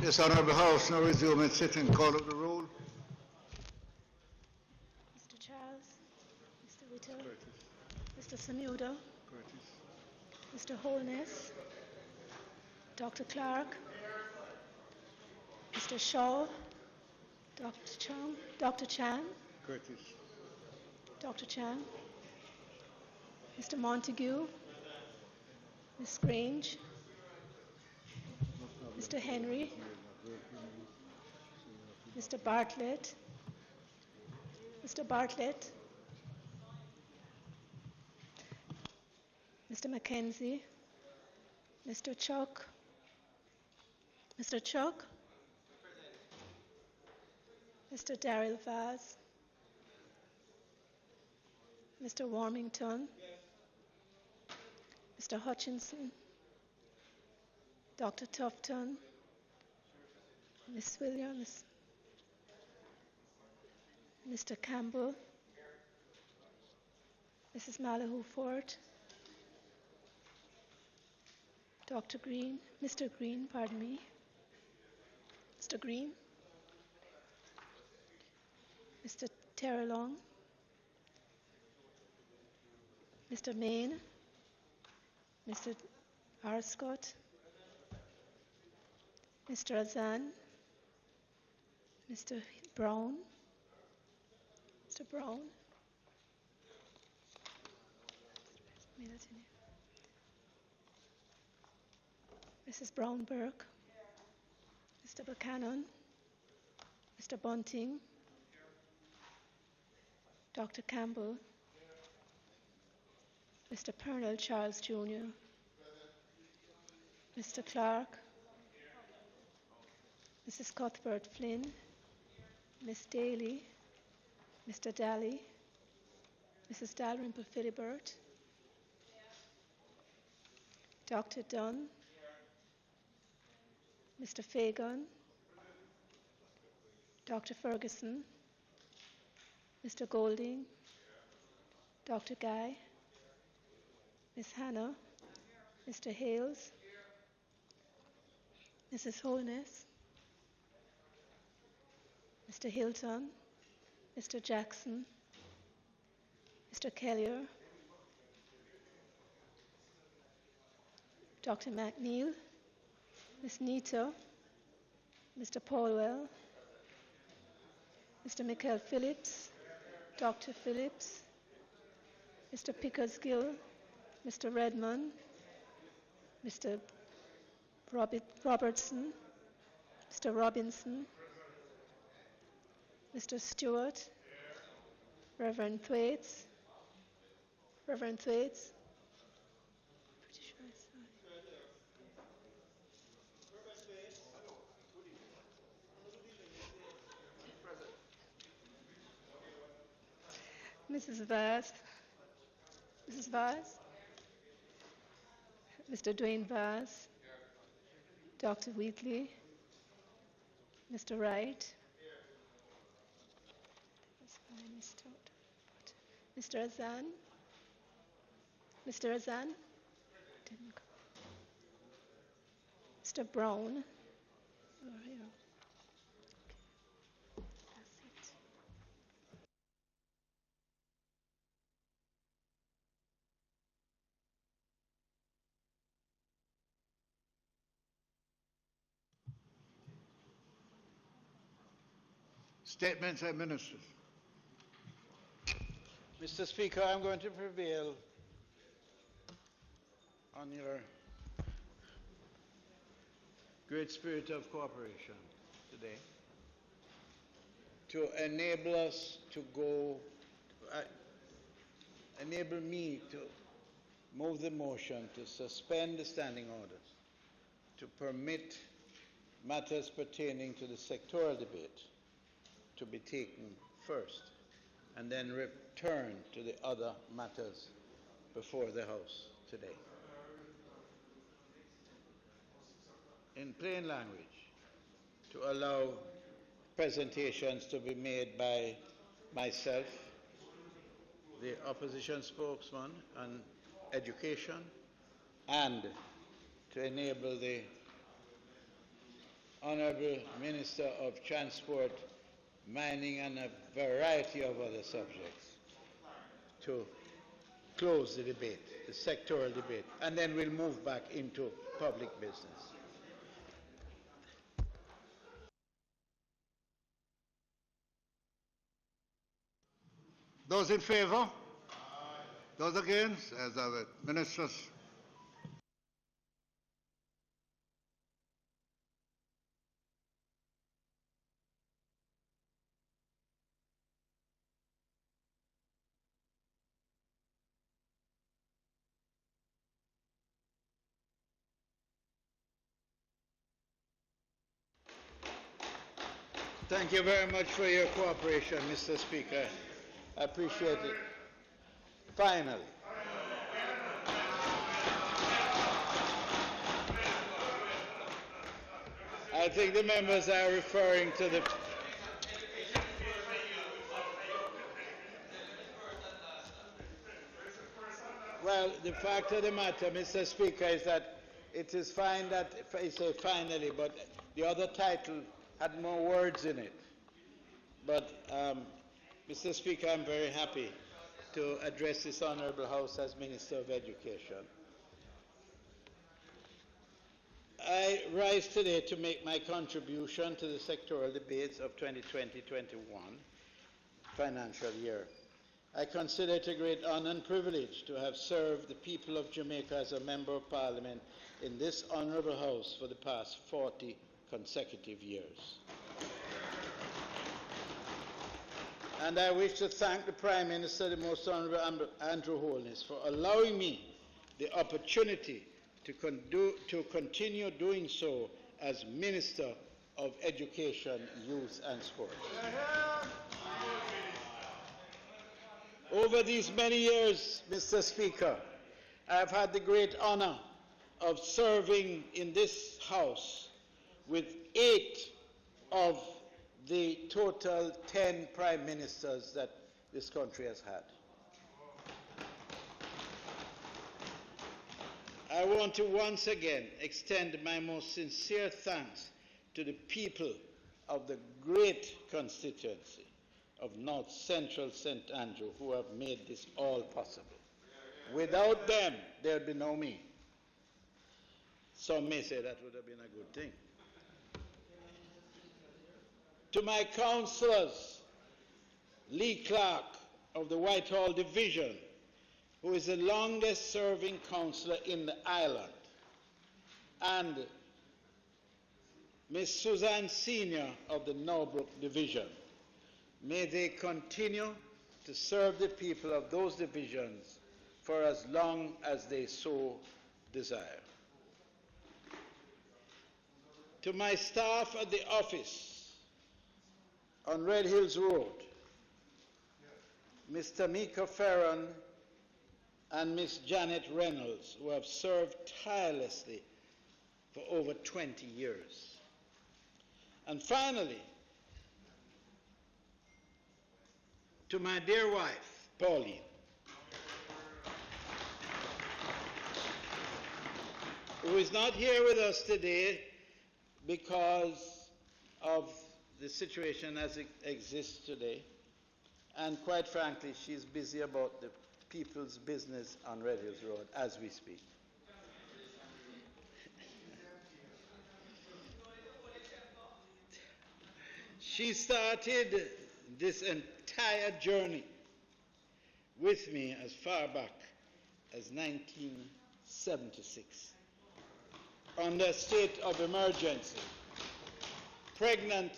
This Honourable House now resume its sitting. Call of the roll. Mr. Charles, Mr. Whittle, Mr. Samuda, Mr. Holness, Dr. Clark, Mr. Shaw, Dr. Chung, Dr. Chan, Curtis. Dr. Chan, Mr. Montague, Ms. Grange, Mr. Henry, Mr. Bartlett, Mr. Bartlett, Mr. Mackenzie, Mr. Chuck, Mr. Chuck, Mr. Daryl Vaz, Mr. Warmington, Mr. Hutchinson, Dr. Tufton, Ms. Williams, Mr. Campbell, Mrs. Malahoo Ford, Dr. Green, Mr. Green, pardon me, Mr. Green, Mr. Terrelong, Mr. Main, Mr. Arscott, Mr. Azan, Mr. Brown, Mr. Brown, Mrs. Brown-Burke, Mr. Buchanan, Mr. Bunting, Dr. Campbell, Mr. Pernell Charles Jr., Mr. Clark, Mrs. Cuthbert Flynn, Miss Daly, Mr. Daly, Mrs. Dalrymple Philibert, Dr. Dunn, Mr. Fagan, Dr. Ferguson, Mr. Golding, Dr. Guy, Miss Hannah, Mr. Hales, Mrs. Holness, Mr. Hilton, Mr. Jackson, Mr. Kellier, Dr. McNeil, Ms. Nita, Mr. Paulwell, Mr. Michael Phillips, Dr. Phillips, Mr. Pickersgill, Mr. Redmond, Mr. Robertson, Mr. Robinson, Mr. Stewart, Reverend Thwaites, Reverend Thwaites, pretty sure I saw it. Mrs. Vaz, Mrs. Vaz, Mr. Dwayne Vaz, Dr. Wheatley, Mr. Wright, Mr. Azan, Mr. Azan, didn't come. Mr. Brown, oh, here. Okay. That's it. Statements by ministers. Mr. Speaker, I'm going to prevail on your great spirit of cooperation today to enable us to go, enable me to move the motion to suspend the standing orders to permit matters pertaining to the sectoral debate to be taken first, and then return to the other matters before the House today. In plain language, to allow presentations to be made by myself, the opposition spokesman on education, and to enable the Honorable Minister of Transport, Mining and a variety of other subjects to close the debate, the sectoral debate, and then we'll move back into public business. Those in favor? Those against? As have it. Ministers. Thank you very much for your cooperation, Mr. Speaker. I appreciate it. Finally. I think the members are referring to the... Well, the fact of the matter, Mr. Speaker, is that it is fine that I say finally, but the other title had more words in it. But, Mr. Speaker, I'm very happy to address this Honourable House as Minister of Education. I rise today to make my contribution to the sectoral debates of 2020-21 financial year. I consider it a great honour and privilege to have served the people of Jamaica as a Member of Parliament in this Honourable House for the past 40 consecutive years. And I wish to thank the Prime Minister, the Most Honourable Andrew Holness, for allowing me the opportunity to continue doing so as Minister of Education, Youth and Sport. Over these many years, Mr. Speaker, I have had the great honour of serving in this House with 8 of the total 10 Prime Ministers that this country has had. I want to once again extend my most sincere thanks to the people of the great constituency of North Central St. Andrew who have made this all possible. Without them, there would be no me. Some may say that would have been a good thing. To my councillors, Lee Clark of the Whitehall Division, who is the longest serving councillor in the island, and Ms. Suzanne Senior of the Norbrook Division. May they continue to serve the people of those divisions for as long as they so desire. To my staff at the office on Red Hills Road, Mr. Mika Ferron and Ms. Janet Reynolds, who have served tirelessly for over 20 years. And finally, to my dear wife, Pauline, who is not here with us today because of the situation as it exists today, and quite frankly, she's busy about the people's business on Red Hills Road as we speak. She started this entire journey with me as far back as 1976, under a state of emergency, pregnant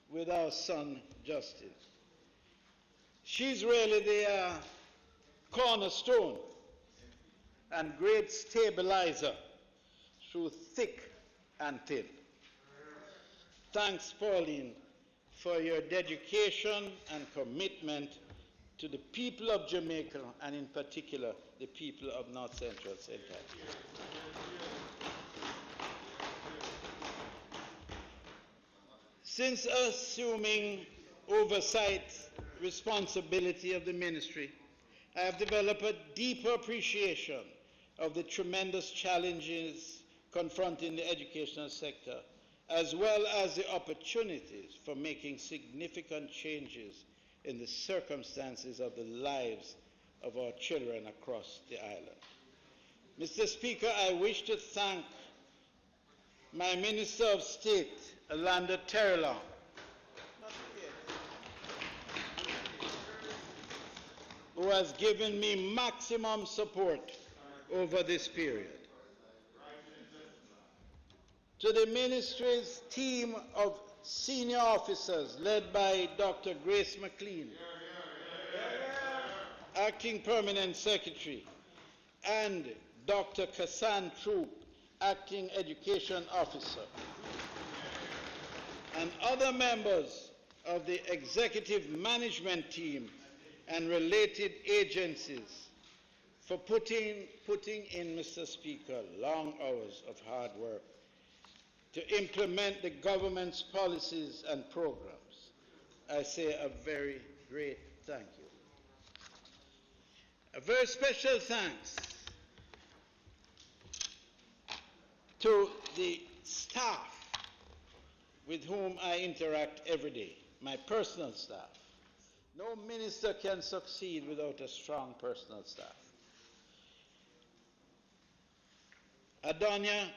with our son Justin. She's really the cornerstone and great stabilizer through thick and thin. Thanks, Pauline, for your dedication and commitment to the people of Jamaica, and in particular, the people of North Central St. Andrew. Since assuming oversight responsibility of the ministry, I have developed a deeper appreciation of the tremendous challenges confronting the educational sector as well as the opportunities for making significant changes in the circumstances of the lives of our children across the island. Mr. Speaker, I wish to thank my Minister of State, Alanda Terrelong, who has given me maximum support over this period. To the Ministry's team of senior officers led by Dr. Grace McLean, Acting Permanent Secretary, and Dr. Kassan Troop, Acting Education Officer, and other members of the Executive Management Team and related agencies for putting in, Mr. Speaker, long hours of hard work to implement the government's policies and programs. I say a very great thank you. A very special thanks to the staff with whom I interact every day, my personal staff. No minister can succeed without a strong personal staff. Adonia,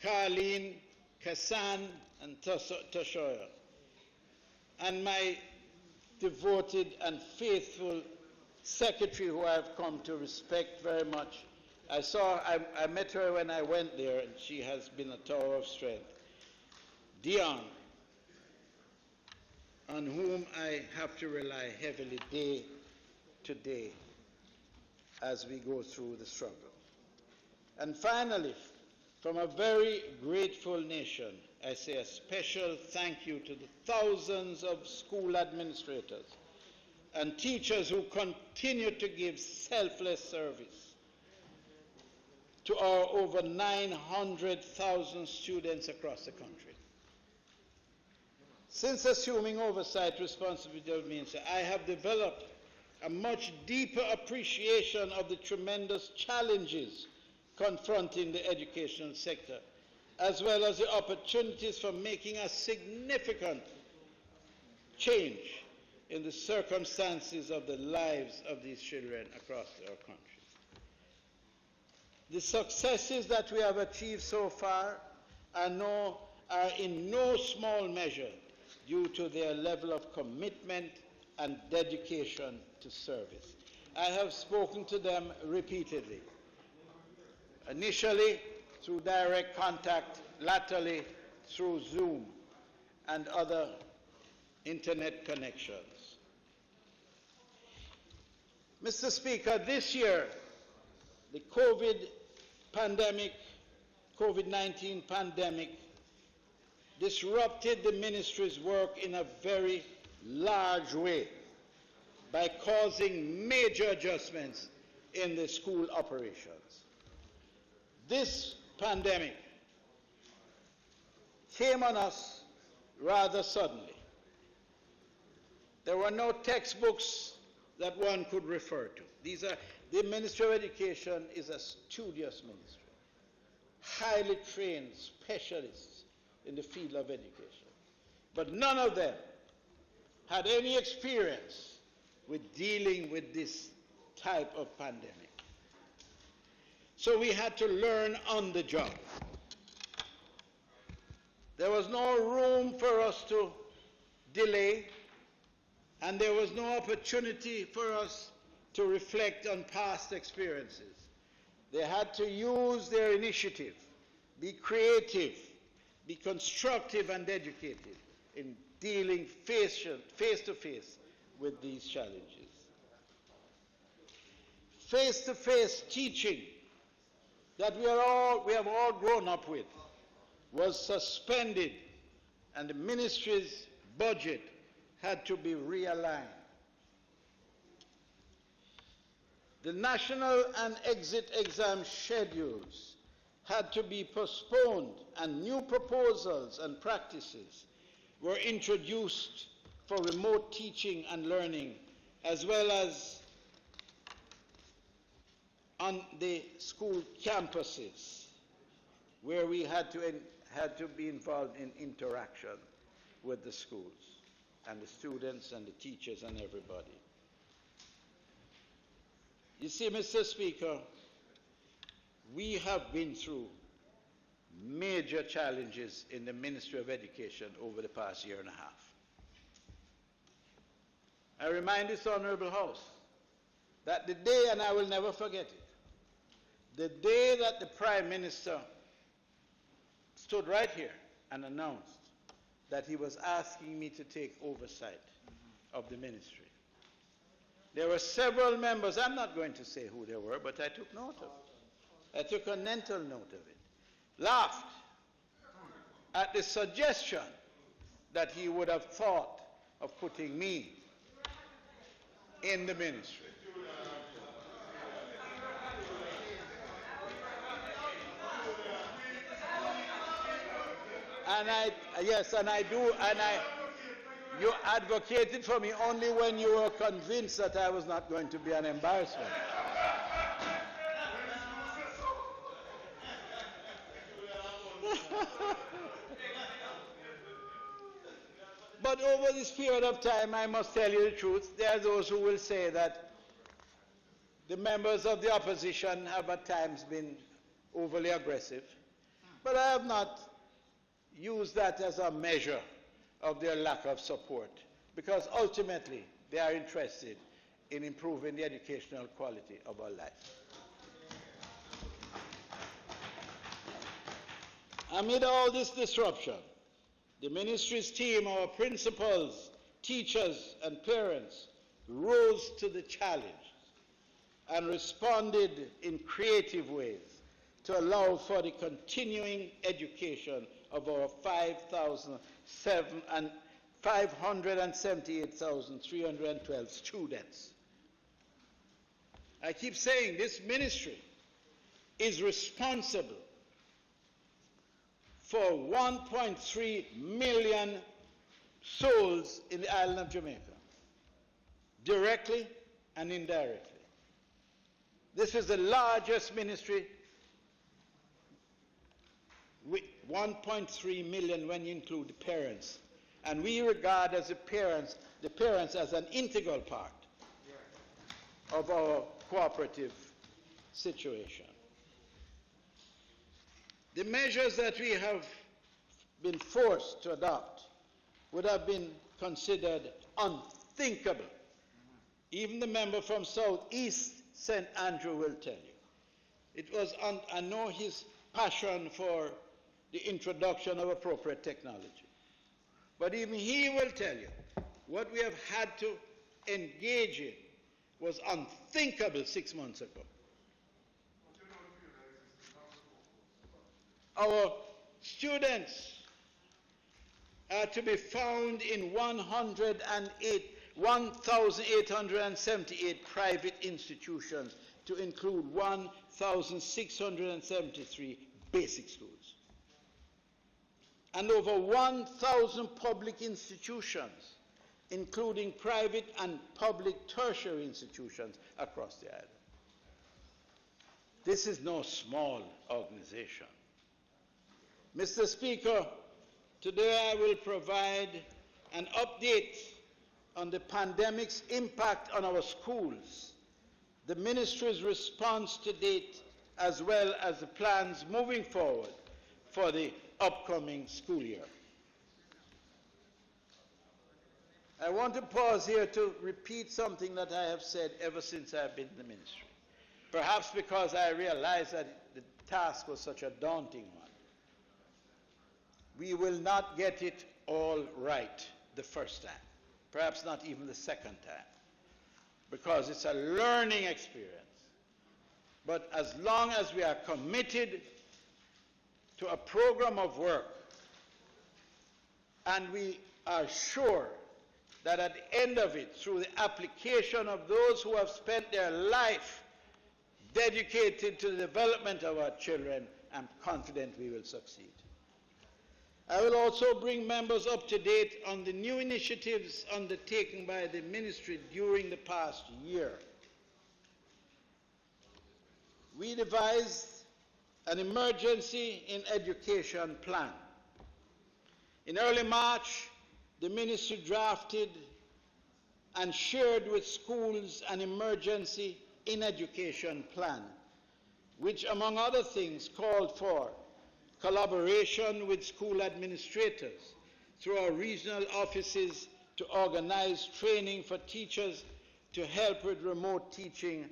Carleen, Kassan, and Toshoya, and my devoted and faithful secretary, who I have come to respect very much. I met her when I went there, and she has been a tower of strength. Dion, on whom I have to rely heavily day to day as we go through the struggle. And finally, from a very grateful nation, I say a special thank you to the thousands of school administrators and teachers who continue to give selfless service to our over 900,000 students across the country. Since assuming oversight responsibility of minister, I have developed a much deeper appreciation of the tremendous challenges confronting the educational sector, as well as the opportunities for making a significant change in the circumstances of the lives of these children across our country. The successes that we have achieved so far are in no small measure due to their level of commitment and dedication to service. I have spoken to them repeatedly, initially through direct contact, latterly through Zoom and other internet connections. Mr. Speaker, this year, the COVID-19 pandemic disrupted the ministry's work in a very large way by causing major adjustments in the school operations. This pandemic came on us rather suddenly. There were no textbooks that one could refer to. The Ministry of Education is a studious ministry, highly trained specialists in the field of education. But none of them had any experience with dealing with this type of pandemic. So we had to learn on the job. There was no room for us to delay, and there was no opportunity for us to reflect on past experiences. They had to use their initiative, be creative, be constructive and educated in dealing face to face with these challenges. Face-to-face teaching that we have all grown up with was suspended, and the ministry's budget had to be realigned. The national and exit exam schedules had to be postponed, and new proposals and practices were introduced for remote teaching and learning, as well as on the school campuses. where we had to be involved in interaction with the schools and the students and the teachers and everybody. You see, Mr. Speaker, we have been through major challenges in the Ministry of Education over the past year and a half. I remind this Honorable House that the day, and I will never forget it, the day that the Prime Minister stood right here and announced that he was asking me to take oversight of the ministry, there were several members, I'm not going to say who they were, but I took note of it. I took a mental note of it. Laughed at the suggestion that he would have thought of putting me in the ministry. You advocated for me only when you were convinced that I was not going to be an embarrassment. But over this period of time, I must tell you the truth, there are those who will say that the members of the opposition have at times been overly aggressive, but I have not used that as a measure of their lack of support, because ultimately they are interested in improving the educational quality of our life. Amid all this disruption, the ministry's team, our principals, teachers, and parents rose to the challenge and responded in creative ways to allow for the continuing education of our 578,312 students. I keep saying this ministry is responsible for 1.3 million souls in the island of Jamaica, directly and indirectly. This is the largest ministry, with 1.3 million when you include the parents. And we regard as the parents as an integral part of our cooperative situation. The measures that we have been forced to adopt would have been considered unthinkable. Even the member from Southeast St. Andrew will tell you. It was, I know his passion for the introduction of appropriate technology. But even he will tell you what we have had to engage in was unthinkable 6 months ago. Our students are to be found in 1,878 private institutions, to include 1,673 basic schools, and over 1,000 public institutions, including private and public tertiary institutions across the island. This is no small organization. Mr. Speaker, today I will provide an update on the pandemic's impact on our schools, the ministry's response to date, as well as the plans moving forward for the upcoming school year. I want to pause here to repeat something that I have said ever since I've been in the ministry, perhaps because I realized that the task was such a daunting one. We will not get it all right the first time, perhaps not even the second time, because it's a learning experience. But as long as we are committed to a program of work, and we are sure that at the end of it, through the application of those who have spent their life dedicated to the development of our children, I'm confident we will succeed. I will also bring members up to date on the new initiatives undertaken by the ministry during the past year. We devised an emergency in education plan. In early March, the ministry drafted and shared with schools an emergency in education plan, which among other things called for collaboration with school administrators through our regional offices to organize training for teachers to help with remote teaching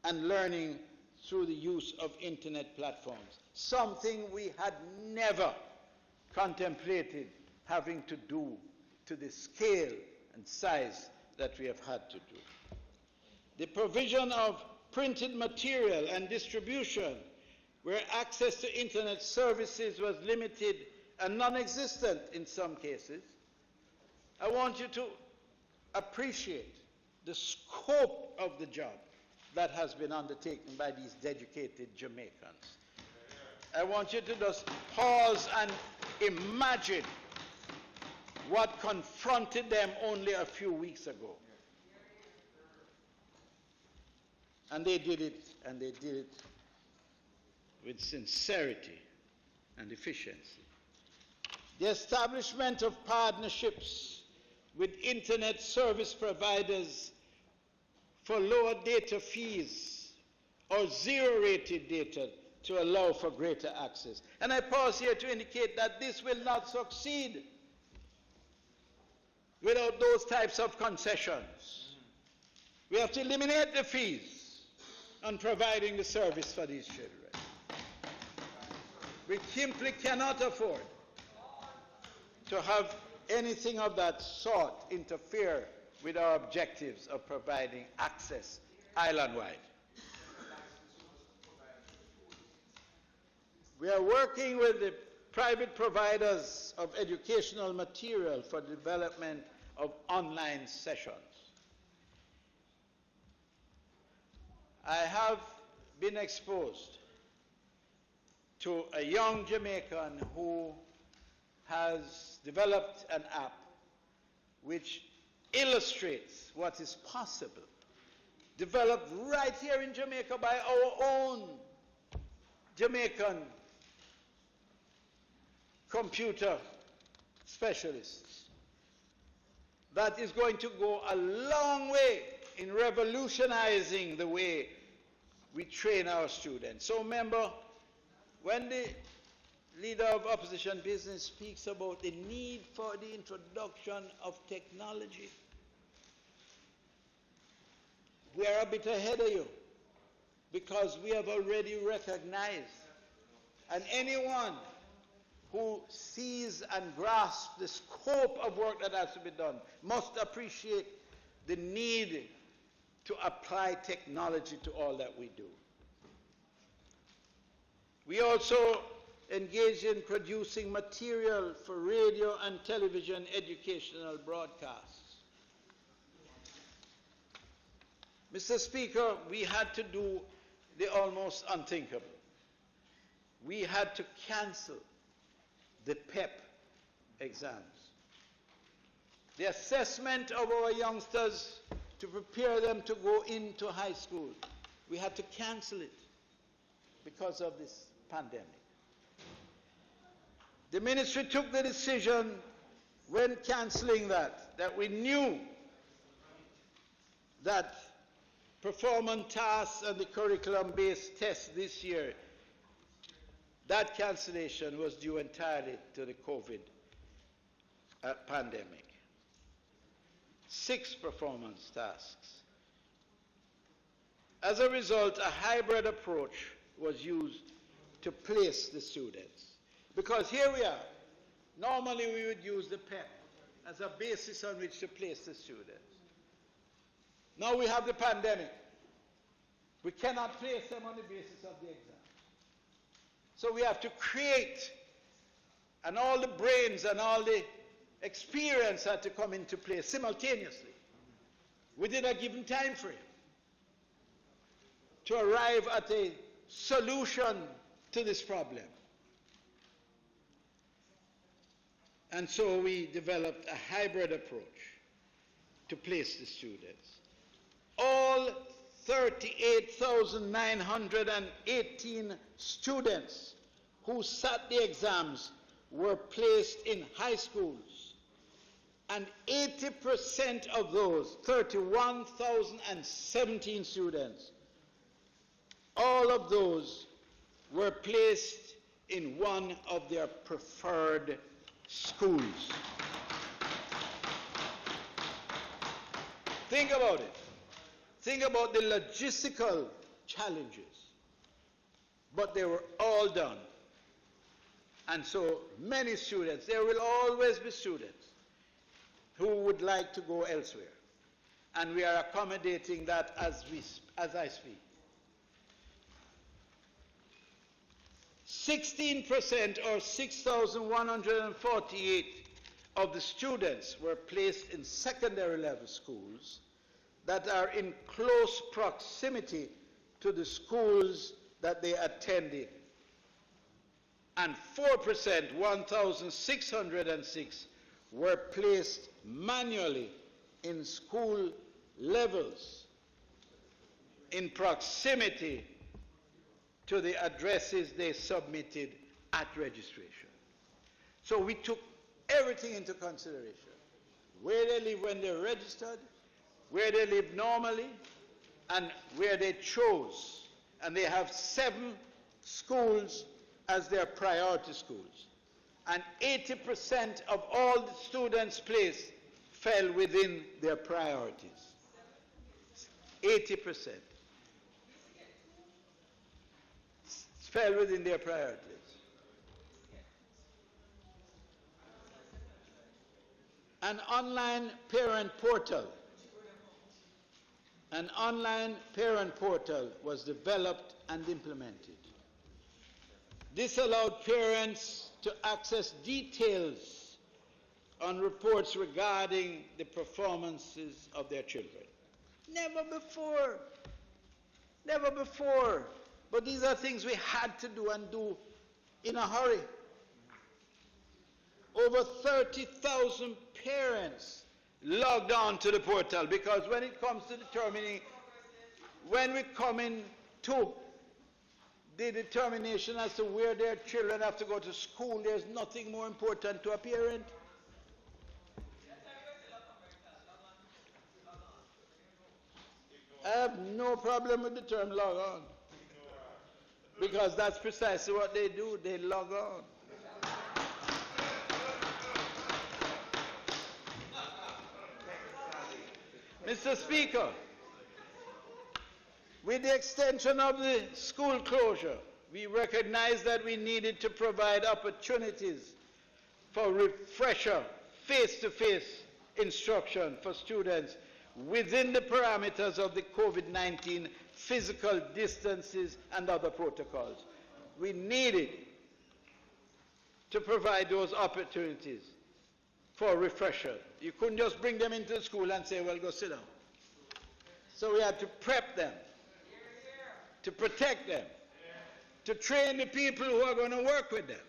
and learning through the use of internet platforms, something we had never contemplated having to do to the scale and size that we have had to do. The provision of printed material and distribution where access to internet services was limited and non-existent in some cases. I want you to appreciate the scope of the job that has been undertaken by these dedicated Jamaicans. I want you to just pause and imagine what confronted them only a few weeks ago. And they did it with sincerity and efficiency. The establishment of partnerships with internet service providers for lower data fees or zero-rated data to allow for greater access. And I pause here to indicate that this will not succeed without those types of concessions. We have to eliminate the fees on providing the service for these children. We simply cannot afford to have anything of that sort interfere with our objectives of providing access island-wide. We are working with the private providers of educational material for the development of online sessions. I have been exposed to a young Jamaican who has developed an app which illustrates what is possible, developed right here in Jamaica by our own Jamaican computer specialists, that is going to go a long way in revolutionizing the way we train our students. So remember, when the leader of opposition business speaks about the need for the introduction of technology, we are a bit ahead of you because we have already recognized, and anyone who sees and grasps the scope of work that has to be done must appreciate the need to apply technology to all that we do. We also engage in producing material for radio and television educational broadcasts. Mr. Speaker, we had to do the almost unthinkable. We had to cancel the PEP exams. The assessment of our youngsters to prepare them to go into high school, we had to cancel it because of this pandemic. The ministry took the decision when canceling that we knew that performance tasks and the curriculum-based tests this year, that cancellation was due entirely to the COVID pandemic. 6 performance tasks. As a result, a hybrid approach was used to place the students. Because here we are. Normally we would use the PEP as a basis on which to place the students. Now we have the pandemic. We cannot place them on the basis of the exam. So we have to create, and all the brains and all the experience had to come into play simultaneously within a given time frame to arrive at a solution to this problem. And so we developed a hybrid approach to place the students. All 38,918 students who sat the exams were placed in high schools, and 80% of those 31,017 students, all of those were placed in one of their preferred schools. Think about it. Think about the logistical challenges. But they were all done. And so many students, there will always be students who would like to go elsewhere. And we are accommodating that as I speak. 16% or 6,148 of the students were placed in secondary level schools that are in close proximity to the schools that they attended. And 4%, 1,606, were placed manually in school levels in proximity to the addresses they submitted at registration. So we took everything into consideration. Where they live when they're registered, where they live normally, and where they chose. And they have 7 schools as their priority schools. And 80% of all the students placed fell within their priorities. 80% fell within their priorities. An online parent portal. An online parent portal was developed and implemented. This allowed parents to access details on reports regarding the performances of their children. Never before. Never before. But these are things we had to do and do in a hurry. Over 30,000 parents logged on to the portal, because when it comes to determining, when we come in to the determination as to where their children have to go to school, there's nothing more important to a parent. I have no problem with the term log on, because that's precisely what they do. They log on. Mr. Speaker, with the extension of the school closure, we recognized that we needed to provide opportunities for refresher, face-to-face instruction for students within the parameters of the COVID-19 physical distances and other protocols. We needed to provide those opportunities for refresher. You couldn't just bring them into the school and say, well, go sit down. So we had to prep them, to protect them, to train the people who are going to work with them.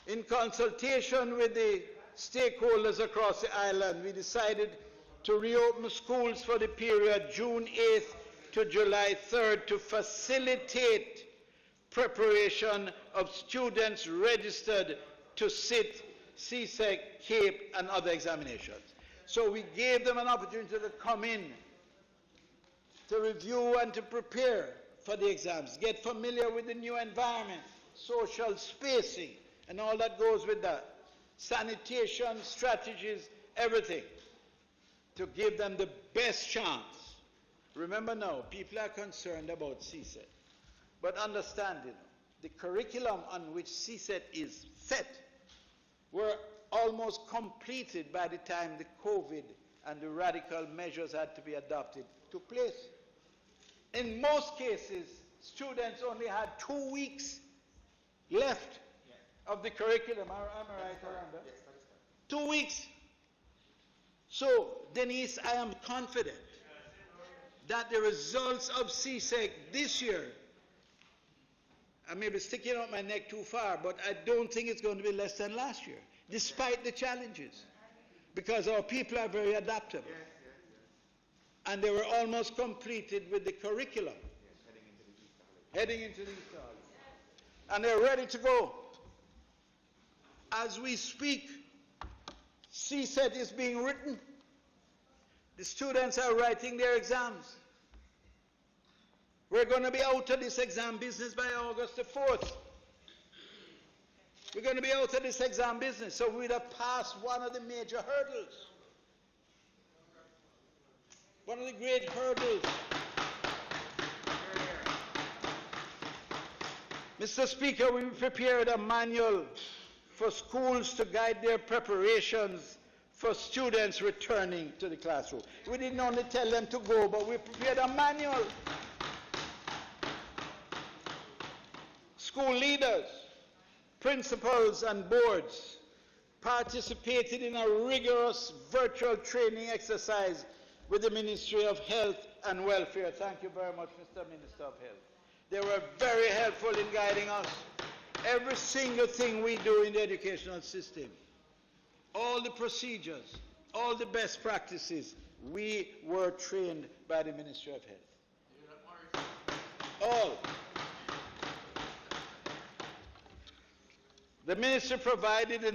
In consultation with the stakeholders across the island, we decided to reopen schools for the period June 8th to July 3rd to facilitate preparation of students registered to sit CSEC, CAPE, and other examinations. So we gave them an opportunity to come in, to review and to prepare for the exams, get familiar with the new environment, social spacing, and all that goes with that, sanitation, strategies, everything, to give them the best chance. Remember now, people are concerned about CSET, but understanding the curriculum on which CSET is set were almost completed by the time the COVID and the radical measures had to be adopted took place. In most cases, students only had 2 weeks left of the curriculum. Am I right, Aranda? Yes, that is correct. 2 weeks. So, Denise, I am confident that the results of CSEC this year, I may be sticking out my neck too far, but I don't think it's going to be less than last year, despite the challenges, because our people are very adaptable. And they were almost completed with the curriculum heading into these halls. And they're ready to go. As we speak, CSET is being written. The students are writing their exams. We're going to be out of this exam business by August the 4th. We're going to be out of this exam business, so we'd have passed one of the major hurdles. One of the great hurdles. Mr. Speaker, we prepared a manual for schools to guide their preparations for students returning to the classroom. We didn't only tell them to go, but we prepared a manual. School leaders, principals, and boards participated in a rigorous virtual training exercise with the Ministry of Health and Welfare. Thank you very much, Mr. Minister of Health. They were very helpful in guiding us. Every single thing we do in the educational system, all the procedures, all the best practices, we were trained by the Ministry of Health. All. The ministry provided the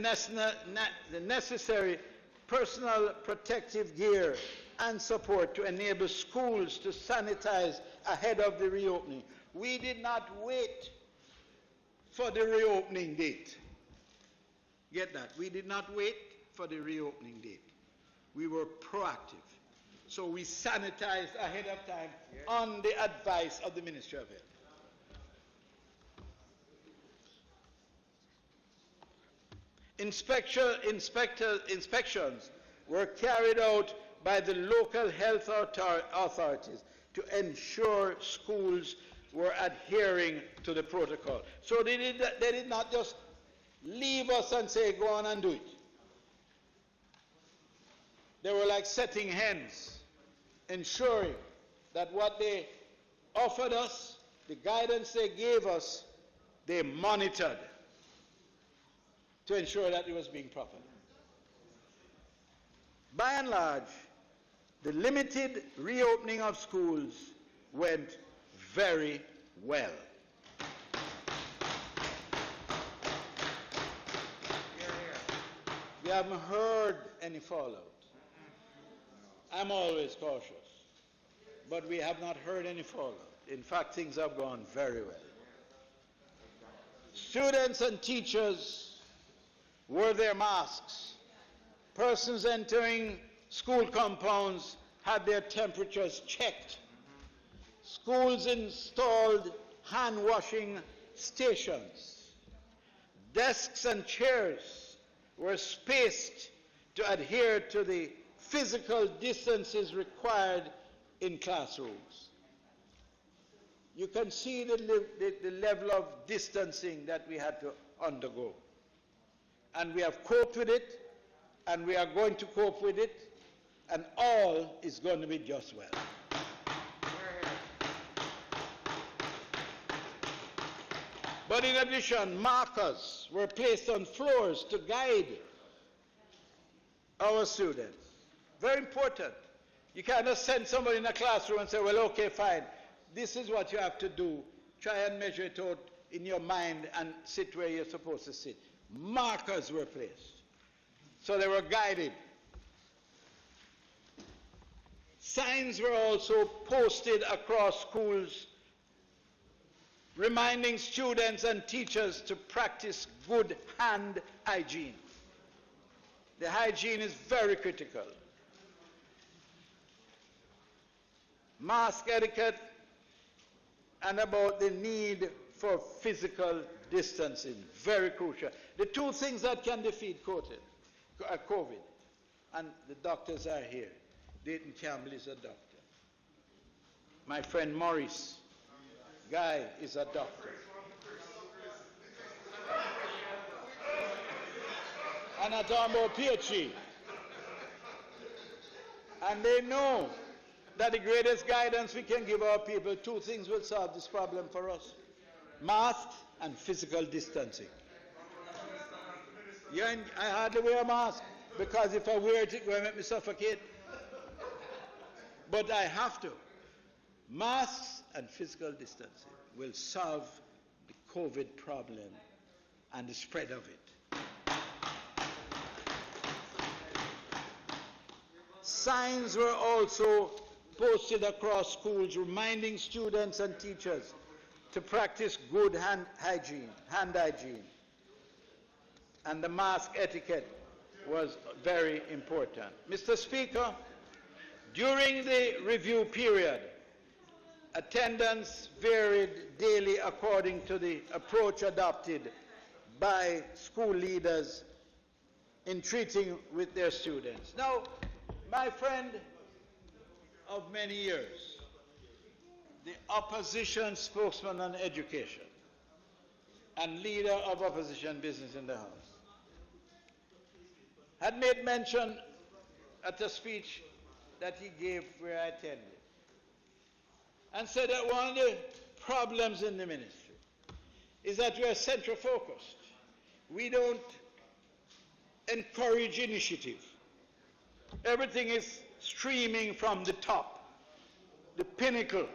necessary personal protective gear and support to enable schools to sanitize ahead of the reopening. We did not wait for the reopening date. Get that? We did not wait for the reopening date. We were proactive. So we sanitized ahead of time on the advice of the Ministry of Health. Inspections were carried out by the local health authorities to ensure schools were adhering to the protocol. So they did not just leave us and say, go on and do it. They were like setting hens, ensuring that what they offered us, the guidance they gave us, they monitored to ensure that it was being proper. By and large, the limited reopening of schools went very well. We haven't heard any fallout. I'm always cautious, but we have not heard any fallout. In fact, things have gone very well. Students and teachers wore their masks. Persons entering school compounds had their temperatures checked. Schools installed hand washing stations. Desks and chairs were spaced to adhere to the physical distances required in classrooms. You can see the level of distancing that we had to undergo. And we have coped with it, and we are going to cope with it, and all is going to be just well. But in addition, markers were placed on floors to guide our students. Very important. You can't just send somebody in a classroom and say, well, okay, fine. This is what you have to do. Try and measure it out in your mind and sit where you're supposed to sit. Markers were placed. So they were guided. Signs were also posted across schools reminding students and teachers to practice good hand hygiene. The hygiene is very critical. Mask etiquette and about the need for physical distancing, very crucial. The two things that can defeat COVID, and the doctors are here. Dayton Campbell is a doctor. My friend Maurice Guy is a doctor. And I'm talking about PhD. And they know that the greatest guidance we can give our people, two things will solve this problem for us: masks and physical distancing. Yeah, I hardly wear a mask because if I wear it, it will make me suffocate. But I have to. Masks and physical distancing. will solve the COVID problem and the spread of it. Signs were also posted across schools reminding students and teachers to practice good hand hygiene. And the mask etiquette was very important. Mr. Speaker, during the review period, attendance varied daily according to the approach adopted by school leaders in treating with their students. Now, my friend of many years, the opposition spokesman on education and leader of opposition business in the House, had made mention at a speech that he gave where I attended, and said that one of the problems in the ministry is that we are central focused. We don't encourage initiative. Everything is streaming from the top, the pinnacle,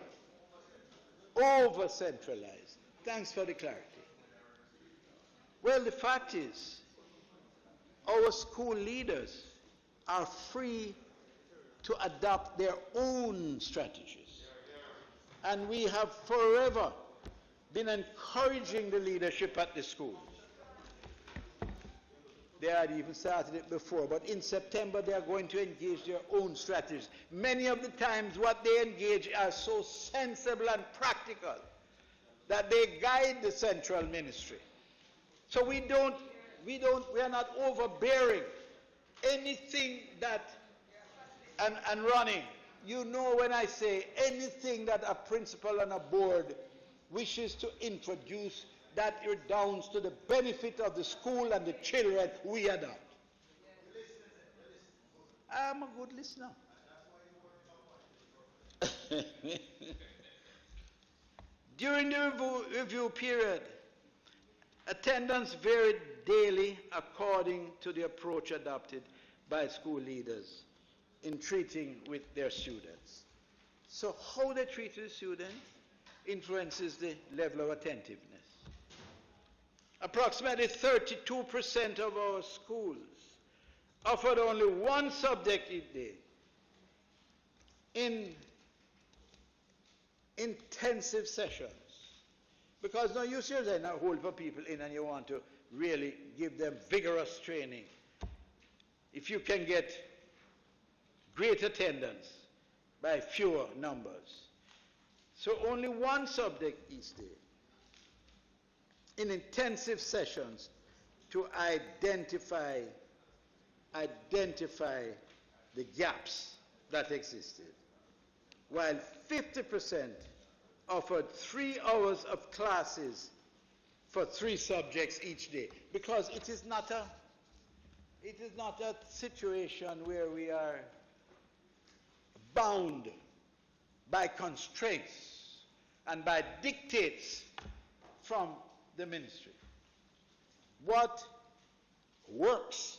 over-centralized. Thanks for the clarity. Well, the fact is, our school leaders are free to adopt their own strategies. And we have forever been encouraging the leadership at the schools. They had even started it before, but in September they are going to engage their own strategies. Many of the times what they engage are so sensible and practical that they guide the central ministry. So we are not overbearing anything that, and running. You know when I say anything that a principal and a board wishes to introduce that redounds to the benefit of the school and the children, we adopt. I'm a good listener. During the review period, attendance varied daily according to the approach adopted by school leaders in treating with their students. So how they treat the students influences the level of attentiveness. Approximately 32% of our schools offered only one subject each day in intensive sessions. Because now you see there's a whole for people in and you want to really give them vigorous training. If you can get great attendance by fewer numbers. So only one subject each day in intensive sessions to identify the gaps that existed, while 50% offered 3 hours of classes for 3 subjects each day, because it is not a situation where we are bound by constraints and by dictates from the ministry. What works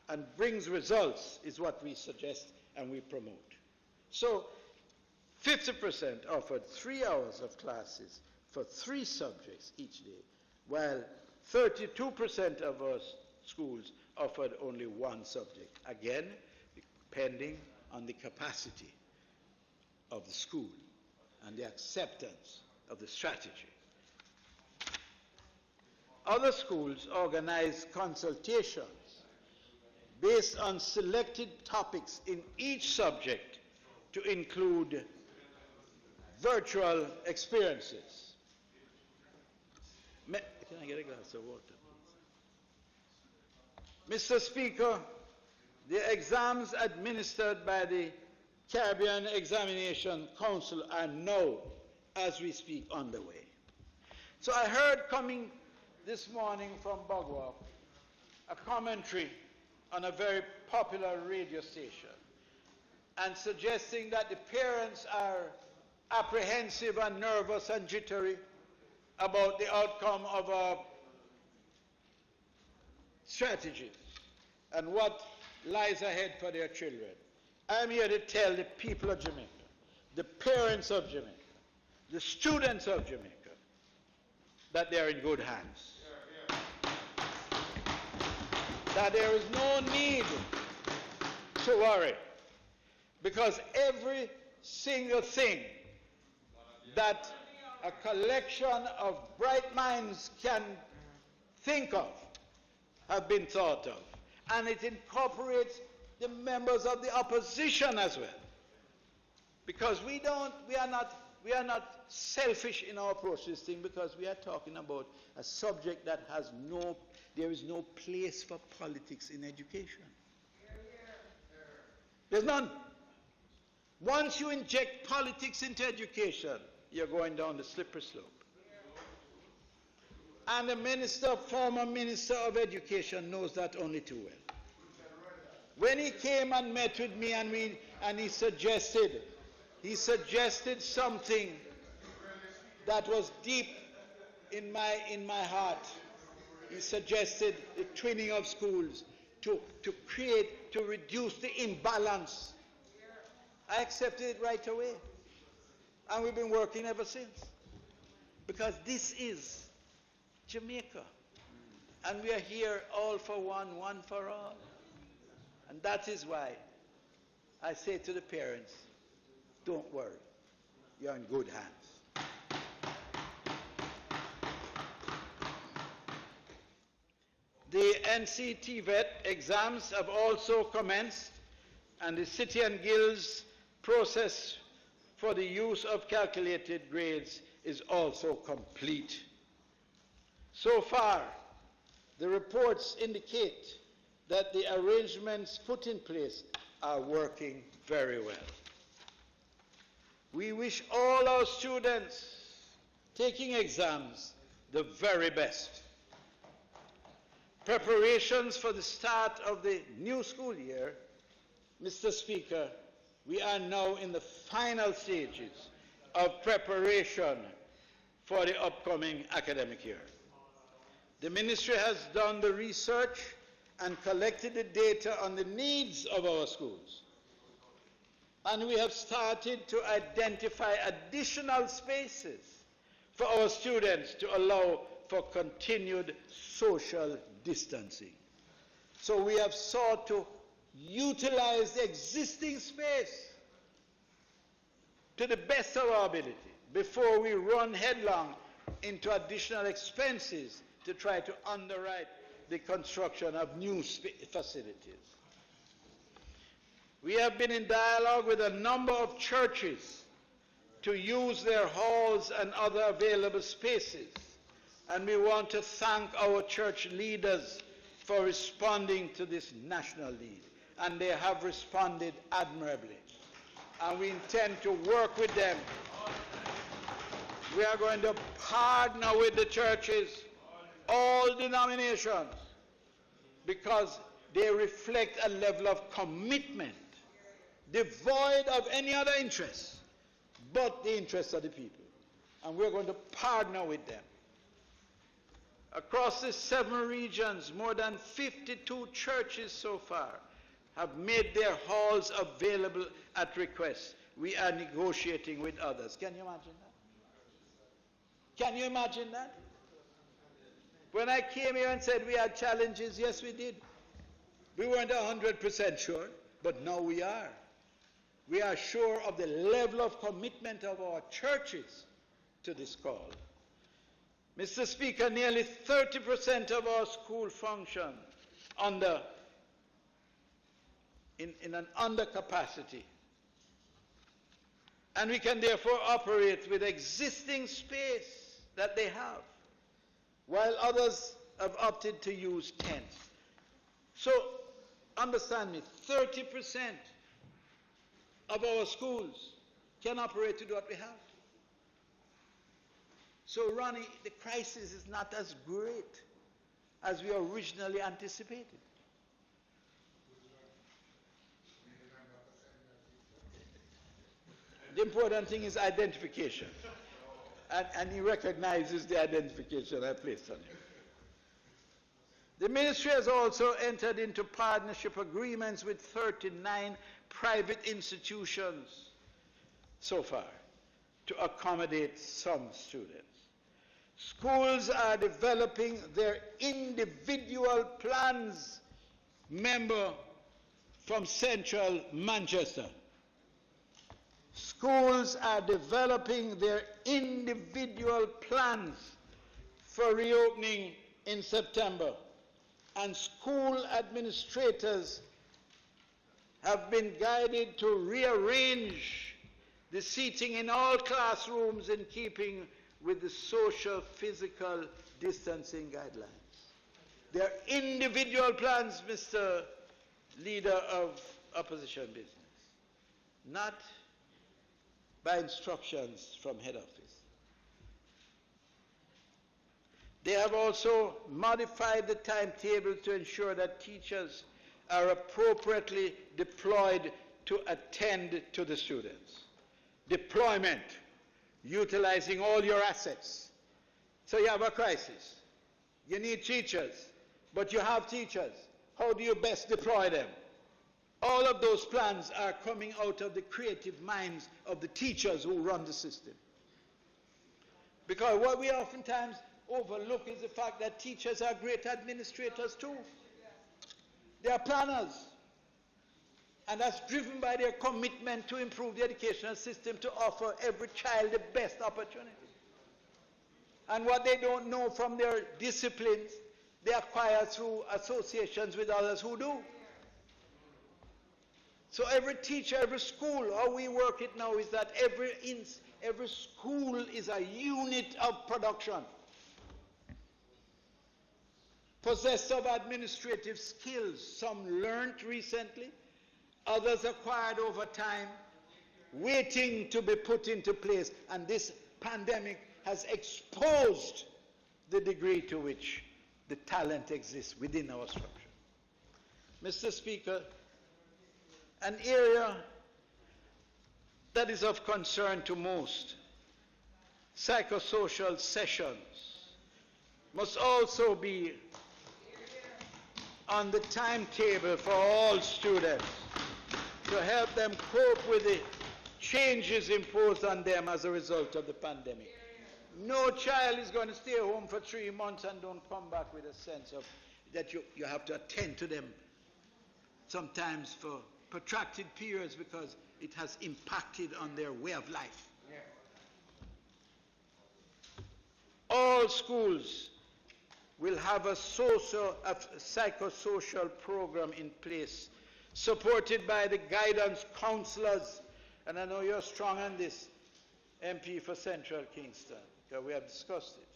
and brings results is what we suggest and we promote. So 50% offered 3 hours of classes for 3 subjects each day, while 32% of our schools offered only 1 subject. Again, depending on the capacity of the school and the acceptance of the strategy. Other schools organize consultations based on selected topics in each subject to include virtual experiences. Can I get a glass of water, please? Mr. Speaker, the exams administered by the Caribbean Examination Council are now, as we speak, underway. So I heard coming this morning from Bogwa a commentary on a very popular radio station and suggesting that the parents are apprehensive and nervous and jittery about the outcome of our strategy and what lies ahead for their children. I'm here to tell the people of Jamaica, the parents of Jamaica, the students of Jamaica that they are in good hands. That there is no need to worry, because every single thing that a collection of bright minds can think of have been thought of. And it incorporates the members of the opposition as well. Because we are not selfish in our approach to this thing, because we are talking about a subject that there is no place for politics in education. There's none. Once you inject politics into education, you're going down the slippery slope. And the former Minister of Education knows that only too well. When he came and met with me and he suggested something that was deep in my heart. He suggested the twinning of schools to reduce the imbalance. I accepted it right away. And we've been working ever since. Because this is Jamaica. And we are here all for one, one for all. And that is why I say to the parents, don't worry, you're in good hands. The NCTVET exams have also commenced, and the City and Guilds process for the use of calculated grades is also complete. So far, the reports indicate that the arrangements put in place are working very well. We wish all our students taking exams the very best. Preparations for the start of the new school year, Mr. Speaker, we are now in the final stages of preparation for the upcoming academic year. The Ministry has done the research and collected the data on the needs of our schools. And we have started to identify additional spaces for our students to allow for continued social distancing. So we have sought to utilize the existing space to the best of our ability before we run headlong into additional expenses to try to underwrite the construction of new facilities. We have been in dialogue with a number of churches to use their halls and other available spaces, and we want to thank our church leaders for responding to this national need, and they have responded admirably, and we intend to work with them. We are going to partner with the churches, all denominations, because they reflect a level of commitment devoid of any other interest but the interests of the people. And we're going to partner with them. Across the 7 regions, more than 52 churches so far have made their halls available at request. We are negotiating with others. Can you imagine that? Can you imagine that? When I came here and said we had challenges, yes, we did. We weren't 100% sure, but now we are. We are sure of the level of commitment of our churches to this call. Mr. Speaker, nearly 30% of our school function in an undercapacity. And we can therefore operate with existing space that they have, while others have opted to use tents. So, understand me, 30% of our schools can operate to do what we have. So, Ronnie, the crisis is not as great as we originally anticipated. The important thing is identification. And he recognizes the identification I placed on him. The Ministry has also entered into partnership agreements with 39 private institutions so far. to accommodate some students. Schools are developing their individual plans. Member from Central Manchester. Schools are developing their individual plans for reopening in September, and school administrators have been guided to rearrange the seating in all classrooms in keeping with the social physical distancing guidelines. Their individual plans, Mr. Leader of Opposition Business, not by instructions from head office. They have also modified the timetable to ensure that teachers are appropriately deployed to attend to the students. Deployment, utilizing all your assets. So you have a crisis. You need teachers, but you have teachers. How do you best deploy them? All of those plans are coming out of the creative minds of the teachers who run the system. Because what we oftentimes overlook is the fact that teachers are great administrators too. They are planners. And that's driven by their commitment to improve the educational system to offer every child the best opportunity. And what they don't know from their disciplines, they acquire through associations with others who do. So every teacher, every school, how we work it now is that every school is a unit of production, possessed of administrative skills, some learned recently, others acquired over time, waiting to be put into place. And this pandemic has exposed the degree to which the talent exists within our structure. Mr. Speaker, an area that is of concern to most, psychosocial sessions, must also be on the timetable for all students to help them cope with the changes imposed on them as a result of the pandemic. No child is going to stay home for 3 months and don't come back with a sense of that you have to attend to them sometimes for protracted periods because it has impacted on their way of life. All schools will have a psychosocial program in place, supported by the guidance counselors, and I know you're strong on this, MP for Central Kingston, because we have discussed it.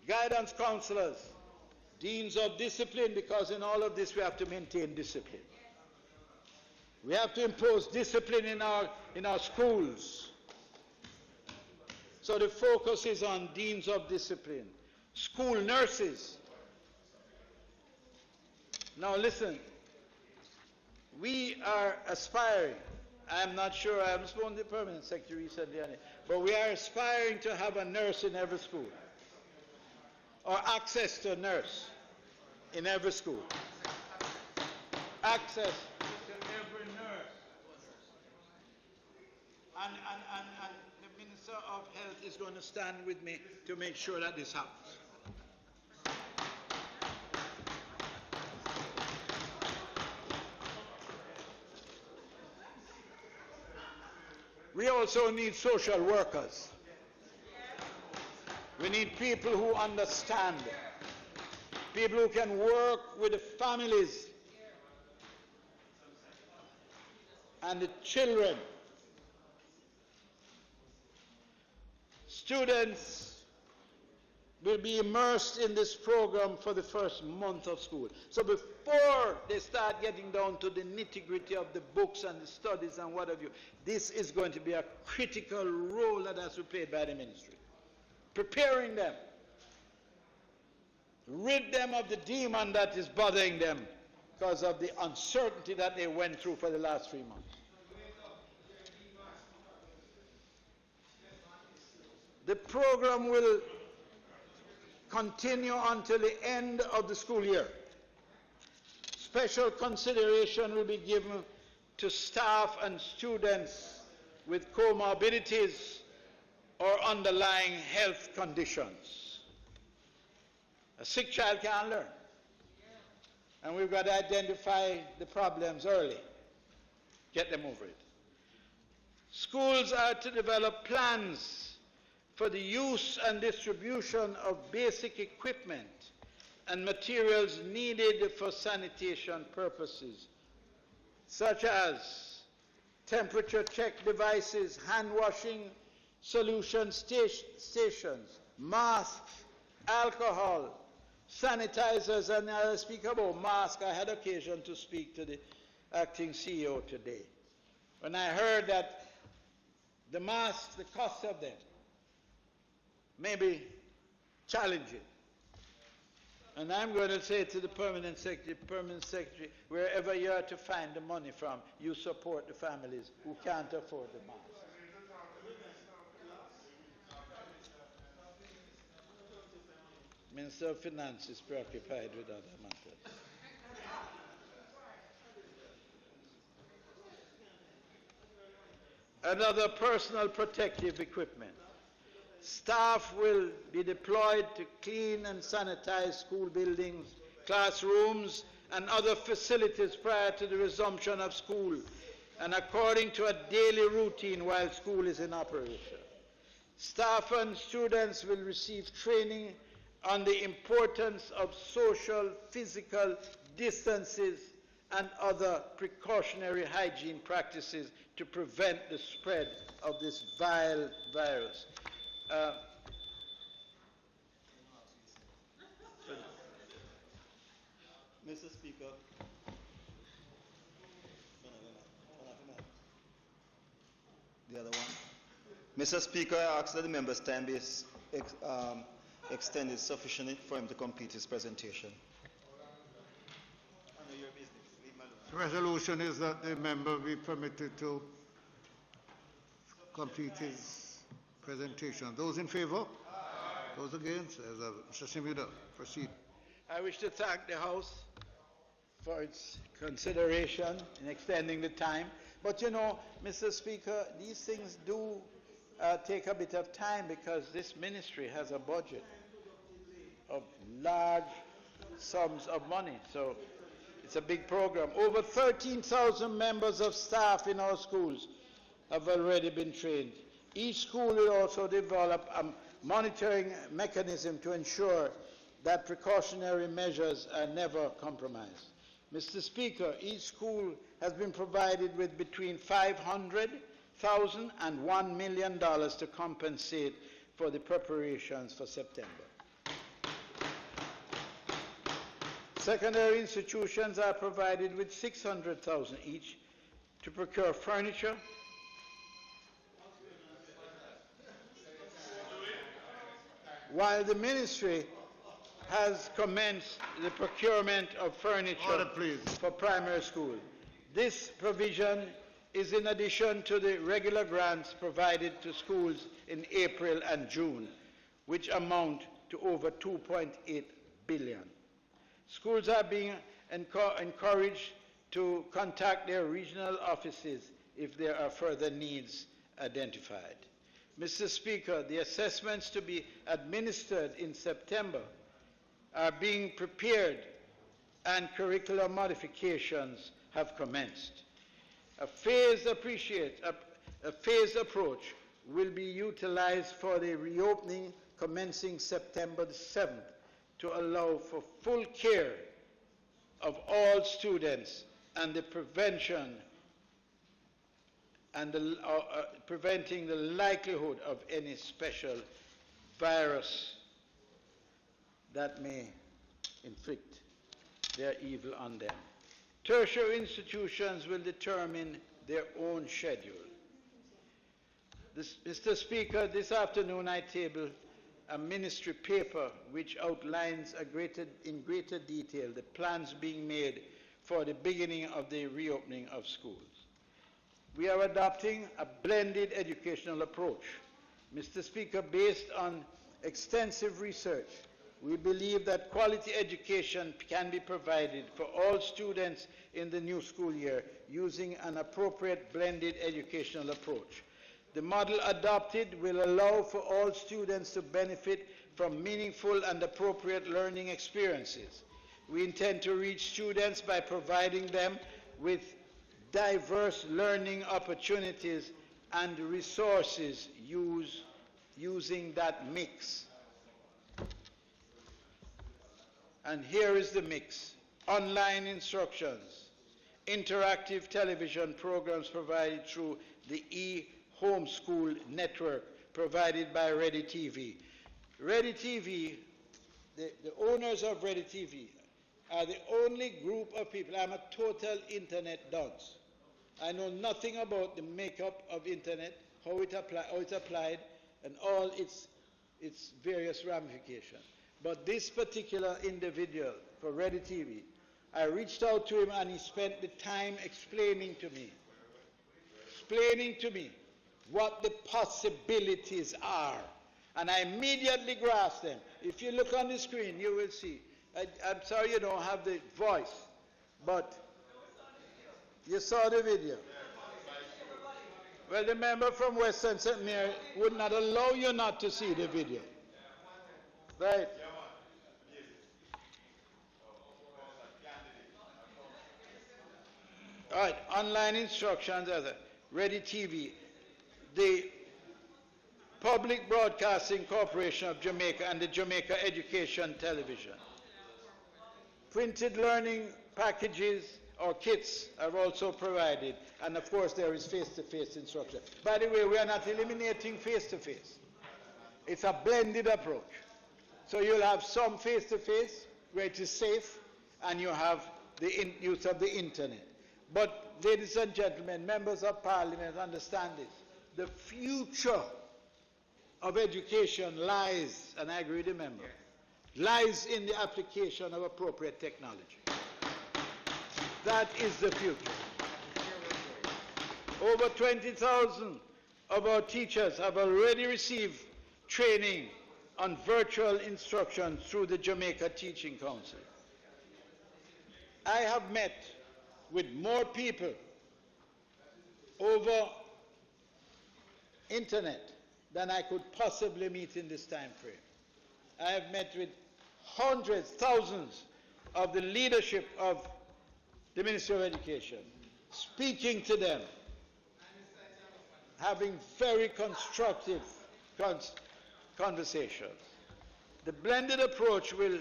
Guidance counselors, deans of discipline, because in all of this we have to maintain discipline. We have to impose discipline in our schools. So the focus is on deans of discipline. School nurses. Now listen, we are aspiring, I'm not sure, I haven't spoken to the permanent secretary recently, but we are aspiring to have a nurse in every school, or access to a nurse in every school. Access to every nurse. And the Minister of Health is going to stand with me to make sure that this happens. We also need social workers. We need people who understand, people who can work with the families and the children. Students will be immersed in this program for the first month of school. So before they start getting down to the nitty-gritty of the books and the studies and what have you, this is going to be a critical role that has to be played by the ministry. Preparing them. Rid them of the demon that is bothering them because of the uncertainty that they went through for the last 3 months. The program will continue until the end of the school year. Special consideration will be given to staff and students with comorbidities or underlying health conditions. A sick child can't learn. And we've got to identify the problems early, get them over it. Schools are to develop plans for the use and distribution of basic equipment and materials needed for sanitation purposes, such as temperature check devices, hand washing solution stations, masks, alcohol, sanitizers. And I'll speak about masks. I had occasion to speak to the acting CEO today. When I heard that the masks, the cost of them, may be challenging. And I'm going to say to the Permanent Secretary, wherever you are to find the money from, you support the families who can't afford the masks. Minister of Finance is preoccupied with other matters. Another personal protective equipment. Staff will be deployed to clean and sanitize school buildings, classrooms, and other facilities prior to the resumption of school and according to a daily routine while school is in operation. Staff and students will receive training on the importance of social, physical distances and other precautionary hygiene practices to prevent the spread of this vile virus. Mr. Speaker, the other one. Mr. Speaker, I ask that the member's time be extended sufficiently for him to complete his presentation. I know your business. Leave my The resolution is that the member be permitted to complete his presentation. Those in favor? Those against? Mr. Samuda, proceed. I wish to thank the House for its consideration in extending the time. But you know, Mr. Speaker, these things do take a bit of time because this ministry has a budget of large sums of money. So it's a big program. Over 13,000 members of staff in our schools have already been trained. Each school will also develop a monitoring mechanism to ensure that precautionary measures are never compromised. Mr. Speaker, each school has been provided with between $500,000 and $1 million to compensate for the preparations for September. Secondary institutions are provided with $600,000 each to procure furniture, while the ministry has commenced the procurement of furniture Order, please. for primary school. This provision is in addition to the regular grants provided to schools in April and June, which amount to over $2.8 billion. Schools are being encouraged to contact their regional offices if there are further needs identified. Mr. Speaker, the assessments to be administered in September are being prepared and curricular modifications have commenced. A phased approach will be utilized for the reopening commencing September the 7th to allow for full care of all students and the prevention and preventing the likelihood of any special virus that may inflict their evil on them. Tertiary institutions will determine their own schedule. Mr. Speaker, this afternoon I tabled a ministry paper which outlines in greater detail the plans being made for the beginning of the reopening of schools. We are adopting a blended educational approach. Mr. Speaker, based on extensive research, we believe that quality education can be provided for all students in the new school year using an appropriate blended educational approach. The model adopted will allow for all students to benefit from meaningful and appropriate learning experiences. We intend to reach students by providing them with diverse learning opportunities and resources using that mix. And here is the mix. Online instructions, interactive television programs provided through the e-homeschool network provided by Ready TV. Ready TV, the owners of Ready TV are the only group of people. I'm a total internet dunce. I know nothing about the makeup of internet, how it's applied, and all its various ramifications. But this particular individual for Ready TV, I reached out to him and he spent the time explaining to me what the possibilities are. And I immediately grasped them. If you look on the screen, you will see. I'm sorry you don't have the voice, but you saw the video. Well, the member from Western St. Mary would not allow you not to see the video. Right? All right, online instructions, Ready TV, the Public Broadcasting Corporation of Jamaica and the Jamaica Education Television. Printed learning packages or kits are also provided, and of course there is face-to-face instruction. By the way, we are not eliminating face-to-face. It's a blended approach. So you'll have some face-to-face where it is safe, and you have the use of the internet. But ladies and gentlemen, members of Parliament, understand this. The future of education lies, and I agree with the member, lies in the application of appropriate technology. That is the future. Over 20,000 of our teachers have already received training on virtual instruction through the Jamaica Teaching Council. I have met with more people over internet than I could possibly meet in this time frame. I have met with hundreds, thousands of the leadership of the Ministry of Education, speaking to them, having very constructive conversations. The blended approach will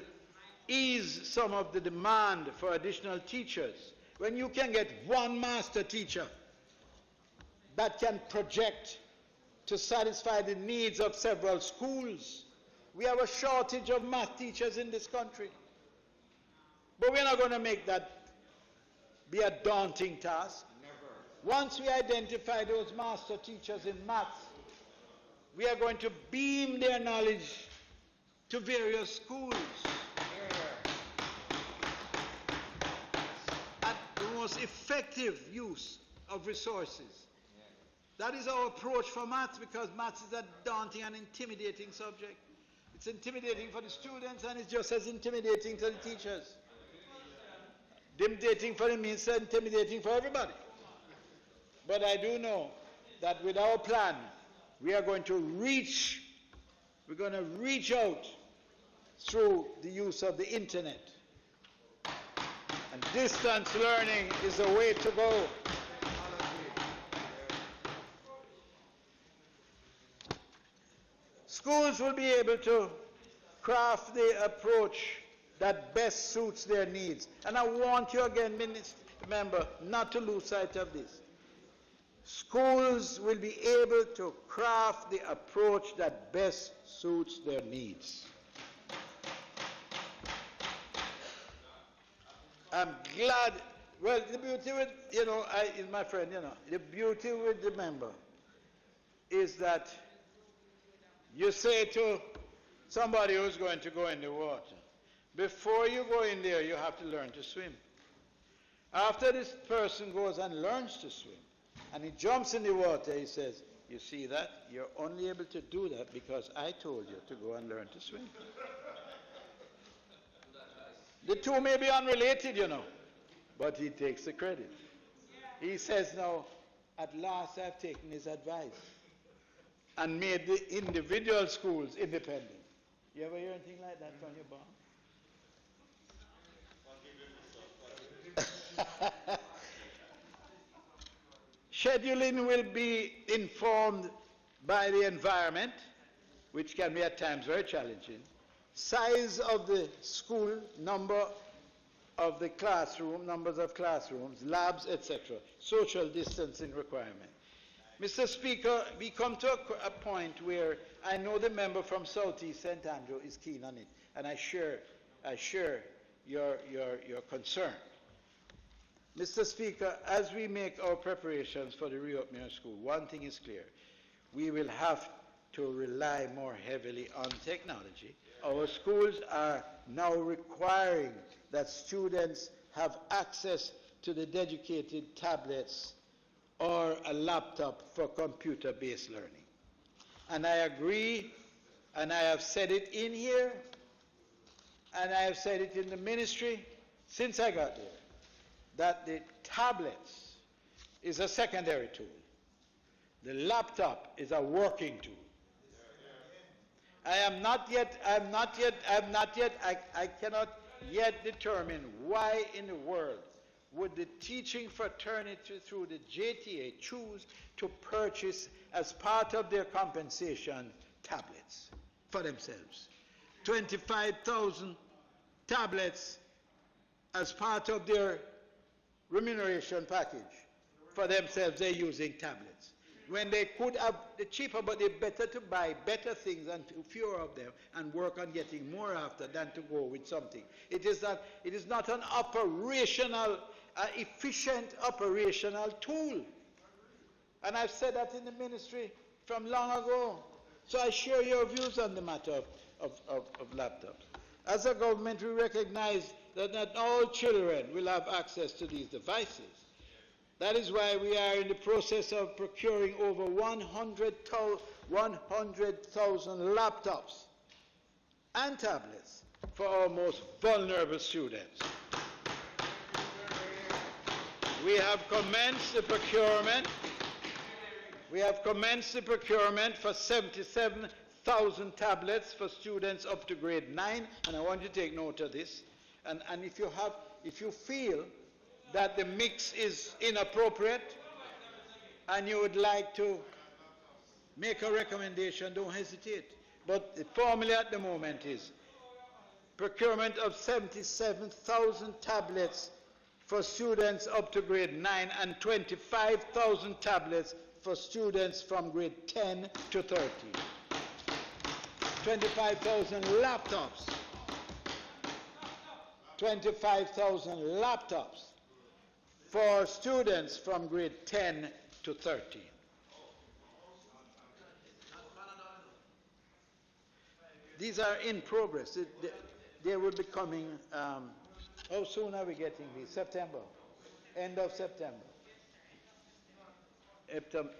ease some of the demand for additional teachers. When you can get one master teacher that can project to satisfy the needs of several schools. We have a shortage of math teachers in this country. But we're not going to make that be a daunting task. Never. Once we identify those master teachers in maths, we are going to beam their knowledge to various schools. At the most effective use of resources. That is our approach for maths, because maths is a daunting and intimidating subject. It's intimidating for the students, and it's just as intimidating to the teachers. Intimidating for the minister, intimidating for everybody. But I do know that with our plan, we are going to reach out through the use of the internet. And distance learning is the way to go. Schools will be able to craft the approach that best suits their needs. And I want you again, member, not to lose sight of this. Schools will be able to craft the approach that best suits their needs. I'm glad, well, the beauty with, my friend, the beauty with the member is that you say to somebody who's going to go in the water, before you go in there, you have to learn to swim. After this person goes and learns to swim, and he jumps in the water, he says, you see that? You're only able to do that because I told you to go and learn to swim. The two may be unrelated, but he takes the credit. He says, now, at last I've taken his advice. and made the individual schools independent. You ever hear anything like that from your boss? Scheduling will be informed by the environment, which can be at times very challenging, size of the school, number of the classroom, numbers of classrooms, labs, etc., social distancing requirement. Mr. Speaker, we come to a point where I know the member from Southeast St. Andrew is keen on it, and I share your concern. Mr. Speaker, as we make our preparations for the reopening of school, one thing is clear. We will have to rely more heavily on technology. Our schools are now requiring that students have access to the dedicated tablets or a laptop for computer-based learning. And I agree, and I have said it in here, and I have said it in the ministry since I got there, that the tablets is a secondary tool. The laptop is a working tool. I cannot yet determine why in the world would the teaching fraternity through the JTA choose to purchase as part of their compensation tablets for themselves. 25,000 tablets as part of their remuneration package for themselves. They're using tablets when they could have the cheaper, but they're better to buy better things and fewer of them and work on getting more after than to go with something. It is not an operational, efficient operational tool. And I've said that in the ministry from long ago. So I share your views on the matter of laptops. As a government, we recognize that not all children will have access to these devices. That is why we are in the process of procuring over 100,000 laptops and tablets for our most vulnerable students. We have commenced the procurement. We have commenced the procurement for 77,000 tablets for students up to grade 9, and I want you to take note of this. And if you feel that the mix is inappropriate and you would like to make a recommendation, don't hesitate. But the formula at the moment is procurement of 77,000 tablets for students up to grade 9 and 25,000 tablets for students from grade 10 to 13. 25,000 laptops. 25,000 laptops for students from grade 10 to 13. These are in progress. They will be coming, how soon are we getting these? September, end of September.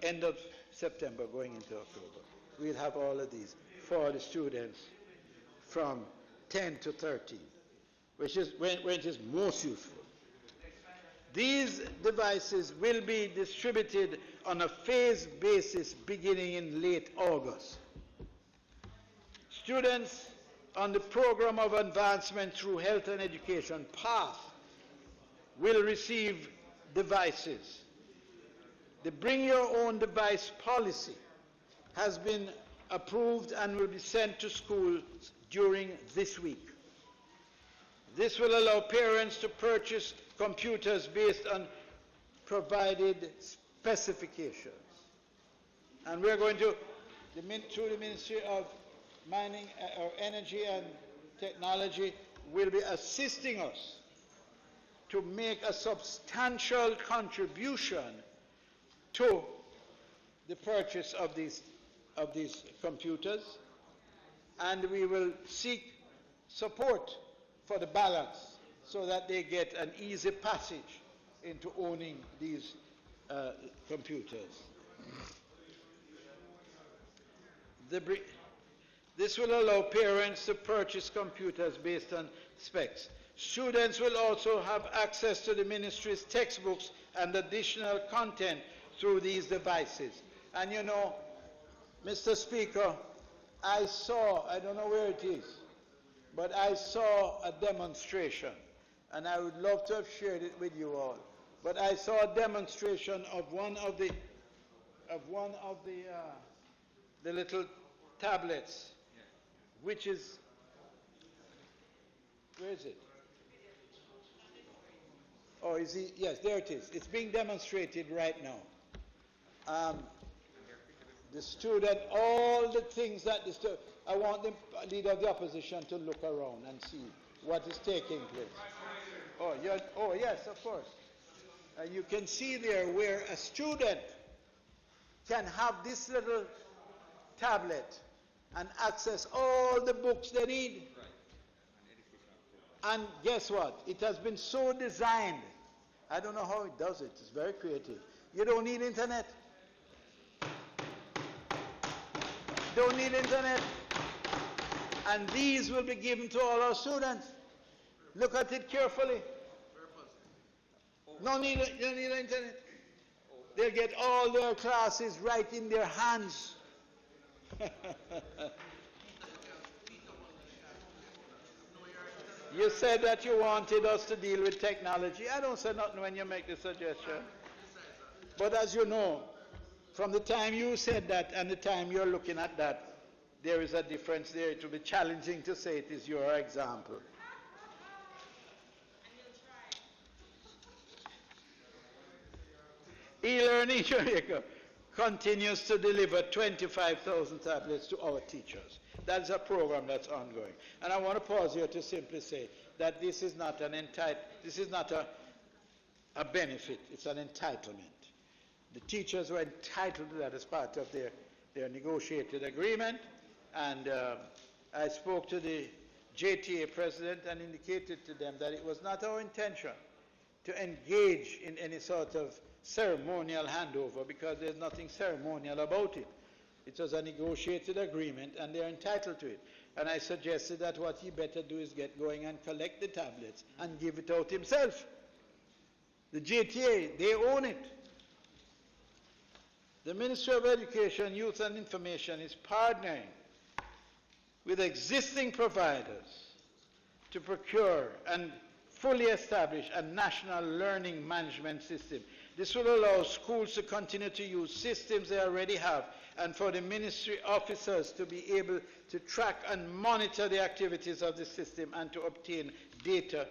End of September going into October. We'll have all of these for the students from 10 to 13, which is when it is most useful. These devices will be distributed on a phased basis beginning in late August. Students on the Program of Advancement through Health and Education PATH will receive devices. The Bring Your Own Device policy has been approved and will be sent to schools during this week. This will allow parents to purchase computers based on provided specifications. And we're going to, through the Ministry of Mining or Energy and Technology, will be assisting us to make a substantial contribution to the purchase of these computers, and we will seek support for the balance so that they get an easy passage into owning these computers. This will allow parents to purchase computers based on specs. Students will also have access to the ministry's textbooks and additional content through these devices. And you know, Mr. Speaker, I don't know where it is, but I saw a demonstration, and I would love to have shared it with you all. But I saw a demonstration of one of the little tablets, which is, where is it? Oh, is he? Yes, there it is. It's being demonstrated right now. The student, all the things that the student, I want the leader of the opposition to look around and see what is taking place. Oh, yes, of course. You can see there where a student can have this little tablet and access all the books they need. And guess what? It has been so designed. I don't know how it does it. It's very creative. You don't need internet. Don't need internet. And these will be given to all our students. Look at it carefully. No need internet. They'll get all their classes right in their hands. You said that you wanted us to deal with technology. I don't say nothing when you make the suggestion. But as you know, from the time you said that and the time you're looking at that, there is a difference there. It will be challenging to say it is your example. E-learning Jamaica continues to deliver 25,000 tablets to our teachers. That's a program that's ongoing. And I want to pause here to simply say that this is not a benefit, it's an entitlement. The teachers were entitled to that as part of their negotiated agreement, and I spoke to the JTA president and indicated to them that it was not our intention to engage in any sort of ceremonial handover, because there's nothing ceremonial about it. It was a negotiated agreement and they're entitled to it. And I suggested that what he better do is get going and collect the tablets and give it out himself. The JTA, they own it. The Ministry of Education, Youth and Information is partnering with existing providers to procure and fully establish a national learning management system. This will allow schools to continue to use systems they already have, and for the ministry officers to be able to track and monitor the activities of the system and to obtain data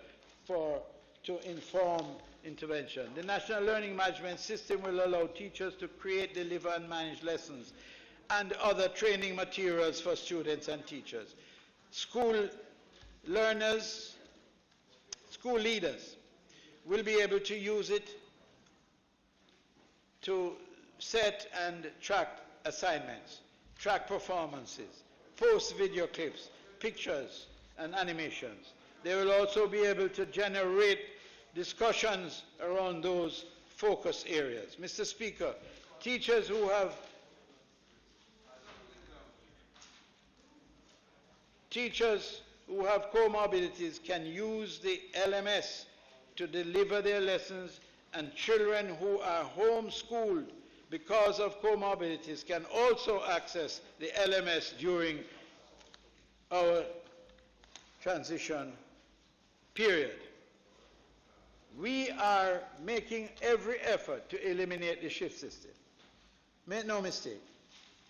to inform intervention. The National Learning Management System will allow teachers to create, deliver and manage lessons and other training materials for students and teachers. School learners, school leaders will be able to use it to set and track assignments, track performances, post video clips, pictures and animations. They will also be able to generate discussions around those focus areas. Mr. Speaker, teachers who have comorbidities can use the LMS to deliver their lessons, and children who are homeschooled because of comorbidities can also access the LMS during our transition period. We are making every effort to eliminate the shift system. Make no mistake,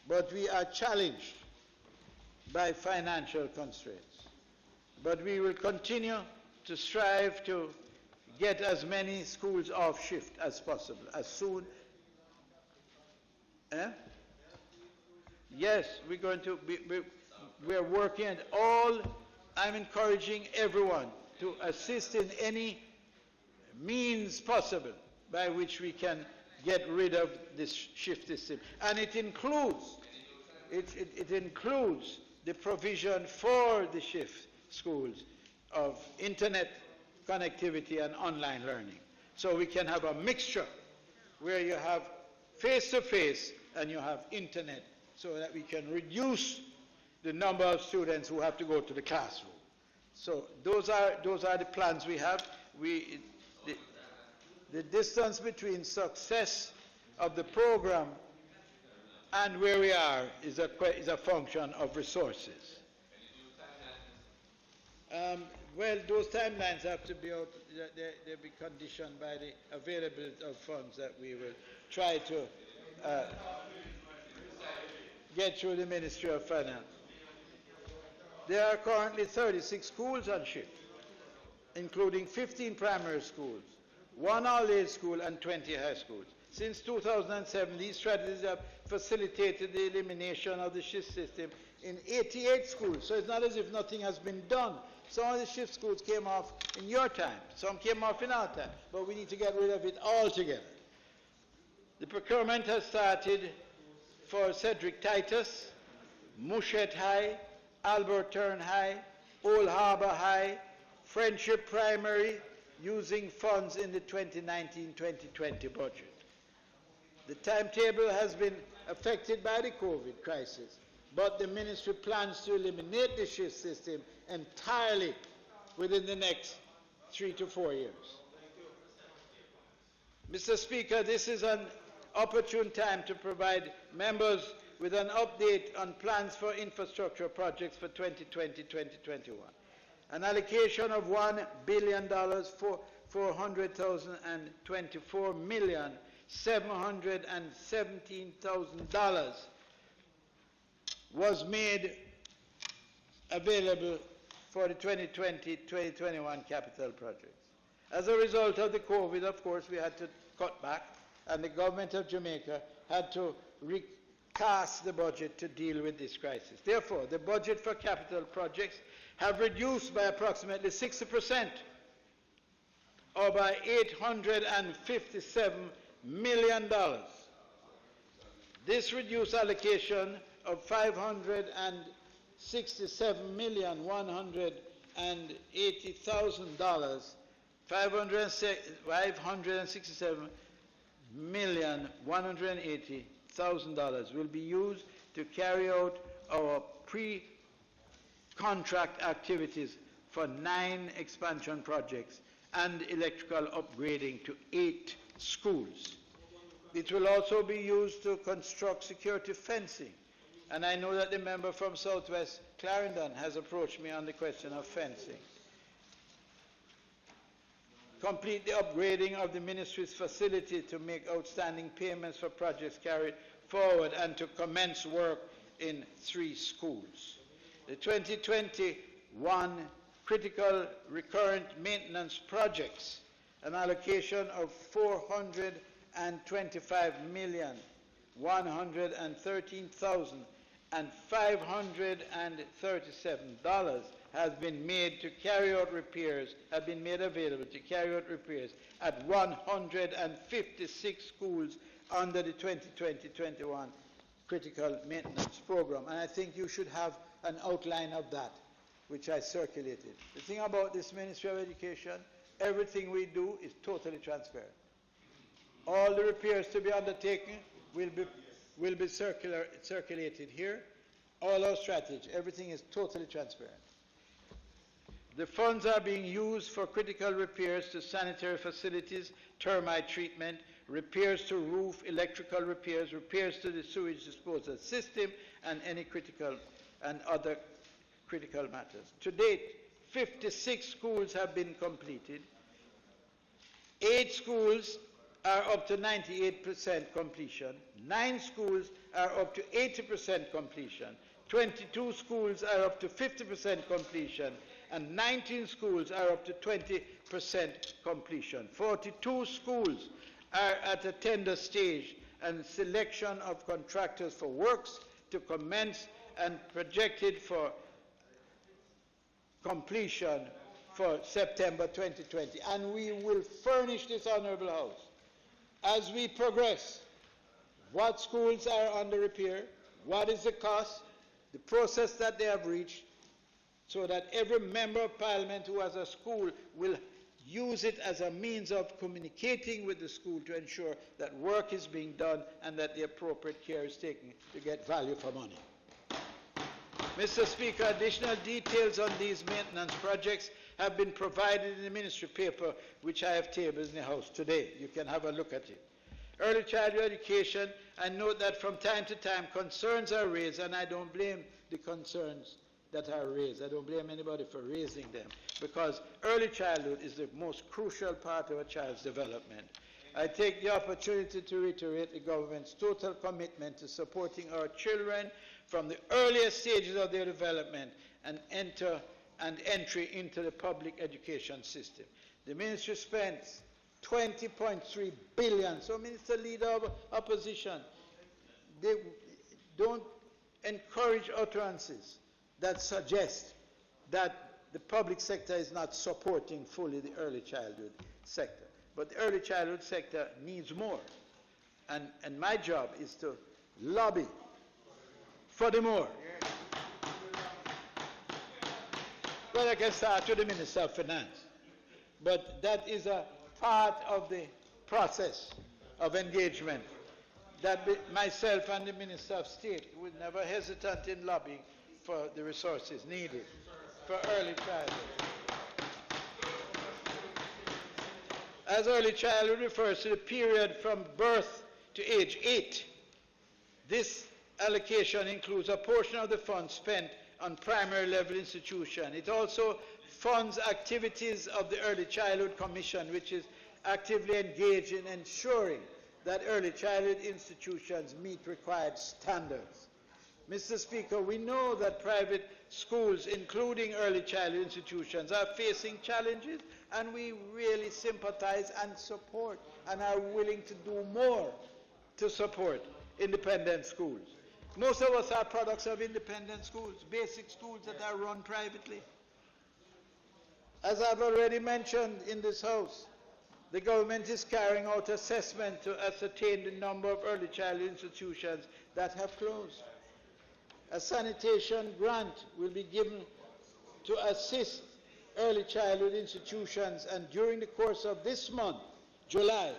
but we are challenged by financial constraints. But we will continue to strive to get as many schools off shift as possible, as soon. Yes, we're going to we're working at all. I'm encouraging everyone to assist in any means possible by which we can get rid of this shift system. And it includes the provision for the shift schools of internet connectivity and online learning. So we can have a mixture where you have face-to-face and you have internet, so that we can reduce the number of students who have to go to the classroom. So those are the plans we have. The distance between success of the program and where we are is a function of resources. Well, those timelines have to be out, they'll be conditioned by the availability of funds that we will try to get through the Ministry of Finance. There are currently 36 schools on shift, including 15 primary schools, 1 all-age school, and 20 high schools. Since 2007, these strategies have facilitated the elimination of the shift system in 88 schools. So it's not as if nothing has been done. Some of the shift schools came off in your time, some came off in our time, but we need to get rid of it altogether. The procurement has started for Cedric Titus, Mushet High, Albert Turn High, Old Harbor High, Friendship Primary, using funds in the 2019-2020 budget. The timetable has been affected by the COVID crisis, but the ministry plans to eliminate the shift system entirely within the next 3 to 4 years. Mr. Speaker, this is an opportune time to provide members with an update on plans for infrastructure projects for 2020-2021. An allocation of $1 billion for $424,717,000 was made available for the 2020-2021 capital projects. As a result of the COVID, of course, we had to cut back, and the government of Jamaica had to recast the budget to deal with this crisis. Therefore, the budget for capital projects have reduced by approximately 60%, or by $857 million. This reduced allocation of $567,180,000, $567,180,000 will be used to carry out our pre-contract activities for 9 expansion projects and electrical upgrading to 8 schools. It will also be used to construct security fencing. And I know that the member from Southwest Clarendon has approached me on the question of fencing. Complete the upgrading of the ministry's facility to make outstanding payments for projects carried forward and to commence work in 3 schools. The 2021 critical recurrent maintenance projects, an allocation of $425,113,537 has been made to carry out repairs, have been made available to carry out repairs at 156 schools under the 2020-21 critical maintenance program. And I think you should have an outline of that, which I circulated. The thing about this Ministry of Education, everything we do is totally transparent. All the repairs to be undertaken will be circulated here. All our strategy, everything is totally transparent. The funds are being used for critical repairs to sanitary facilities, termite treatment, repairs to roof, electrical repairs, repairs to the sewage disposal system, and any critical and other critical matters. To date, 56 schools have been completed. 8 schools are up to 98% completion. 9 schools are up to 80% completion. 22 schools are up to 50% completion. And 19 schools are up to 20% completion. 42 schools are at a tender stage, and selection of contractors for works to commence and projected for completion for September 2020. And we will furnish this Honourable House as we progress what schools are under repair, what is the cost, the process that they have reached, so that every member of Parliament who has a school will use it as a means of communicating with the school to ensure that work is being done and that the appropriate care is taken to get value for money. Mr. Speaker, additional details on these maintenance projects have been provided in the ministry paper which I have tabled in the House today. You can have a look at it. early childhood education, I note that from time to time concerns are raised, and I don't blame the concerns that are raised. I don't blame anybody for raising them, because early childhood is the most crucial part of a child's development. I take the opportunity to reiterate the government's total commitment to supporting our children from the earliest stages of their development and entry into the public education system. The ministry spends 20.3 billion. So, Minister Leader of Opposition, they don't encourage utterances that suggest that the public sector is not supporting fully the early childhood sector. But the early childhood sector needs more. And my job is to lobby for the more. Well, I can start with the Minister of Finance. But that is a part of the process of engagement that myself and the Minister of State would never hesitate in lobbying for the resources needed for early childhood. As early childhood refers to the period from birth to age 8, this allocation includes a portion of the funds spent on primary level institutions. It also funds activities of the Early Childhood Commission, which is actively engaged in ensuring that early childhood institutions meet required standards. Mr. Speaker, we know that private schools, including early childhood institutions, are facing challenges, and we really sympathize and support and are willing to do more to support independent schools. Most of us are products of independent schools, basic schools that are run privately. As I've already mentioned in this House, the government is carrying out assessment to ascertain the number of early childhood institutions that have closed. A sanitation grant will be given to assist early childhood institutions, and during the course of this month, July,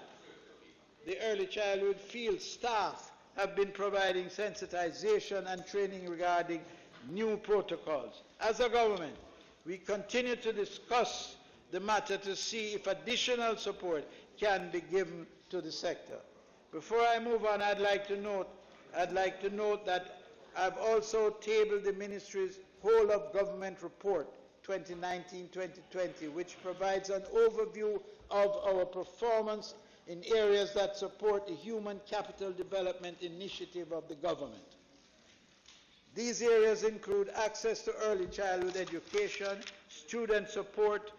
the early childhood field staff have been providing sensitization and training regarding new protocols. As a government, we continue to discuss the matter to see if additional support can be given to the sector. Before I move on, I'd like to note that I've also tabled the Ministry's Whole of Government Report 2019-2020, which provides an overview of our performance in areas that support the Human Capital Development Initiative of the government. These areas include access to early childhood education, student support,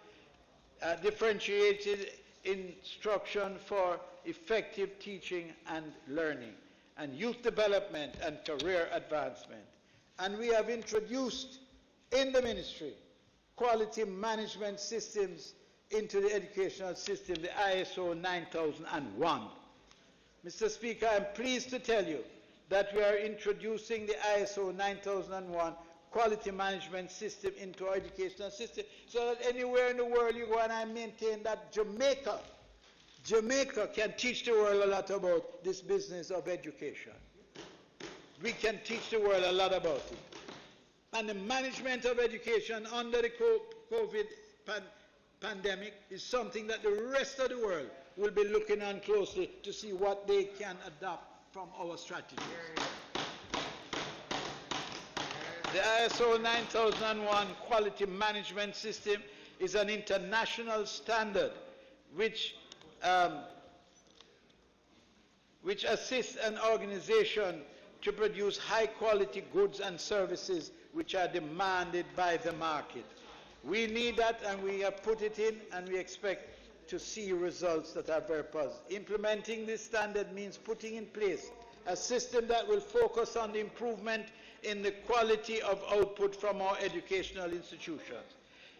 differentiated instruction for effective teaching and learning, and youth development and career advancement. And we have introduced in the ministry quality management systems into the educational system, the ISO 9001. Mr. Speaker, I'm pleased to tell you that we are introducing the ISO 9001 quality management system into our educational system, so that anywhere in the world you go, and I maintain that Jamaica can teach the world a lot about this business of education. We can teach the world a lot about it. And the management of education under the COVID pandemic is something that the rest of the world will be looking on closely to see what they can adopt from our strategies. The ISO 9001 quality management system is an international standard which assists an organization to produce high-quality goods and services which are demanded by the market. We need that, and we have put it in, and we expect to see results that are very positive. Implementing this standard means putting in place a system that will focus on the improvement in the quality of output from our educational institutions.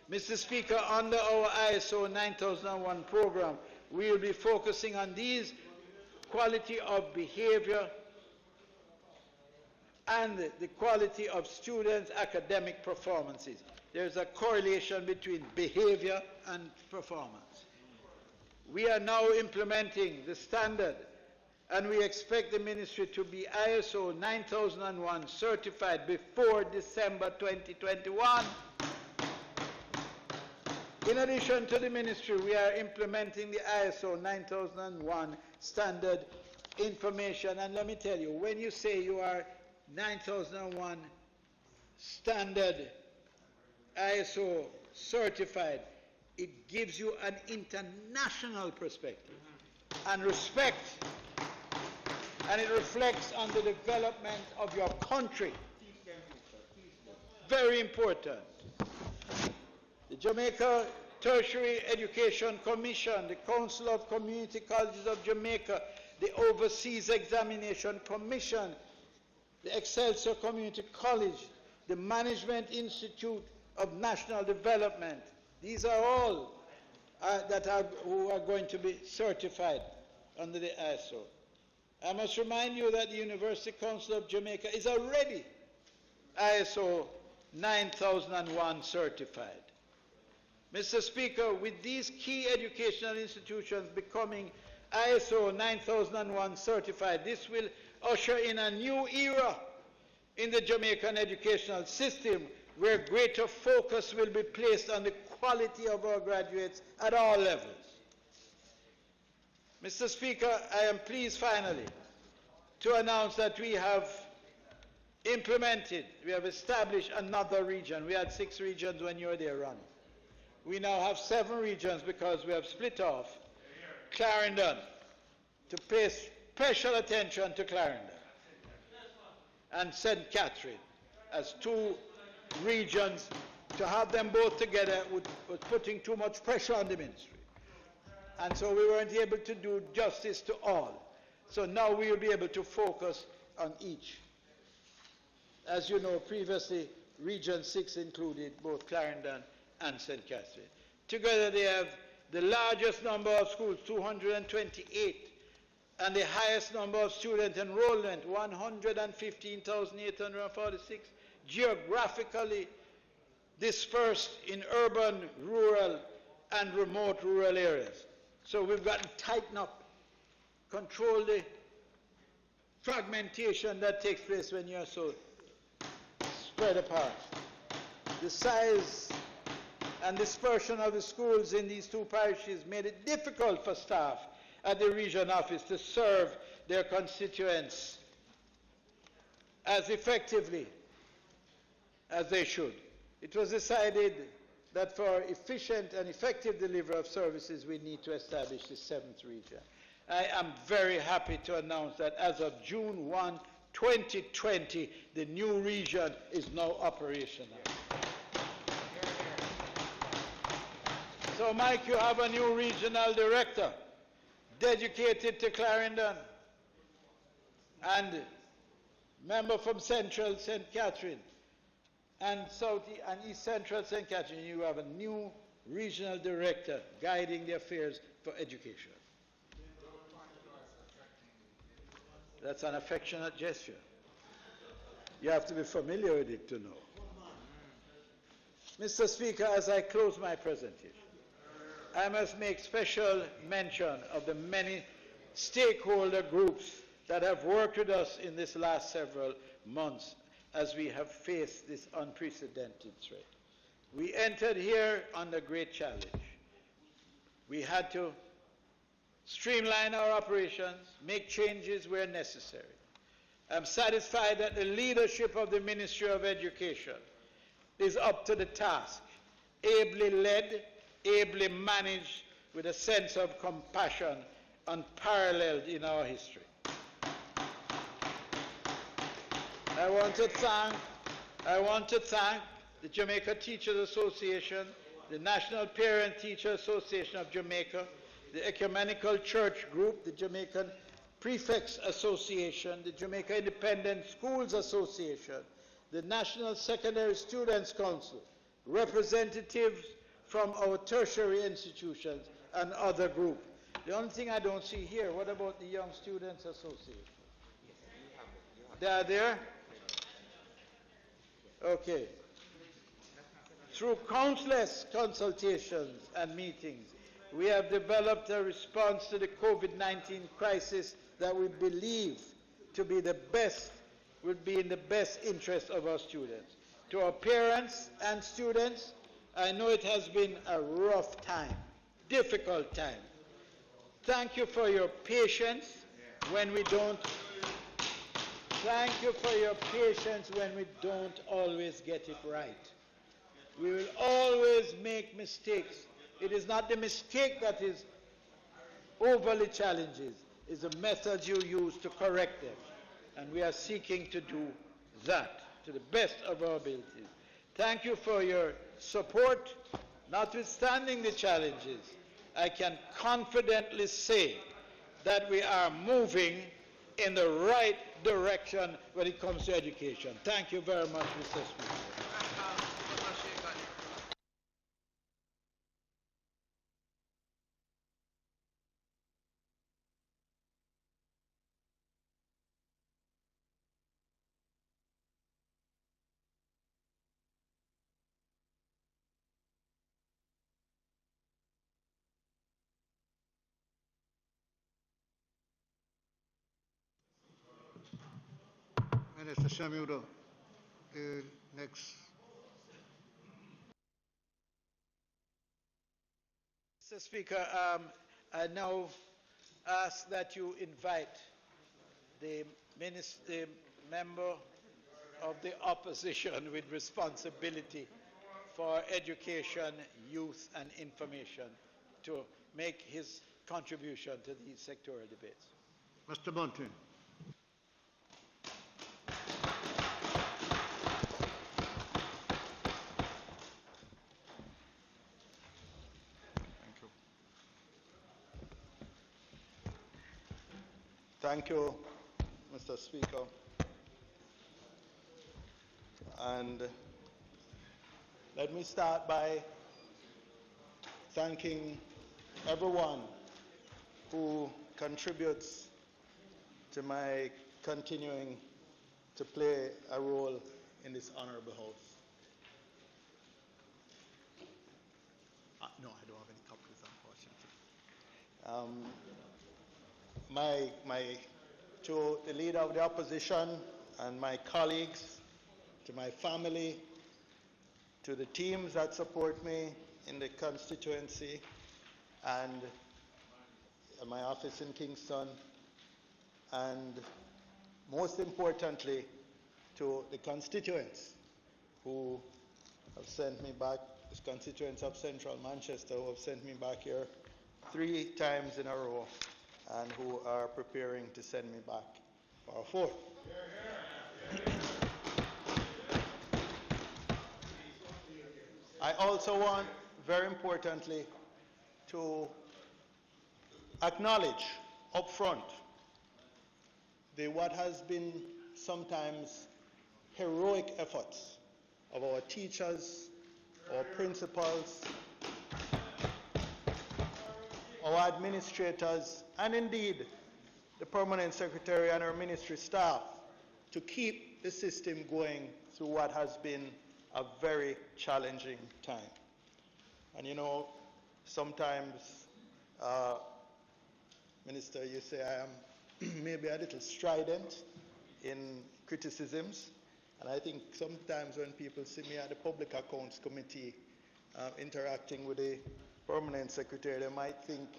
Mr. Speaker, under our ISO 9001 program, we will be focusing on these: quality of behavior and the quality of students' academic performances. There's a correlation between behavior and performance. We are now implementing the standard, and we expect the ministry to be ISO 9001 certified before December 2021. In addition to the ministry, we are implementing the ISO 9001 standard information, and let me tell you, when you say you are 9001 standard ISO certified, it gives you an international perspective and respect, and it reflects on the development of your country. Very important. The Jamaica Tertiary Education Commission, the Council of Community Colleges of Jamaica, the Overseas Examination Commission, the Excelsior Community College, the Management Institute of National Development. These are all who are going to be certified under the ISO. I must remind you that the University Council of Jamaica is already ISO 9001 certified. Mr. Speaker, with these key educational institutions becoming ISO 9001 certified, this will usher in a new era in the Jamaican educational system, where greater focus will be placed on the quality of our graduates at all levels. Mr. Speaker, I am pleased finally to announce that we have established another region. We had 6 regions when you were there running. We now have 7 regions because we have split off Clarendon to pay special attention to Clarendon and St. Catherine as 2 regions. To have them both together was putting too much pressure on the ministry. And so we weren't able to do justice to all. So now we will be able to focus on each. As you know, previously, Region 6 included both Clarendon and St. Catherine. Together they have the largest number of schools, 228, and the highest number of student enrollment, 115,846, geographically dispersed in urban, rural, and remote rural areas. So we've got to tighten up, control the fragmentation that takes place when you're so spread apart. The size and dispersion of the schools in these 2 parishes made it difficult for staff at the region office to serve their constituents as effectively as they should. It was decided that for efficient and effective delivery of services, we need to establish the 7th region. I am very happy to announce that as of June 1, 2020, the new region is now operational. So, Mike, you have a new regional director dedicated to Clarendon, and member from Central St. Catherine, and South and East Central St. Catherine. You have a new regional director guiding the affairs for education. That's an affectionate gesture. You have to be familiar with it to know. Mr. Speaker, as I close my presentation, I must make special mention of the many stakeholder groups that have worked with us in this last several months as we have faced this unprecedented threat. We entered here under great challenge. We had to streamline our operations, make changes where necessary. I'm satisfied that the leadership of the Ministry of Education is up to the task, ably led, ably managed, with a sense of compassion unparalleled in our history. I want to thank the Jamaica Teachers Association, the National Parent Teacher Association of Jamaica, the Ecumenical Church Group, the Jamaican Prefects Association, the Jamaica Independent Schools Association, the National Secondary Students Council, representatives from our tertiary institutions, and other groups. The only thing I don't see here, what about the Young Students Association? They are there? Okay. Through countless consultations and meetings, we have developed a response to the COVID-19 crisis that we believe to be the best, would be in the best interest of our students. To our parents and students, I know it has been a rough time, difficult time. Thank you for your patience when we don't. Thank you for your patience when we don't always get it right. We will always make mistakes. It is not the mistake that is overly challenging, it's the methods you use to correct them. And we are seeking to do that to the best of our abilities. Thank you for your support. Notwithstanding the challenges, I can confidently say that we are moving in the right direction when it comes to education. Thank you very much, Mr. Speaker. Minister Samuda, next. Mr. Speaker, I now ask that you invite the member of the opposition with responsibility for education, youth and information to make his contribution to these sectoral debates. Mr. Bunting. Thank you, Mr. Speaker. And let me start by thanking everyone who contributes to my continuing to play a role in this honorable House. No, I don't have any copies, unfortunately. To the leader of the opposition and my colleagues, to my family, to the teams that support me in the constituency and my office in Kingston, and most importantly, to the constituents who have sent me back, the constituents of Central Manchester who have sent me back here 3 times in a row, and who are preparing to send me back for a 4th. I also want, very importantly, to acknowledge up front what has been sometimes heroic efforts of our teachers, our principals, our administrators, and indeed the permanent secretary and our ministry staff to keep the system going through what has been a very challenging time. And you know, sometimes, Minister, you say I am maybe a little strident in criticisms, and I think sometimes when people see me at the Public Accounts Committee interacting with the permanent secretary, they might think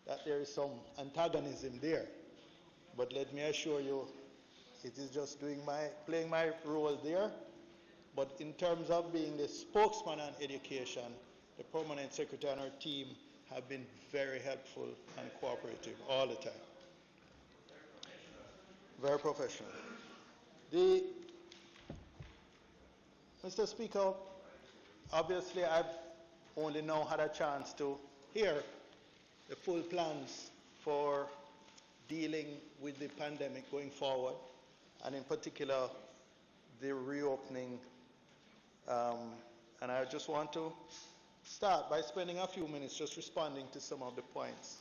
that there is some antagonism there. But let me assure you, it is just playing my role there. But in terms of being the spokesman on education, the permanent secretary and our team have been very helpful and cooperative all the time. Very professional. Mr. Speaker, obviously I've only now had a chance to hear the full plans for dealing with the pandemic going forward, and in particular the reopening. And I just want to start by spending a few minutes just responding to some of the points,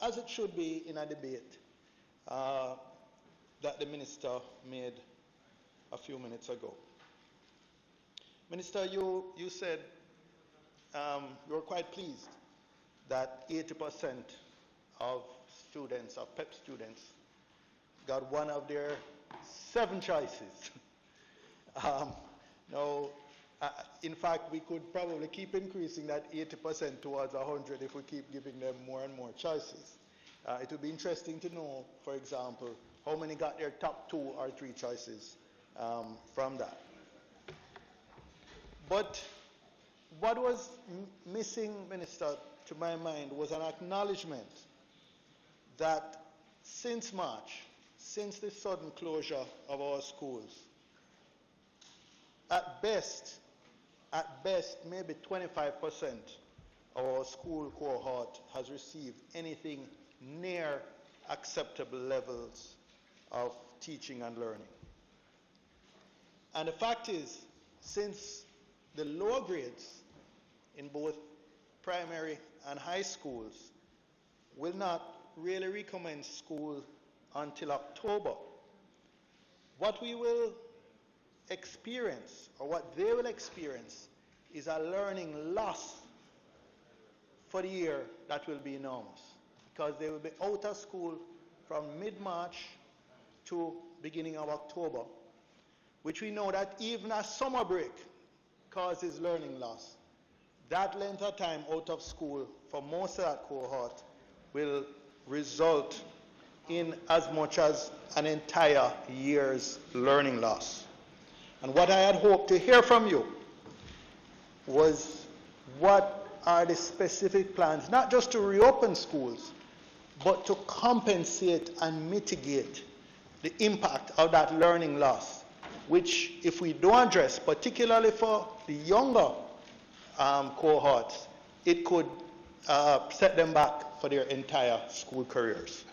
as it should be in a debate that the Minister made a few minutes ago. Minister, you said you were quite pleased that 80% of students, of PEP students, got one of their 7 choices. Now, in fact, we could probably keep increasing that 80% towards 100 if we keep giving them more and more choices. It would be interesting to know, for example, how many got their top 2 or 3 choices from that. But what was missing, Minister, to my mind, was an acknowledgement that since March, since the sudden closure of our schools, at best, maybe 25% of our school cohort has received anything near acceptable levels of teaching and learning. And the fact is, since the lower grades in both primary and high schools will not really recommence school until October, what we will experience, or what they will experience, is a learning loss for the year that will be enormous, because they will be out of school from mid-March to beginning of October, which we know that even a summer break causes learning loss. That length of time out of school for most of that cohort will result in as much as an entire year's learning loss. And what I had hoped to hear from you was what are the specific plans, not just to reopen schools, but to compensate and mitigate the impact of that learning loss, which if we don't address, particularly for the younger cohorts, it could set them back for their entire school careers.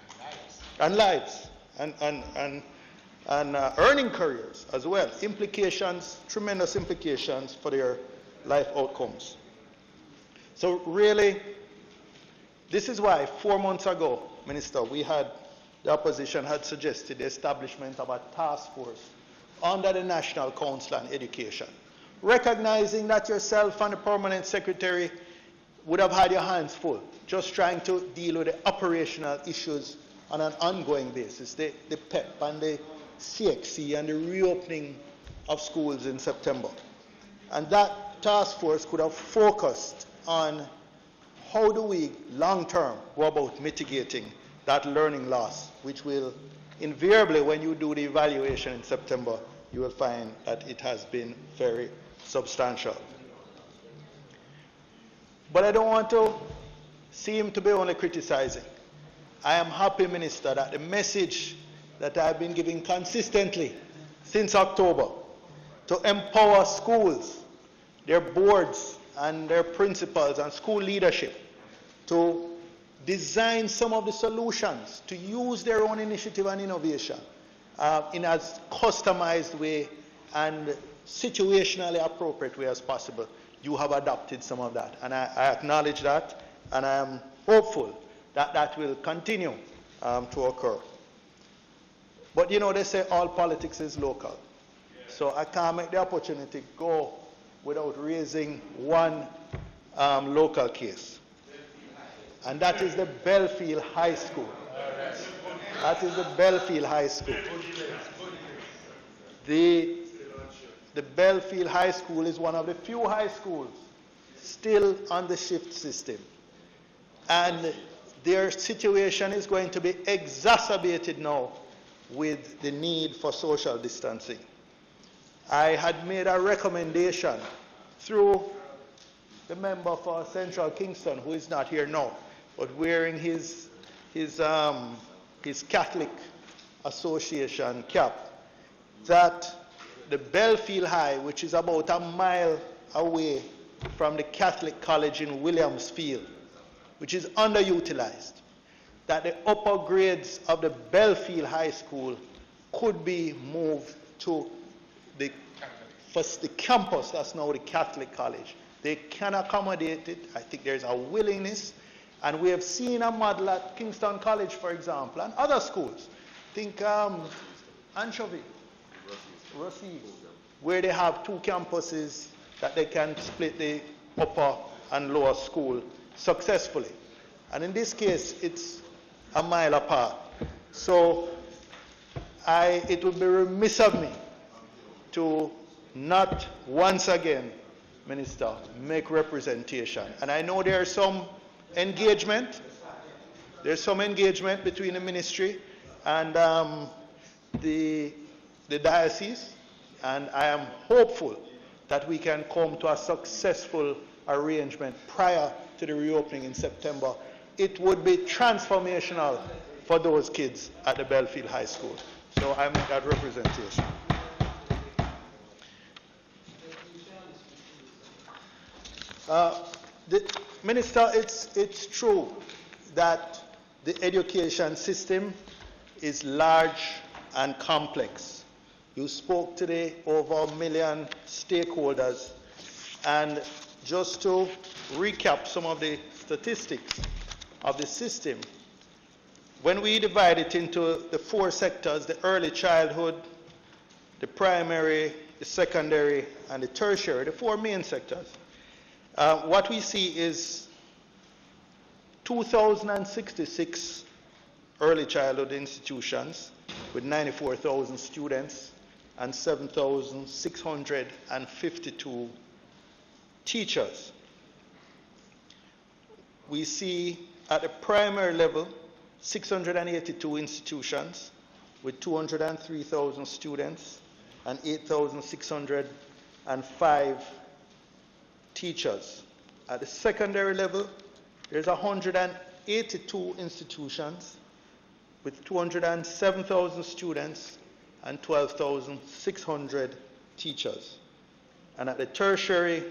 And lives. And earning careers as well. Implications, tremendous implications for their life outcomes. So really, this is why 4 months ago, Minister, the opposition had suggested the establishment of a task force under the National Council on Education, recognizing that yourself and the Permanent Secretary would have had your hands full, just trying to deal with the operational issues on an ongoing basis, the PEP and the CXC and the reopening of schools in September. And that task force could have focused on how do we long-term go about mitigating that learning loss, which will invariably, when you do the evaluation in September, you will find that it has been very substantial. But I don't want to seem to be only criticizing. I am happy, Minister, that the message that I've been giving consistently since October to empower schools, their boards and their principals and school leadership to design some of the solutions, to use their own initiative and innovation in as customized way and situationally appropriate way as possible. You have adopted some of that, and I acknowledge that, and I am hopeful that that will continue to occur. But you know, they say all politics is local. So I can't make the opportunity go without raising one local case. And that is the Belfield High School. That is the Belfield High School. The Belfield High School is one of the few high schools still on the shift system. And their situation is going to be exacerbated now with the need for social distancing. I had made a recommendation through the member for Central Kingston, who is not here now, but wearing his Catholic Association cap, that the Belfield High, which is about a mile away from the Catholic College in Williamsfield, which is underutilized, that the upper grades of the Belfield High School could be moved to the campus that's now the Catholic College. They can accommodate it. I think there's a willingness. And we have seen a model at Kingston College, for example, and other schools. Think Anchovy, Rossi, where they have 2 campuses that they can split the upper and lower school successfully. And in this case, it's a mile apart. So it would be remiss of me to not once again, Minister, make representation. And I know there's some engagement there's some engagement between the ministry and the diocese, and I am hopeful that we can come to a successful arrangement prior to the reopening in September. It would be transformational for those kids at the Belfield High School. So I make that representation. Minister, it's true that the education system is large and complex. You spoke today over 1 million stakeholders, and just to recap some of the statistics of the system, when we divide it into the 4 sectors, the early childhood, the primary, the secondary, and the tertiary, the 4 main sectors, what we see is 2,066 early childhood institutions with 94,000 students and 7,652 teachers. We see at the primary level 682 institutions with 203,000 students and 8,605 teachers. At the secondary level, there's 182 institutions with 207,000 students and 12,600 teachers. And at the tertiary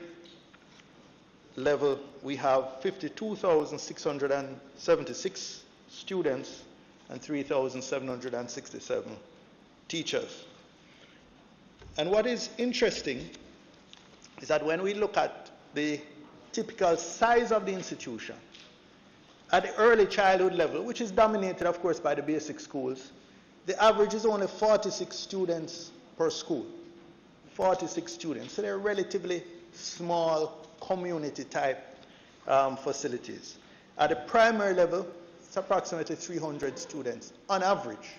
level, we have 52,676 students and 3,767 teachers. And what is interesting is that when we look at the typical size of the institution, at the early childhood level, which is dominated, of course, by the basic schools, the average is only 46 students per school. 46 students. So they're relatively small community-type facilities. At the primary level, it's approximately 300 students on average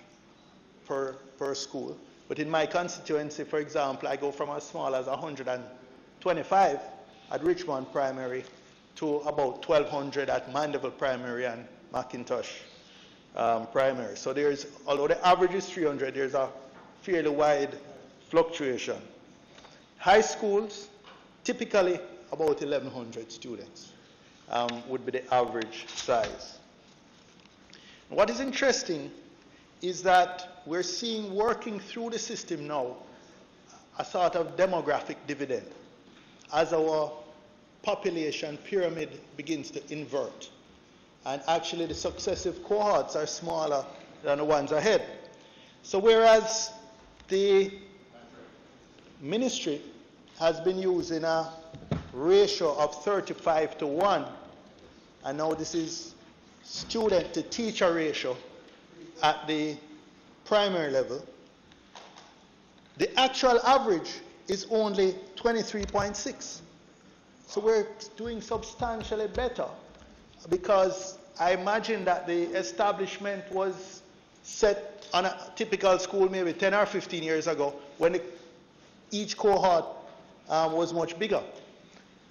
per school. But in my constituency, for example, I go from as small as 125 at Richmond Primary to about 1,200 at Mandeville Primary and McIntosh Primary. So there's, although the average is 300, there's a fairly wide fluctuation. High schools, typically about 1,100 students would be the average size. What is interesting is that we're seeing working through the system now a sort of demographic dividend as our population pyramid begins to invert. And actually the successive cohorts are smaller than the ones ahead. So whereas the ministry has been using a ratio of 35:1, and now this is student to teacher ratio at the primary level, the actual average is only 23.6. So we're doing substantially better, because I imagine that the establishment was set on a typical school maybe 10 or 15 years ago when each cohort was much bigger.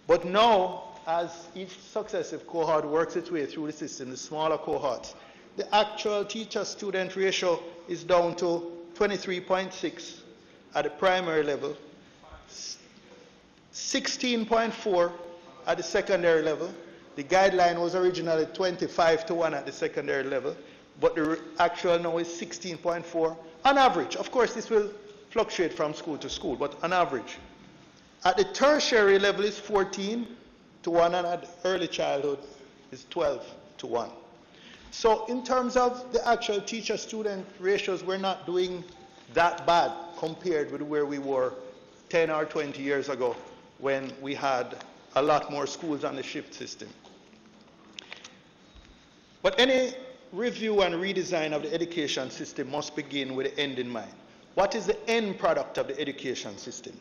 But now, as each successive cohort works its way through the system, the smaller cohorts, the actual teacher-student ratio is down to 23.6 at the primary level, 16.4 at the secondary level. The guideline was originally 25:1 at the secondary level, but the actual now is 16.4 on average. Of course, this will fluctuate from school to school, but on average. At the tertiary level is 14:1, and at early childhood is 12:1. So in terms of the actual teacher-student ratios, we're not doing that bad compared with where we were 10 or 20 years ago when we had a lot more schools on the shift system. But any review and redesign of the education system must begin with the end in mind. What is the end product of the education system?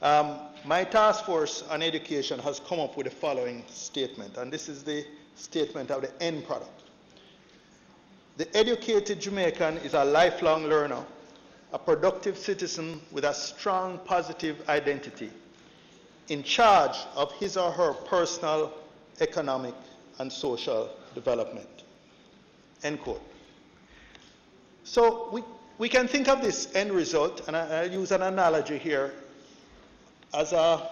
My task force on education has come up with the following statement, and this is the statement of the end product. The educated Jamaican is a lifelong learner, a productive citizen with a strong positive identity, in charge of his or her personal, economic, and social development. end quote. So we can think of this end result, and I use an analogy here, as a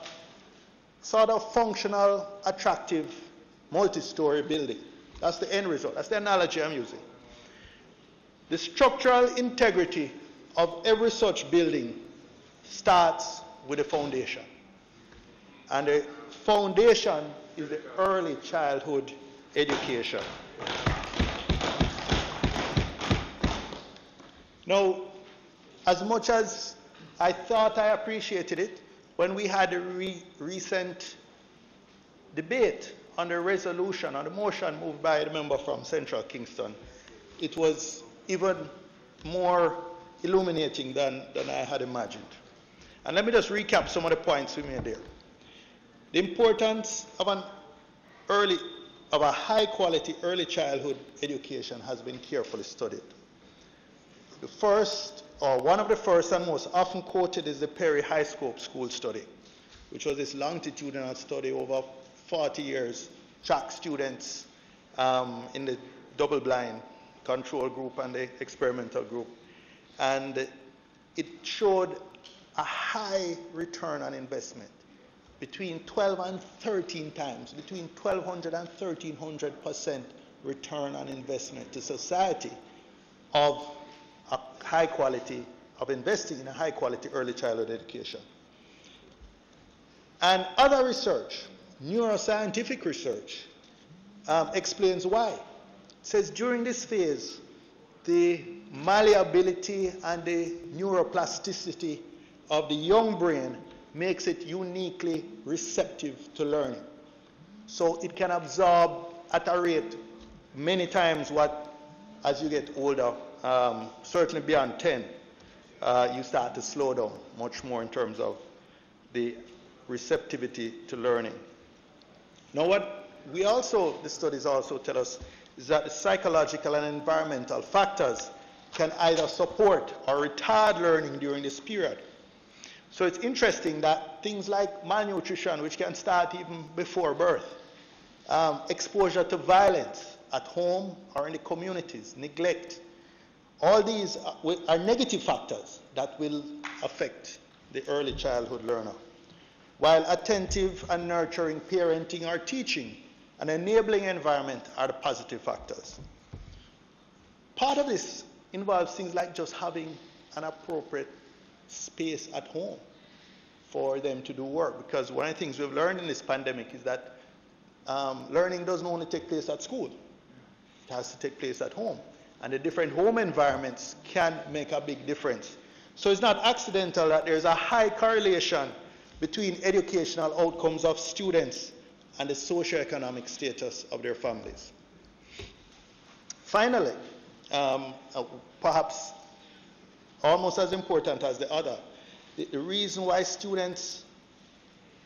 sort of functional, attractive, multi-story building. That's the end result. That's the analogy I'm using. The structural integrity of every such building starts with a foundation. And the foundation is the early childhood education. Now, as much as I thought I appreciated it, when we had a recent debate on the resolution, on the motion moved by the member from Central Kingston, it was even more illuminating than I had imagined. And let me just recap some of the points we made there. The importance of a high-quality early childhood education has been carefully studied. The first, or one of the first and most often quoted, is the Perry High School study, which was this longitudinal study over 40 years, tracked students in the double-blind control group and the experimental group. And it showed a high return on investment, between 12 and 13 times, between 1,200 and 1,300% return on investment to society of a high quality, of investing in a high quality early childhood education. And other research, neuroscientific research, explains why. It says during this phase, the malleability and the neuroplasticity of the young brain makes it uniquely receptive to learning. So it can absorb at a rate many times what, as you get older, certainly beyond 10, you start to slow down much more in terms of the receptivity to learning. Now what the studies also tell us is that the psychological and environmental factors can either support or retard learning during this period. So it's interesting that things like malnutrition, which can start even before birth, exposure to violence at home or in the communities, neglect, all these are negative factors that will affect the early childhood learner. While attentive and nurturing parenting or teaching, an enabling environment are the positive factors. Part of this involves things like just having an appropriate space at home for them to do work, because one of the things we've learned in this pandemic is that learning doesn't only take place at school. It has to take place at home. And the different home environments can make a big difference. So it's not accidental that there's a high correlation between educational outcomes of students and the socioeconomic status of their families. Finally, perhaps almost as important as the other, the reason why students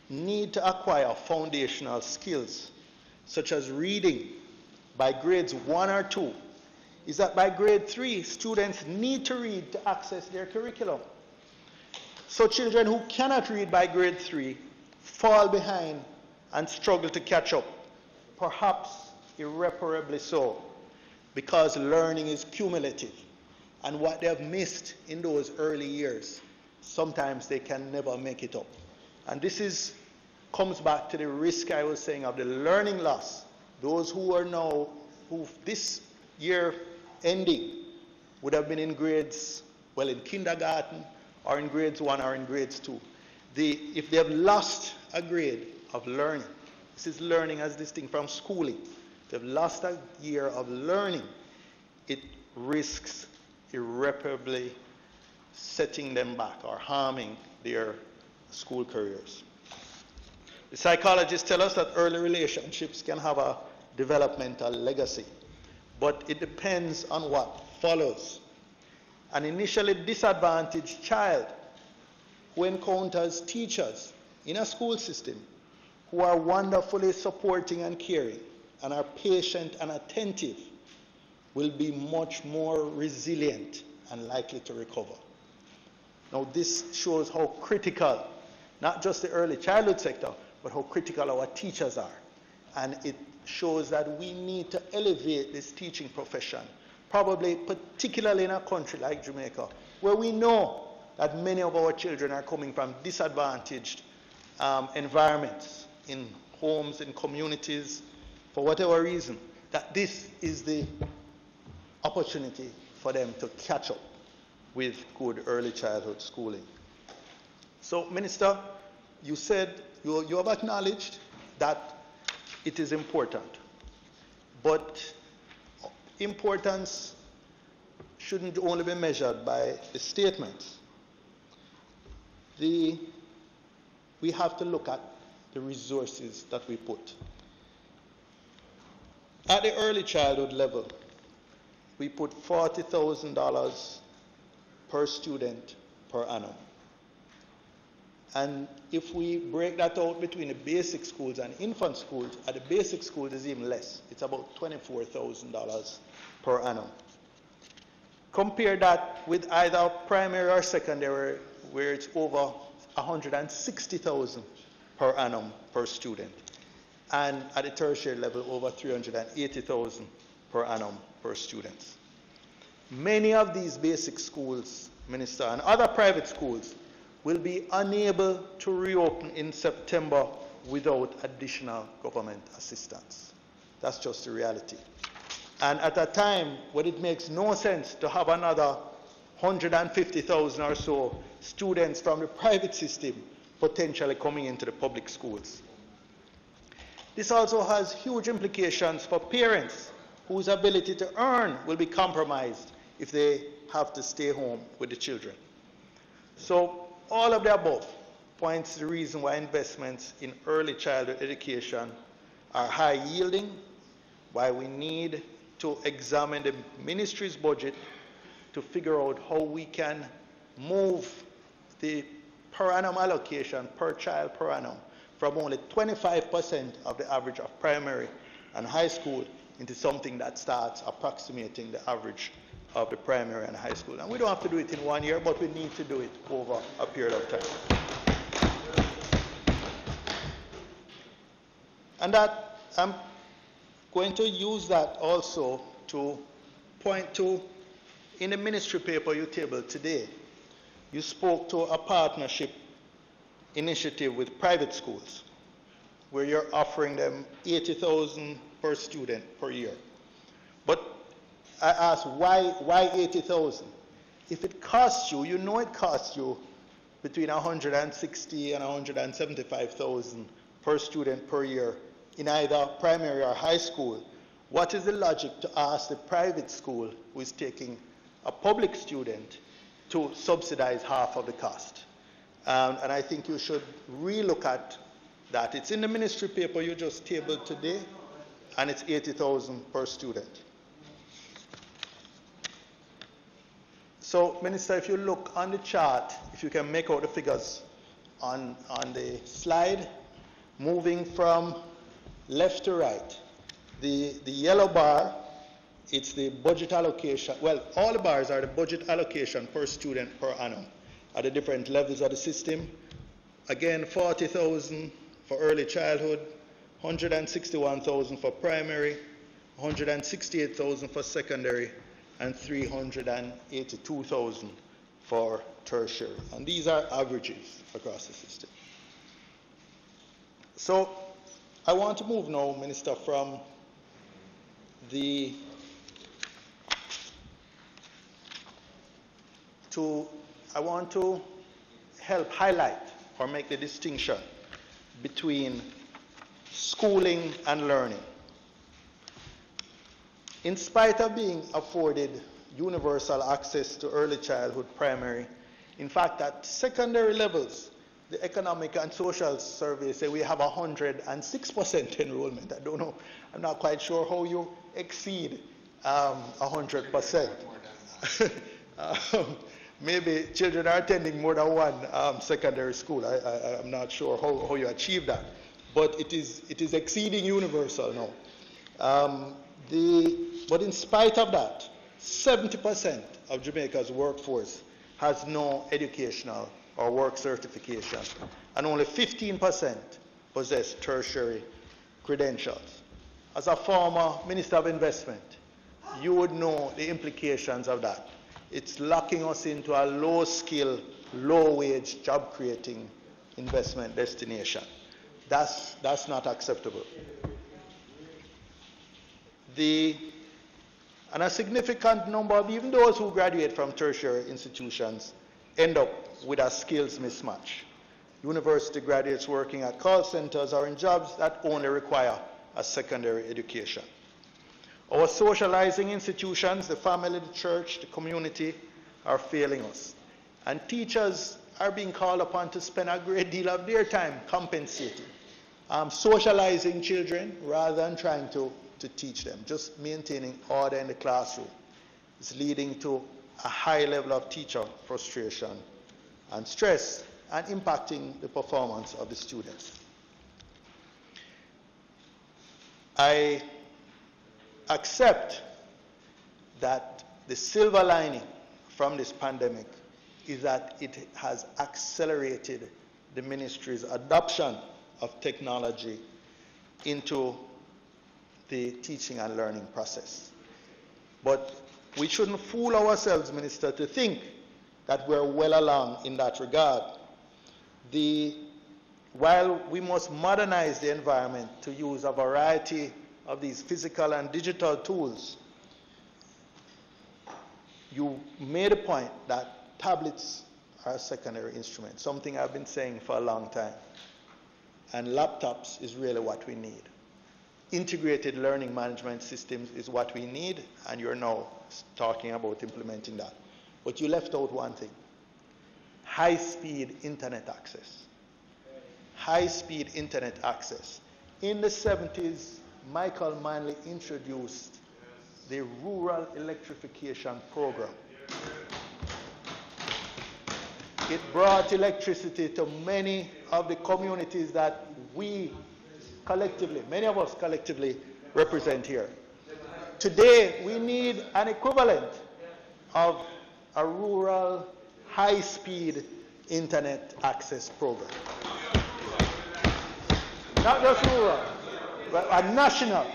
need to acquire foundational skills, such as reading, by grades 1 or 2, is that by grade 3, students need to read to access their curriculum. So children who cannot read by grade 3 fall behind and struggle to catch up, perhaps irreparably so, because learning is cumulative. And what they have missed in those early years, sometimes they can never make it up. And this comes back to the risk I was saying of the learning loss. Those who this year ending would have been in grades, well, in kindergarten, or in grades 1 or in grades 2. If they have lost a grade of learning, this is learning as distinct from schooling. If they've lost a year of learning, it risks irreparably setting them back or harming their school careers. The psychologists tell us that early relationships can have a developmental legacy, but it depends on what follows. An initially disadvantaged child who encounters teachers in a school system who are wonderfully supporting and caring and are patient and attentive will be much more resilient and likely to recover. Now this shows how critical, not just the early childhood sector, but how critical our teachers are. And it shows that we need to elevate this teaching profession, probably particularly in a country like Jamaica, where we know that many of our children are coming from disadvantaged environments, in homes, in communities, for whatever reason, that this is the opportunity for them to catch up with good early childhood schooling. So, Minister, you said, you have acknowledged that it is important, but importance shouldn't only be measured by the statements. We have to look at the resources that we put. At the early childhood level, we put $40,000 per student per annum. And if we break that out between the basic schools and infant schools, at the basic schools it's even less. It's about $24,000 per annum. Compare that with either primary or secondary, where it's over $160,000 per annum per student. And at the tertiary level, over $380,000 per annum per student. Many of these basic schools, Minister, and other private schools will be unable to reopen in September without additional government assistance. That's just the reality. And at a time when it makes no sense to have another 150,000 or so students from the private system potentially coming into the public schools. This also has huge implications for parents whose ability to earn will be compromised if they have to stay home with the children. So all of the above points to the reason why investments in early childhood education are high yielding, why we need to examine the ministry's budget to figure out how we can move the per annum allocation per child per annum from only 25% of the average of primary and high school into something that starts approximating the average of the primary and high school. And we don't have to do it in 1 year, but we need to do it over a period of time. And that I'm going to use that also to point to, in the ministry paper you tabled today, you spoke to a partnership initiative with private schools, where you're offering them $80,000 per student per year. But I asked, why $80,000? If it costs you, you know it costs you between $160,000 and $175,000 per student per year in either primary or high school. What is the logic to ask the private school who is taking a public student to subsidize half of the cost? And I think you should relook at that. It's in the ministry paper you just tabled today, and it's $80,000 per student. So, Minister, if you look on the chart, if you can make out the figures on the slide, moving from left to right, the yellow bar, it's the budget allocation. Well, all the bars are the budget allocation per student per annum at the different levels of the system. Again, $40,000 for early childhood, $161,000 for primary, $168,000 for secondary, and $382,000 for tertiary. And these are averages across the system. So I want to move now, Minister, from I want to help highlight or make the distinction between schooling and learning. In spite of being afforded universal access to early childhood primary, in fact, at secondary levels, the economic and social surveys say we have 106% enrollment. I don't know, I'm not quite sure how you exceed 100%. Maybe children are attending more than one secondary school. I'm not sure how you achieve that. But it is exceeding universal now. But in spite of that, 70% of Jamaica's workforce has no educational or work certification, and only 15% possess tertiary credentials. as a former Minister of Investment, you would know the implications of that. It's locking us into a low-skill, low-wage, job-creating investment destination. That's not acceptable. And a significant number of even those who graduate from tertiary institutions end up with a skills mismatch. University graduates working at call centers or in jobs that only require a secondary education. Our socializing institutions, the family, the church, the community, are failing us. And teachers are being called upon to spend a great deal of their time compensating, socializing children rather than trying to teach them. Just maintaining order in the classroom is leading to a high level of teacher frustration and stress and impacting the performance of the students. I accept that the silver lining from this pandemic is that it has accelerated the ministry's adoption of technology into the teaching and learning process. But we shouldn't fool ourselves, Minister, to think that we're well along in that regard. While we must modernize the environment to use a variety of these physical and digital tools, you made a point that tablets are a secondary instrument, something I've been saying for a long time. And laptops is really what we need. Integrated learning management systems is what we need, and you're now talking about implementing that. But you left out one thing: high-speed internet access. High-speed internet access. In the 70s, Michael Manley introduced the Rural Electrification Program. It brought electricity to many of the communities that we collectively, many of us collectively, represent here. Today, we need an equivalent of a rural, high-speed internet access program. Not just rural, but a national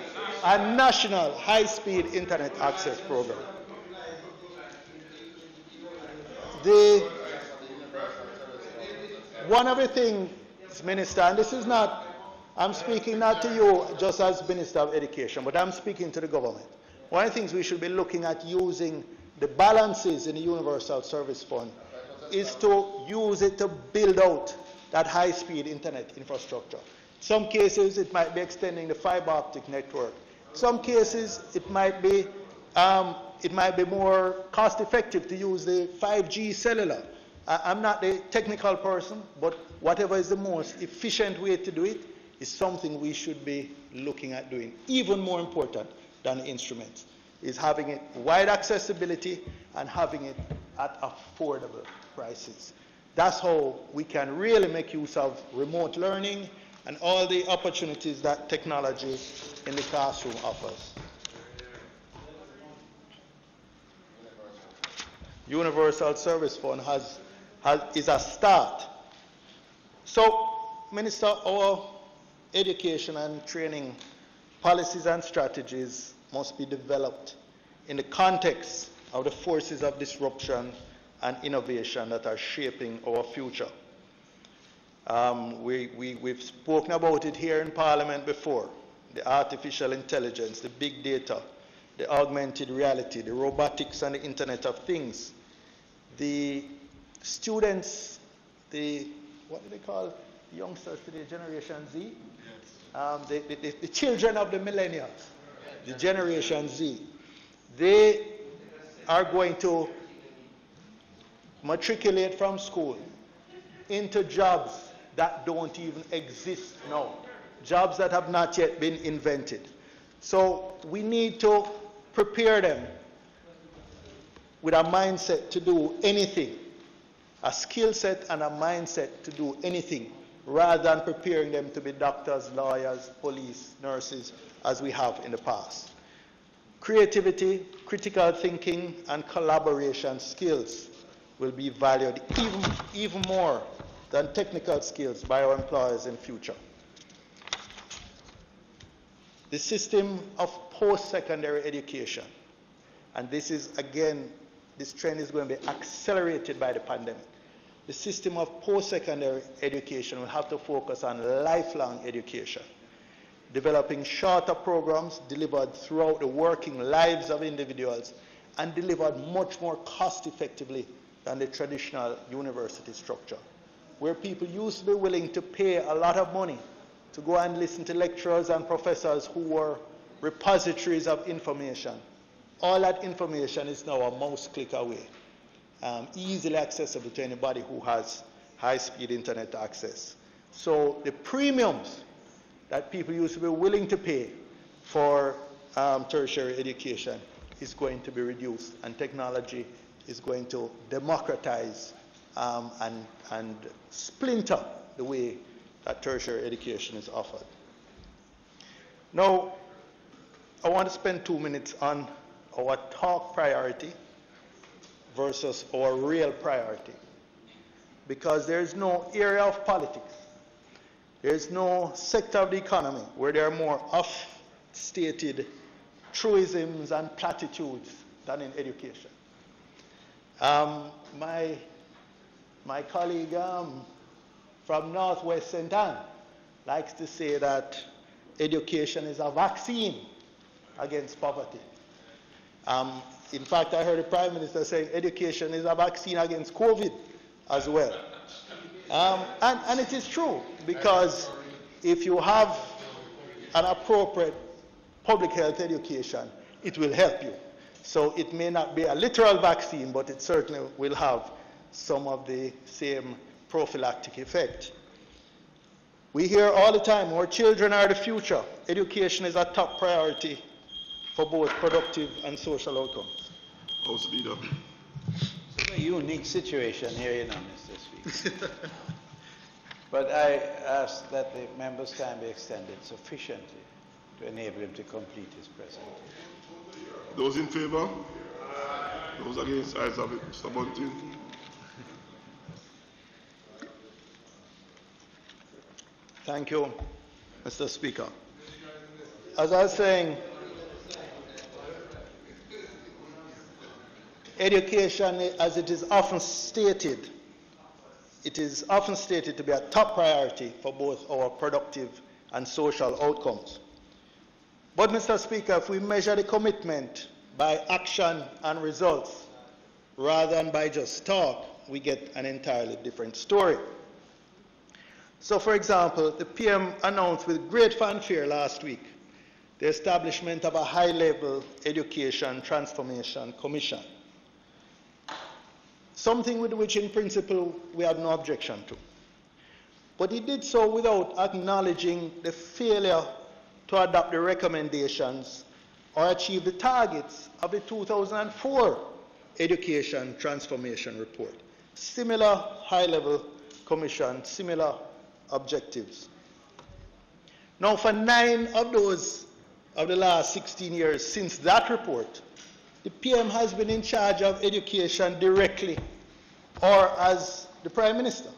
high-speed internet access program. One of the things, Minister, and this is not, I'm speaking not to you just as Minister of Education, but I'm speaking to the government. One of the things we should be looking at using the balances in the Universal Service Fund is to use it to build out that high-speed internet infrastructure. Some cases it might be extending the fiber optic network. Some cases it might be more cost-effective to use the 5G cellular. I'm not the technical person, but whatever is the most efficient way to do it is something we should be looking at doing. Even more important than the instruments is having it wide accessibility and having it at affordable prices. That's how we can really make use of remote learning and all the opportunities that technology in the classroom offers. Universal Service Fund is a start. So, Minister, our education and training policies and strategies must be developed in the context of the forces of disruption and innovation that are shaping our future. We've spoken about it here in Parliament before: the artificial intelligence, the big data, the augmented reality, the robotics and the Internet of Things. The students, what do they call youngsters today, Generation Z? Yes. The children of the millennials, the Generation Z, they are going to matriculate from school into jobs that don't even exist now, jobs that have not yet been invented. So we need to prepare them with a mindset to do anything, a skill set and a mindset to do anything, rather than preparing them to be doctors, lawyers, police, nurses, as we have in the past. Creativity, critical thinking, and collaboration skills will be valued even more than technical skills by our employers in future. the system of post-secondary education. And this is, again, this trend is going to be accelerated by the pandemic. The system of post-secondary education will have to focus on lifelong education, developing shorter programs delivered throughout the working lives of individuals and delivered much more cost-effectively than the traditional university structure, where people used to be willing to pay a lot of money to go and listen to lecturers and professors who were repositories of information. All that information is now a mouse click away, easily accessible to anybody who has high-speed internet access. So the premiums that people used to be willing to pay for tertiary education is going to be reduced, and technology is going to democratize and splinter the way that tertiary education is offered. Now, I want to spend 2 minutes on our talk priority versus our real priority, because there is no area of politics, there is no sector of the economy where there are more oft-stated truisms and platitudes than in education. My colleague from Northwest St. Anne likes to say that education is a vaccine against poverty. In fact, I heard the Prime Minister saying education is a vaccine against COVID as well. And it is true, because if you have an appropriate public health education, it will help you. So it may not be a literal vaccine, but it certainly will have some of the same prophylactic effect. We hear all the time, our children are the future. Education is a top priority for both productive and social outcomes. House Leader. It's a unique situation here, you know, Mr. Speaker. But I ask that the member's time be extended sufficiently to enable him to complete his presentation. Those in favor? Those against? Ayes have it. Mr. Bunting. Thank you, Mr. Speaker. As I was saying, education, as it is often stated to be a top priority for both our productive and social outcomes. But, Mr. Speaker, if we measure the commitment by action and results rather than by just talk, we get an entirely different story. So, for example, the PM announced with great fanfare last week the establishment of a high-level education transformation commission, something with which, in principle, we have no objection to. But he did so without acknowledging the failure to adopt the recommendations or achieve the targets of the 2004 Education Transformation Report. Similar high-level commission, similar objectives. Now, for 9 of the last 16 years since that report, the PM has been in charge of education directly or as the Prime Minister.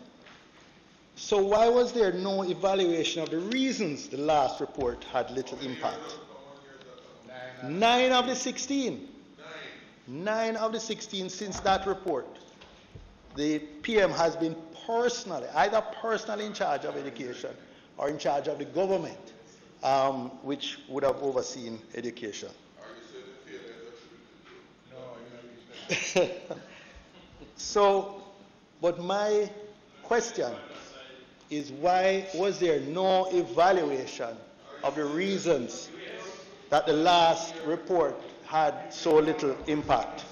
So why was there no evaluation of the reasons the last report had little impact? 9 of the 16. 9 of the 16 since that report. The PM has been either personally in charge of education or in charge of the government, which would have overseen education. So, but my question is, why was there no evaluation of the reasons that the last report had so little impact?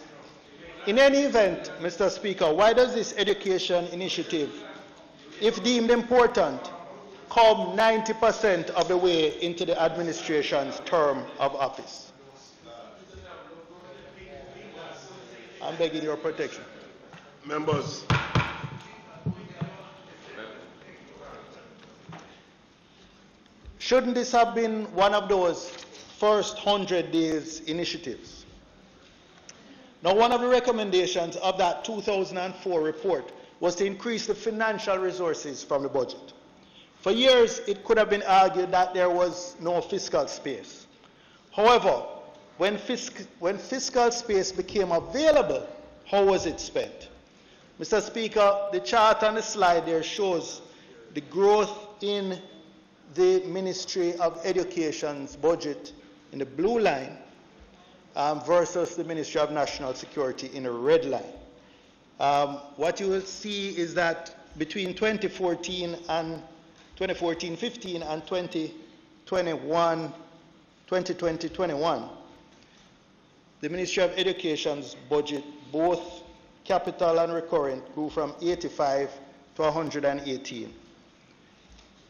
In any event, Mr. Speaker, why does this education initiative, if deemed important, come 90% of the way into the administration's term of office? I'm begging your protection. Members. Shouldn't this have been one of those first 100 days initiatives? Now, one of the recommendations of that 2004 report was to increase the financial resources from the budget. For years, it could have been argued that there was no fiscal space. However, when fiscal space became available, how was it spent? Mr. Speaker, the chart on the slide there shows the growth in the Ministry of Education's budget in the blue line versus the Ministry of National Security in the red line. What you will see is that between 2014-15 and 2020-21, the Ministry of Education's budget, both capital and recurrent, grew from 85 to 118.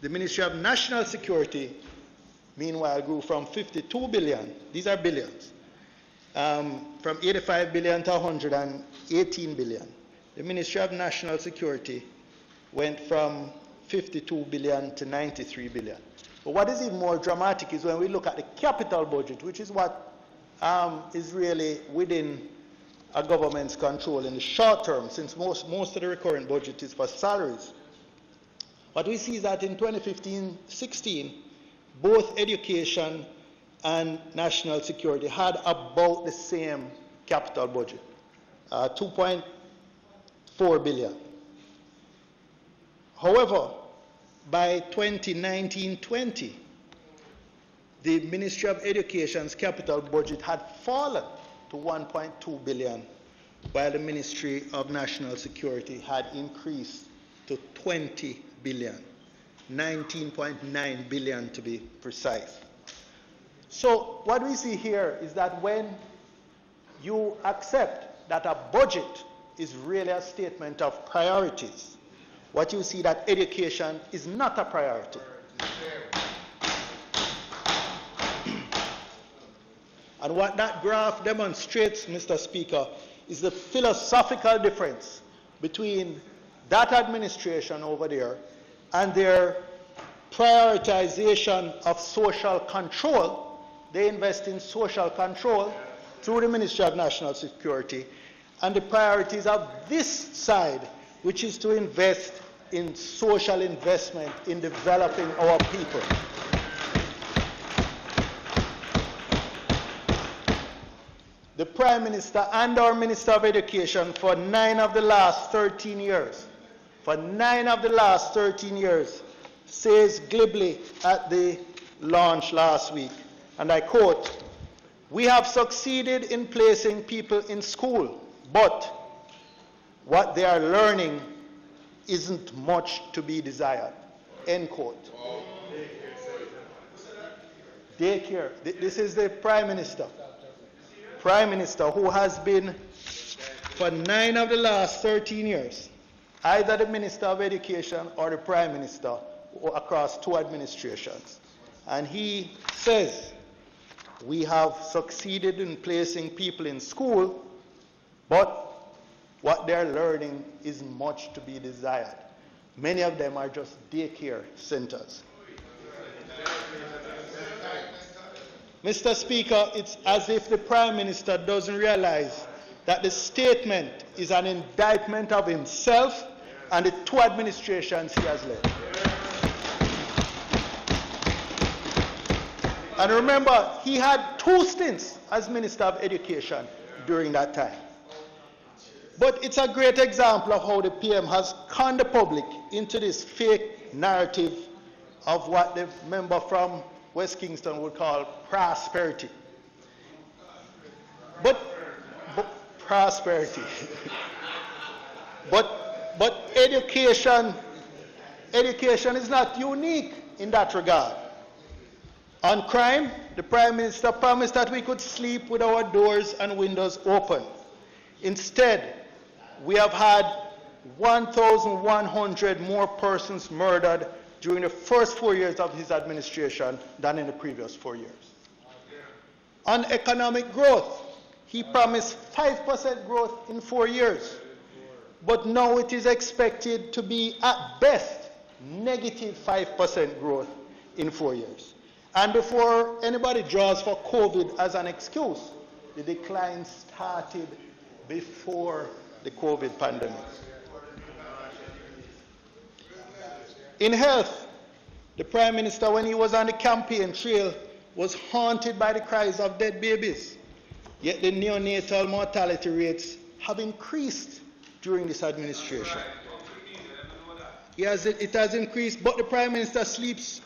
The Ministry of National Security, meanwhile, grew from 52 billion, these are billions, from 85 billion to 118 billion. The Ministry of National Security went from 52 billion to 93 billion. But what is even more dramatic is when we look at the capital budget, which is what is really within a government's control in the short term, since most of the recurrent budget is for salaries. What we see is that in 2015-16, both education and national security had about the same capital budget, 2.4 billion. However, by 2019-20, the Ministry of Education's capital budget had fallen to 1.2 billion, while the Ministry of National Security had increased to 20 billion, 19.9 billion to be precise. So what we see here is that when you accept that a budget is really a statement of priorities, what you see that education is not a priority. And what that graph demonstrates, Mr. Speaker, is the philosophical difference between that administration over there and their prioritization of social control. They invest in social control through the Ministry of National Security, and the priorities of this side, which is to invest in social investment in developing our people. The Prime Minister and our Minister of Education for 9 of the last 13 years, says glibly at the launch last week, and I quote, "We have succeeded in placing people in school, but what they are learning isn't much to be desired." End quote. Daycare. This is the Prime Minister who has been, for 9 of the last 13 years, either the Minister of Education or the Prime Minister across 2 administrations. And he says, we have succeeded in placing people in school, but what they're learning is much to be desired. Many of them are just daycare centers. Mr. Speaker, it's as if the Prime Minister doesn't realize that the statement is an indictment of himself and the 2 administrations he has led. And remember, he had 2 stints as Minister of Education during that time. But it's a great example of how the PM has conned the public into this fake narrative of what the member from West Kingston would call prosperity. But prosperity. but education is not unique in that regard. On crime, the Prime Minister promised that we could sleep with our doors and windows open. Instead, we have had 1,100 more persons murdered during the first 4 years of his administration than in the previous 4 years. On economic growth, he promised 5% growth in 4 years, but now it is expected to be at best negative 5% growth in 4 years. And before anybody draws for COVID as an excuse, the decline started before the COVID pandemic. In health, The Prime Minister, when he was on the campaign trail, was haunted by the cries of dead babies. Yet the neonatal mortality rates have increased during this administration. It has increased, but the Prime Minister sleeps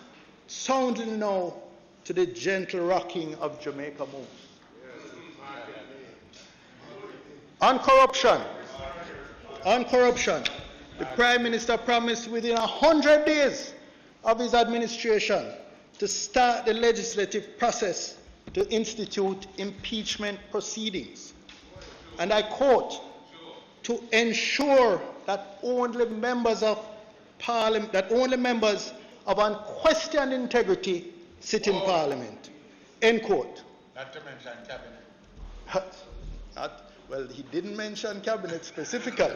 soundly now to the gentle rocking of Jamaica moves. On corruption, the Prime Minister promised within 100 days of his administration to start the legislative process to institute impeachment proceedings. And I quote, to ensure that only members of Parliament, that only members of unquestioned integrity sit in Parliament. End quote. Not to mention cabinet. Well, he didn't mention cabinet specifically.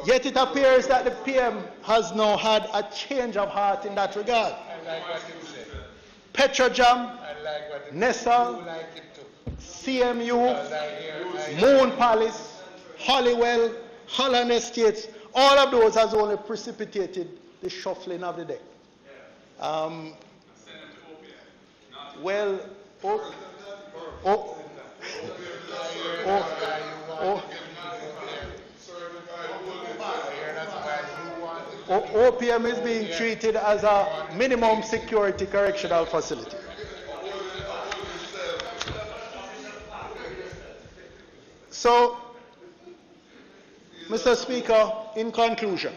Yet it appears that the PM has now had a change of heart in that regard. I like what you said. Petrojam, I like what you Nessa, You like it too. CMU, Moon Palace, Hollywell, Holland Estates, all of those has only precipitated the shuffling of the deck. OPM is being treated as a minimum security correctional facility. So, Mr. Speaker, in conclusion,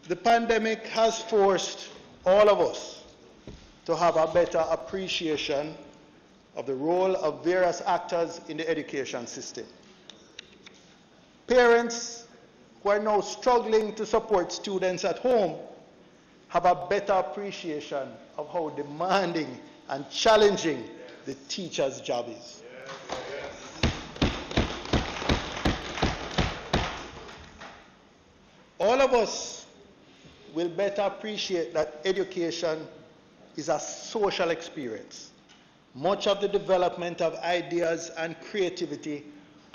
the pandemic has forced all of us to have a better appreciation of the role of various actors in the education system. Parents who are now struggling to support students at home have a better appreciation of how demanding and challenging the teacher's job is. All of us will better appreciate that education is a social experience. Much of the development of ideas and creativity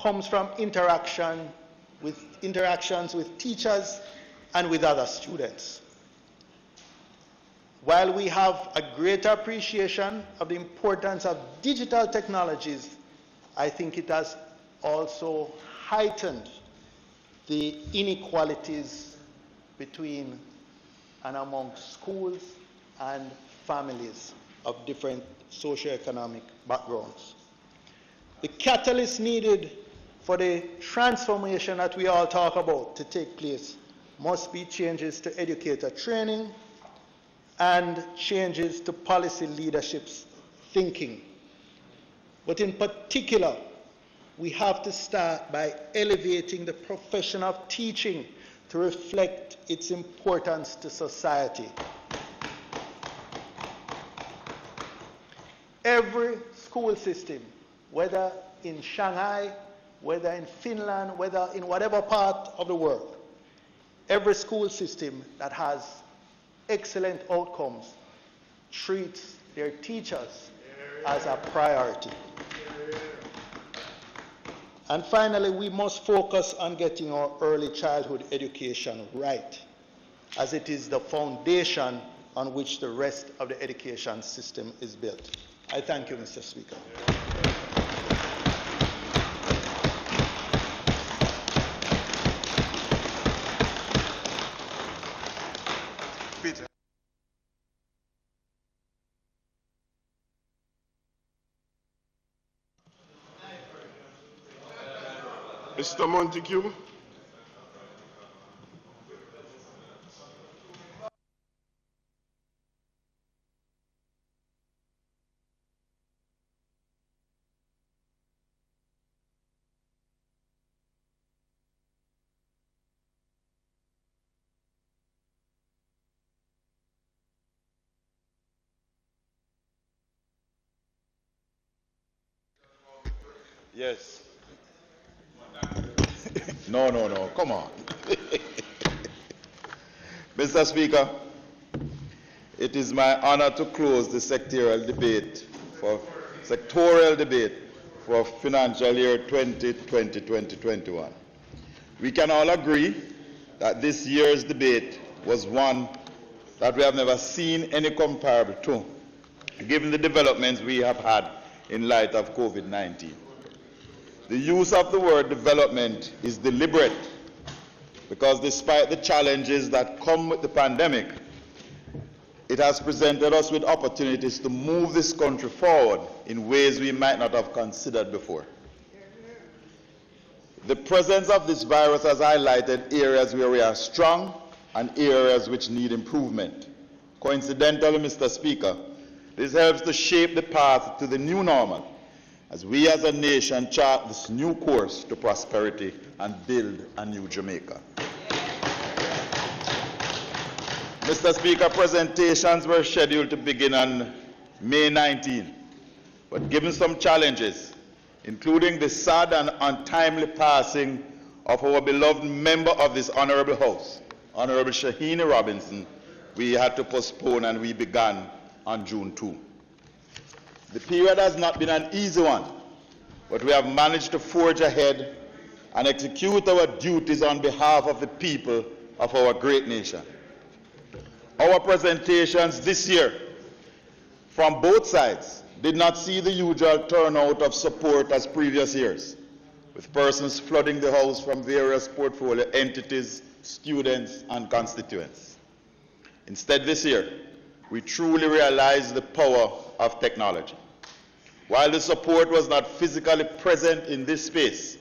comes from interactions with teachers and with other students. While we have a greater appreciation of the importance of digital technologies, I think it has also heightened the inequalities between and among schools and families of different socioeconomic backgrounds. The catalyst needed for the transformation that we all talk about to take place must be changes to educator training and changes to policy leadership's thinking. But in particular, we have to start by elevating the profession of teaching to reflect its importance to society. Every school system, whether in Shanghai, whether in Finland, whether in whatever part of the world, every school system that has excellent outcomes treats their teachers as a priority. And finally, we must focus on getting our early childhood education right, as it is the foundation on which the rest of the education system is built. I thank you, Mr. Speaker. Peter. Mr. Montague. Yes. No, come on. Mr. Speaker, it is my honor to close the sectoral debate for financial year 2020-2021. We can all agree that this year's debate was one that we have never seen any comparable to, given the developments we have had in light of COVID-19. The use of the word development is deliberate because despite the challenges that come with the pandemic, it has presented us with opportunities to move this country forward in ways we might not have considered before. The presence of this virus has highlighted areas where we are strong and areas which need improvement. Coincidentally, Mr. Speaker, this helps to shape the path to the new normal as we as a nation chart this new course to prosperity and build a new Jamaica. Mr. Speaker, presentations were scheduled to begin on May 19, but given some challenges, including the sad and untimely passing of our beloved member of this Honorable House, Honorable Shahini Robinson, we had to postpone and we began on June 2. The period has not been an easy one, but we have managed to forge ahead and execute our duties on behalf of the people of our great nation. Our presentations this year from both sides did not see the usual turnout of support as previous years, with persons flooding the House from various portfolio entities, students, and constituents. Instead, this year, we truly realized the power of technology. While the support was not physically present in this space,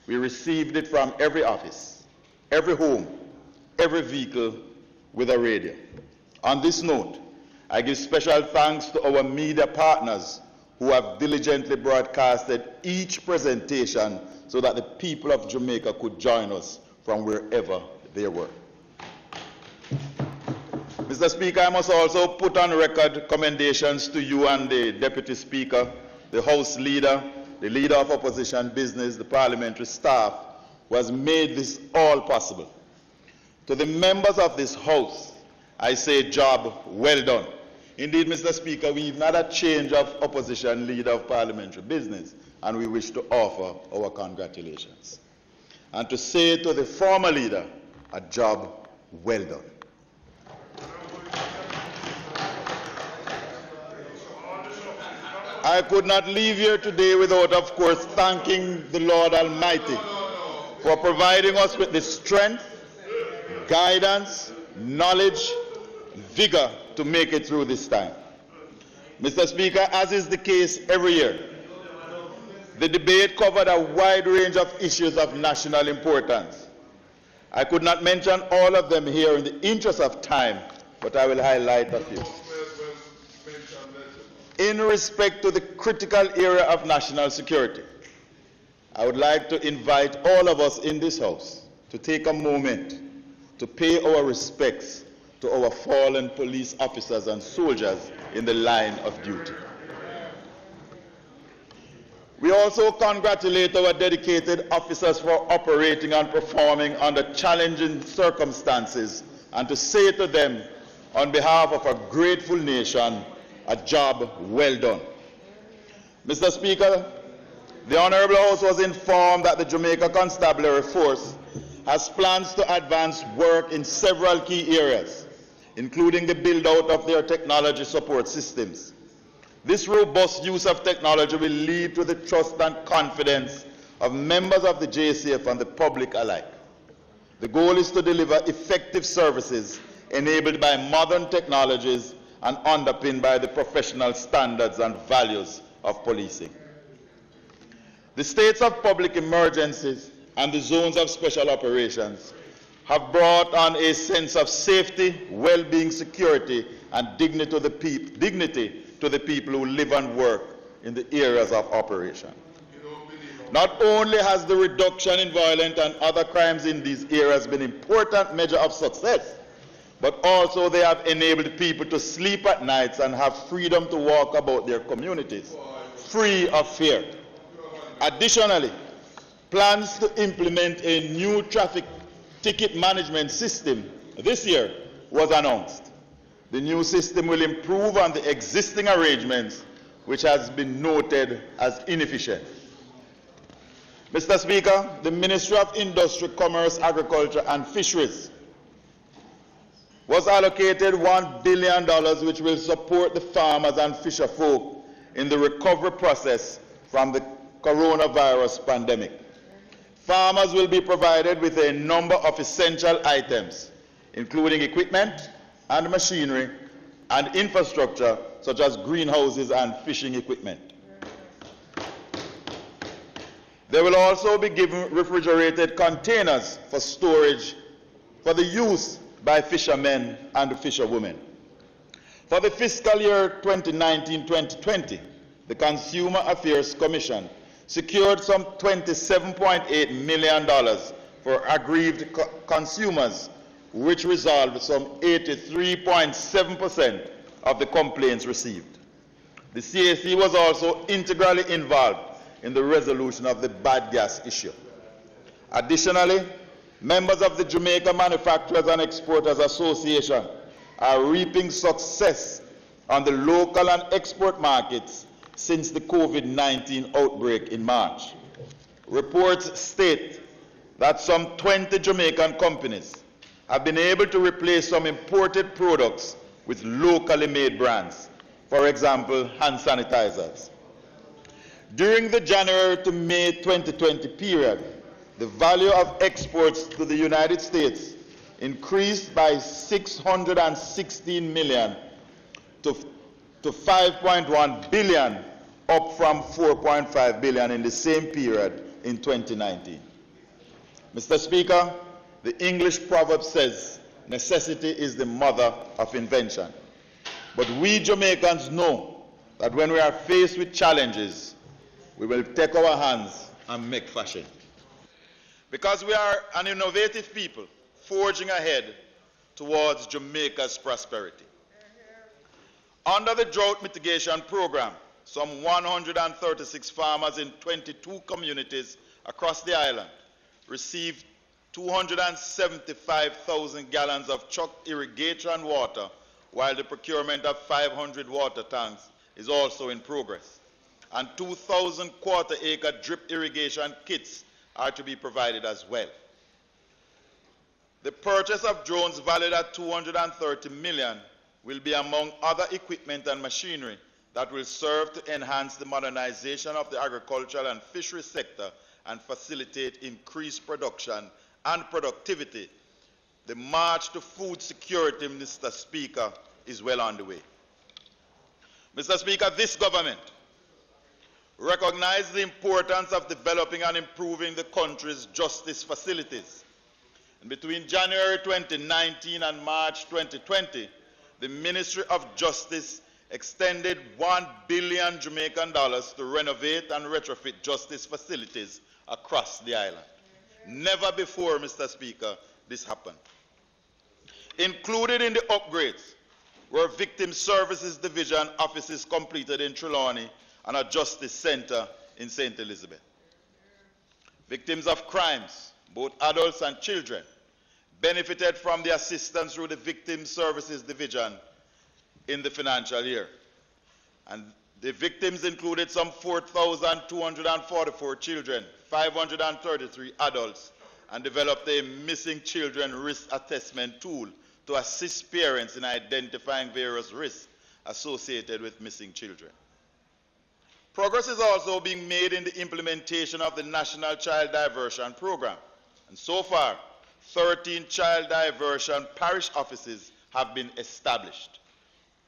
we received it from every office, every home, every vehicle with a radio. On this note, I give special thanks to our media partners who have diligently broadcasted each presentation so that the people of Jamaica could join us from wherever they were. Mr. Speaker, I must also put on record commendations to you and the Deputy Speaker, the House Leader, the Leader of Opposition Business, the Parliamentary staff, who has made this all possible. To the members of this House, I say job well done. Indeed, Mr. Speaker, we've not a change of Opposition Leader of Parliamentary Business, and we wish to offer our congratulations. And to say to the former leader, a job well done. I could not leave here today without, of course, thanking the Lord Almighty for providing us with the strength, guidance, knowledge, vigor to make it through this time. Mr. Speaker, as is the case every year, the debate covered a wide range of issues of national importance. I could not mention all of them here in the interest of time, but I will highlight a few. In respect to the critical area of national security, I would like to invite all of us in this House to take a moment to pay our respects to our fallen police officers and soldiers in the line of duty. We also congratulate our dedicated officers for operating and performing under challenging circumstances, and to say to them, on behalf of a grateful nation, a job well done. Mr. Speaker, the Honourable House was informed that the Jamaica Constabulary Force has plans to advance work in several key areas, including the build-out of their technology support systems. This robust use of technology will lead to the trust and confidence of members of the JCF and the public alike. The goal is to deliver effective services enabled by modern technologies and underpinned by the professional standards and values of policing. The states of public emergencies and the zones of special operations have brought on a sense of safety, well-being, security, and dignity to the people who live and work in the areas of operation. Not only has the reduction in violent and other crimes in these areas been an important measure of success, but also they have enabled people to sleep at nights and have freedom to walk about their communities, free of fear. Additionally, plans to implement a new traffic ticket management system this year was announced. The new system will improve on the existing arrangements, which has been noted as inefficient. Mr. Speaker, the Ministry of Industry, Commerce, Agriculture and Fisheries was allocated $1 billion, which will support the farmers and fisherfolk in the recovery process from the coronavirus pandemic. Farmers will be provided with a number of essential items, including equipment and machinery and infrastructure, such as greenhouses and fishing equipment. They will also be given refrigerated containers for storage for the use by fishermen and fisherwomen. For the fiscal year 2019-2020, the Consumer Affairs Commission secured some $27.8 million for aggrieved consumers, which resolved some 83.7% of the complaints received. The CAC was also integrally involved in the resolution of the bad gas issue. Additionally, members of the Jamaica Manufacturers and Exporters Association are reaping success on the local and export markets since the COVID-19 outbreak in March. Reports state that some 20 Jamaican companies have been able to replace some imported products with locally made brands, for example, hand sanitizers. During the January to May 2020 period, the value of exports to the United States increased by $616 million to $5.1 billion, up from $4.5 billion in the same period in 2019. Mr. Speaker, the English proverb says, necessity is the mother of invention. But we Jamaicans know that when we are faced with challenges, we will take our hands and make fashion. Because we are an innovative people forging ahead towards Jamaica's prosperity. Under the Drought Mitigation Program, some 136 farmers in 22 communities across the island received 275,000 gallons of chuck irrigation water, while the procurement of 500 water tanks is also in progress. And 2,000 quarter-acre drip irrigation kits are to be provided as well. The purchase of drones valued at $230 million will be among other equipment and machinery that will serve to enhance the modernization of the agricultural and fisheries sector and facilitate increased production and productivity. The march to food security, Mr. Speaker, is well underway. Mr. Speaker, this government recognizes the importance of developing and improving the country's justice facilities. And between January 2019 and March 2020, the Ministry of Justice extended $1 billion Jamaican dollars to renovate and retrofit justice facilities across the island. Never before, Mr. Speaker, this happened. Included in the upgrades were Victim Services Division offices completed in Trelawney and a Justice Center in St. Elizabeth. Victims of crimes, both adults and children, benefited from the assistance through the Victim Services Division in the financial year. And the victims included some 4,244 children, 533 adults, and developed a missing children risk assessment tool to assist parents in identifying various risks associated with missing children. Progress is also being made in the implementation of the National Child Diversion Program. And so far, 13 child diversion parish offices have been established.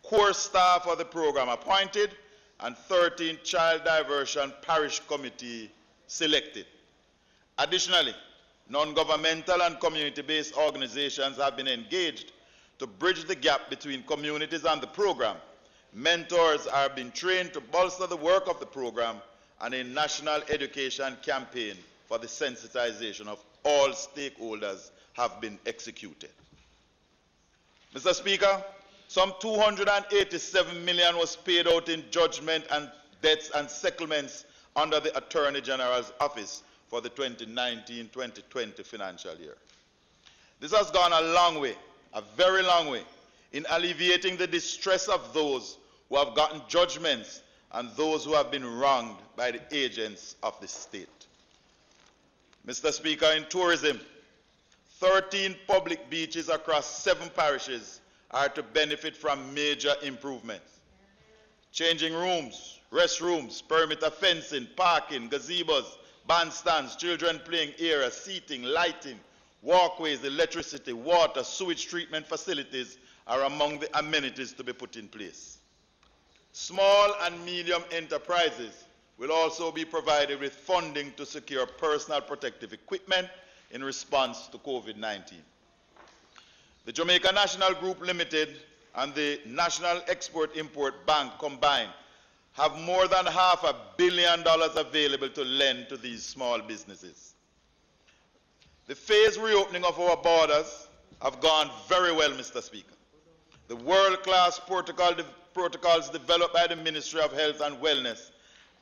Core staff of the program appointed, and 13 child diversion parish committee selected. Additionally, non-governmental and community-based organizations have been engaged to bridge the gap between communities and the program. Mentors are being trained to bolster the work of the program, and a national education campaign for the sensitization of all stakeholders have been executed. Mr. Speaker, some $287 million was paid out in judgment and debts and settlements under the Attorney General's office for the 2019-2020 financial year. This has gone a long way, a very long way, in alleviating the distress of those who have gotten judgments and those who have been wronged by the agents of the state. Mr. Speaker, in tourism, 13 public beaches across 7 parishes are to benefit from major improvements. Changing rooms, restrooms, perimeter fencing, parking, gazebos, bandstands, children playing areas, seating, lighting, walkways, electricity, water, sewage treatment facilities are among the amenities to be put in place. Small and medium enterprises will also be provided with funding to secure personal protective equipment in response to COVID-19. The Jamaica National Group Limited and the National Export-Import Bank combined have more than $500 million available to lend to these small businesses. The phased reopening of our borders have gone very well, Mr. Speaker. The world-class protocols developed by the Ministry of Health and Wellness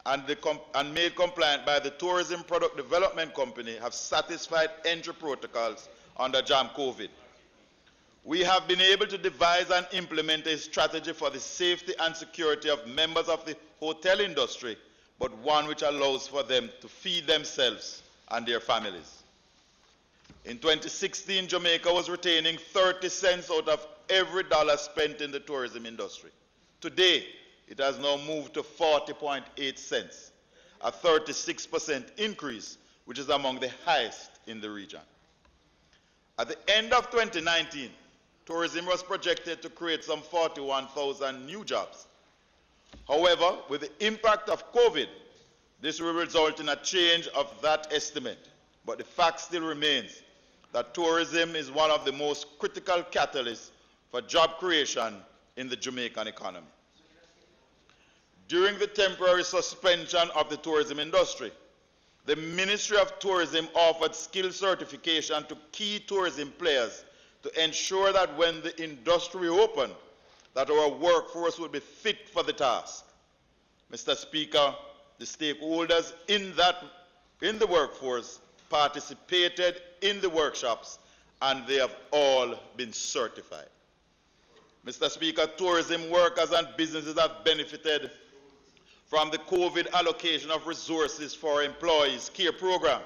and made compliant by the Tourism Product Development Company have satisfied entry protocols under JAM COVID. We have been able to devise and implement a strategy for the safety and security of members of the hotel industry, but one which allows for them to feed themselves and their families. In 2016, Jamaica was retaining 30 cents out of every dollar spent in the tourism industry. Today, it has now moved to 40.8 cents, a 36% increase, which is among the highest in the region. At the end of 2019, tourism was projected to create some 41,000 new jobs. However, with the impact of COVID, this will result in a change of that estimate. But the fact still remains that tourism is one of the most critical catalysts for job creation in the Jamaican economy. During the temporary suspension of the tourism industry, the Ministry of Tourism offered skill certification to key tourism players to ensure that when the industry opened, that our workforce would be fit for the task. Mr. Speaker, the stakeholders in the workforce participated in the workshops, and they have all been certified. Mr. Speaker, tourism workers and businesses have benefited from the COVID allocation of resources for employees care program.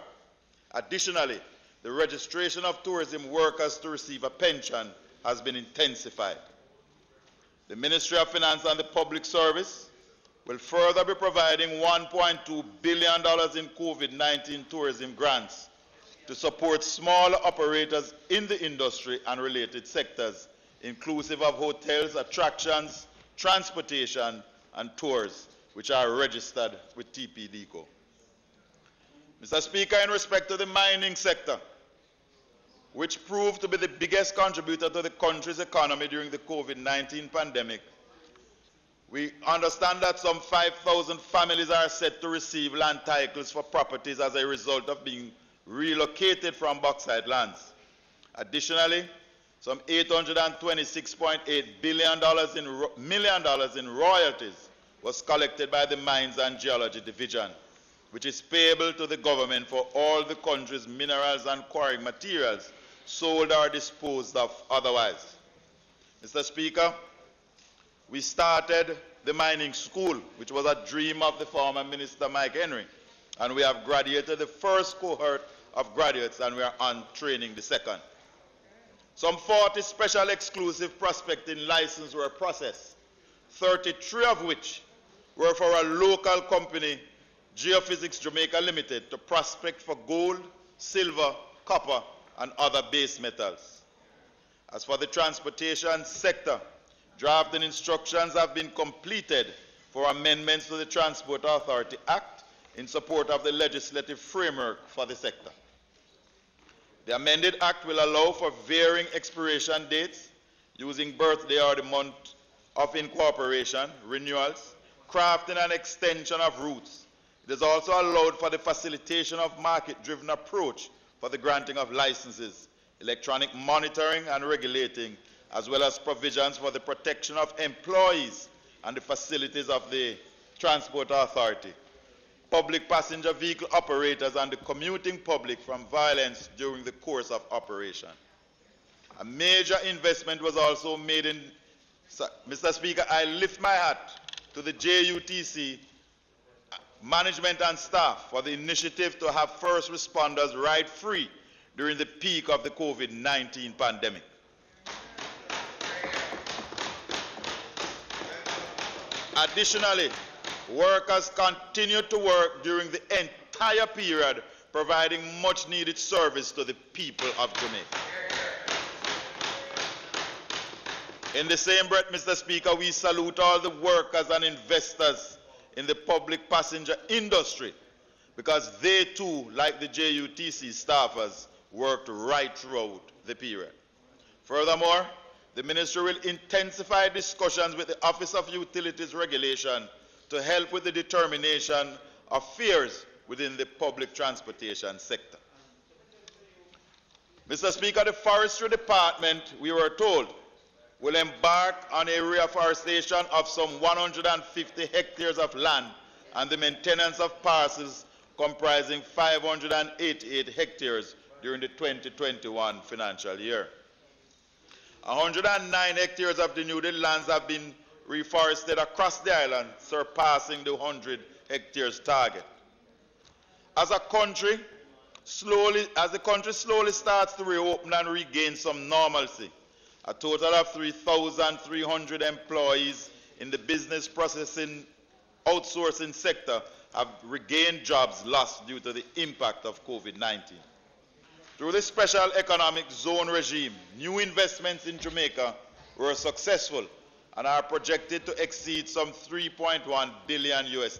Additionally, the registration of tourism workers to receive a pension has been intensified. The Ministry of Finance and the Public Service will further be providing $1.2 billion in COVID-19 tourism grants to support small operators in the industry and related sectors, inclusive of hotels, attractions, transportation, and tours, which are registered with TPDCO. Mr. Speaker, in respect to the mining sector, which proved to be the biggest contributor to the country's economy during the COVID-19 pandemic, we understand that some 5,000 families are set to receive land titles for properties as a result of being relocated from bauxite lands. Additionally, some $826.8 million in royalties was collected by the Mines and Geology Division, which is payable to the government for all the country's minerals and quarrying materials sold or disposed of otherwise. Mr. Speaker, we started the mining school, which was a dream of the former Minister Mike Henry, and we have graduated the first cohort of graduates, and we are on training the second. Some 40 special exclusive prospecting licenses were processed, 33 of which were for a local company, Geophysics Jamaica Limited, to prospect for gold, silver, copper, and other base metals. As for the transportation sector, drafting instructions have been completed for amendments to the Transport Authority Act in support of the legislative framework for the sector. The amended act will allow for varying expiration dates using birthday or the month of incorporation, renewals, crafting and extension of routes. It is also allowed for the facilitation of market-driven approach for the granting of licenses, electronic monitoring and regulating, as well as provisions for the protection of employees and the facilities of the Transport Authority, public passenger vehicle operators, and the commuting public from violence during the course of operation. A major investment was also made in, Mr. Speaker, I lift my hat to the JUTC management and staff for the initiative to have first responders ride free during the peak of the COVID-19 pandemic. Additionally, workers continued to work during the entire period, providing much needed service to the people of Jamaica. In the same breath, Mr. Speaker, we salute all the workers and investors in the public passenger industry, because they too, like the JUTC staffers, worked right throughout the period. Furthermore, the Ministry will intensify discussions with the Office of Utilities Regulation to help with the determination of fares within the public transportation sector. Mr. Speaker, the Forestry Department, we were told, will embark on a reforestation of some 150 hectares of land and the maintenance of parcels comprising 588 hectares during the 2021 financial year. 109 hectares of denuded lands have been reforested across the island, surpassing the 100 hectares target. As the country slowly starts to reopen and regain some normalcy, a total of 3,300 employees in the business processing outsourcing sector have regained jobs lost due to the impact of COVID-19. Through the special economic zone regime, new investments in Jamaica were successful and are projected to exceed some $3.1 billion US.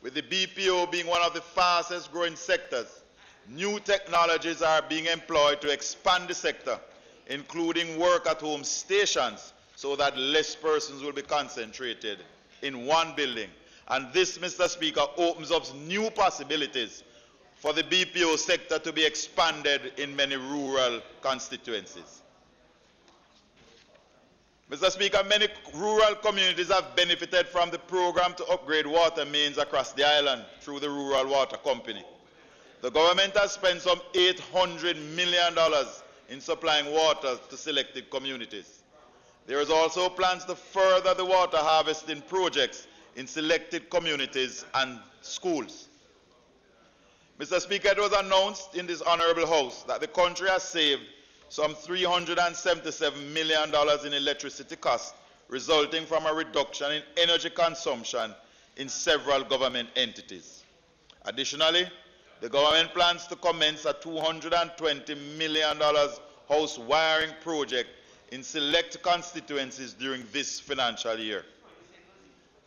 With the BPO being one of the fastest growing sectors, new technologies are being employed to expand the sector, including work-at-home stations, so that less persons will be concentrated in one building. And this, Mr. Speaker, opens up new possibilities for the BPO sector to be expanded in many rural constituencies. Mr. Speaker, many rural communities have benefited from the program to upgrade water mains across the island through the Rural Water Company. The government has spent some $800 million in supplying water to selected communities. There is also plans to further the water harvesting projects in selected communities and schools. Mr. Speaker, it was announced in this Honorable House that the country has saved some $377 million in electricity costs, resulting from a reduction in energy consumption in several government entities. Additionally, the government plans to commence a $220 million house wiring project in select constituencies during this financial year.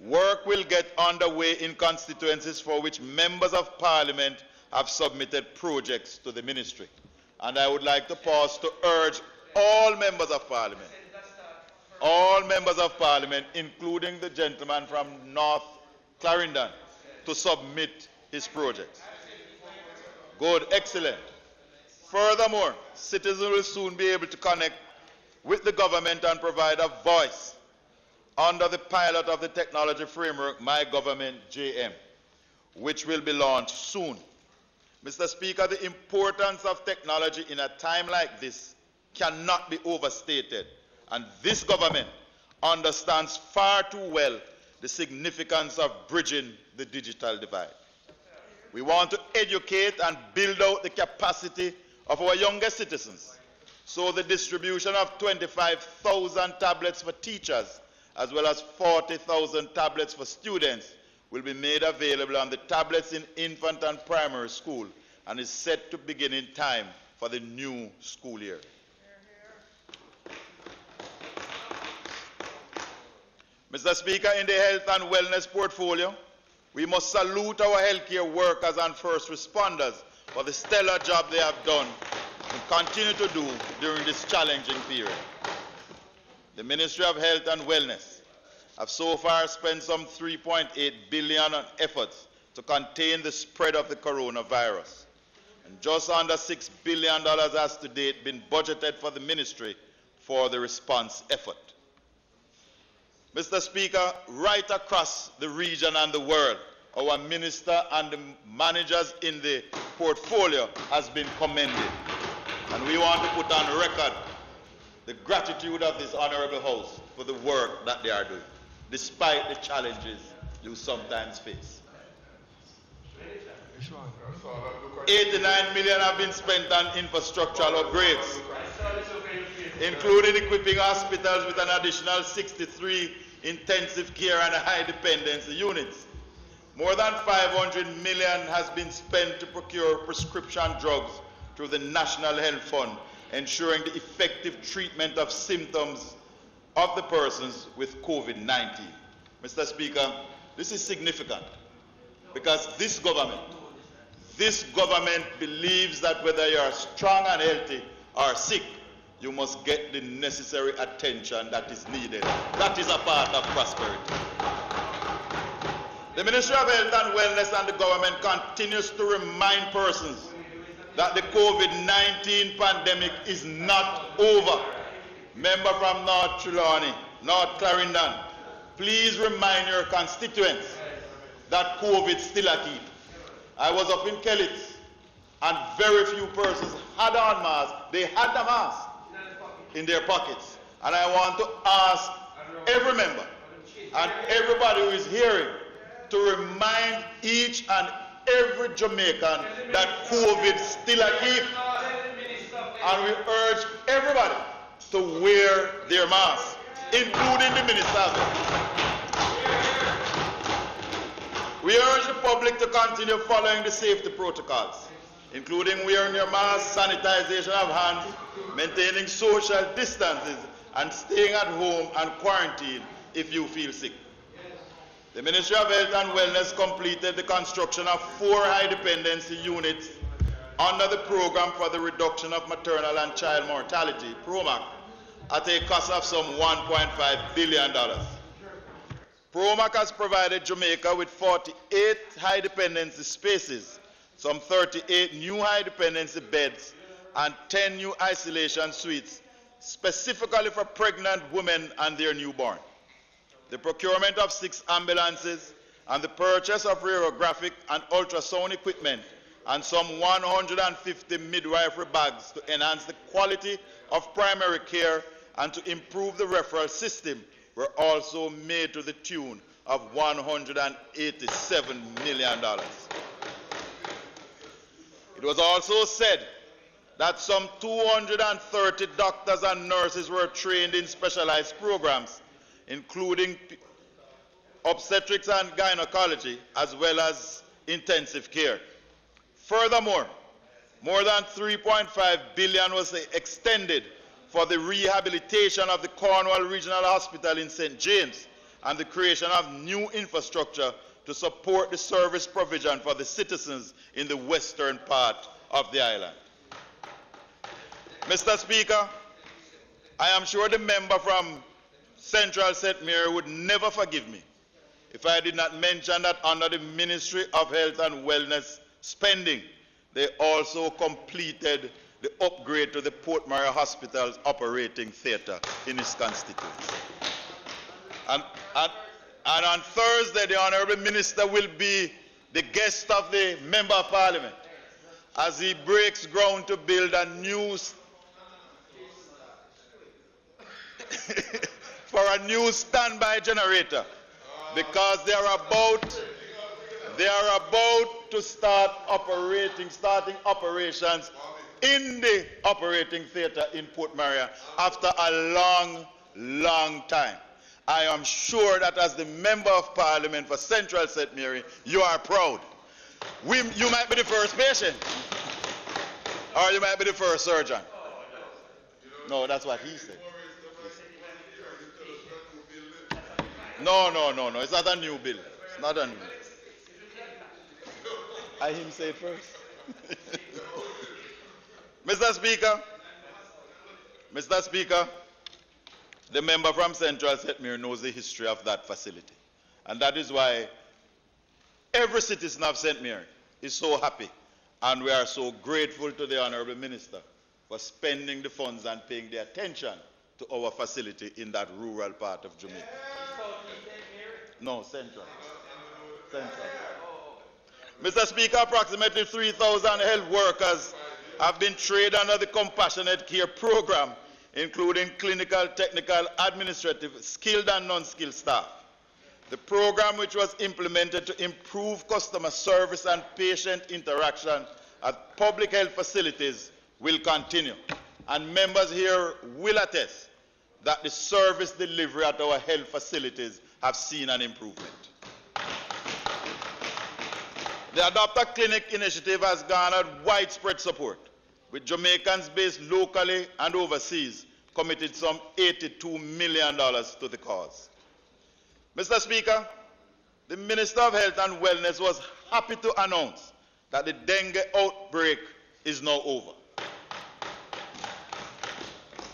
Work will get underway in constituencies for which members of Parliament have submitted projects to the Ministry. And I would like to pause to urge all members of Parliament, including the gentleman from North Clarendon, to submit his projects. Good, excellent. Furthermore, citizens will soon be able to connect with the government and provide a voice under the pilot of the technology framework, My Government JM, which will be launched soon. Mr. Speaker, the importance of technology in a time like this cannot be overstated, and this government understands far too well the significance of bridging the digital divide. We want to educate and build out the capacity of our younger citizens, so the distribution of 25,000 tablets for teachers as well as 40,000 tablets for students will be made available on the tablets in infant and primary school and is set to begin in time for the new school year. Mr. Speaker, in the health and wellness portfolio, we must salute our healthcare workers and first responders for the stellar job they have done and continue to do during this challenging period. The Ministry of Health and Wellness have so far spent some $3.8 billion on efforts to contain the spread of the coronavirus. And just under $6 billion has to date been budgeted for the ministry for the response effort. Mr. Speaker, right across the region and the world, our minister and the managers in the portfolio has been commended. And we want to put on record the gratitude of this Honorable House for the work that they are doing, despite the challenges you sometimes face. $89 million have been spent on infrastructural upgrades, including equipping hospitals with an additional 63 intensive care and high dependency units. More than $500 million has been spent to procure prescription drugs through the National Health Fund, ensuring the effective treatment of symptoms of the persons with COVID-19. Mr. Speaker, this is significant because this government believes that whether you are strong and healthy or sick, you must get the necessary attention that is needed. That is a part of prosperity. The Ministry of Health and Wellness and the government continues to remind persons that the COVID-19 pandemic is not over. Member from North Trelawney, North Clarendon, please remind your constituents that COVID still a keep. I was up in Kellits and very few persons had on masks. They had the mask in their pockets. And I want to ask every member and everybody who is hearing to remind each and every Jamaican that COVID still a keep. And we urge everybody to wear their masks, including the ministers. We urge the public to continue following the safety protocols, including wearing your mask, sanitization of hands, maintaining social distances, and staying at home and quarantine if you feel sick. The Ministry of Health and Wellness completed the construction of 4 high dependency units under the Program for the Reduction of Maternal and Child Mortality, PROMAC, at a cost of some $1.5 billion. PROMAC has provided Jamaica with 48 high dependency spaces, some 38 new high dependency beds, and 10 new isolation suites, specifically for pregnant women and their newborn. The procurement of 6 ambulances and the purchase of radiographic and ultrasound equipment and some 150 midwifery bags to enhance the quality of primary care and to improve the referral system were also made to the tune of $187 million. It was also said that some 230 doctors and nurses were trained in specialized programs, including obstetrics and gynecology, as well as intensive care. Furthermore, more than $3.5 billion was extended for the rehabilitation of the Cornwall Regional Hospital in St. James and the creation of new infrastructure to support the service provision for the citizens in the western part of the island. Mr. Speaker, I am sure the member from Central St. Mary would never forgive me if I did not mention that under the Ministry of Health and Wellness spending, they also completed the upgrade to the Port Maria Hospital's operating theatre in its constituency. And on Thursday, the Honourable Minister will be the guest of the Member of Parliament as he breaks ground to build a new for a new standby generator, because they are about to starting operations in the operating theatre in Port Maria after a long time. I am sure that as the Member of Parliament for Central St. Mary, you are proud. You might be the first patient, or you might be the first surgeon. No, that's what he said. No. It's not a new bill. It's not a new bill. I him say it first. Mr. Speaker, the member from Central St. Mary knows the history of that facility. And that is why every citizen of St. Mary is so happy, and we are so grateful to the Honourable Minister for spending the funds and paying the attention to our facility in that rural part of Jamaica. No, Central. Mr. Speaker, approximately 3,000 health workers have been trained under the Compassionate Care Program, including clinical, technical, administrative, skilled and non-skilled staff. The program, which was implemented to improve customer service and patient interaction at public health facilities, will continue. And members here will attest that the service delivery at our health facilities have seen an improvement. The Adopt a Clinic initiative has garnered widespread support, with Jamaicans based locally and overseas committed some $82 million to the cause. Mr. Speaker, the Minister of Health and Wellness was happy to announce that the dengue outbreak is now over.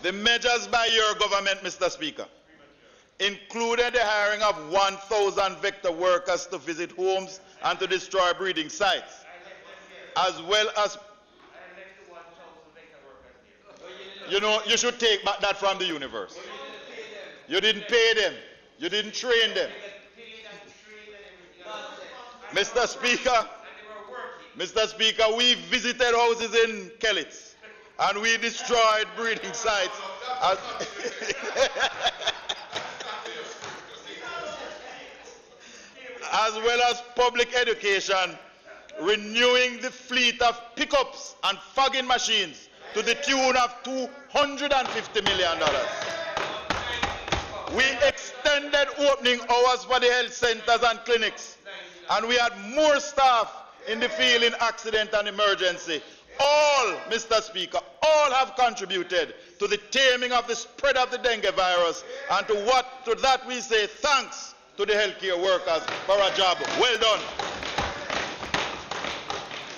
The measures by your government, Mr. Speaker, included the hiring of 1,000 vector workers to visit homes and to destroy breeding sites, as well as... You know, you should take back that from the universe. You didn't pay them. You didn't train them. Mr. Speaker, we visited houses in Kellits and we destroyed breeding sites. As well as public education, renewing the fleet of pickups and fogging machines to the tune of $250 million. We extended opening hours for the health centers and clinics, and we had more staff in the field in accident and emergency. All, Mr. Speaker, all have contributed to the taming of the spread of the dengue virus, and to that we say thanks to the healthcare workers for a job well done.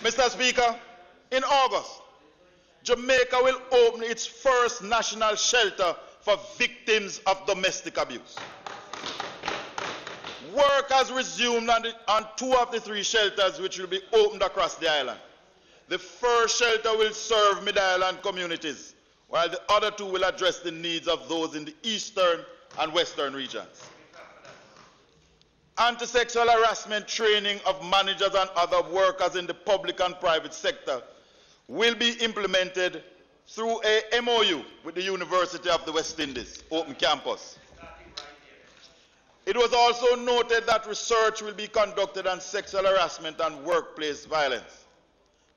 Mr. Speaker, in August, Jamaica will open its first national shelter for victims of domestic abuse. Work has resumed on 2 of the 3 shelters which will be opened across the island. The first shelter will serve mid-island communities, while the other 2 will address the needs of those in the eastern and western regions. Anti-sexual harassment training of managers and other workers in the public and private sector will be implemented through a MOU with the University of the West Indies, Open Campus. It was also noted that research will be conducted on sexual harassment and workplace violence.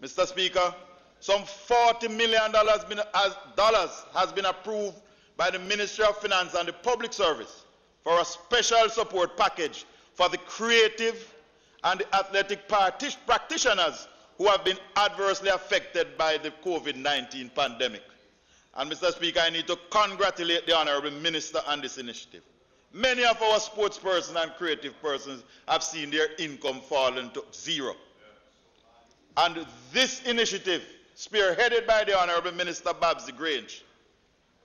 Mr. Speaker, some $40 million has been approved by the Ministry of Finance and the Public Service for a special support package for the creative and the athletic practitioners who have been adversely affected by the COVID-19 pandemic. And Mr. Speaker, I need to congratulate the Honourable Minister on this initiative. Many of our sports persons and creative persons have seen their income fallen to zero. And this initiative, spearheaded by the Honourable Minister Babsy Grange,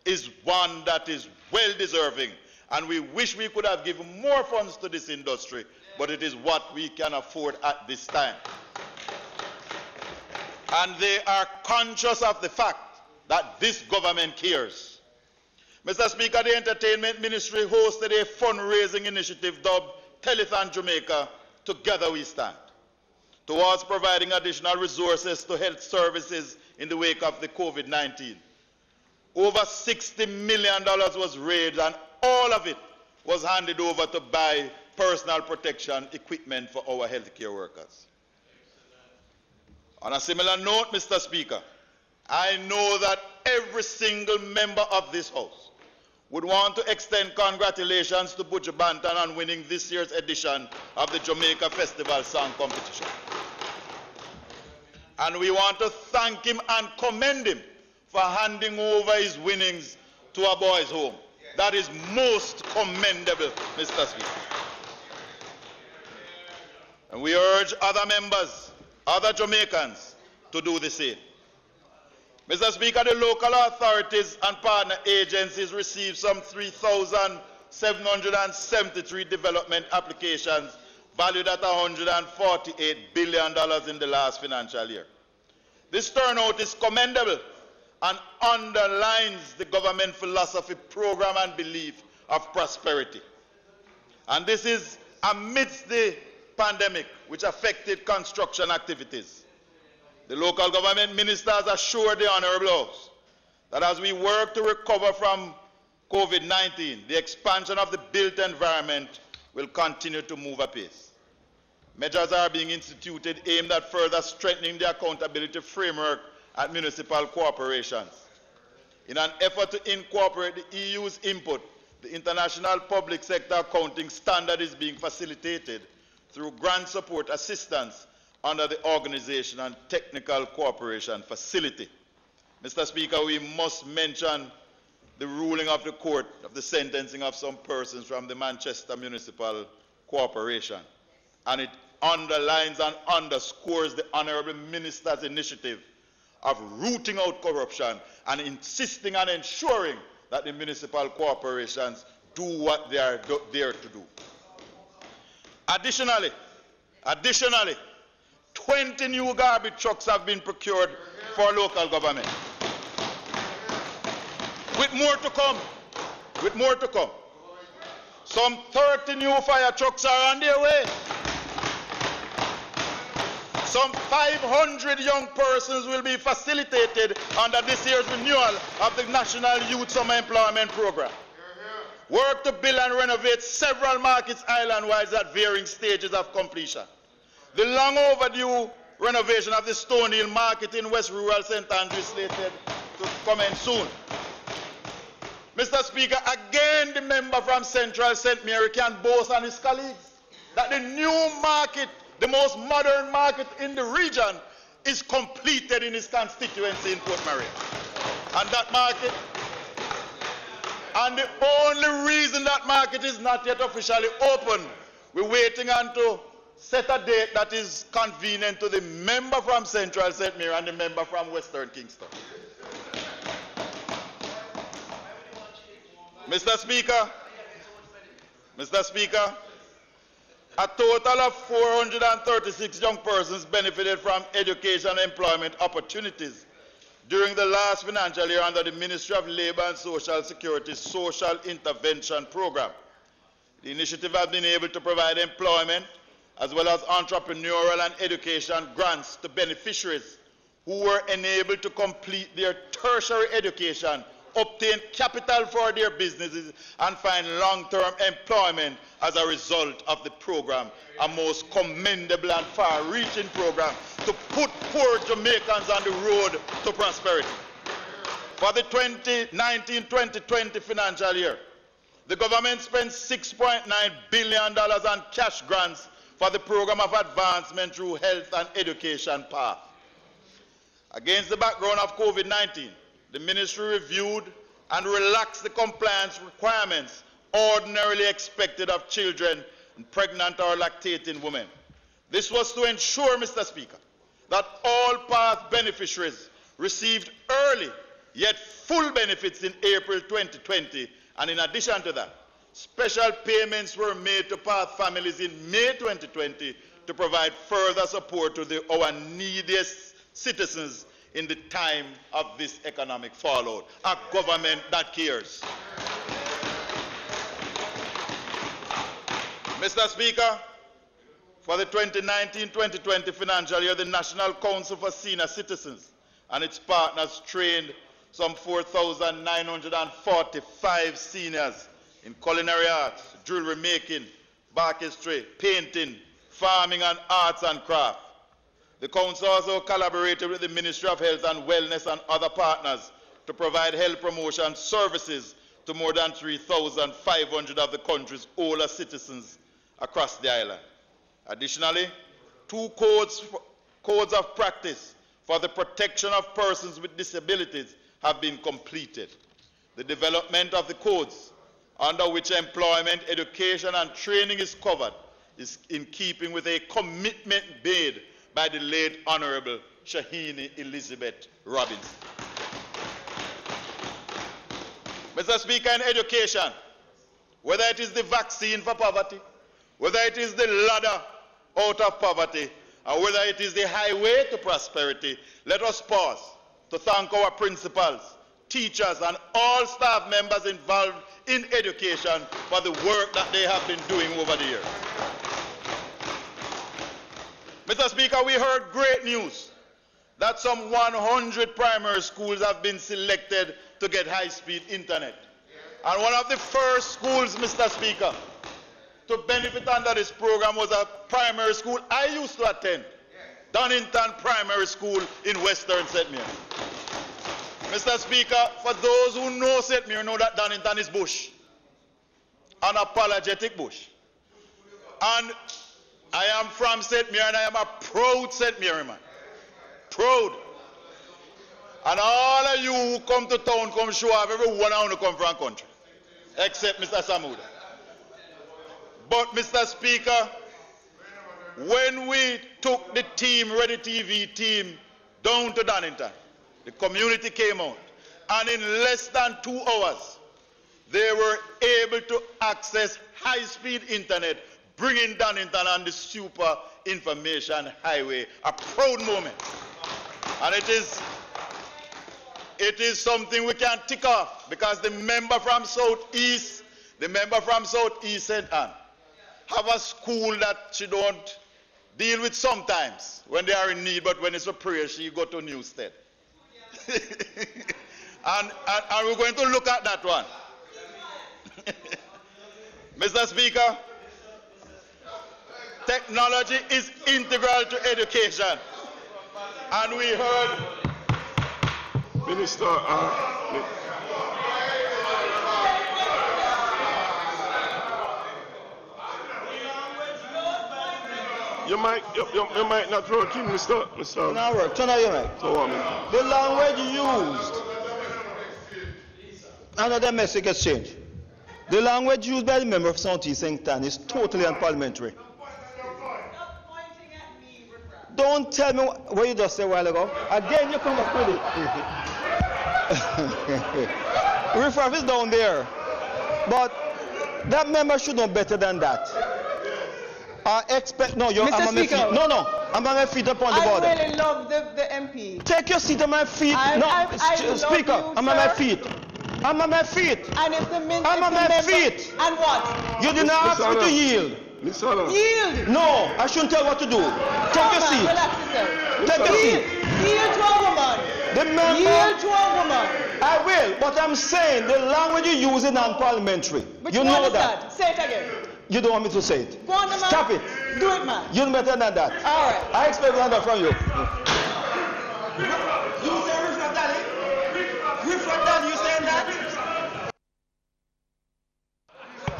is one that is well deserving. And we wish we could have given more funds to this industry, but it is what we can afford at this time. And they are conscious of the fact that this government cares. Mr. Speaker, the Entertainment Ministry hosted a fundraising initiative dubbed Telethon Jamaica, Together We Stand, towards providing additional resources to health services in the wake of the COVID-19. Over $60 million was raised, and all of it was handed over to buy personal protection equipment for our healthcare workers. On a similar note, Mr. Speaker, I know that every single member of this House would want to extend congratulations to Butcher Bunting on winning this year's edition of the Jamaica Festival Song Competition. And we want to thank him and commend him for handing over his winnings to a boys' home. That is most commendable, Mr. Speaker. And we urge other members, other Jamaicans, to do the same. Mr. Speaker, the local authorities and partner agencies received some 3,773 development applications valued at $148 billion in the last financial year. This turnout is commendable and underlines the government philosophy, program, and belief of prosperity. And this is amidst the pandemic, which affected construction activities. The local government ministers assured the Honourable House that as we work to recover from COVID-19, the expansion of the built environment will continue to move apace. Measures are being instituted aimed at further strengthening the accountability framework at municipal corporations. In an effort to incorporate the EU's input, the International Public Sector Accounting Standard is being facilitated through grant support assistance under the Organization and Technical Cooperation Facility. Mr. Speaker, we must mention the ruling of the court of the sentencing of some persons from the Manchester Municipal Corporation. And it underlines and underscores the Honourable Minister's initiative of rooting out corruption and insisting and ensuring that the municipal corporations do what they are there to do. Additionally, 20 new garbage trucks have been procured for local government. With more to come. Some 30 new fire trucks are on their way. Some 500 young persons will be facilitated under this year's renewal of the National Youth Summer Employment Program. Work to build and renovate several markets island-wide at varying stages of completion. The long overdue renovation of the Stonehill Market in West Rural St. Andrews is slated to commence soon. Mr. Speaker, again the member from Central St. Mary can boast on his colleagues that the new market, the most modern market in the region, is completed in his constituency in Port Maria. And that market, and the only reason that market is not yet officially open, we're waiting on to set a date that is convenient to the member from Central St. Mary and the member from Western Kingston. Mr. Speaker, a total of 436 young persons benefited from education and employment opportunities during the last financial year under the Ministry of Labour and Social Security's Social Intervention Program. The initiative has been able to provide employment as well as entrepreneurial and education grants to beneficiaries who were enabled to complete their tertiary education, obtain capital for their businesses, and find long-term employment as a result of the program, a most commendable and far-reaching program to put poor Jamaicans on the road to prosperity. For the 2019-2020 financial year, the government spent $6.9 billion on cash grants for the program of advancement through health and education path. Against the background of COVID-19, the ministry reviewed and relaxed the compliance requirements ordinarily expected of children and pregnant or lactating women. This was to ensure, Mr. Speaker, that all path beneficiaries received early yet full benefits in April 2020, and in addition to that, special payments were made to path families in May 2020 to provide further support to our neediest citizens in the time of this economic fallout. A government that cares. Mr. Speaker, for the 2019-2020 financial year, the National Council for Senior Citizens and its partners trained some 4,945 seniors in culinary arts, jewelry making, barbistry, painting, farming and arts and craft. The Council also collaborated with the Ministry of Health and Wellness and other partners to provide health promotion services to more than 3,500 of the country's older citizens across the island. Additionally, 2 codes of practice for the protection of persons with disabilities have been completed. The development of the codes under which employment, education and training is covered is in keeping with a commitment made by the late Honourable Shahini Elizabeth Robinson. Mr. Speaker, in education, whether it is the vaccine for poverty, whether it is the ladder out of poverty, or whether it is the highway to prosperity, let us pause to thank our principals, teachers, and all staff members involved in education for the work that they have been doing over the years. Mr. Speaker, we heard great news that some 100 primary schools have been selected to get high-speed internet. And one of the first schools, Mr. Speaker, to benefit under this program was a primary school I used to attend, Donington Primary School in Western St. Mary. Mr. Speaker, for those who know St. Mary know that Donington is bush, unapologetic bush. And I am from St. Mary and I am a proud St. Mary man. Proud. And all of you who come to town come show off, everyone I want to come from country, except Mr. Samuda. But Mr. Speaker, when we took the team, Ready TV team, down to Donington, the community came out, and in less than 2 hours, they were able to access high-speed internet, bringing Donington on the super information highway. A proud moment. And it is something we can tick off, because the member from Southeast St. Anne, have a school that she don't deal with sometimes when they are in need, but when it's a prayer, she go to Newstead. and we're going to look at that one. Mr. Speaker, technology is integral to education. And we heard Minister, you might not work in, Mr. Now work. Turn on your mic. The language used. Another message exchange. The language used by the member of Southeast St. Anne is totally unparliamentary. Don't tell me what you just said a while ago. Again, you come back with it. Riffraff is down there. But that member should know better than that. I expect, no, you're, Mr. I'm on my Speaker. feet. No, I'm on my feet upon the border. I really love the MP. Take your seat on my feet. I love Speaker, you, I'm on my sir. feet. I'm on my feet. And if the minister... I'm on my feet. And what? You did not ask me to yield. Yield. No, I shouldn't tell what to do. Take your seat. Relax yourself. Take your seat. Yield to a woman. The member, Yield to a woman. I will, but I'm saying the language you use is non-parliamentary. Which You one know is that. Say it again. You don't want me to say it. Go on, man. Stop it. Do it, man. You know better than that. All right. I expect that from you. You say Riffraff Daddy? Riffraff Daddy, you saying that?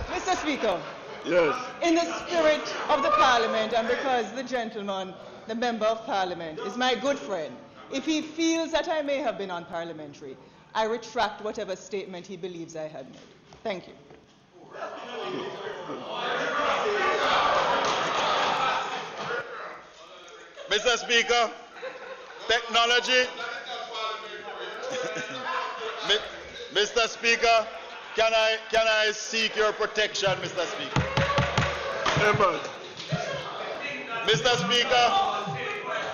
Mr. Speaker. Yes. In the spirit of the Parliament, and because the gentleman, the Member of Parliament, is my good friend, if he feels that I may have been unparliamentary, I retract whatever statement he believes I had made. Thank you. Mr. Speaker, technology. Mr. Speaker, can I seek your protection, Mr. Speaker? Mr. Speaker,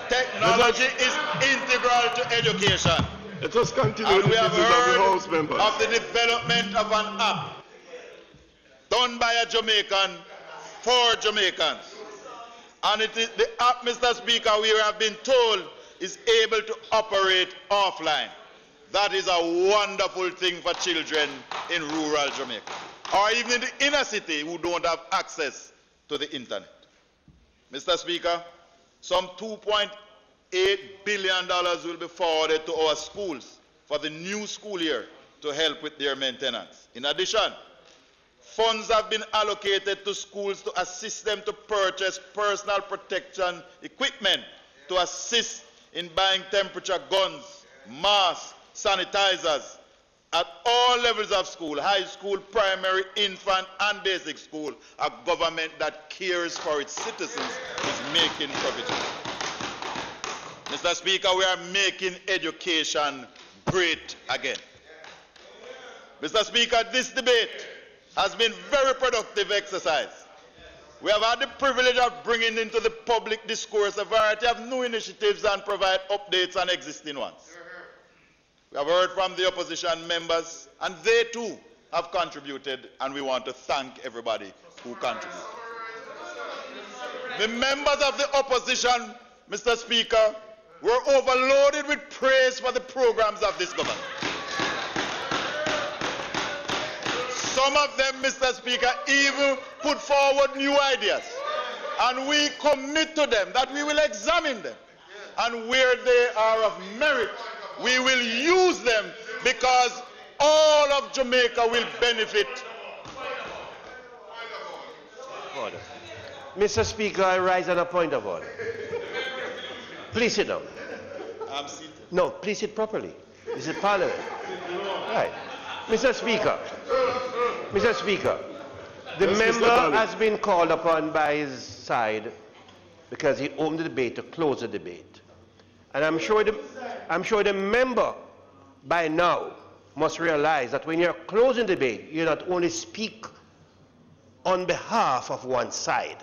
technology is integral to education. Let us continue And with we the have business of the heard House members. of the development of an app done by a Jamaican for Jamaicans. And it is the app, Mr. Speaker, we have been told is able to operate offline. That is a wonderful thing for children in rural Jamaica, or even in the inner city who don't have access to the internet. Mr. Speaker, some $2.8 billion will be forwarded to our schools for the new school year to help with their maintenance. In addition, funds have been allocated to schools to assist them to purchase personal protection equipment to assist in buying temperature guns, masks, sanitizers at all levels of school, high school, primary, infant, and basic school. A government that cares for its citizens is making provision. Mr. Speaker, we are making education great again. Mr. Speaker, this debate has been very productive exercise. We have had the privilege of bringing into the public discourse a variety of new initiatives and provide updates on existing ones. We have heard from the opposition members, and they too have contributed, and we want to thank everybody who contributed. The members of the opposition, Mr. Speaker, were overloaded with praise for the programs of this government. Some of them, Mr. Speaker, even put forward new ideas. And we commit to them that we will examine them. And where they are of merit, we will use them because all of Jamaica will benefit. Order. Mr. Speaker, I rise on a point of order. Please sit down. I'm seated. No, please sit properly. This is Parliament. Right. Mr. Speaker, the member has been called upon by his side because he opened the debate to close the debate. And I'm sure the member by now must realize that when you're closing the debate, you not only speak on behalf of one side.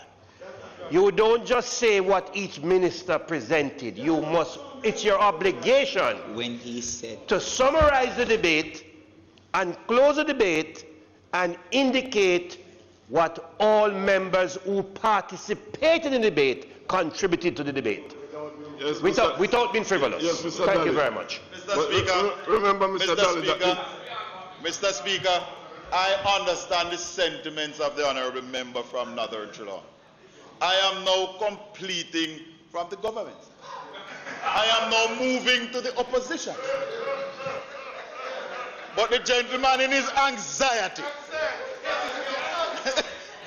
You don't just say what each minister presented. You must, it's your obligation when he said to summarize the debate and close the debate and indicate what all members who participated in the debate contributed to the debate. Yes, without being frivolous. Yes, Mr. Thank Daly. you very much. Mr. Speaker, remember, Mr. Mr. Speaker, I understand the sentiments of the honourable member from Northern Geelong. I am now completing from the government. I am now moving to the opposition. But the gentleman in his anxiety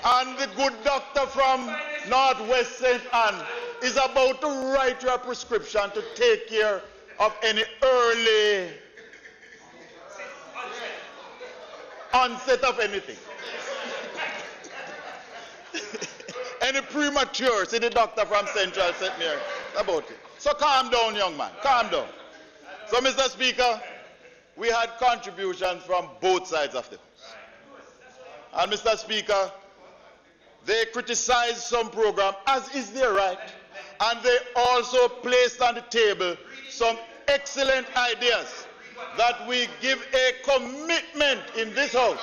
and the good doctor from Northwest St. Anne is about to write you a prescription to take care of any early onset of anything. Any premature, see the doctor from Central St. Mary about it. So calm down, young man, calm down. So, Mr. Speaker, we had contributions from both sides of the House. And, Mr. Speaker, they criticized some program, as is their right, and they also placed on the table some excellent ideas that we give a commitment in this House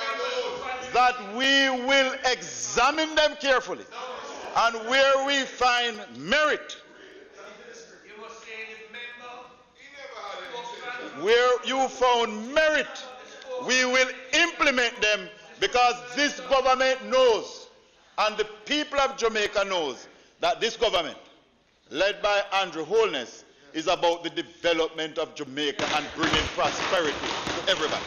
that we will examine them carefully, and where we find merit, where you found merit, we will implement them, because this government knows, and the people of Jamaica knows, that this government, led by Andrew Holness, is about the development of Jamaica and bringing prosperity to everybody.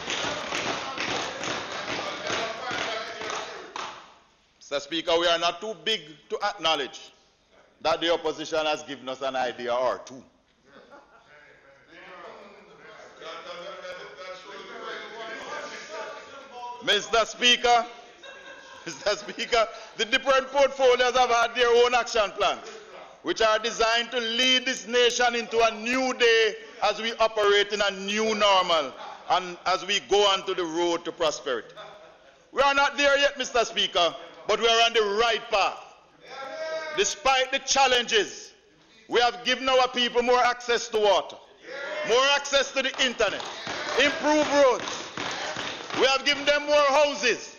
Mr. Speaker, we are not too big to acknowledge that the opposition has given us an idea or two. Mr. Speaker, the different portfolios have had their own action plans, which are designed to lead this nation into a new day as we operate in a new normal and as we go onto the road to prosperity. We are not there yet, Mr. Speaker, but we are on the right path. Despite the challenges, we have given our people more access to water, more access to the internet, improved roads. We have given them more houses.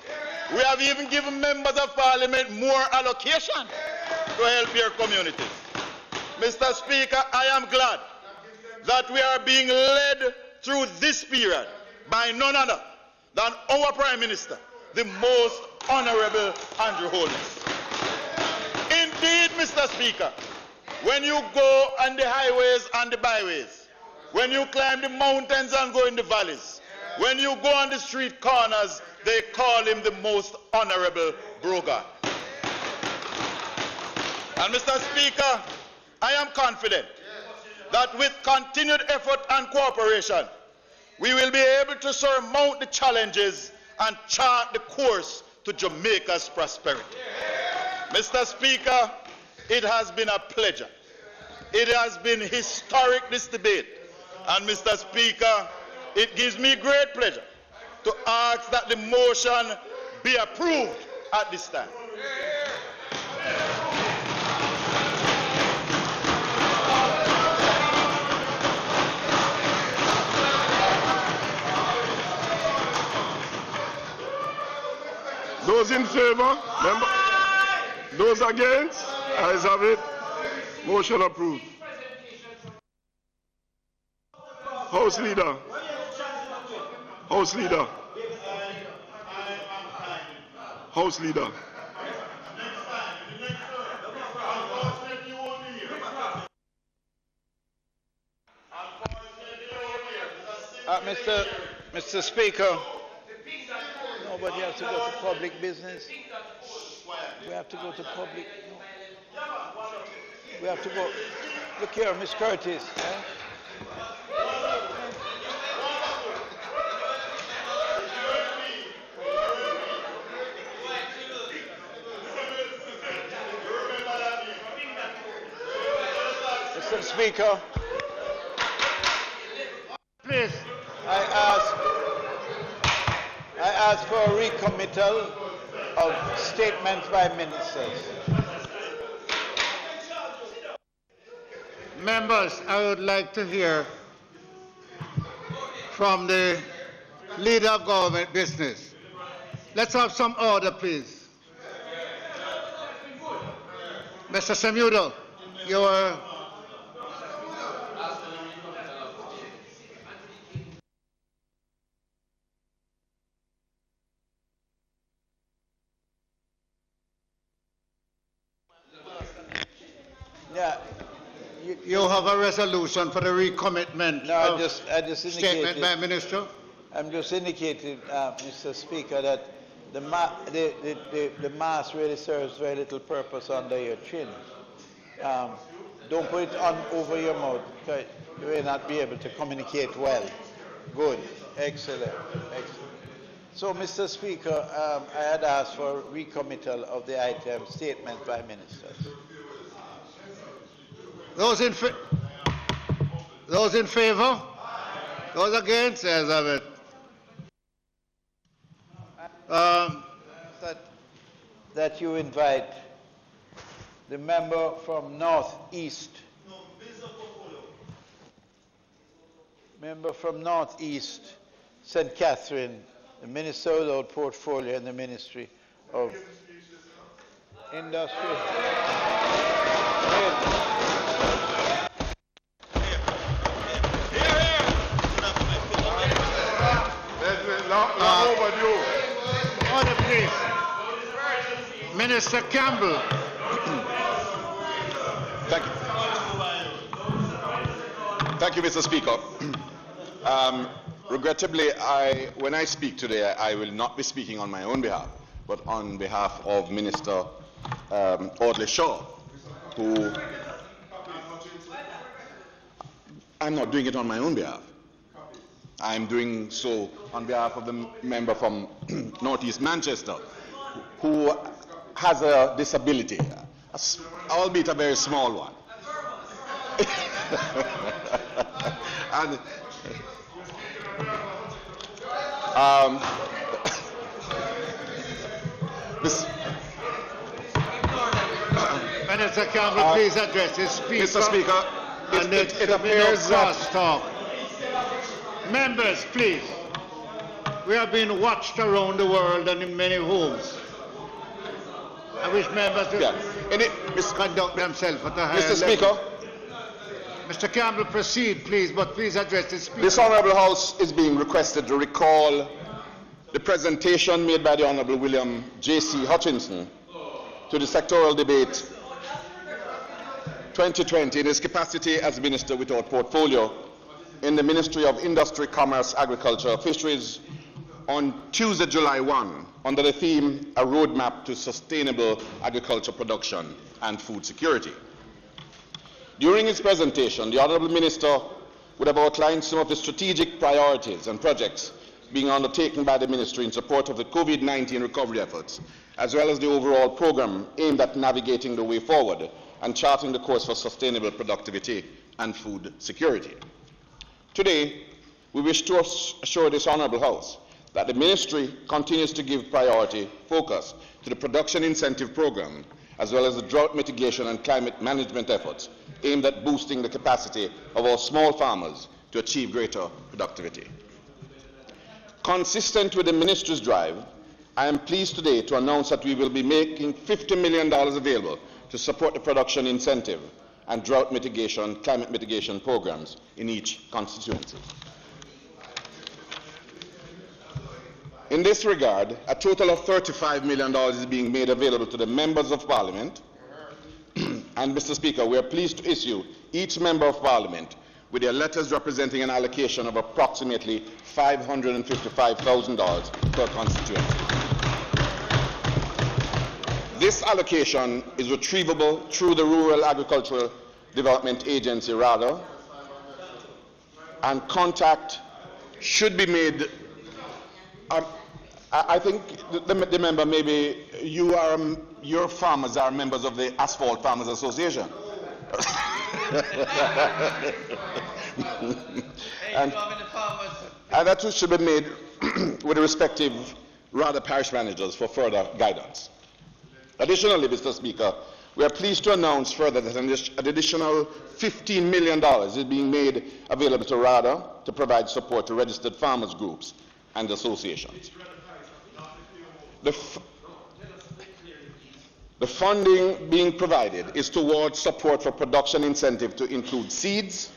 We have even given members of parliament more allocation to help your communities. Mr. Speaker, I am glad that we are being led through this period by none other than our Prime Minister, the most Honourable Andrew Holness. Indeed, Mr. Speaker, when you go on the highways and the byways, when you climb the mountains and go in the valleys, when you go on the street corners, they call him the most Honourable Brogard. And Mr. Speaker, I am confident that with continued effort and cooperation, we will be able to surmount the challenges and chart the course to Jamaica's prosperity. Mr. Speaker, it has been a pleasure. It has been historic, this debate. And Mr. Speaker, it gives me great pleasure to ask that the motion be approved at this time. Those in favor? Member? Those against? Ayes have it. Motion approved. House Leader. House Leader. House Leader. Mr. Speaker, nobody has to go to public business. We have to go to public. We have to go. Look here, Miss Curtis. Mr. Speaker, Please. I ask for a recommittal of statements by ministers. Members, I would like to hear from the leader of government business. Let's have some order, please. Mr. Samuda, you are... Yeah. You have a resolution for the recommitment No, of I just statement indicated. by Minister? I'm just indicating, Mr. Speaker, that the mask really serves very little purpose under your chin. Don't put it on over your mouth, because you will not be able to communicate well. Good. Excellent. Excellent. So, Mr. Speaker, I had asked for recommittal of the item statement by ministers. Those in favor? Those against? Yes, have it. That you invite the member from Northeast. Member from Northeast, St. Catherine, the Ministerial portfolio and the Ministry of Industry. Not overdue. Order, please. Minister Campbell. Thank you. Thank you, Mr. Speaker. Regrettably, when I speak today, I will not be speaking on my own behalf, but on behalf of Minister Audley Shaw, who I'm not doing it on my own behalf. I'm doing so on behalf of the member from Northeast Manchester, who has a disability, albeit a very small one. And, Minister Campbell, please address the Speaker. Mr. Speaker, it appears that... Members, please. We are being watched around the world and in many homes. I wish members to conduct themselves at a higher Mr. level. Speaker, Mr. Campbell, proceed, please, but please address the Speaker. this Honourable House is being requested to recall the presentation made by the Honourable William J.C. Hutchinson to the Sectoral Debate 2020 in his capacity as Minister without portfolio in the Ministry of Industry, Commerce, Agriculture, Fisheries on Tuesday, July 1, under the theme, A Roadmap to Sustainable Agriculture Production and Food Security. During his presentation, the Honourable Minister would have outlined some of the strategic priorities and projects being undertaken by the Ministry in support of the COVID-19 recovery efforts, as well as the overall programme aimed at navigating the way forward and charting the course for sustainable productivity and food security. Today, we wish to assure this Honourable House that the Ministry continues to give priority focus to the production incentive programme, as well as the drought mitigation and climate management efforts aimed at boosting the capacity of our small farmers to achieve greater productivity. Consistent with the Ministry's drive, I am pleased today to announce that we will be making $50 million available to support the production incentive and drought mitigation, climate mitigation programs in each constituency. In this regard, a total of $35 million is being made available to the members of Parliament. And, Mr. Speaker, we are pleased to issue each member of Parliament with their letters representing an allocation of approximately $555,000 per constituency. This allocation is retrievable through the Rural Agricultural Development Agency, RADA, and contact should be made. I think the member, maybe your farmers are members of the Asphalt Farmers Association. and that should be made with the respective RADA parish managers for further guidance. Additionally, Mr. Speaker, we are pleased to announce further that an additional $15 million is being made available to RADA to provide support to registered farmers groups and associations. The funding being provided is towards support for production incentive to include seeds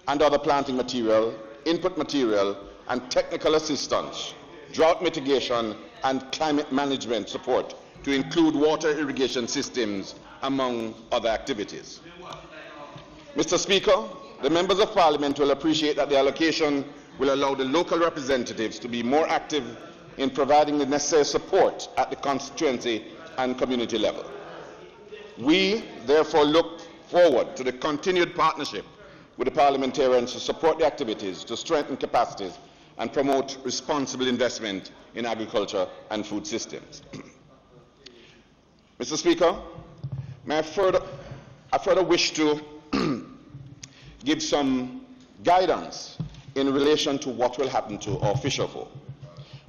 and other planting material, input material, and technical assistance, drought mitigation, and climate management support to include water irrigation systems, among other activities. Mr. Speaker, the members of Parliament will appreciate that the allocation will allow the local representatives to be more active in providing the necessary support at the constituency and community level. We, therefore, look forward to the continued partnership with the parliamentarians to support the activities, to strengthen capacities, and promote responsible investment in agriculture and food systems. Mr. Speaker, I further wish to give some guidance in relation to what will happen to our fisherfolk.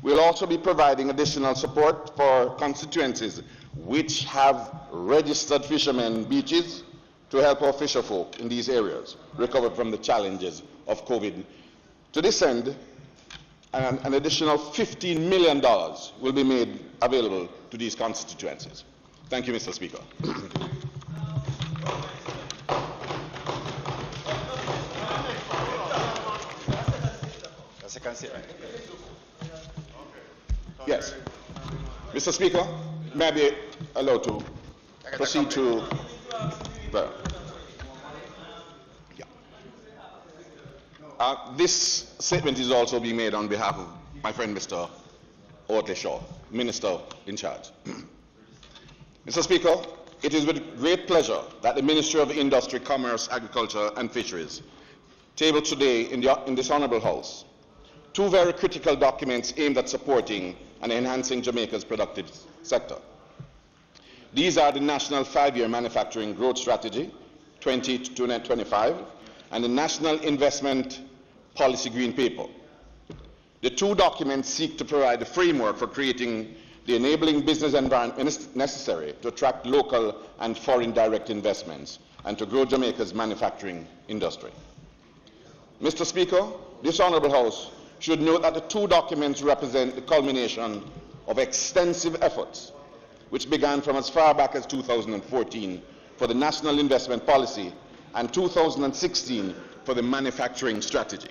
We'll also be providing additional support for constituencies which have registered fishermen beaches to help our fisherfolk in these areas recover from the challenges of COVID. To this end, an additional $15 million will be made available to these constituencies. Thank you, Mr. Speaker. Yes. Mr. Speaker, may I be allowed to proceed to... this statement is also being made on behalf of my friend Mr. Oatley Shaw, Minister in charge. Mr. Speaker, it is with great pleasure that the Ministry of Industry, Commerce, Agriculture and Fisheries tabled today in this Honourable House two very critical documents aimed at supporting and enhancing Jamaica's productive sector. These are the National 5-Year Manufacturing Growth Strategy 2025 and the National Investment Policy Green Paper. The two documents seek to provide a framework for creating the enabling business environment necessary to attract local and foreign direct investments and to grow Jamaica's manufacturing industry. Mr. Speaker, this Honourable House should note that the two documents represent the culmination of extensive efforts which began from as far back as 2014 for the National Investment Policy and 2016 for the Manufacturing Strategy.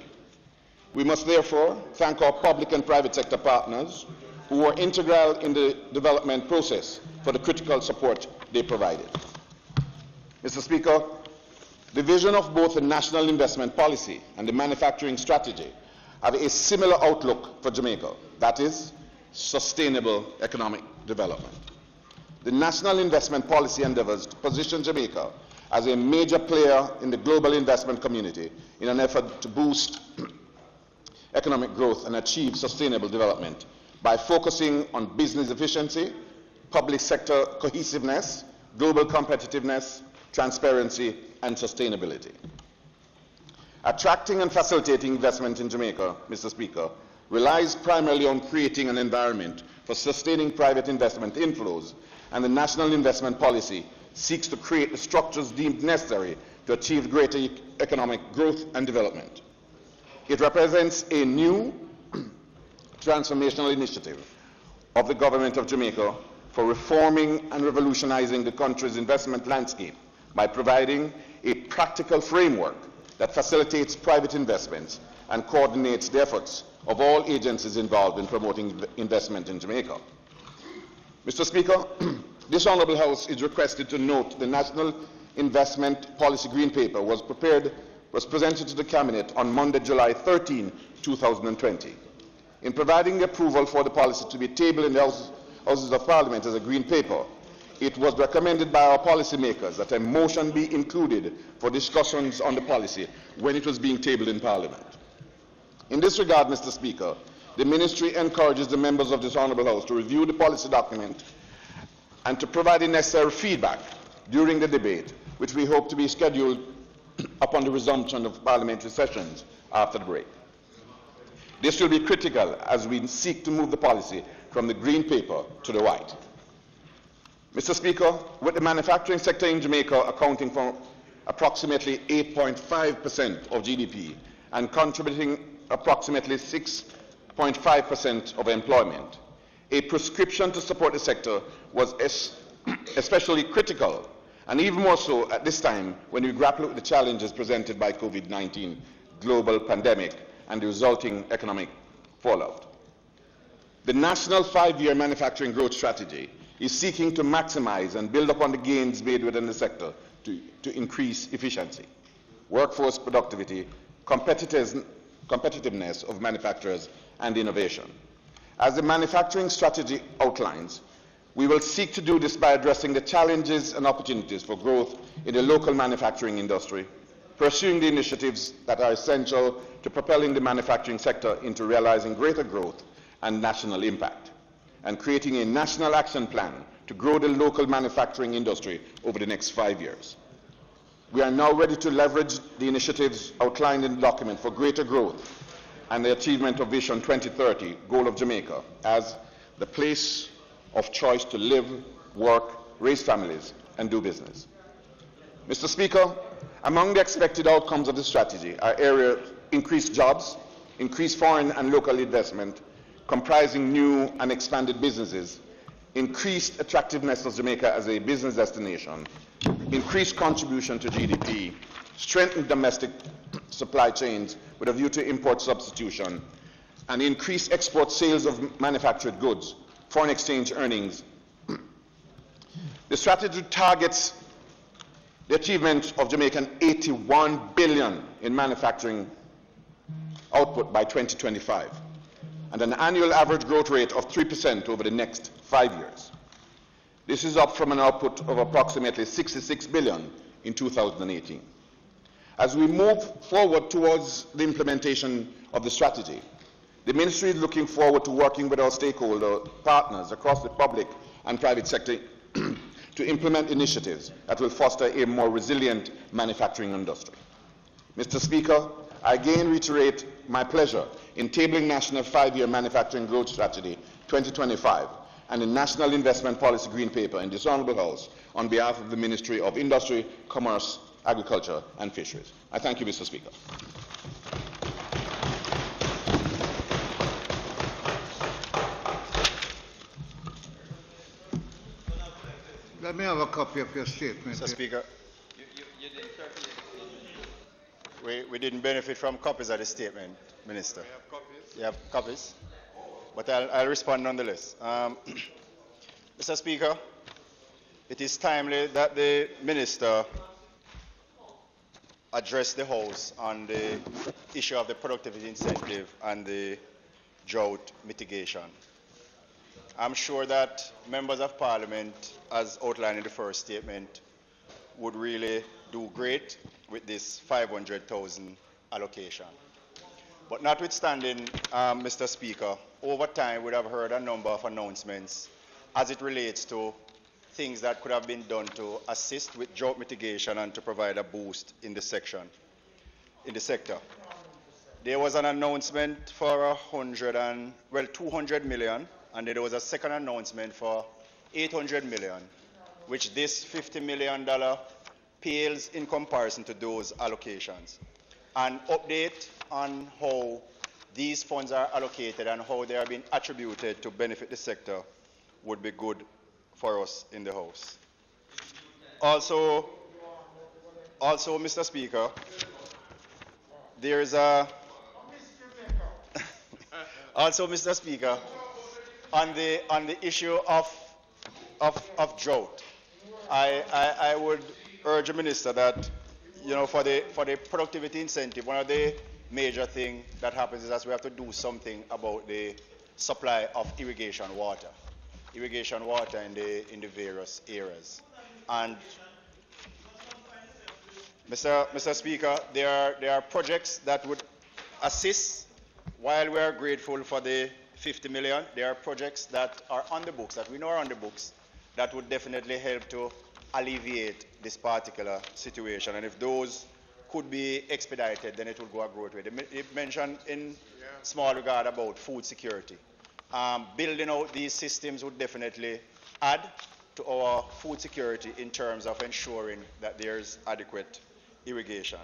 We must therefore thank our public and private sector partners who were integral in the development process for the critical support they provided. Mr. Speaker, the vision of both the National Investment Policy and the Manufacturing Strategy have a similar outlook for Jamaica, that is, sustainable economic development. The National Investment Policy endeavors to position Jamaica as a major player in the global investment community in an effort to boost economic growth and achieve sustainable development by focusing on business efficiency, public sector cohesiveness, global competitiveness, transparency, and sustainability. Attracting and facilitating investment in Jamaica, Mr. Speaker, relies primarily on creating an environment for sustaining private investment inflows, and the National Investment Policy seeks to create the structures deemed necessary to achieve greater economic growth and development. It represents a new transformational initiative of the Government of Jamaica for reforming and revolutionizing the country's investment landscape by providing a practical framework that facilitates private investments and coordinates the efforts of all agencies involved in promoting investment in Jamaica. Mr. Speaker, this Honourable House is requested to note the National Investment Policy Green Paper was presented to the Cabinet on Monday, July 13, 2020. In providing the approval for the policy to be tabled in the Houses of Parliament as a Green Paper, it was recommended by our policymakers that a motion be included for discussions on the policy when it was being tabled in Parliament. In this regard, Mr. Speaker, the Ministry encourages the members of this Honourable House to review the policy document and to provide the necessary feedback during the debate, which we hope to be scheduled upon the resumption of parliamentary sessions after the break. This will be critical as we seek to move the policy from the Green Paper to the White. Mr. Speaker, with the manufacturing sector in Jamaica accounting for approximately 8.5% of GDP and contributing approximately 6.5% of employment, a prescription to support the sector was especially critical, and even more so at this time when we grapple with the challenges presented by COVID-19 global pandemic and the resulting economic fallout. The National 5-Year Manufacturing Growth Strategy is seeking to maximize and build upon the gains made within the sector to increase efficiency, workforce productivity, competitiveness of manufacturers, and innovation. As the manufacturing strategy outlines, we will seek to do this by addressing the challenges and opportunities for growth in the local manufacturing industry, pursuing the initiatives that are essential to propelling the manufacturing sector into realizing greater growth and national impact, and creating a national action plan to grow the local manufacturing industry over the next 5 years. We are now ready to leverage the initiatives outlined in the document for greater growth and the achievement of Vision 2030, goal of Jamaica, as the place of choice to live, work, raise families, and do business. Mr. Speaker, among the expected outcomes of the strategy are areas increased jobs, increased foreign and local investment, comprising new and expanded businesses, increased attractiveness of Jamaica as a business destination, increased contribution to GDP, strengthened domestic supply chains with a view to import substitution, and increased export sales of manufactured goods, foreign exchange earnings. The strategy targets the achievement of Jamaican 81 billion in manufacturing output by 2025, and an annual average growth rate of 3% over the next 5 years. This is up from an output of approximately 66 billion in 2018. As we move forward towards the implementation of the strategy, the Ministry is looking forward to working with our stakeholder partners across the public and private sector to implement initiatives that will foster a more resilient manufacturing industry. Mr. Speaker, I again reiterate my pleasure in tabling National 5-Year Manufacturing Growth Strategy 2025 and the National Investment Policy Green Paper in this Honourable House on behalf of the Ministry of Industry, Commerce, Agriculture and Fisheries. I thank you, Mr. Speaker. Let me have a copy of your statement. Mr. Speaker, you didn't we didn't benefit from copies of the statement, Minister. You have copies? You have copies? But I'll respond nonetheless. Mr. Speaker, it is timely that the Minister address the House on the issue of the productivity incentive and the drought mitigation. I'm sure that members of Parliament, as outlined in the first statement, would really do great with this 500,000 allocation. But notwithstanding, Mr. Speaker, over time we have heard a number of announcements as it relates to things that could have been done to assist with drought mitigation and to provide a boost in the sector. There was an announcement for 200 million, and there was a second announcement for 800 million, which this $50 million pales in comparison to those allocations. An update on how these funds are allocated and how they are being attributed to benefit the sector would be good for us in the House. Also, Mr. Speaker, there's a also, Mr. Speaker, on the issue of drought, I would urge the minister that, you know, for the productivity incentive, one of the major things that happens is that we have to do something about the supply of irrigation water in the various areas. And Mr. Speaker, there are projects that would assist. While we are grateful for the 50 million, there are projects that are on the books, that we know are on the books, that would definitely help to alleviate this particular situation. And if those could be expedited, then it would go a great way. They mentioned in small regard about food security. Building out these systems would definitely add to our food security in terms of ensuring that there's adequate irrigation.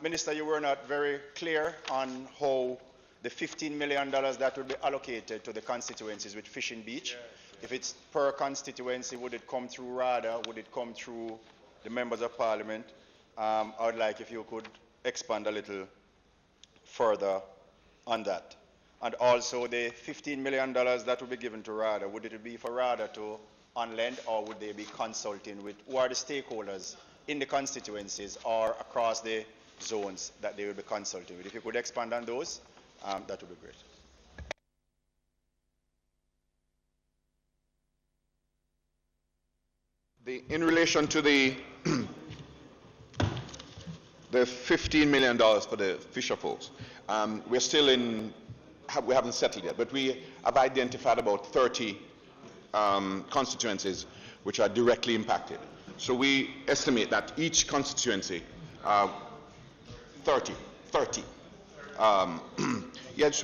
Minister, you were not very clear on how the $15 million that would be allocated to the constituencies with Fishing Beach. If it's per constituency, would it come through RADA? Would it come through the members of parliament? I would like if you could expand a little further on that. And also the $15 million that would be given to RADA, would it be for RADA to on lend, or would they be consulting with who are the stakeholders in the constituencies or across the zones that they will be consulting with? If you could expand on those, that would be great. In relation to the $15 million for the fisher folks, we're still we haven't settled yet, but we have identified about 30 constituencies which are directly impacted. So we estimate that each constituency, 30. Yes,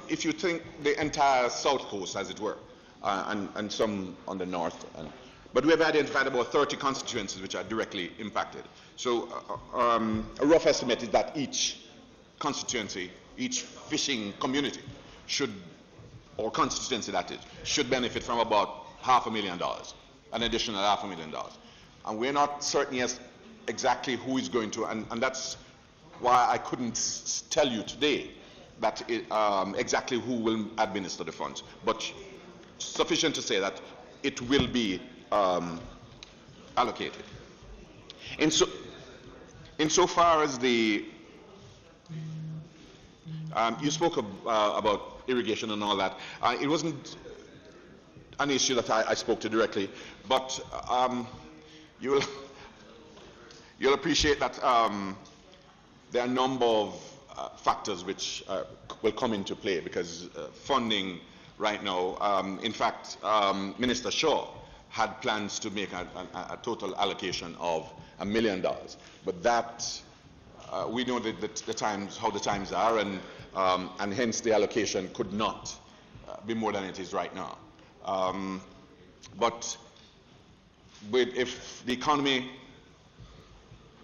if you think the entire south coast, as it were, and some on the north, but we have identified about 30 constituencies which are directly impacted. So a rough estimate is that each constituency, each fishing community or constituency that is, should benefit from about $500,000, an additional $500,000. And we're not certain yet exactly who is going to, and that's why I couldn't tell you today that exactly who will administer the funds. But sufficient to say that it will be allocated. Insofar as the you spoke about irrigation and all that. It wasn't an issue that I spoke to directly, but you'll appreciate that there are a number of factors which will come into play because funding right now, in fact, Minister Shaw had plans to make a total allocation of $1 million, but that we know that the times, how the times are, and hence the allocation could not be more than it is right now. But if the economy,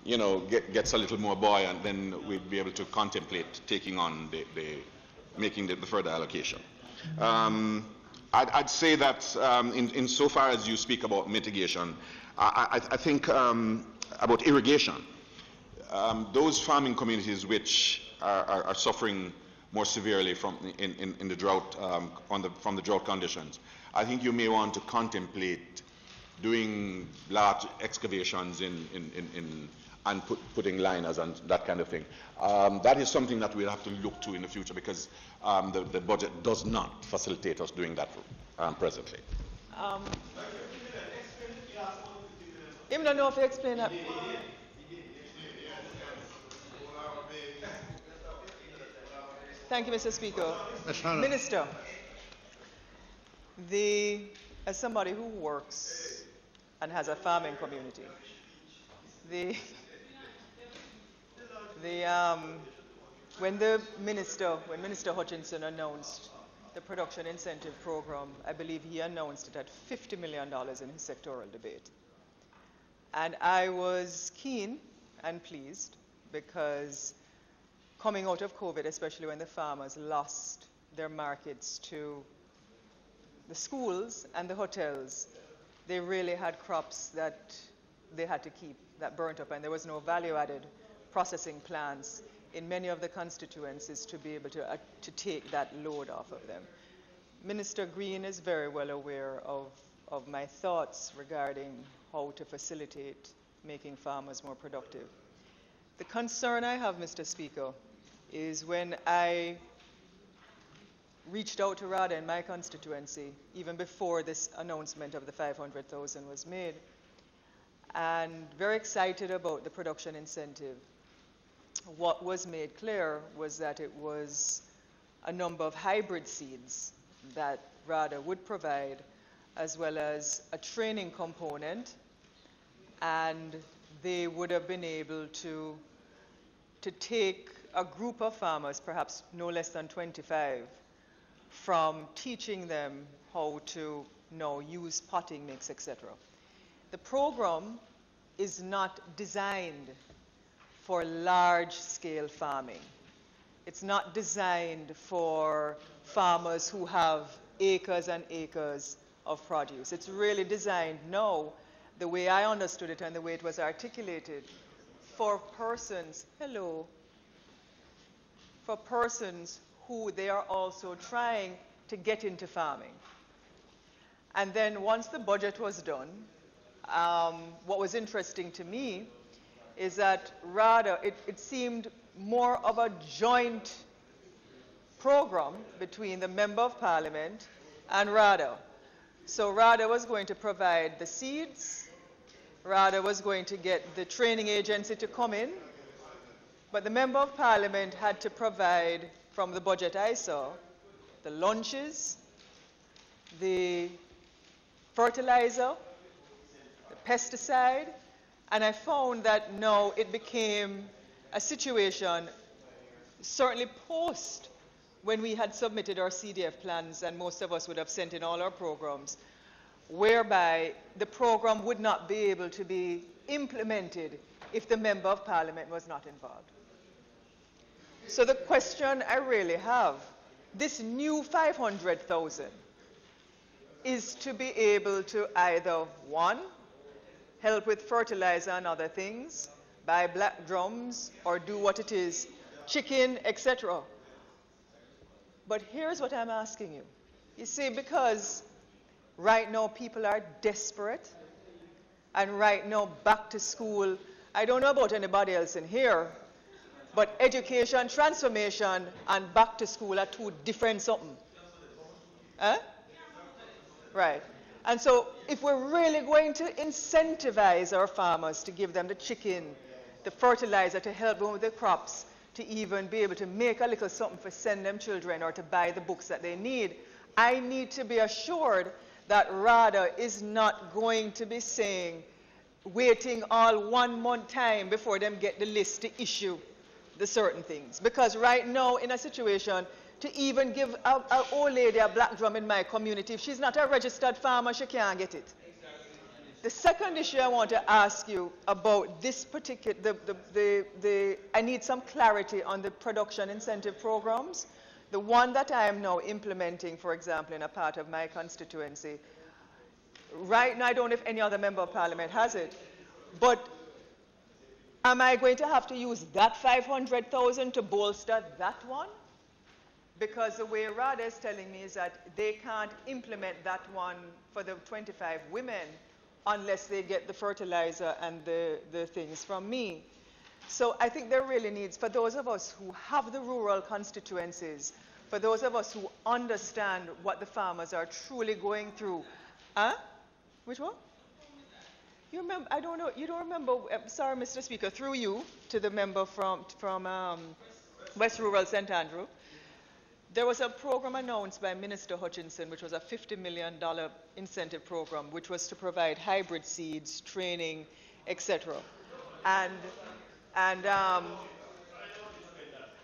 gets a little more buoyant, then we'd be able to contemplate taking on making the further allocation. I'd say that in so far as you speak about mitigation, I think about irrigation. Those farming communities which are suffering more severely from the drought, from the drought conditions, I think you may want to contemplate doing large excavations and putting liners and that kind of thing. That is something that we'll have to look to in the future because the budget does not facilitate us doing that presently. Even don't know if you explain that. Thank you, Mr. Speaker. Minister, as somebody who works and has a farming community, when Minister Hutchinson announced the production incentive program, I believe he announced it at $50 million in his sectoral debate. And I was keen and pleased because coming out of COVID, especially when the farmers lost their markets to the schools and the hotels, they really had crops that they had to keep that burnt up, and there was no value-added processing plants in many of the constituencies to be able to take that load off of them. Minister Green is very well aware of my thoughts regarding how to facilitate making farmers more productive. The concern I have, Mr. Speaker, is when I reached out to RADA in my constituency, even before this announcement of the 500,000 was made, and very excited about the production incentive. What was made clear was that it was a number of hybrid seeds that RADA would provide, as well as a training component, and they would have been able to take a group of farmers, perhaps no less than 25, from teaching them how to use potting mix, etc. The program is not designed for large-scale farming. It's not designed for farmers who have acres and acres of produce. It's really designed now, the way I understood it and the way it was articulated, for persons, for persons who they are also trying to get into farming. And then once the budget was done, what was interesting to me is that rather it seemed more of a joint program between the Member of Parliament and RADA. So RADA was going to provide the seeds, RADA was going to get the training agency to come in, but the Member of Parliament had to provide, from the budget I saw, the lunches, the fertilizer, the pesticide, and I found that now it became a situation, certainly post when we had submitted our CDF plans, and most of us would have sent in all our programs, whereby the program would not be able to be implemented if the Member of Parliament was not involved. So the question I really have, this new 500,000 is to be able to either, one, help with fertilizer and other things, buy black drums, or do what it is, chicken, etc. But here's what I'm asking you. You see, because right now people are desperate, and right now back to school, I don't know about anybody else in here, but education, transformation, and back to school are two different something. Huh? Right. And so if we're really going to incentivize our farmers to give them the chicken, the fertilizer to help them with the crops, to even be able to make a little something for send them children or to buy the books that they need, I need to be assured that RADA is not going to be saying, waiting all 1 month time before them get the list to issue the certain things. Because right now, in a situation, to even give an old lady a black drum in my community, if she's not a registered farmer, she can't get it. The second issue I want to ask you about this particular, I need some clarity on the production incentive programs. The one that I am now implementing, for example, in a part of my constituency, right now I don't know if any other Member of Parliament has it, but am I going to have to use that 500,000 to bolster that one? Because the way RADA is telling me is that they can't implement that one for the 25 women unless they get the fertilizer and the things from me. So I think there really needs, for those of us who have the rural constituencies, for those of us who understand what the farmers are truly going through. Huh? Which one? You remember, I don't know, you don't remember, sorry Mr. Speaker, through you to the member from West Rural St. Andrew. There was a program announced by Minister Hutchinson, which was a $50 million incentive program, which was to provide hybrid seeds, training, etc.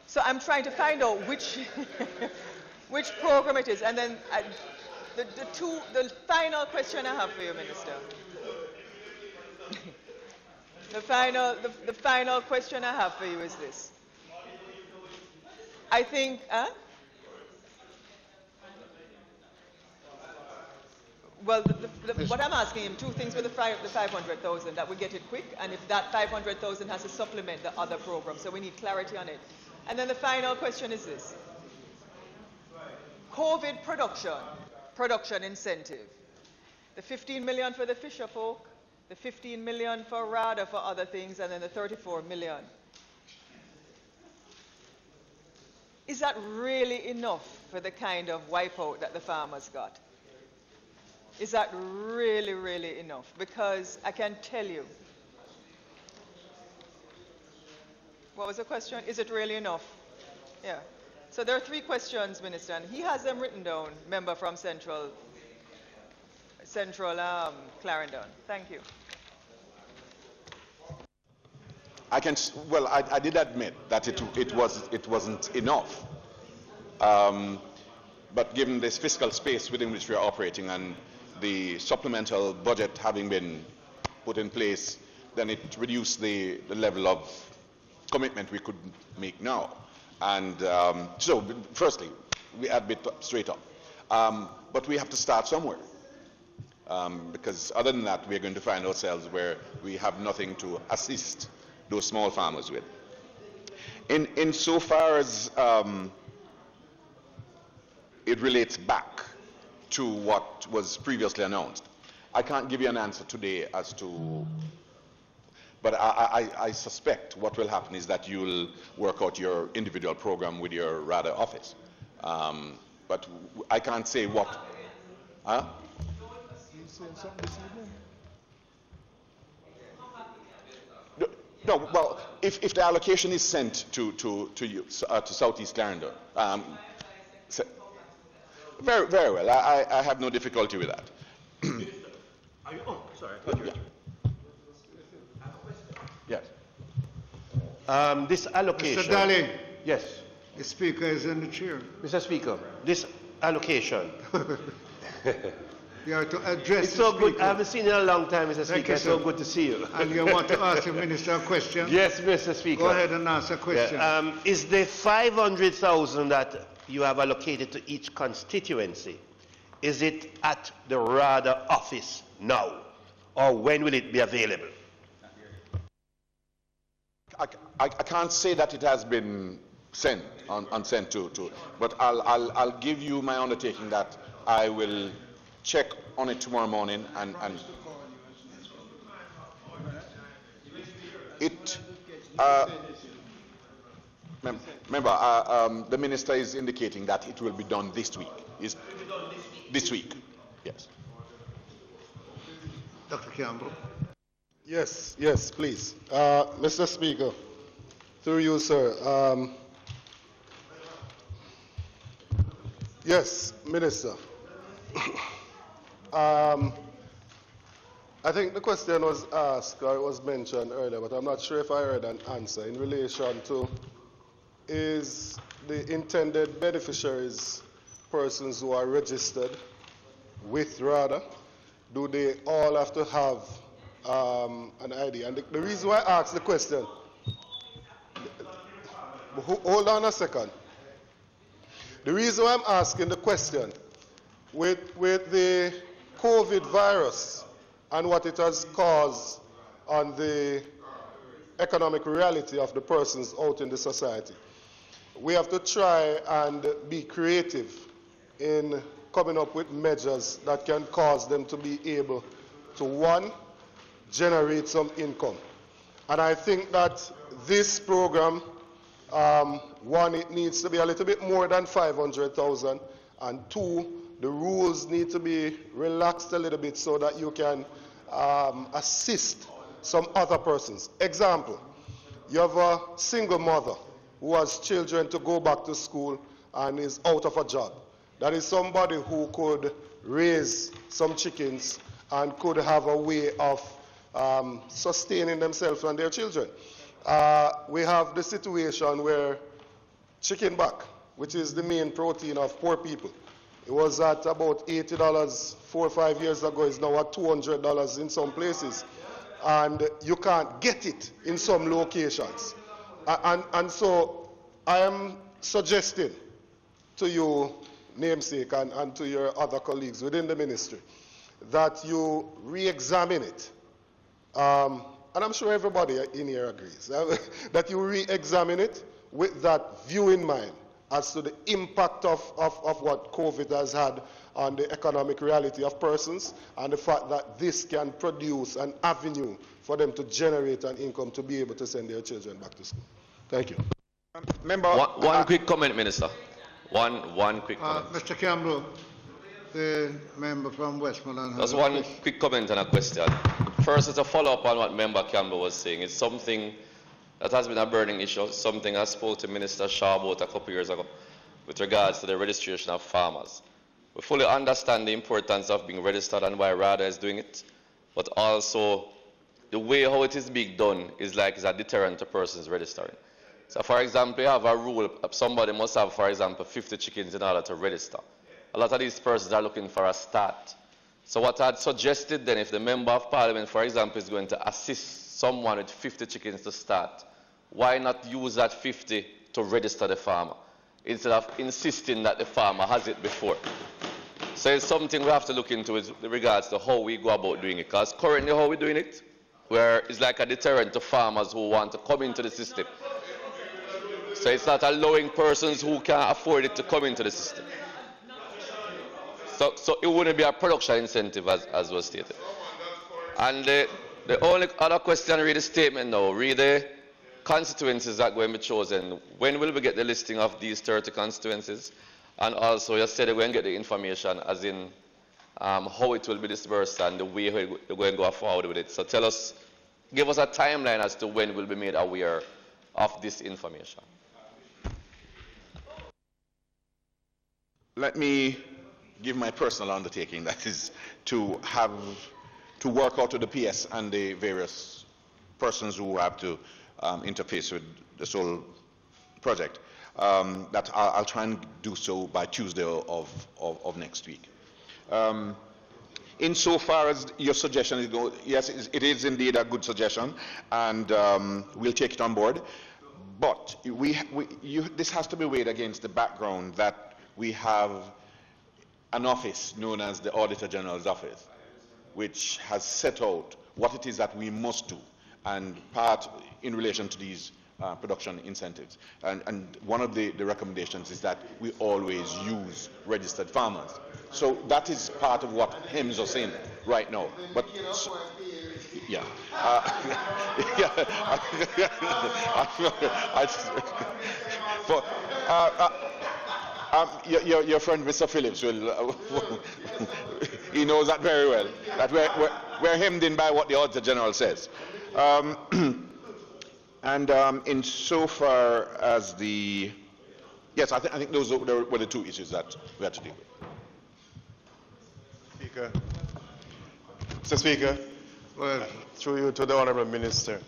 So I'm trying to find out which which program it is. And then the final question I have for you, Minister. the final question I have for you is this. I think, well, What I'm asking him, two things with the 500,000, that we get it quick, and if that 500,000 has to supplement the other programs, so we need clarity on it. And then the final question is this. COVID production incentive. The 15 million for the fisher folk, the 15 million for RADA for other things, and then the 34 million. Is that really enough for the kind of wipeout that the farmers got? Is that really, really enough? Because I can tell you. What was the question? Is it really enough? Yeah. So there are three questions, Minister, and he has them written down, member from Central Clarendon. Thank you. I did admit that it wasn't enough. But given this fiscal space within which we are operating and the supplemental budget having been put in place, then it reduced the level of commitment we could make now. And so, firstly, we admit straight up. But we have to start somewhere. Because other than that, we're going to find ourselves where we have nothing to assist those small farmers with. In so far as it relates back to what was previously announced, I can't give you an answer today as to, but I suspect what will happen is that you'll work out your individual program with your RADA office. But I can't say what. Huh? You saying something this evening? No, well, if the allocation is sent to you, to Southeast Clarendon, very well. I have no difficulty with that. Yes. This allocation. Mr. Daly. Yes. The Speaker is in the chair. Mr. Speaker, this allocation. You are to address It's so good. Speaker. I haven't seen you in a long time, Mr. Speaker. It's so good to see you. And you want to ask the Minister a question? Yes, Mr. Speaker. Go ahead and ask a question. Yeah, is the 500,000 that you have allocated to each constituency, is it at the RADA office now? Or when will it be available? I can't say that it has been sent to, but I'll give you my undertaking that I will check on it tomorrow morning and it remember the minister is indicating that it will be done this week. This week, yes. Dr. Campbell. Yes, please. Mr. Speaker, through you, sir. Yes, Minister. I think the question was asked, or it was mentioned earlier, but I'm not sure if I heard an answer in relation to, is the intended beneficiaries persons who are registered with RADA, do they all have to have an ID? And the reason why I asked the question, hold on a second. The reason why I'm asking the question, with the COVID virus and what it has caused on the economic reality of the persons out in the society, we have to try and be creative in coming up with measures that can cause them to be able to, one, generate some income. And I think that this program, one, it needs to be a little bit more than 500,000, and two, the rules need to be relaxed a little bit so that you can assist some other persons. Example, you have a single mother who has children to go back to school and is out of a job. That is somebody who could raise some chickens and could have a way of sustaining themselves and their children. We have the situation where chicken back, which is the main protein of poor people, it was at about $80 4 or 5 years ago. It's now at $200 in some places. And you can't get it in some locations. And so I am suggesting to you, namesake, and to your other colleagues within the ministry, that you re-examine it. And I'm sure everybody in here agrees, that you re-examine it with that view in mind as to the impact of what COVID has had on the economic reality of persons and the fact that this can produce an avenue for them to generate an income to be able to send their children back to school. Thank you. Member, one quick comment, Minister. One quick comment. Mr. Campbell, the member from Westmoreland. Just one quick comment and a question. First, it's a follow-up on what Member Campbell was saying. It's something that has been a burning issue, something I spoke to Minister Shaw about a couple of years ago with regards to the registration of farmers. We fully understand the importance of being registered and why RADA is doing it, but also the way how it is being done is like it's a deterrent to persons registering. So for example, you have a rule, somebody must have, for example, 50 chickens in order to register. A lot of these persons are looking for a start. So what I'd suggested then, if the Member of Parliament, for example, is going to assist someone with 50 chickens to start, why not use that 50 to register the farmer, instead of insisting that the farmer has it before? So it's something we have to look into with regards to how we go about doing it, because currently how we're doing it, where it's like a deterrent to farmers who want to come into the system. So it's not allowing persons who can't afford it to come into the system. So it wouldn't be a production incentive as was stated. And the only other question, read the statement now, read the constituencies that are going to be chosen. When will we get the listing of these 30 constituencies? And also you said we're going to get the information as in how it will be dispersed and the way we're going to go forward with it. So tell us, give us a timeline as to when we'll be made aware of this information. Let me give my personal undertaking, that is to work out with the PS and the various persons who have to interface with this whole project. That I'll try and do so by Tuesday of next week. Insofar as your suggestion is go, yes, it is indeed a good suggestion, and we'll take it on board. But this has to be weighed against the background that we have an office known as the Auditor General's Office, which has set out what it is that we must do, and part in relation to these production incentives. And one of the recommendations is that we always use registered farmers. So that is part of what HIMS are saying right now. But yeah. Your friend Mr. Phillips will, he knows that very well, that we're hemmed in by what the Auditor General says. And insofar as the, yes, I think those were the two issues that we had to deal with. Speaker. Mr. Speaker, well, through you to the Honourable Minister,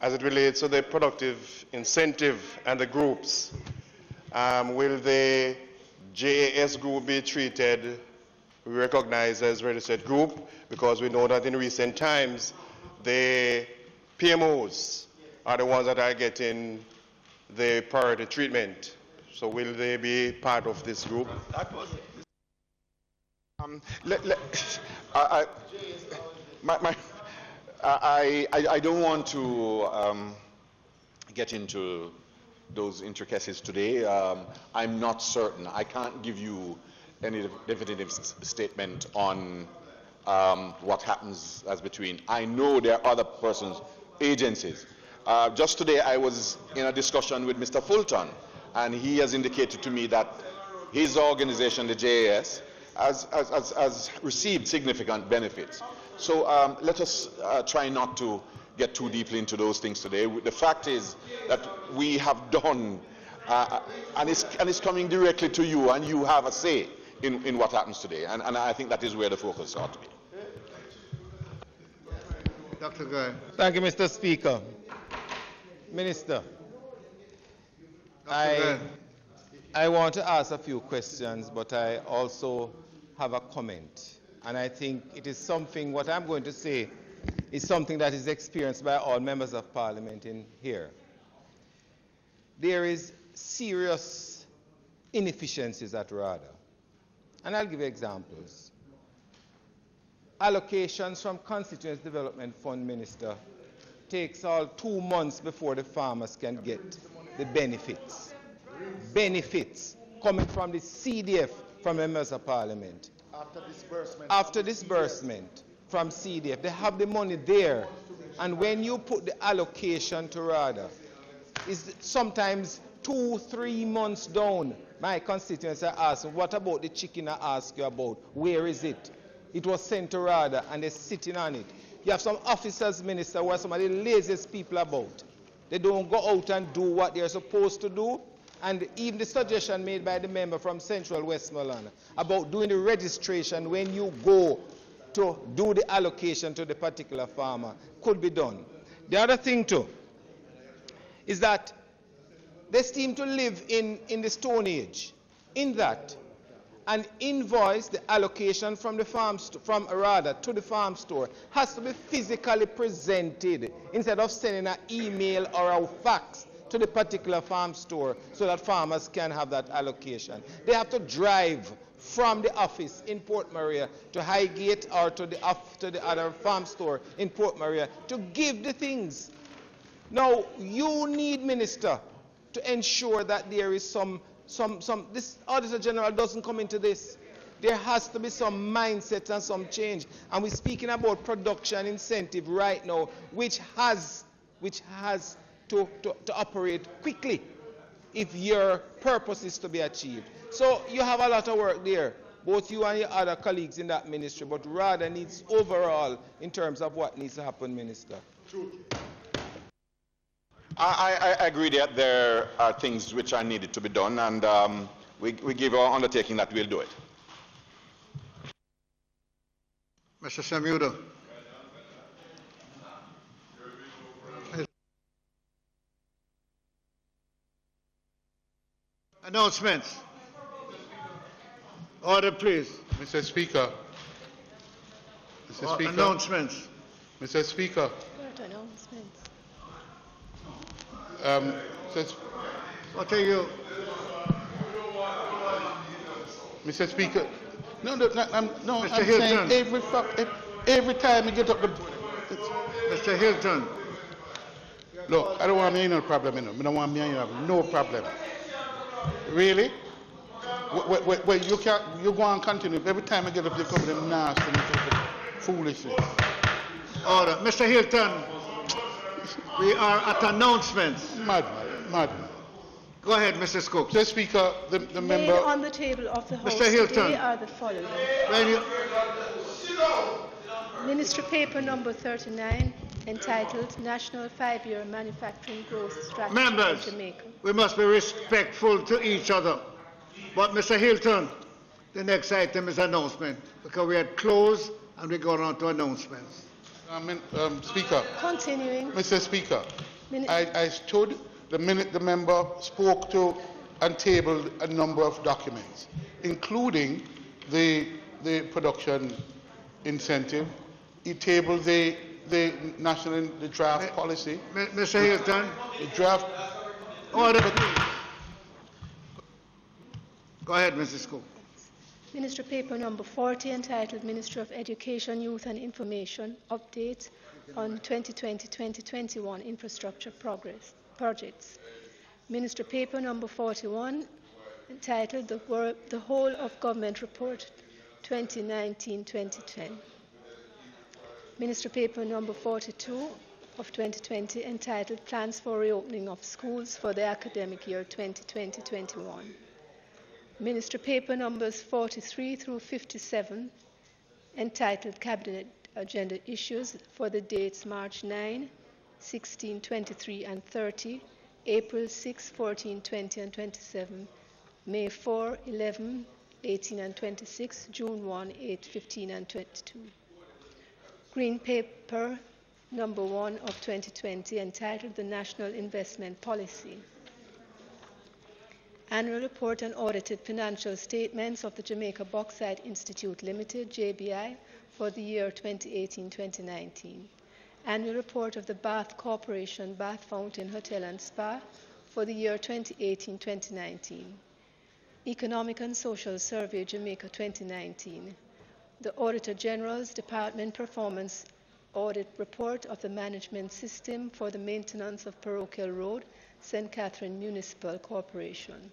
as it relates to the productive incentive and the groups, will the JAS group be treated, recognized as registered group? Because we know that in recent times, the PMOs are the ones that are getting the priority treatment. So will they be part of this group? I don't want to get into those intricacies today. I'm not certain. I can't give you any definitive statement on what happens as between. I know there are other persons, agencies. Just today I was in a discussion with Mr. Fulton, and he has indicated to me that his organization, the JAS, has received significant benefits. So let us try not to get too deeply into those things today. The fact is that we have done, and it's coming directly to you, and you have a say in what happens today. And I think that is where the focus ought to be. Dr. Guy. Thank you, Mr. Speaker. Minister, I want to ask a few questions, but I also have a comment. And I think it is something, what I'm going to say, is something that is experienced by all members of Parliament in here. There is serious inefficiencies at RADA. And I'll give you examples. allocations from Constituency Development Fund, Minister, takes all 2 months before the farmers can get the benefits. Benefits coming from the CDF from members of Parliament. After disbursement from CDF. They have the money there. And when you put the allocation to RADA, it's sometimes 2-3 months down. My constituents are asking, what about the chicken I asked you about? Where is it? It was sent to RADA and they're sitting on it. You have some officers, Minister, who are some of the laziest people about. They don't go out and do what they're supposed to do. And even the suggestion made by the member from Central Westmoreland about doing the registration when you go to do the allocation to the particular farmer could be done. The other thing too is that they seem to live in the Stone Age, in that an invoice, the allocation from the farm from RADA to the farm store has to be physically presented instead of sending an email or a fax to the particular farm store so that farmers can have that allocation. They have to drive from the office in Port Maria to Highgate or to the other farm store in Port Maria to give the things. Now, you need, Minister, to ensure that there is this Auditor General doesn't come into this. There has to be some mindset and some change. And we're speaking about production incentive right now, which has to operate quickly if your purpose is to be achieved. So you have a lot of work there, both you and your other colleagues in that ministry, but rather needs overall in terms of what needs to happen, Minister. I agree that there are things which are needed to be done, and we give our undertaking that we'll do it. Mr. Samuda. Announcements. Order, please. Mr. Speaker. Mr. Speaker. Announcements. Mr. Speaker. What announcements? What are you? Mr. Speaker. No, I'm Mr. Hilton. saying every time you get up the... Mr. Hilton. Look, I don't want me in no problem, I don't want me in no problem. Really? Well, you go and continue. Every time I get up, you come with them nasty foolishness. Order. Mr. Hilton, we are at announcements. Madam. Go ahead, Mr. Scoops. Mr. Speaker, the member... Laid on the table of the House Mr. Hilton. today are the following. Ministry paper number 39, entitled National 5-Year Manufacturing Growth Strategy Members, in Jamaica. we must be respectful to each other. But Mr. Hilton, the next item is announcement, because we had closed and we're going on to announcements. Speaker. Continuing. Mr. Speaker, I stood the minute the member spoke to and tabled a number of documents, including the production incentive. He tabled the draft policy. Mr. Hilton. The draft. Order. Go ahead, Mrs. Scoop. Ministry paper number 40, entitled Ministry of Education, Youth and Information, Update on 2020-2021 Infrastructure Projects. Ministry paper number 41, entitled The Whole of Government Report 2019-2010. Ministry paper number 42 of 2020, entitled Plans for Reopening of Schools for the Academic Year 2020-21. Ministry paper numbers 43 through 57, entitled Cabinet Agenda Issues for the dates March 9, 16, 23, and 30, April 6, 14, 20, and 27, May 4, 11, 18, and 26, June 1, 8, 15, and 22. Green paper number 1 of 2020, entitled The National Investment Policy. Annual report and audited financial statements of the Jamaica Bauxite Institute Limited, JBI, for the year 2018-2019. Annual report of the Bath Corporation Bath Fountain Hotel and Spa for the year 2018-2019. Economic and Social Survey Jamaica 2019. the Auditor General's Department Performance Audit Report of the Management System for the Maintenance of Parochial Road, St. Catherine Municipal Corporation.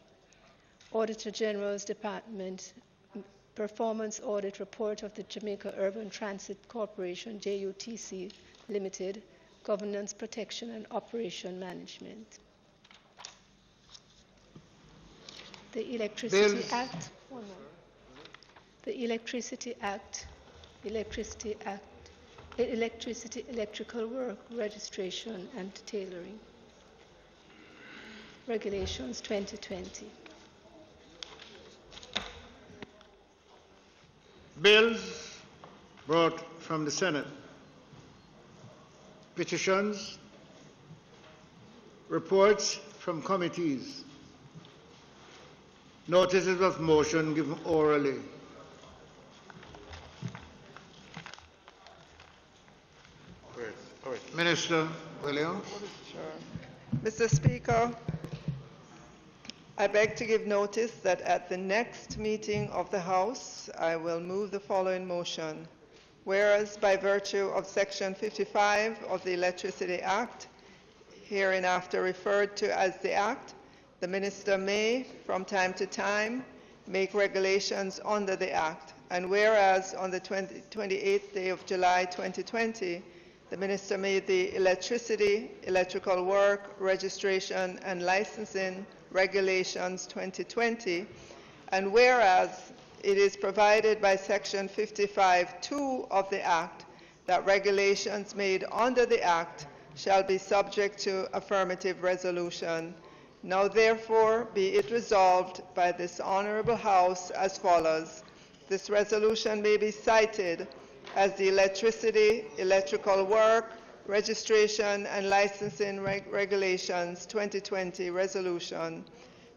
Auditor General's Department Performance Audit Report of the Jamaica Urban Transit Corporation, JUTC Limited, Governance Protection and Operation Management. The Electricity Act. One more. The Electricity Act, Electricity, Electrical Work, Registration and Tailoring. Regulations 2020. Bills brought from the Senate. Petitions. Reports from committees. Notices of motion given orally. Minister Williams. Sure. Mr. Speaker, I beg to give notice that at the next meeting of the House, I will move the following motion. Whereas by virtue of Section 55 of the Electricity Act, hereinafter referred to as the Act, the Minister may, from time to time, make regulations under the Act. And whereas on the 28th day of July 2020, the Minister made the Electricity, Electrical Work, Registration and Licensing Regulations 2020, and whereas it is provided by Section 55(2) of the Act that regulations made under the Act shall be subject to affirmative resolution. Now therefore be it resolved by this Honourable House as follows. This resolution may be cited as the Electricity, Electrical Work, Registration and Licensing Regulations 2020 Resolution.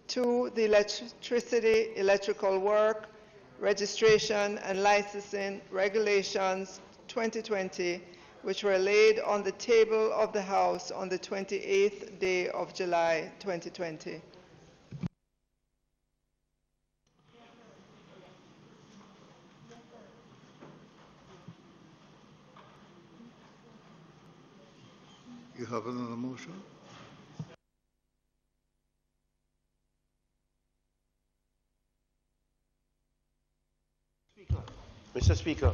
2. The Electricity, Electrical Work, Registration and Licensing Regulations 2020, which were laid on the table of the House on the 28th day of July 2020. You have another motion? Mr. Speaker.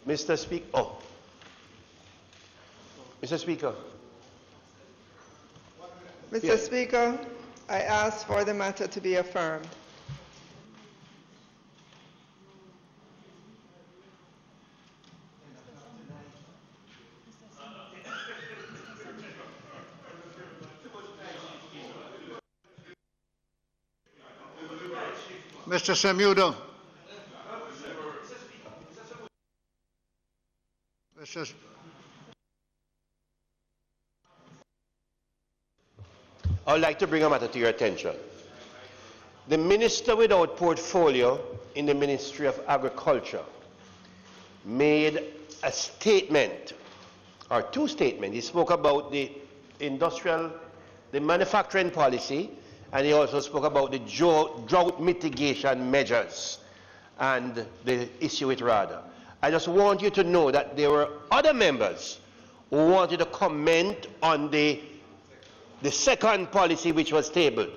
Mr. Speaker. Oh. Mr. Speaker. Mr. Yes. Speaker, I ask for the matter to be affirmed. Mr. Samuda. I would like to bring a matter to your attention. The minister without portfolio in the Ministry of Agriculture made a statement, or two statements. He spoke about the manufacturing policy, and he also spoke about the drought mitigation measures and the issue with RADA. I just want you to know that there were other members who wanted to comment on the second policy which was tabled.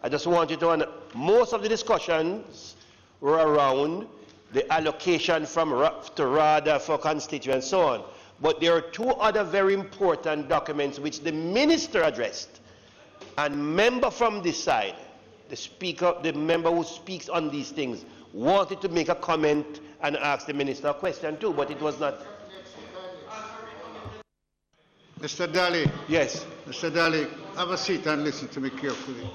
I just want you to know most of the discussions were around the allocation from to RADA for constituents and so on. But there are two other very important documents which the minister addressed. And member from this side, the speaker, the member who speaks on these things, wanted to make a comment and ask the minister a question too, but it was not. Mr. Daly. Yes. Mr. Daly, have a seat and listen to me carefully.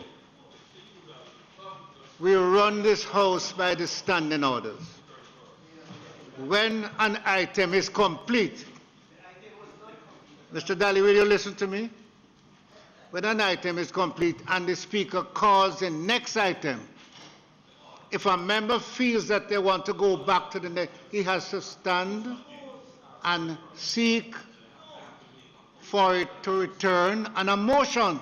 We run this House by the standing orders. When an item is complete, Mr. Daly, will you listen to me? When an item is complete and the Speaker calls the next item, if a member feels that they want to go back to the next, he has to stand and seek for it to return on a motion.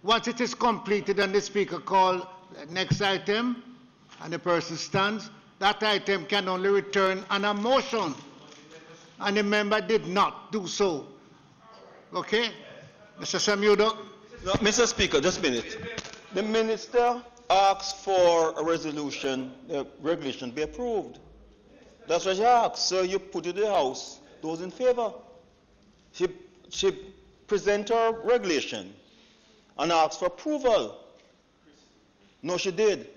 Once it is completed and the Speaker calls the next item and the person stands, that item can only return on a motion, and the member did not do so. Okay? Mr. Samuda? No, Mr. Speaker, just a minute. The minister asked for a resolution, the regulation be approved. That's what she asked. So you put it to the House. Those in favor? She presented her regulation and asked for approval. No, she did.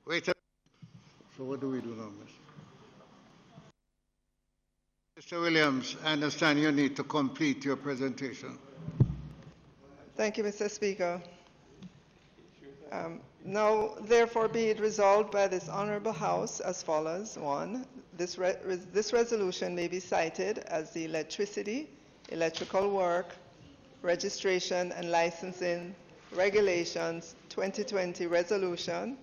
Wait a minute. So what do we do now, Mr. Williams, I understand you need to complete your presentation. Thank you, Mr. Speaker. Now, therefore, be it resolved by this Honourable House as follows. 1. This resolution may be cited as the Electricity, Electrical Work, Registration and Licensing Regulations 2020 Resolution.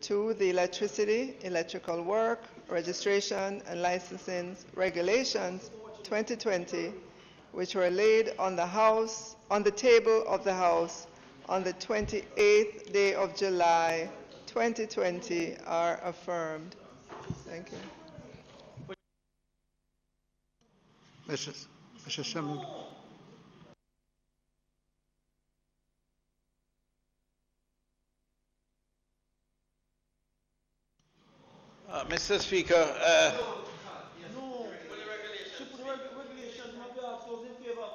2. The Electricity, Electrical Work, Registration and Licensing Regulations 2020, which were laid on the table of the House on the 28th day of July 2020, are affirmed. Thank you. Mr. Samuda. Mr. Speaker, no. She put the regulation on behalf of those in favor.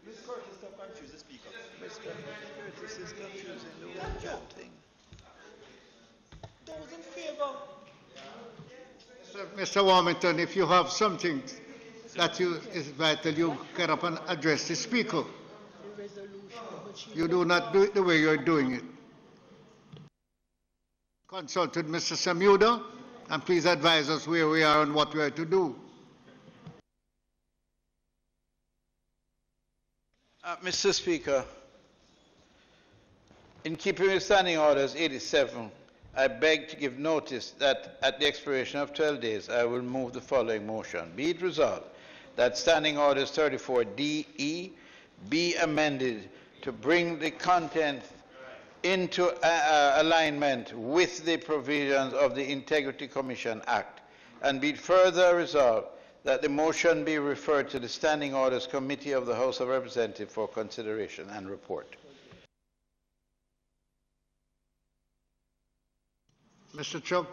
Ms. Curtis, stop confusing the Speaker. Ms. Curtis is confusing the whole thing. Those in favor. Mr. Warmington, if you have something that is vital, you get up and address the Speaker. You do not do it the way you're doing it. Consult with Mr. Samuda, and please advise us where we are and what we are to do. Mr. Speaker, in keeping with Standing Orders 87, I beg to give notice that at the expiration of 12 days, I will move the following motion. Be it resolved that Standing Orders 34DE be amended to bring the content into alignment with the provisions of the Integrity Commission Act, and be it further resolved that the motion be referred to the Standing Orders Committee of the House of Representatives for consideration and report. Mr. Chuck.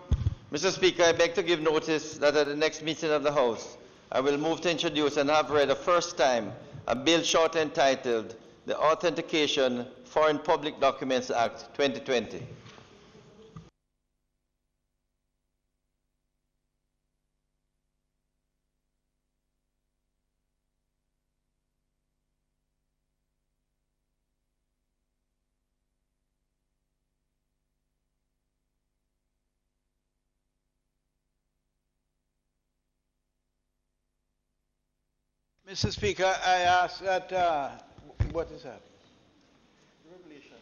Mr. Speaker, I beg to give notice that at the next meeting of the House, I will move to introduce and have read the first time a bill short entitled the Authentication Foreign Public Documents Act 2020. Mr. Speaker, I ask that, what is that? Regulation.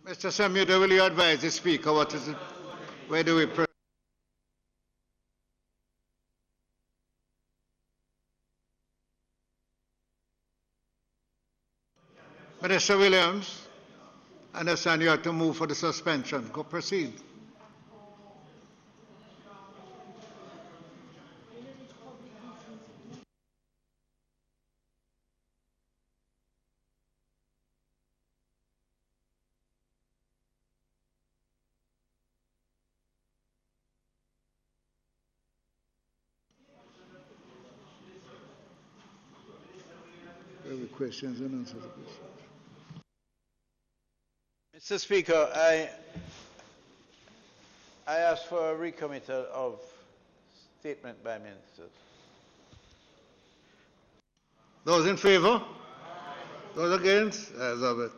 Mr. Samuda, will you advise the Speaker what is it? Where do we proceed? Minister Williams, I understand you have to move for the suspension. Go proceed. questions and answer the questions. Mr. Speaker, I ask for a recommittal of statement by ministers. Those in favor? Those against? As of it.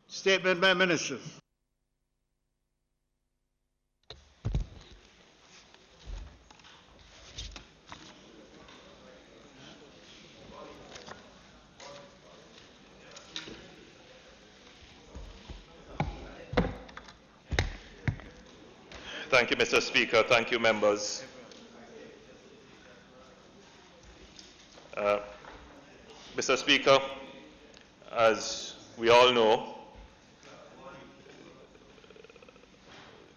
Statement by ministers. Thank you, Mr. Speaker. Thank you, members. Mr. Speaker, as we all know,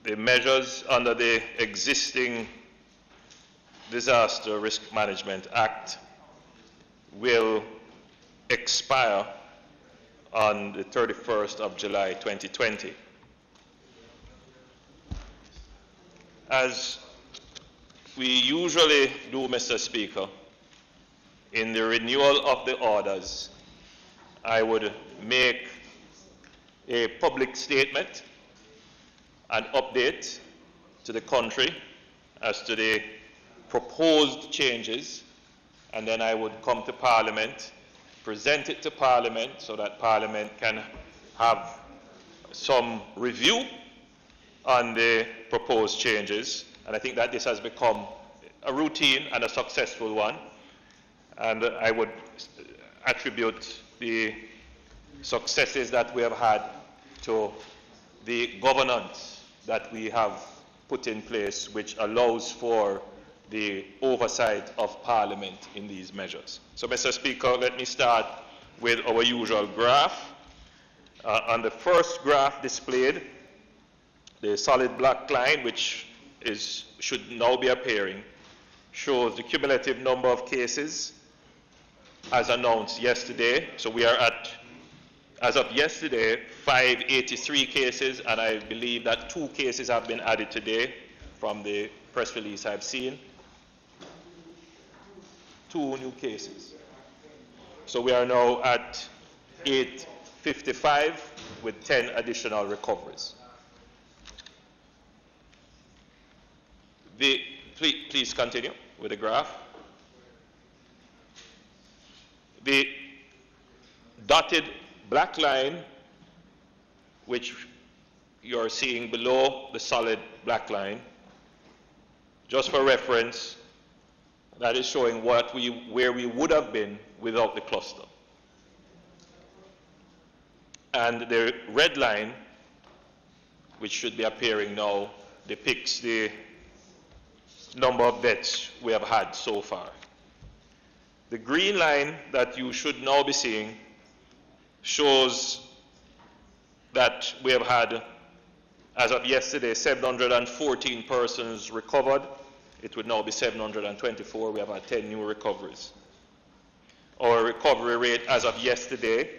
the measures under the existing Disaster Risk Management Act will expire on the 31st of July 2020. As we usually do, Mr. Speaker, in the renewal of the orders, I would make a public statement, an update to the country as to the proposed changes, and then I would come to Parliament, present it to Parliament so that Parliament can have some review on the proposed changes. And I think that this has become a routine and a successful one. And I would attribute the successes that we have had to the governance that we have put in place, which allows for the oversight of Parliament in these measures. So, Mr. Speaker, let me start with our usual graph. On the first graph displayed, the solid black line, which should now be appearing, shows the cumulative number of cases as announced yesterday. So we are at, as of yesterday, 583 cases, and I believe that 2 cases have been added today from the press release I've seen. 2 new cases. So we are now at 855 with 10 additional recoveries. Please continue with the graph. The dotted black line, which you're seeing below the solid black line, just for reference, that is showing where we would have been without the cluster. And the red line, which should be appearing now, depicts the number of deaths we have had so far. The green line that you should now be seeing shows that we have had, as of yesterday, 714 persons recovered. It would now be 724. We have had 10 new recoveries. Our recovery rate as of yesterday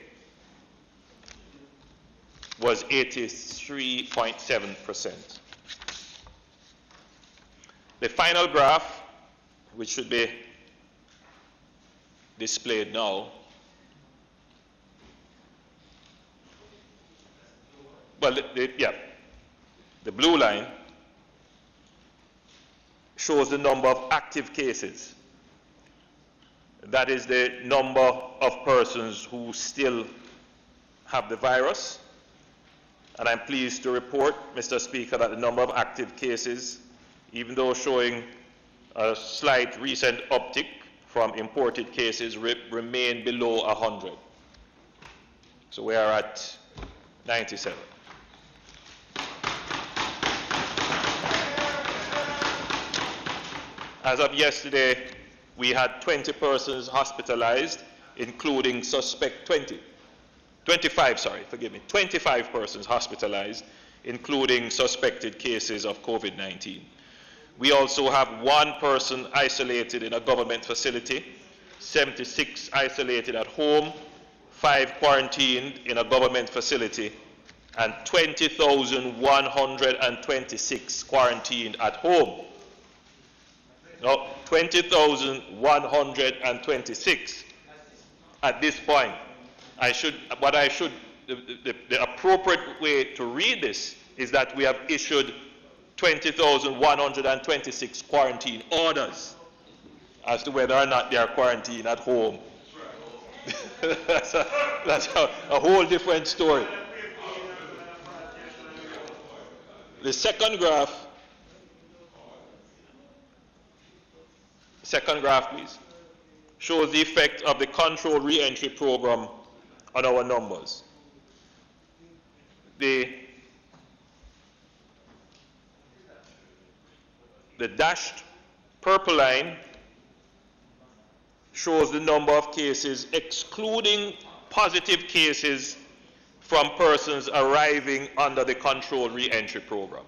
was 83.7%. The final graph, which should be displayed now, well, the blue line shows the number of active cases. That is the number of persons who still have the virus. And I'm pleased to report, Mr. Speaker, that the number of active cases, even though showing a slight recent uptick from imported cases, remain below 100. So we are at 97. As of yesterday, we had 20 persons hospitalized, including 25 persons hospitalized, including suspected cases of COVID-19. We also have 1 person isolated in a government facility, 76 isolated at home, 5 quarantined in a government facility, and 20,126 quarantined at home. Now, 20,126 at this point. The appropriate way to read this is that we have issued 20,126 quarantine orders. As to whether or not they are quarantined at home, that's a whole different story. The second graph, please, shows the effect of the controlled re-entry program on our numbers. The dashed purple line shows the number of cases excluding positive cases from persons arriving under the controlled re-entry program.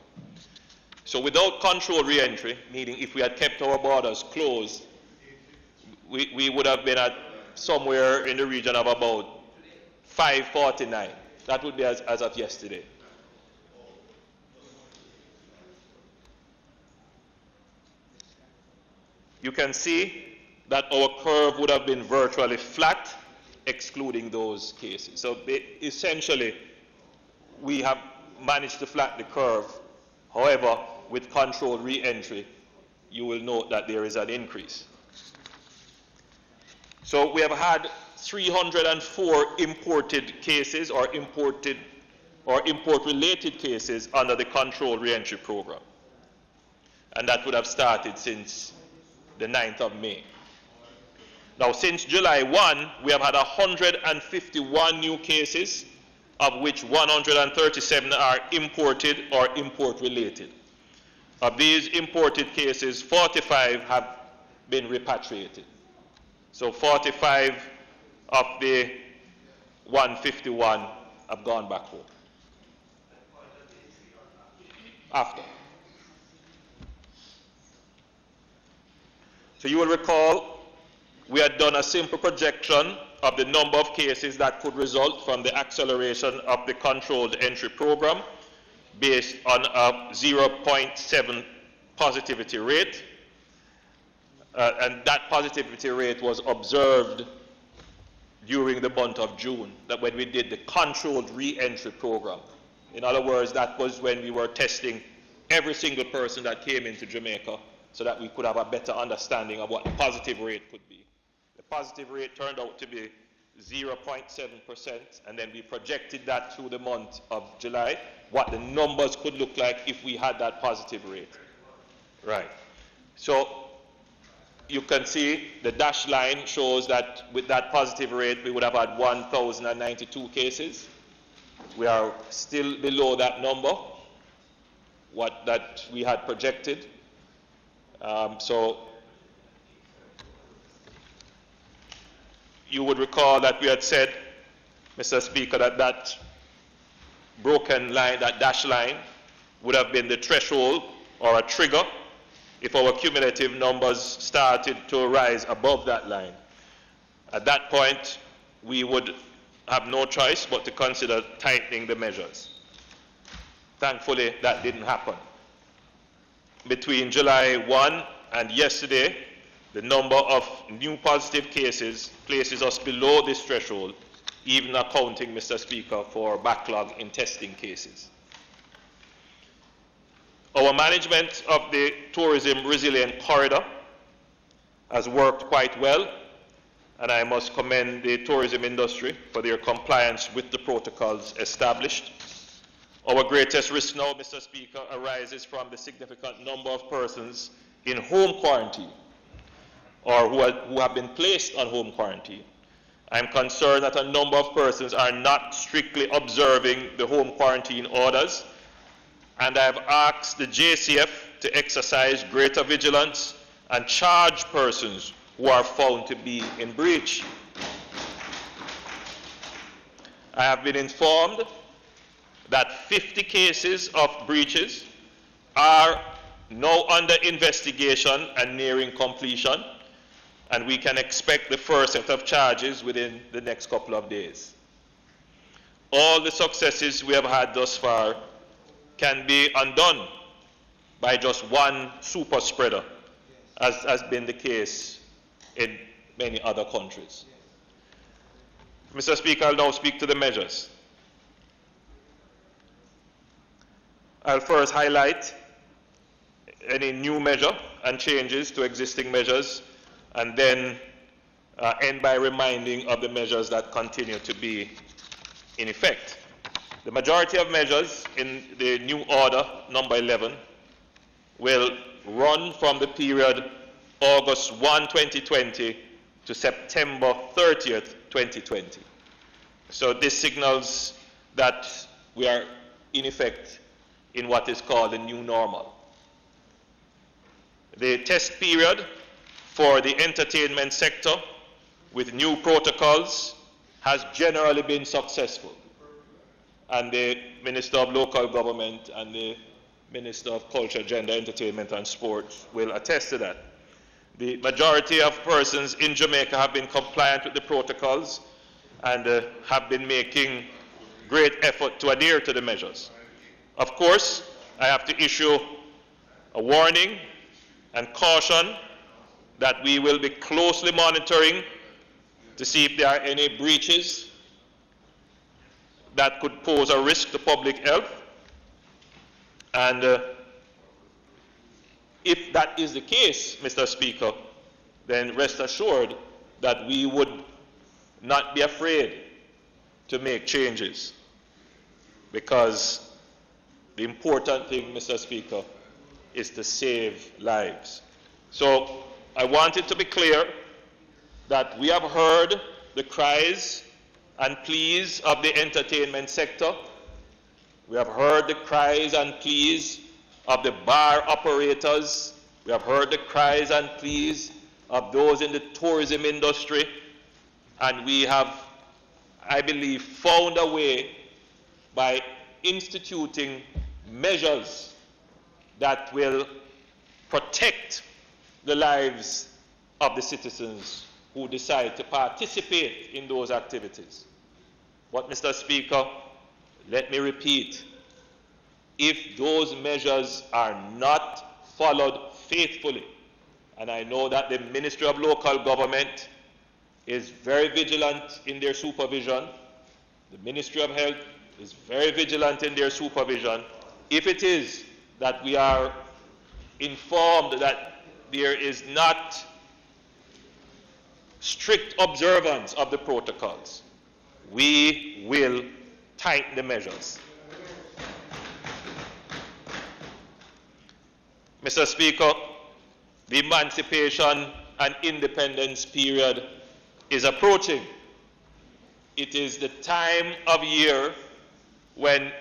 So without controlled re-entry, meaning if we had kept our borders closed, we would have been at somewhere in the region of about 549. That would be as of yesterday. You can see that our curve would have been virtually flat, excluding those cases. So essentially, we have managed to flatten the curve. However, with controlled re-entry, you will note that there is an increase. So we have had 304 imported cases or import-related cases under the controlled re-entry program. And that would have started since the 9th of May. Now, since July 1, we have had 151 new cases, of which 137 are imported or import-related. Of these imported cases, 45 have been repatriated. So 45 of the 151 have gone back home. After. So you will recall we had done a simple projection of the number of cases that could result from the acceleration of the controlled entry program based on a 0.7 positivity rate. And that positivity rate was observed during the month of June, that when we did the controlled re-entry program. In other words, that was when we were testing every single person that came into Jamaica so that we could have a better understanding of what the positive rate could be. The positive rate turned out to be 0.7%, and then we projected that through the month of July, what the numbers could look like if we had that positive rate. Right. So you can see the dashed line shows that with that positive rate, we would have had 1,092 cases. We are still below that number, that we had projected. So you would recall that we had said, Mr. Speaker, that broken line, that dashed line, would have been the threshold or a trigger if our cumulative numbers started to rise above that line. At that point, we would have no choice but to consider tightening the measures. Thankfully, that didn't happen. Between July 1 and yesterday, the number of new positive cases places us below this threshold, even accounting, Mr. Speaker, for backlog in testing cases. Our management of the tourism resilient corridor has worked quite well, and I must commend the tourism industry for their compliance with the protocols established. Our greatest risk now, Mr. Speaker, arises from the significant number of persons in home quarantine or who have been placed on home quarantine. I'm concerned that a number of persons are not strictly observing the home quarantine orders, and I have asked the JCF to exercise greater vigilance and charge persons who are found to be in breach. I have been informed that 50 cases of breaches are now under investigation and nearing completion, and we can expect the first set of charges within the next couple of days. All the successes we have had thus far can be undone by just one super spreader, as has been the case in many other countries. Mr. Speaker, I'll now speak to the measures. I'll first highlight any new measure and changes to existing measures, and then end by reminding of the measures that continue to be in effect. The majority of measures in the new order, number 11, will run from the period August 1, 2020 to September 30th, 2020. So this signals that we are in effect in what is called the new normal. The test period for the entertainment sector with new protocols has generally been successful. And the Minister of Local Government and the Minister of Culture, Gender, Entertainment and Sport will attest to that. The majority of persons in Jamaica have been compliant with the protocols and have been making great effort to adhere to the measures. Of course, I have to issue a warning and caution that we will be closely monitoring to see if there are any breaches that could pose a risk to public health. And if that is the case, Mr. Speaker, then rest assured that we would not be afraid to make changes, because the important thing, Mr. Speaker, is to save lives. So I want it to be clear that we have heard the cries and pleas of the entertainment sector. We have heard the cries and pleas of the bar operators. We have heard the cries and pleas of those in the tourism industry. And we have, I believe, found a way by instituting measures that will protect the lives of the citizens who decide to participate in those activities. But, Mr. Speaker, let me repeat, if those measures are not followed faithfully, and I know that the Ministry of Local Government is very vigilant in their supervision, the Ministry of Health is very vigilant in their supervision, if it is that we are informed that there is not strict observance of the protocols, we will tighten the measures. Mr. Speaker, the emancipation and independence period is approaching. It is the time of year when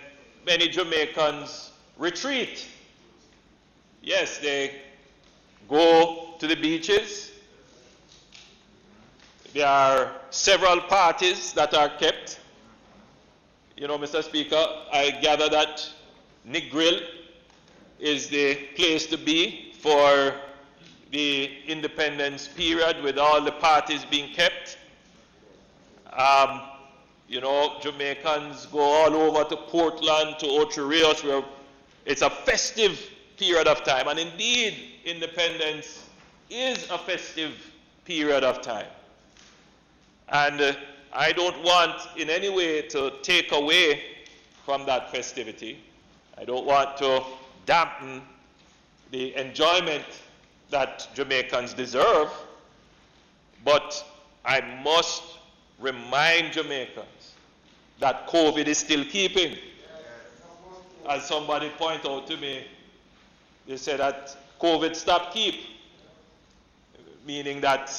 many Jamaicans retreat. Yes, they go to the beaches. There are several parties that are kept. You know, Mr. Speaker, I gather that Nick Grill is the place to be for the independence period, with all the parties being kept. You know, Jamaicans go all over to Portland, to Ocho Rios, where it's a festive period of time. And indeed, independence is a festive period of time. And I don't want in any way to take away from that festivity. I don't want to dampen the enjoyment that Jamaicans deserve, but I must remind Jamaicans that COVID is still keeping. As somebody pointed out to me, they said that COVID stopped keep, meaning that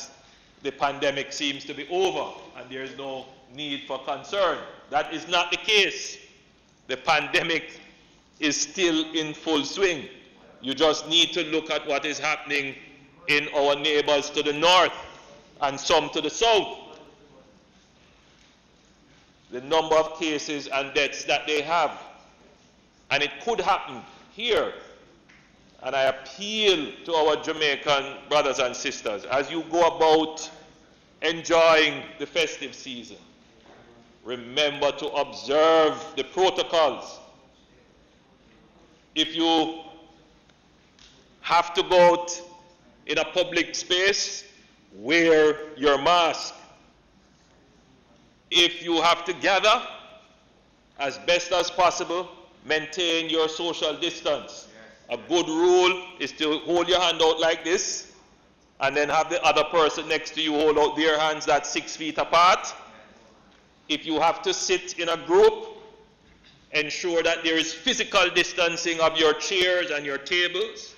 the pandemic seems to be over and there is no need for concern. That is not the case. The pandemic is still in full swing. You just need to look at what is happening in our neighbors to the north and some to the south. The number of cases and deaths that they have. And it could happen here. And I appeal to our Jamaican brothers and sisters, as you go about enjoying the festive season, remember to observe the protocols. If you have to go out in a public space, wear your mask. If you have to gather, as best as possible, maintain your social distance. A good rule is to hold your hand out like this, and then have the other person next to you hold out their hands that's 6 feet apart. If you have to sit in a group, ensure that there is physical distancing of your chairs and your tables.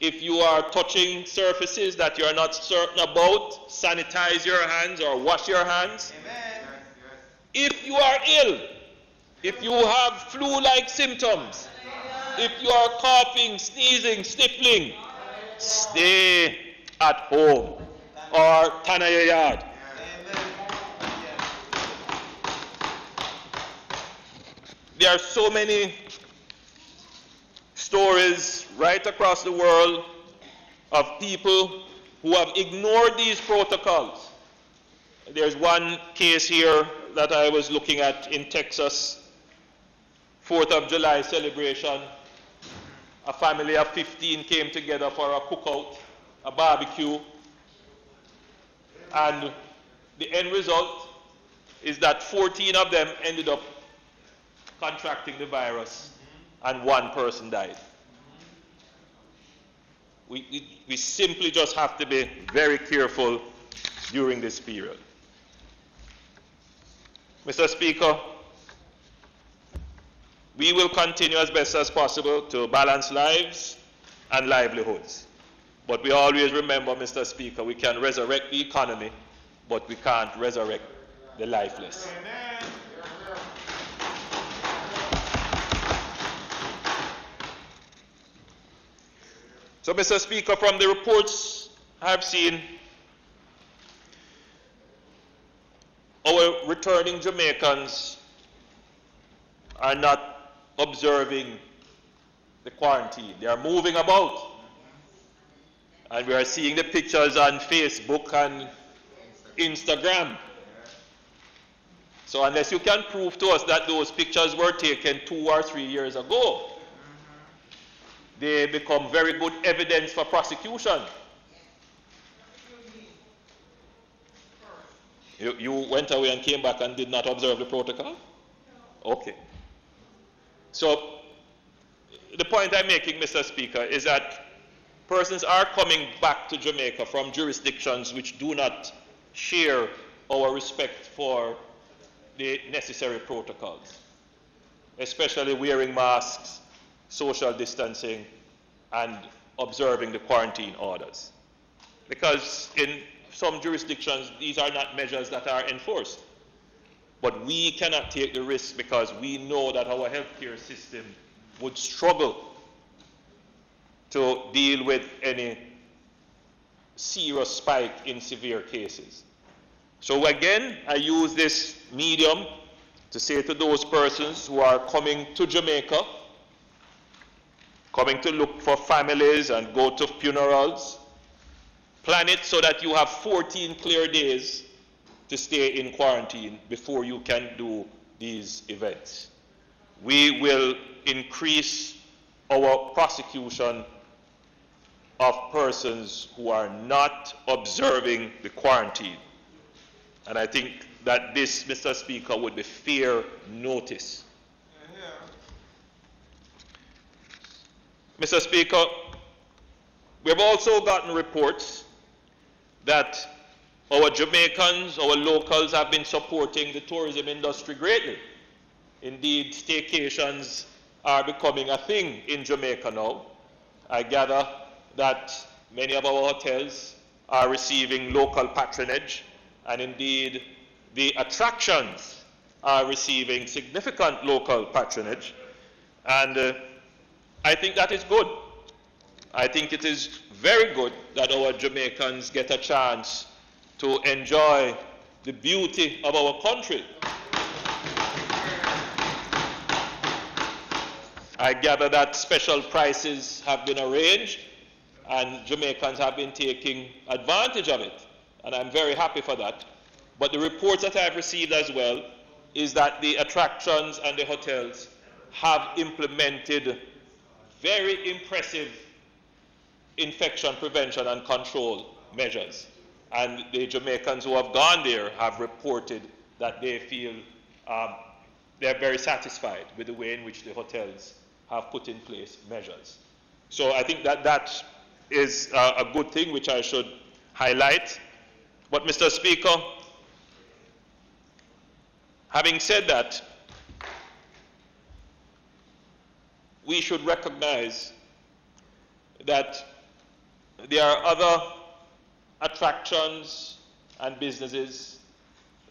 If you are touching surfaces that you are not certain about, sanitize your hands or wash your hands. Amen. If you are ill, if you have flu-like symptoms, if you are coughing, sneezing, sniffling, stay at home or tanna your yard. There are so many stories right across the world of people who have ignored these protocols. There's one case here that I was looking at in Texas, 4th of July celebration. A family of 15 came together for a cookout, a barbecue, and the end result is that 14 of them ended up contracting the virus, and one person died. We simply just have to be very careful during this period. Mr. Speaker, we will continue as best as possible to balance lives and livelihoods. But we always remember, Mr. Speaker, we can resurrect the economy, but we can't resurrect the lifeless. Amen. So, Mr. Speaker, from the reports I've seen, our returning Jamaicans are not observing the quarantine. They are moving about. And we are seeing the pictures on Facebook and Instagram. So unless you can prove to us that those pictures were taken 2 or 3 years ago, they become very good evidence for prosecution. You went away and came back and did not observe the protocol? Okay. So the point I'm making, Mr. Speaker, is that persons are coming back to Jamaica from jurisdictions which do not share our respect for the necessary protocols, especially wearing masks, social distancing, and observing the quarantine orders. Because in some jurisdictions, these are not measures that are enforced. But we cannot take the risk because we know that our healthcare system would struggle to deal with any serious spike in severe cases. So again, I use this medium to say to those persons who are coming to Jamaica, coming to look for families and go to funerals, plan it so that you have 14 clear days to stay in quarantine before you can do these events. We will increase our prosecution of persons who are not observing the quarantine. And I think that this, Mr. Speaker, would be fair notice. Mr. Speaker, we have also gotten reports that our Jamaicans, our locals have been supporting the tourism industry greatly. Indeed, staycations are becoming a thing in Jamaica now. I gather that many of our hotels are receiving local patronage, and indeed the attractions are receiving significant local patronage. And I think that is good. I think it is very good that our Jamaicans get a chance to enjoy the beauty of our country. I gather that special prices have been arranged and Jamaicans have been taking advantage of it. And I'm very happy for that. But the reports that I've received as well is that the attractions and the hotels have implemented very impressive infection prevention and control measures. And the Jamaicans who have gone there have reported that they feel they're very satisfied with the way in which the hotels have put in place measures. So I think that that is a good thing which I should highlight. But Mr. Speaker, having said that, we should recognize that there are other attractions and businesses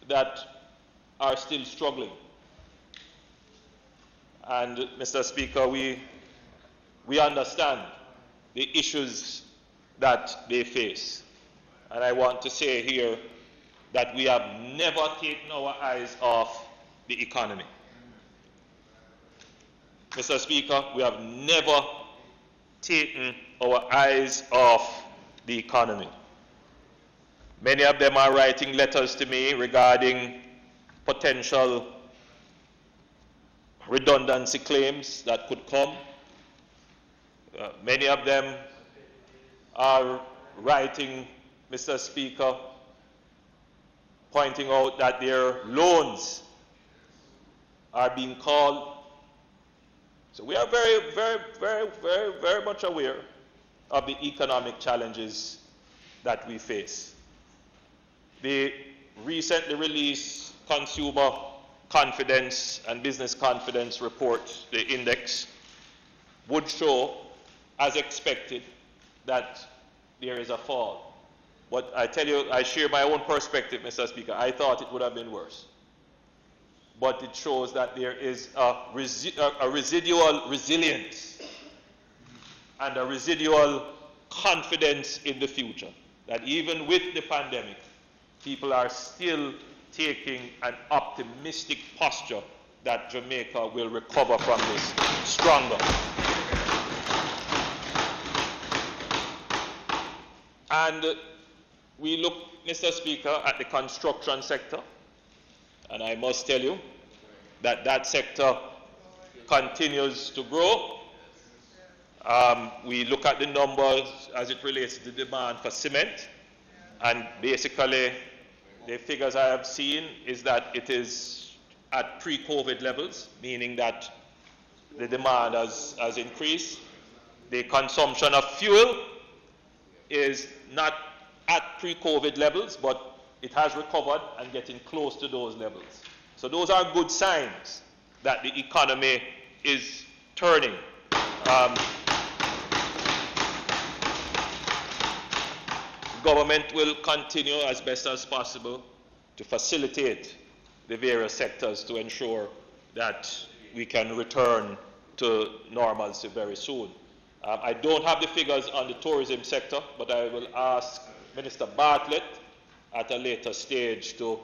that are still struggling. And Mr. Speaker, we understand the issues that they face. And I want to say here that we have never taken our eyes off the economy. Mr. Speaker, we have never taken our eyes off the economy. Many of them are writing letters to me regarding potential redundancy claims that could come. Many of them are writing, Mr. Speaker, pointing out that their loans are being called. So we are very much aware of the economic challenges that we face. The recently released Consumer Confidence and Business Confidence report, the index, would show, as expected, that there is a fall. But I tell you, I share my own perspective, Mr. Speaker. I thought it would have been worse. But it shows that there is a residual resilience and a residual confidence in the future. That even with the pandemic, people are still taking an optimistic posture that Jamaica will recover from this stronger. And we look, Mr. Speaker, at the construction sector, and I must tell you that that sector continues to grow. We look at the numbers as it relates to the demand for cement, and basically the figures I have seen is that it is at pre-COVID levels, meaning that the demand has increased. The consumption of fuel is not at pre-COVID levels, but it has recovered and getting close to those levels. So those are good signs that the economy is turning. Government will continue as best as possible to facilitate the various sectors to ensure that we can return to normalcy very soon. I don't have the figures on the tourism sector, but I will ask Minister Bartlett at a later stage to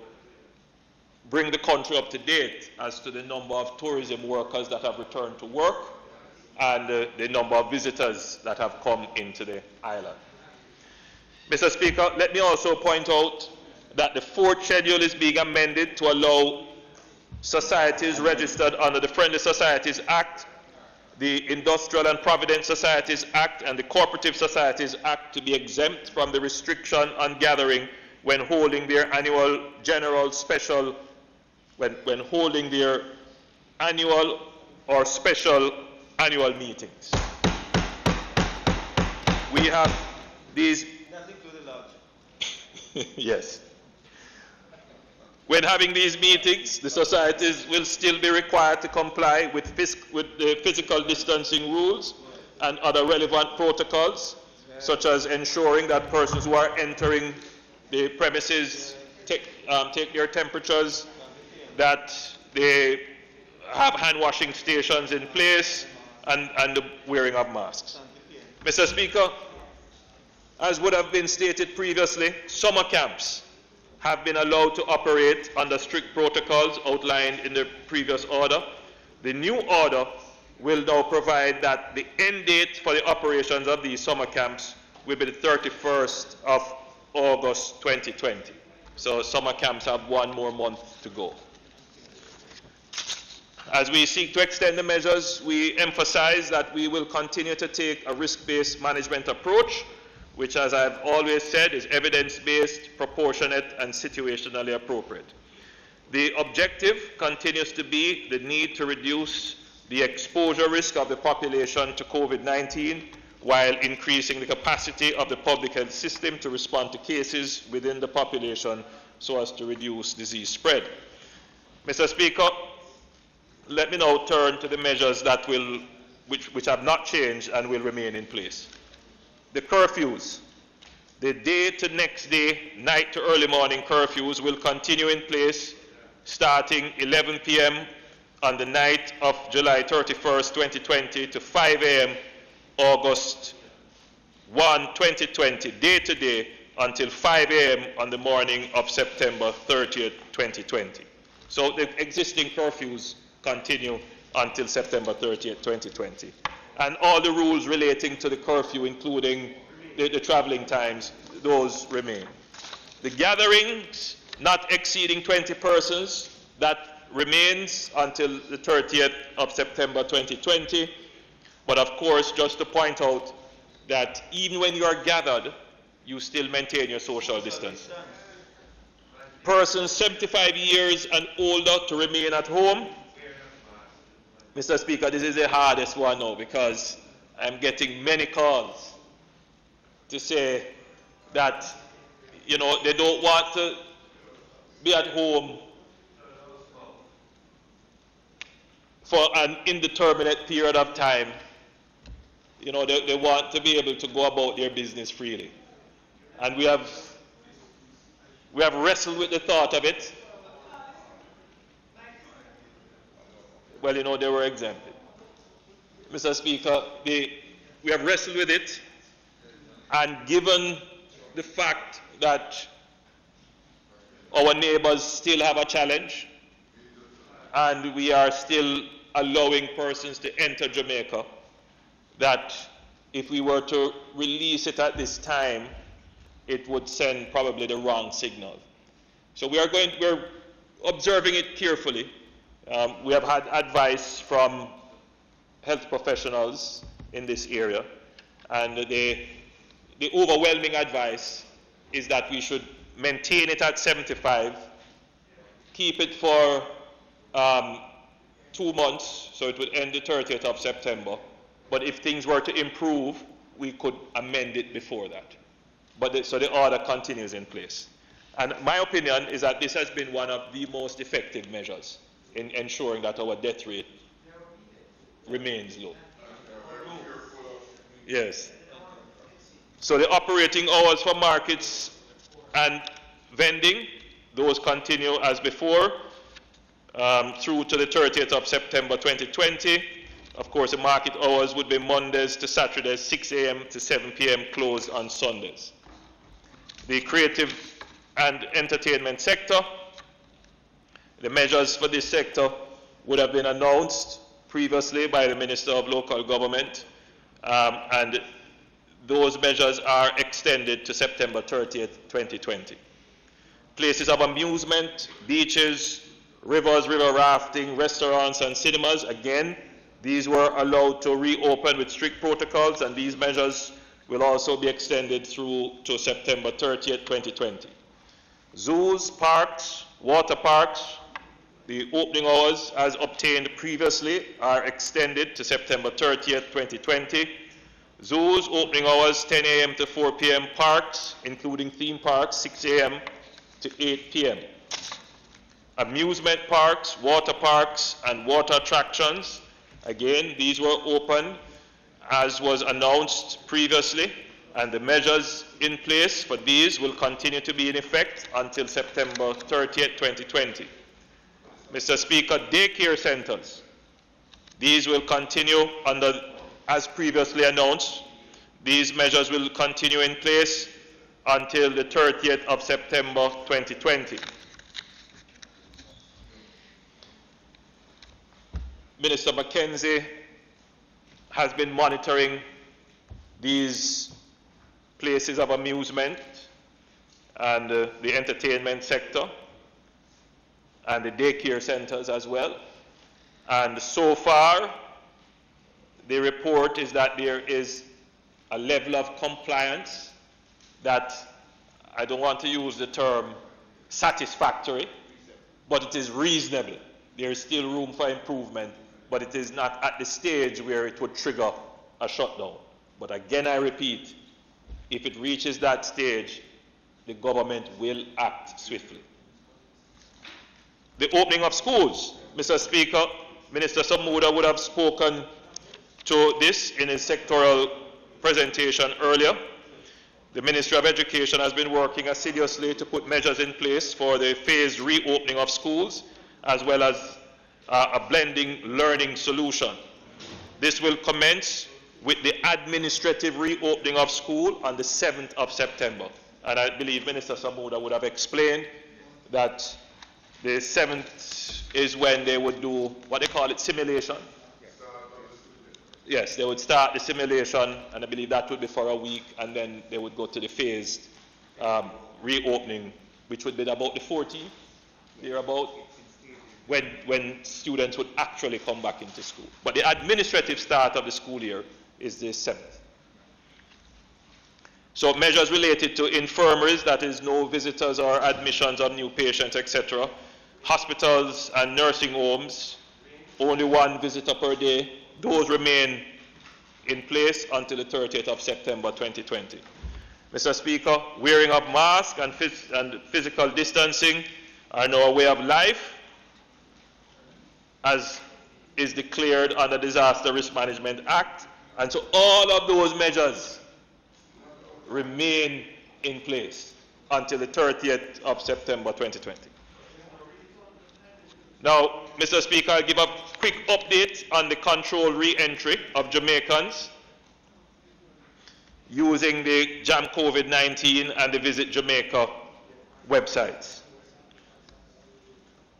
bring the country up to date as to the number of tourism workers that have returned to work and the number of visitors that have come into the island. Mr. Speaker, let me also point out that the fourth schedule is being amended to allow societies registered under the Friendly Societies Act, the Industrial and Provident Societies Act, and the Cooperative Societies Act to be exempt from the restriction on gathering when holding their annual general special, when holding their annual or special annual meetings. We have these. Yes. When having these meetings, the societies will still be required to comply with the physical distancing rules and other relevant protocols, such as ensuring that persons who are entering the premises take their temperatures, that they have hand washing stations in place, and the wearing of masks. Mr. Speaker, as would have been stated previously, summer camps have been allowed to operate under strict protocols outlined in the previous order. The new order will now provide that the end date for the operations of these summer camps will be the 31st of August 2020. So summer camps have one more month to go. As we seek to extend the measures, we emphasize that we will continue to take a risk-based management approach, which, as I've always said, is evidence-based, proportionate, and situationally appropriate. The objective continues to be the need to reduce the exposure risk of the population to COVID-19 while increasing the capacity of the public health system to respond to cases within the population so as to reduce disease spread. Mr. Speaker, let me now turn to the measures that which have not changed and will remain in place. The curfews. The day to next day, night to early morning curfews will continue in place starting 11 p.m. on the night of July 31st, 2020 to 5 a.m. August 1, 2020, day to day until 5 a.m. on the morning of September 30th, 2020. So the existing curfews continue until September 30th, 2020. And all the rules relating to the curfew, including the traveling times, those remain. The gatherings not exceeding 20 persons, that remains until the 30th of September 2020. But of course, just to point out that even when you are gathered, you still maintain your social distance. Persons 75 years and older to remain at home. Mr. Speaker, this is the hardest one now because I'm getting many calls to say that, you know, they don't want to be at home for an indeterminate period of time. You know, they want to be able to go about their business freely. And we have wrestled with the thought of it. Well, you know, they were exempted. Mr. Speaker, we have wrestled with it, and given the fact that our neighbors still have a challenge, and we are still allowing persons to enter Jamaica, that if we were to release it at this time, it would send probably the wrong signal. So we're observing it carefully. We have had advice from health professionals in this area, and the overwhelming advice is that we should maintain it at 75, keep it for 2 months, so it would end the 30th of September. But if things were to improve, we could amend it before that. So the order continues in place. And my opinion is that this has been one of the most effective measures in ensuring that our death rate remains low. Yes. So the operating hours for markets and vending, those continue as before through to the 30th of September 2020. Of course, the market hours would be Mondays to Saturdays, 6 a.m. to 7 p.m., closed on Sundays. The creative and entertainment sector, the measures for this sector would have been announced previously by the Minister of Local Government, and those measures are extended to September 30th, 2020. Places of amusement, beaches, rivers, river rafting, restaurants, and cinemas, again, these were allowed to reopen with strict protocols, and these measures will also be extended through to September 30th, 2020. Zoos, parks, water parks, the opening hours as obtained previously are extended to September 30th, 2020. Zoos, opening hours 10 a.m. to 4 p.m. Parks, including theme parks, 6 a.m. to 8 p.m. Amusement parks, water parks, and water attractions, again, these were opened as was announced previously, and the measures in place for these will continue to be in effect until September 30th, 2020. Mr. Speaker, daycare centers, these will continue as previously announced. These measures will continue in place until the 30th of September 2020. Minister Mackenzie has been monitoring these places of amusement and the entertainment sector and the daycare centers as well. And so far, the report is that there is a level of compliance that I don't want to use the term satisfactory, but it is reasonable. There is still room for improvement, but it is not at the stage where it would trigger a shutdown. But again, I repeat, if it reaches that stage, the government will act swiftly. The opening of schools. Mr. Speaker, Minister Samuda would have spoken to this in his sectoral presentation earlier. The Ministry of Education has been working assiduously to put measures in place for the phased reopening of schools, as well as a blending learning solution. This will commence with the administrative reopening of school on the 7th of September. And I believe Minister Samuda would have explained that the 7th is when they would do what they call it, simulation. Yes, they would start the simulation, and I believe that would be for a week, and then they would go to the phased reopening, which would be about the 14th, thereabout, when students would actually come back into school. But the administrative start of the school year is the 7th. So measures related to infirmaries, that is no visitors or admissions of new patients, etc. Hospitals and nursing homes, only one visitor per day. Those remain in place until the 30th of September 2020. Mr. Speaker, wearing of masks and physical distancing are now a way of life, as is declared under Disaster Risk Management Act. And so all of those measures remain in place until the 30th of September 2020. Now, Mr. Speaker, I'll give a quick update on the controlled re-entry of Jamaicans using the Jam COVID-19 and the Visit Jamaica websites.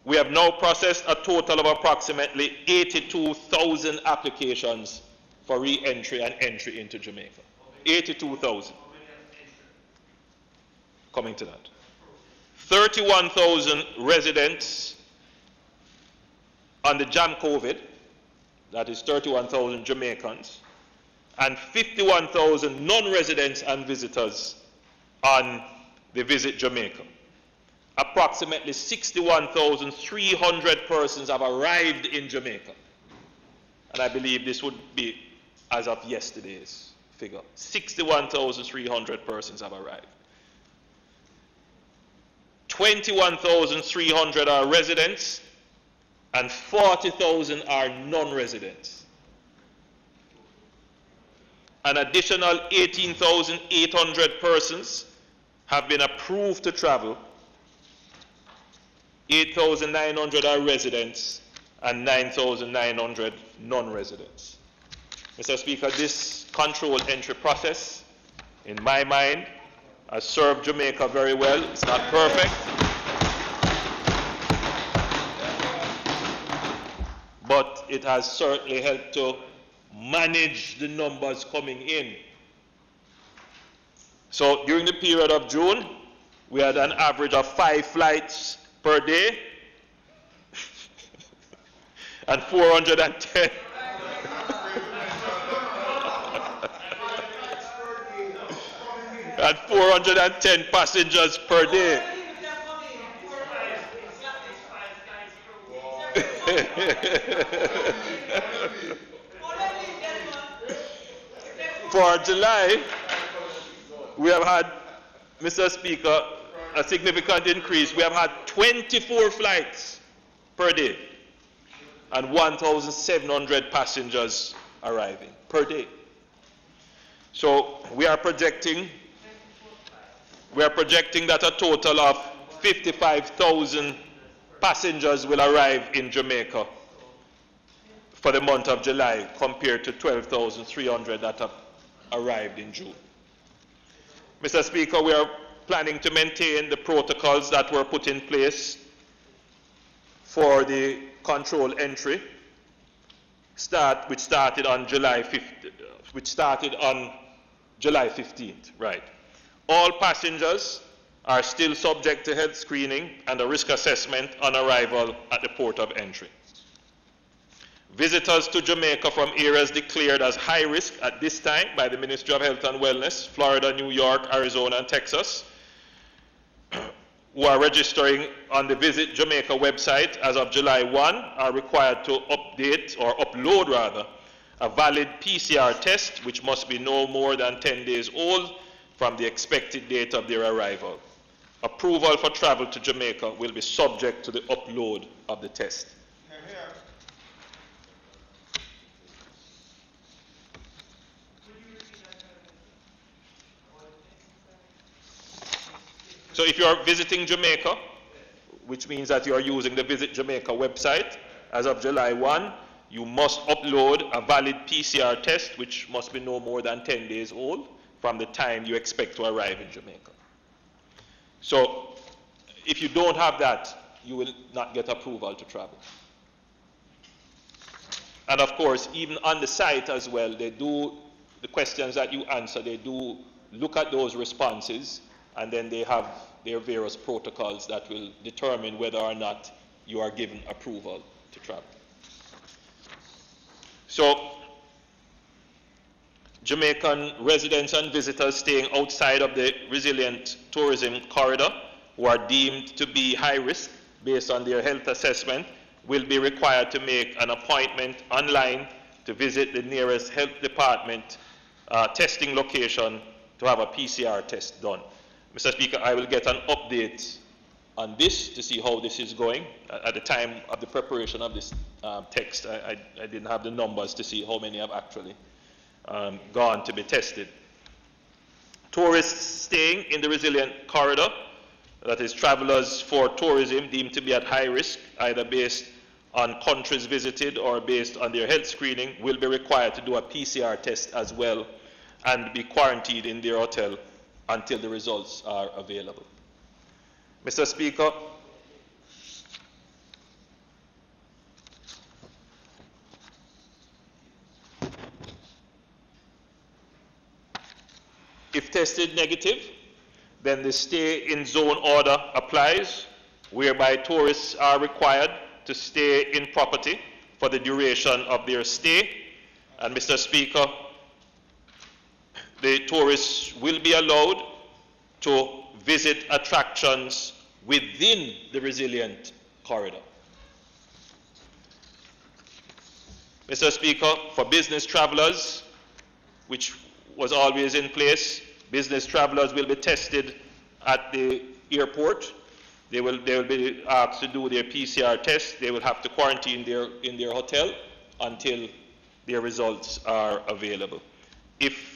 We have now processed a total of approximately 82,000 applications for re-entry and entry into Jamaica. 82,000. Coming to that. 31,000 residents on the Jam COVID, that is 31,000 Jamaicans, and 51,000 non-residents and visitors on the Visit Jamaica. Approximately 61,300 persons have arrived in Jamaica. And I believe this would be as of yesterday's figure. 61,300 persons have arrived. 21,300 are residents, and 40,000 are non-residents. An additional 18,800 persons have been approved to travel. 8,900 are residents and 9,900 non-residents. Mr. Speaker, this controlled entry process, in my mind, has served Jamaica very well. It's not perfect, but it has certainly helped to manage the numbers coming in. So during the period of June, we had an average of 5 flights per day and 410 and 410 passengers per day. For July, we have had, Mr. Speaker, a significant increase. We have had 24 flights per day and 1,700 passengers arriving per day. So we are projecting that a total of 55,000 passengers will arrive in Jamaica for the month of July, compared to 12,300 that have arrived in June. Mr. Speaker, we are planning to maintain the protocols that were put in place for the control entry, which started on July 15th, right. All passengers are still subject to health screening and a risk assessment on arrival at the port of entry. Visitors to Jamaica from areas declared as high risk at this time by the Ministry of Health and Wellness, Florida, New York, Arizona, and Texas, who are registering on the Visit Jamaica website as of July 1 are required to update, or upload rather, a valid PCR test, which must be no more than 10 days old from the expected date of their arrival. Approval for travel to Jamaica will be subject to the upload of the test. So if you are visiting Jamaica, which means that you are using the Visit Jamaica website, as of July 1, you must upload a valid PCR test, which must be no more than 10 days old from the time you expect to arrive in Jamaica. So if you don't have that, you will not get approval to travel. And of course, even on the site as well, they do, the questions that you answer, they do look at those responses, and then they have their various protocols that will determine whether or not you are given approval to travel. So, Jamaican residents and visitors staying outside of the resilient tourism corridor who are deemed to be high risk based on their health assessment will be required to make an appointment online to visit the nearest health department testing location to have a PCR test done. Mr. Speaker, I will get an update on this to see how this is going. At the time of the preparation of this text, I didn't have the numbers to see how many have actually gone to be tested. Tourists staying in the resilient corridor, that is travelers for tourism deemed to be at high risk, either based on countries visited or based on their health screening, will be required to do a PCR test as well and be quarantined in their hotel until the results are available. Mr. Speaker, if tested negative, then the stay in zone order applies, whereby tourists are required to stay in property for the duration of their stay. And Mr. Speaker, the tourists will be allowed to visit attractions within the resilient corridor. Mr. Speaker, for business travelers, which was always in place, business travelers will be tested at the airport. They will be asked to do their PCR test. They will have to quarantine in their hotel until their results are available. If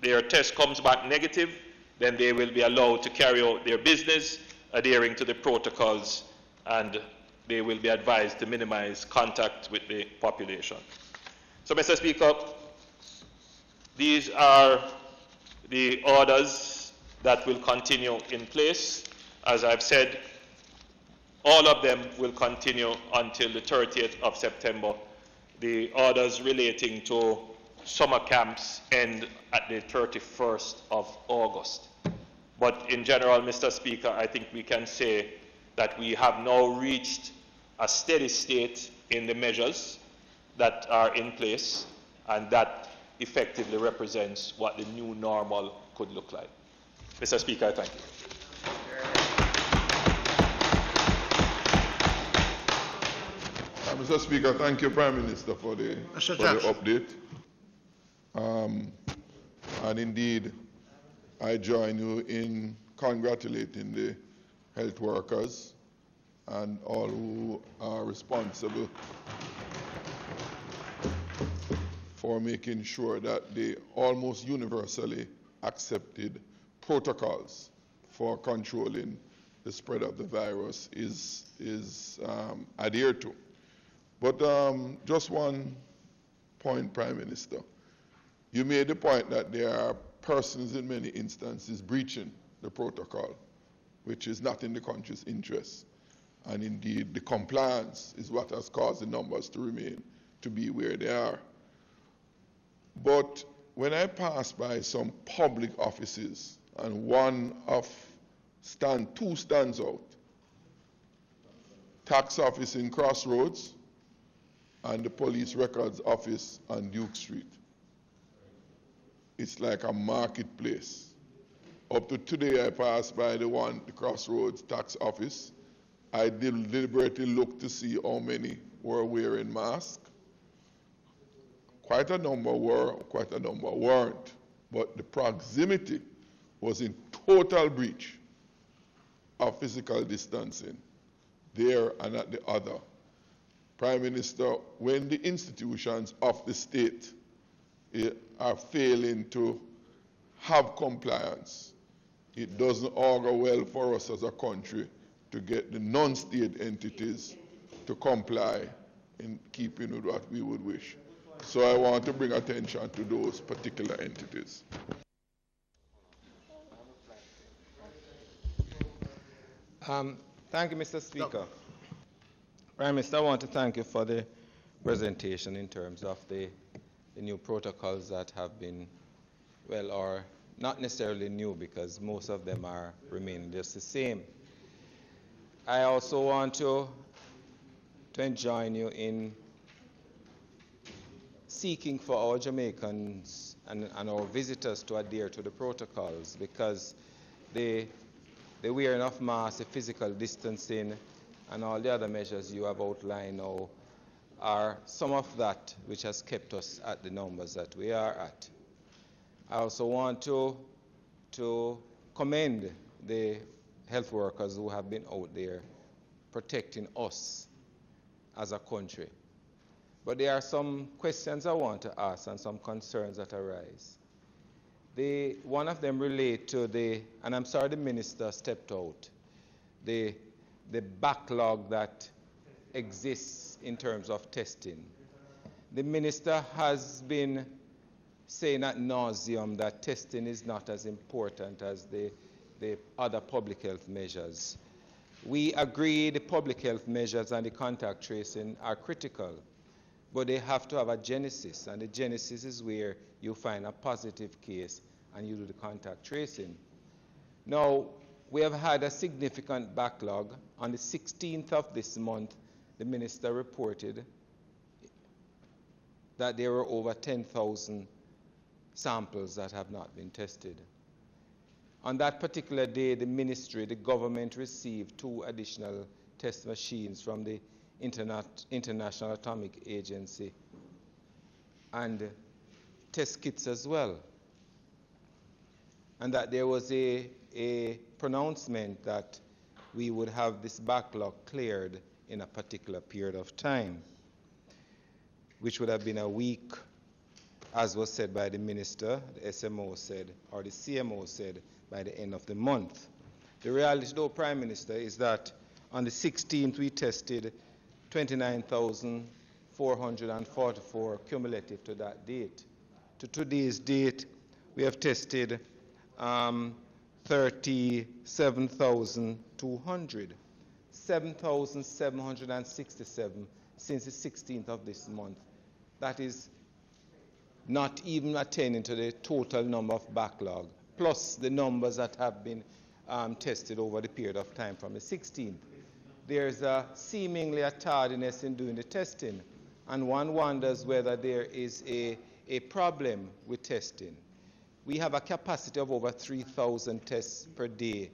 their test comes back negative, then they will be allowed to carry out their business adhering to the protocols, and they will be advised to minimize contact with the population. So, Mr. Speaker, these are the orders that will continue in place. As I've said, all of them will continue until the 30th of September. The orders relating to summer camps end at the 31st of August. But in general, Mr. Speaker, I think we can say that we have now reached a steady state in the measures that are in place, and that effectively represents what the new normal could look like. Mr. Speaker, I thank you. Mr. Speaker, thank you, Prime Minister, for the update. And indeed, I join you in congratulating the health workers and all who are responsible for making sure that the almost universally accepted protocols for controlling the spread of the virus is adhered to. But just one point, Prime Minister. You made the point that there are persons in many instances breaching the protocol, which is not in the country's interest. And indeed, the compliance is what has caused the numbers to remain to be where they are. But when I pass by some public offices, and two stands out, tax office in Crossroads and the police records office on Duke Street. It's like a marketplace. Up to today, I passed by the Crossroads tax office. I deliberately looked to see how many were wearing masks. Quite a number were, quite a number weren't. But the proximity was in total breach of physical distancing there and at the other. Prime Minister, when the institutions of the state are failing to have compliance, it doesn't augur well for us as a country to get the non-state entities to comply in keeping with what we would wish. So I want to bring attention to those particular entities. Thank you, Mr. Speaker. Prime Minister, I want to thank you for the presentation in terms of the new protocols that have been, well, or not necessarily new because most of them are remaining just the same. I also want to join you in seeking for our Jamaicans and our visitors to adhere to the protocols because the wearing of masks, the physical distancing, and all the other measures you have outlined now are some of that which has kept us at the numbers that we are at. I also want to commend the health workers who have been out there protecting us as a country. But there are some questions I want to ask and some concerns that arise. One of them relate to and I'm sorry the minister stepped out, the backlog that exists in terms of testing. The minister has been saying ad nauseum that testing is not as important as the other public health measures. We agree the public health measures and the contact tracing are critical, but they have to have a genesis, and the genesis is where you find a positive case and you do the contact tracing. Now, we have had a significant backlog. On the 16th of this month, the minister reported that there were over 10,000 samples that have not been tested. On that particular day, the government received 2 additional test machines from the International Atomic Agency and test kits as well. And that there was a pronouncement that we would have this backlog cleared in a particular period of time, which would have been a week, as was said by the minister, the SMO said, or the CMO said, by the end of the month. The reality, though, Prime Minister, is that on the 16th we tested 29,444 cumulative to that date. To today's date, we have tested 37,200, 7,767 since the 16th of this month. That is not even attaining to the total number of backlog, plus the numbers that have been tested over the period of time from the 16th. There's seemingly a tardiness in doing the testing, and one wonders whether there is a problem with testing. We have a capacity of over 3,000 tests per day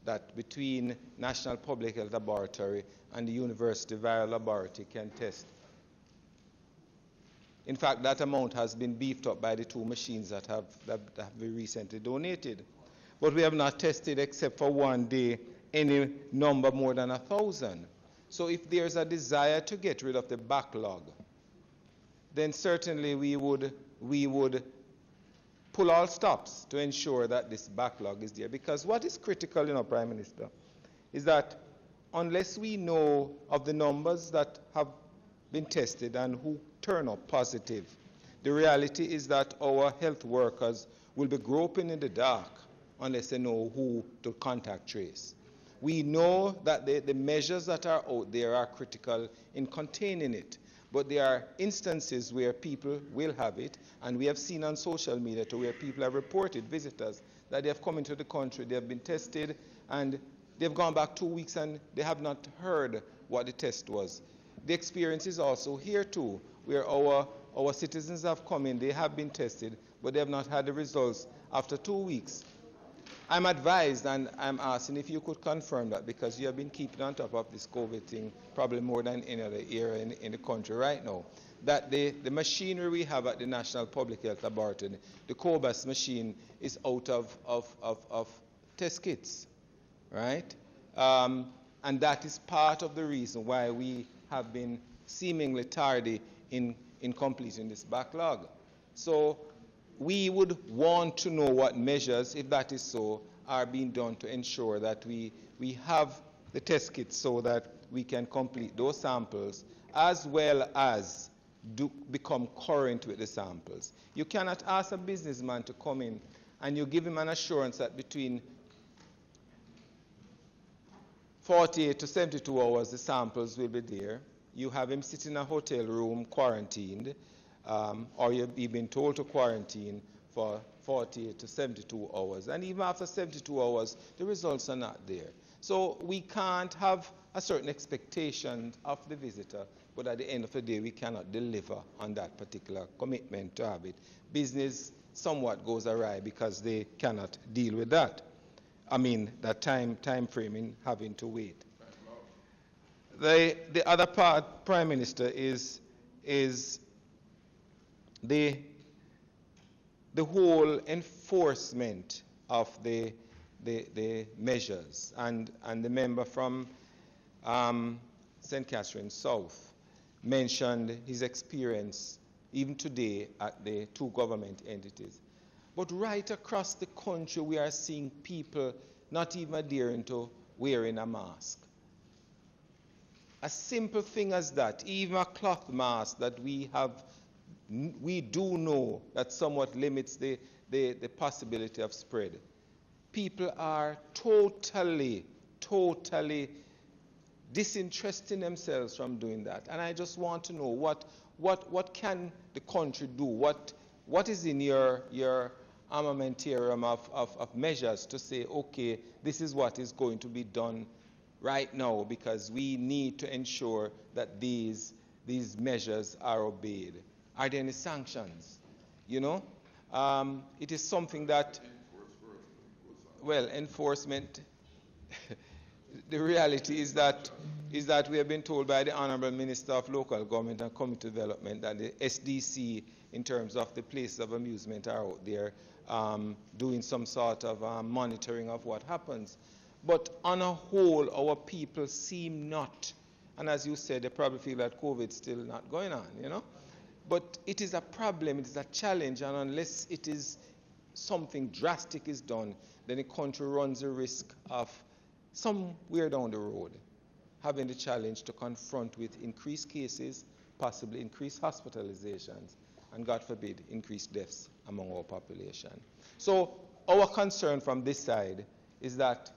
that between National Public Health Laboratory and the University Viral Laboratory can test. In fact, that amount has been beefed up by the 2 machines that have been recently donated. But we have not tested, except for one day, any number more than 1,000. So if there's a desire to get rid of the backlog, then certainly we would pull all stops to ensure that this backlog is there. Because what is critical, Prime Minister, is that unless we know of the numbers that have been tested and who turn up positive, the reality is that our health workers will be groping in the dark unless they know who to contact trace. We know that the measures that are out there are critical in containing it, but there are instances where people will have it, and we have seen on social media to where people have reported, visitors, that they have come into the country, they have been tested, and they've gone back 2 weeks and they have not heard what the test was. The experience is also here too, where our citizens have come in, they have been tested, but they have not had the results after 2 weeks. I'm advised, and I'm asking if you could confirm that, because you have been keeping on top of this COVID thing probably more than any other area in the country right now, that the machinery we have at the National Public Health Laboratory, the COBAS machine, is out of test kits, right? And that is part of the reason why we have been seemingly tardy in completing this backlog. So we would want to know what measures, if that is so, are being done to ensure that we have the test kits so that we can complete those samples as well as become current with the samples. You cannot ask a businessman to come in and you give him an assurance that between 48 to 72 hours the samples will be there. You have him sit in a hotel room quarantined, or you've been told to quarantine for 48 to 72 hours. And even after 72 hours, the results are not there. So we can't have a certain expectation of the visitor, but at the end of the day, we cannot deliver on that particular commitment to have it. Business somewhat goes awry because they cannot deal with that. I mean, that time frame in having to wait. The other part, Prime Minister, is the whole enforcement of the measures. And the member from St. Catherine South mentioned his experience even today at the two government entities. But right across the country, we are seeing people not even adhering to wearing a mask. A simple thing as that, even a cloth mask that we do know that somewhat limits the possibility of spread. People are totally disinteresting themselves from doing that. And I just want to know what can the country do? What is in your armamentarium of measures to say, okay, this is what is going to be done right now, because we need to ensure that these measures are obeyed. Are there any sanctions? You know, it is something that, well, enforcement, the reality is that we have been told by the Honorable Minister of Local Government and Community Development that the SDC, in terms of the places of amusement, are out there doing some sort of monitoring of what happens. But on a whole, our people seem not, and as you said, they probably feel that COVID is still not going on, you know. But it is a problem, it is a challenge, and unless it is something drastic is done, then the country runs the risk of somewhere down the road having the challenge to confront with increased cases, possibly increased hospitalizations, and God forbid, increased deaths among our population. So our concern from this side is that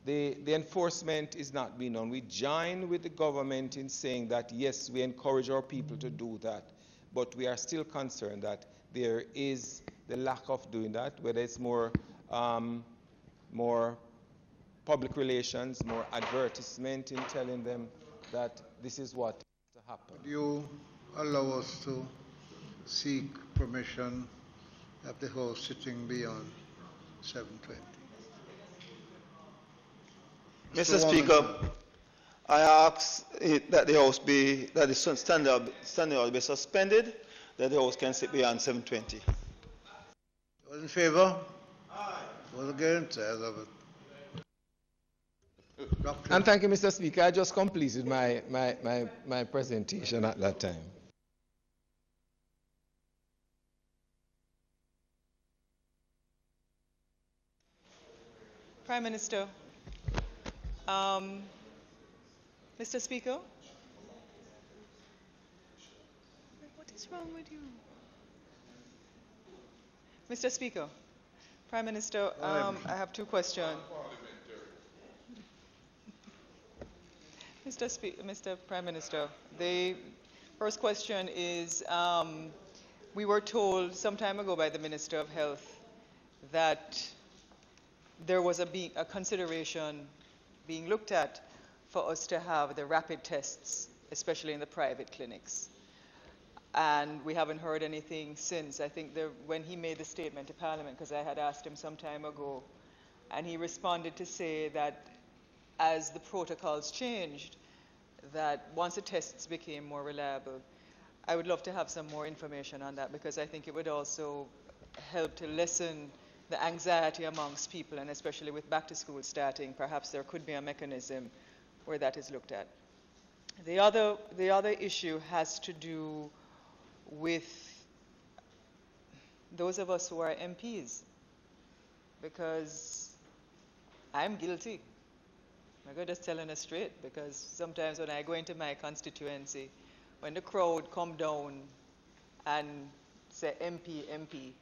the enforcement is not being done. We join with the government in saying that, yes, we encourage our people to do that, but we are still concerned that there is the lack of doing that, whether it's more public relations, more advertisement in telling them that this is what has to happen. Would you allow us to seek permission of the House sitting beyond 7:20? Mr. Speaker, I ask that the House that the standing order be suspended, that the House can sit beyond 7:20. Those in favor? Aye. Those against? Ayes have it. And thank you, Mr. Speaker. I just completed my presentation at that time. Prime Minister, Mr. Speaker, what is wrong with you? Mr. Speaker, Prime Minister, I have two questions. Mr. Prime Minister, the first question is, we were told some time ago by the Minister of Health that there was a consideration being looked at for us to have the rapid tests, especially in the private clinics. And we haven't heard anything since. I think when he made the statement to Parliament, because I had asked him some time ago And he responded to say that as the protocols changed, that once the tests became more reliable, I would love to have some more information on that, because I think it would also help to lessen the anxiety amongst people, and especially with back to school starting, perhaps there could be a mechanism where that is looked at. The other issue has to do with those of us who are MPs, because I'm guilty. I'm just telling it straight, because sometimes when I go into my constituency, when the crowd come down and say MP,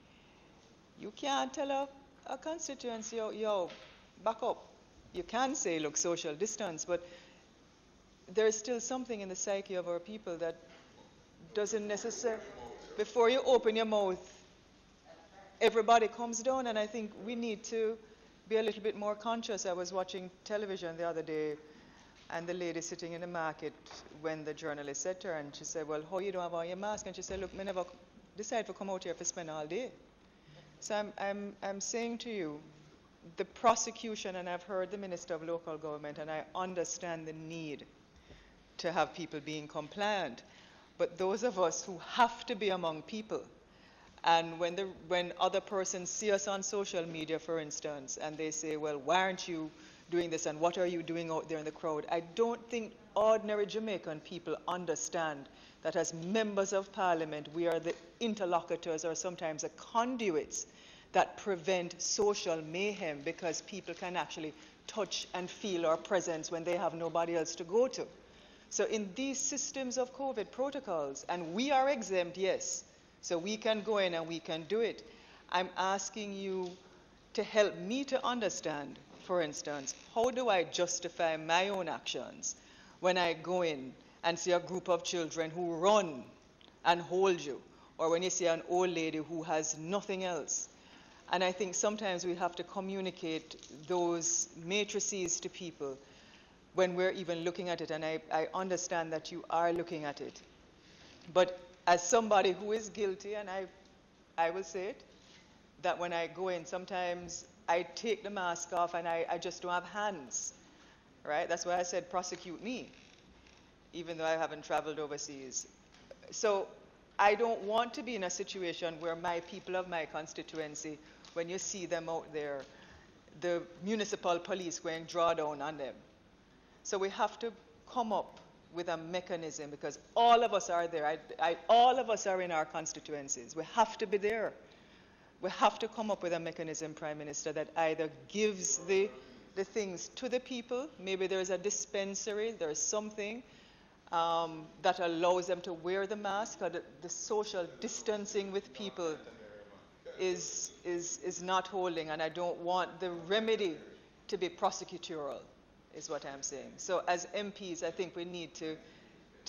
you can't tell a constituency, yo, back up. You can say, look, social distance, but there's still something in the psyche of our people that doesn't necessarily, before you open your mouth, everybody comes down, and I think we need to be a little bit more conscious. I was watching television the other day, and the lady sitting in the market, when the journalist said to her, and she said, well, how you don't have on your mask? And she said, look, I never decide to come out here to spend all day. So I'm saying to you, the prosecution, and I've heard the Minister of Local Government, and I understand the need to have people being compliant, but those of us who have to be among people, and when other persons see us on social media, for instance, and they say, well, why aren't you doing this, and what are you doing out there in the crowd? I don't think ordinary Jamaican people understand that as members of Parliament, we are the interlocutors, or sometimes the conduits, that prevent social mayhem, because people can actually touch and feel our presence when they have nobody else to go to. So in these systems of COVID protocols, and we are exempt, yes, so we can go in and we can do it, I'm asking you to help me to understand, for instance, how do I justify my own actions when I go in and see a group of children who run and hold you, or when you see an old lady who has nothing else? And I think sometimes we have to communicate those matrices to people when we're even looking at it, and I understand that you are looking at it. But as somebody who is guilty, and I will say it, that when I go in, sometimes I take the mask off and I just don't have hands, right? That's why I said prosecute me, even though I haven't traveled overseas. So I don't want to be in a situation where my people of my constituency, when you see them out there, the municipal police going draw down on them. So we have to come up with a mechanism, because all of us are there. All of us are in our constituencies. We have to be there. We have to come up with a mechanism, Prime Minister, that either gives the things to the people. Maybe there's a dispensary, there's something that allows them to wear the mask, or the social distancing with people is not holding, and I don't want the remedy to be prosecutorial, is what I'm saying. So as MPs, I think we need to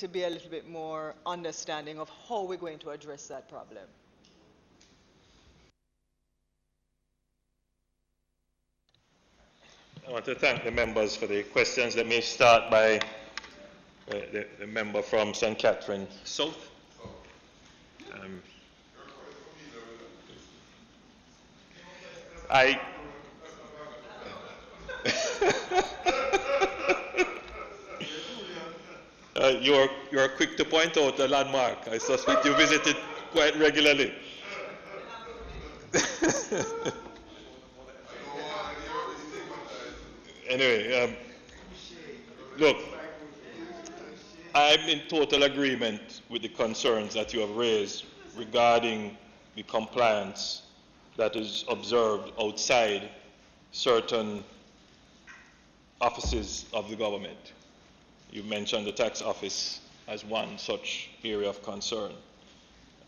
be a little bit more understanding of how we're going to address that problem. I want to thank the members for the questions. Let me start by the member from St. Catherine South. You're quick to point out a landmark. I suspect you visit it quite regularly. Anyway, look, I'm in total agreement with the concerns that you have raised regarding the compliance that is observed outside certain offices of the government. You mentioned the tax office as one such area of concern.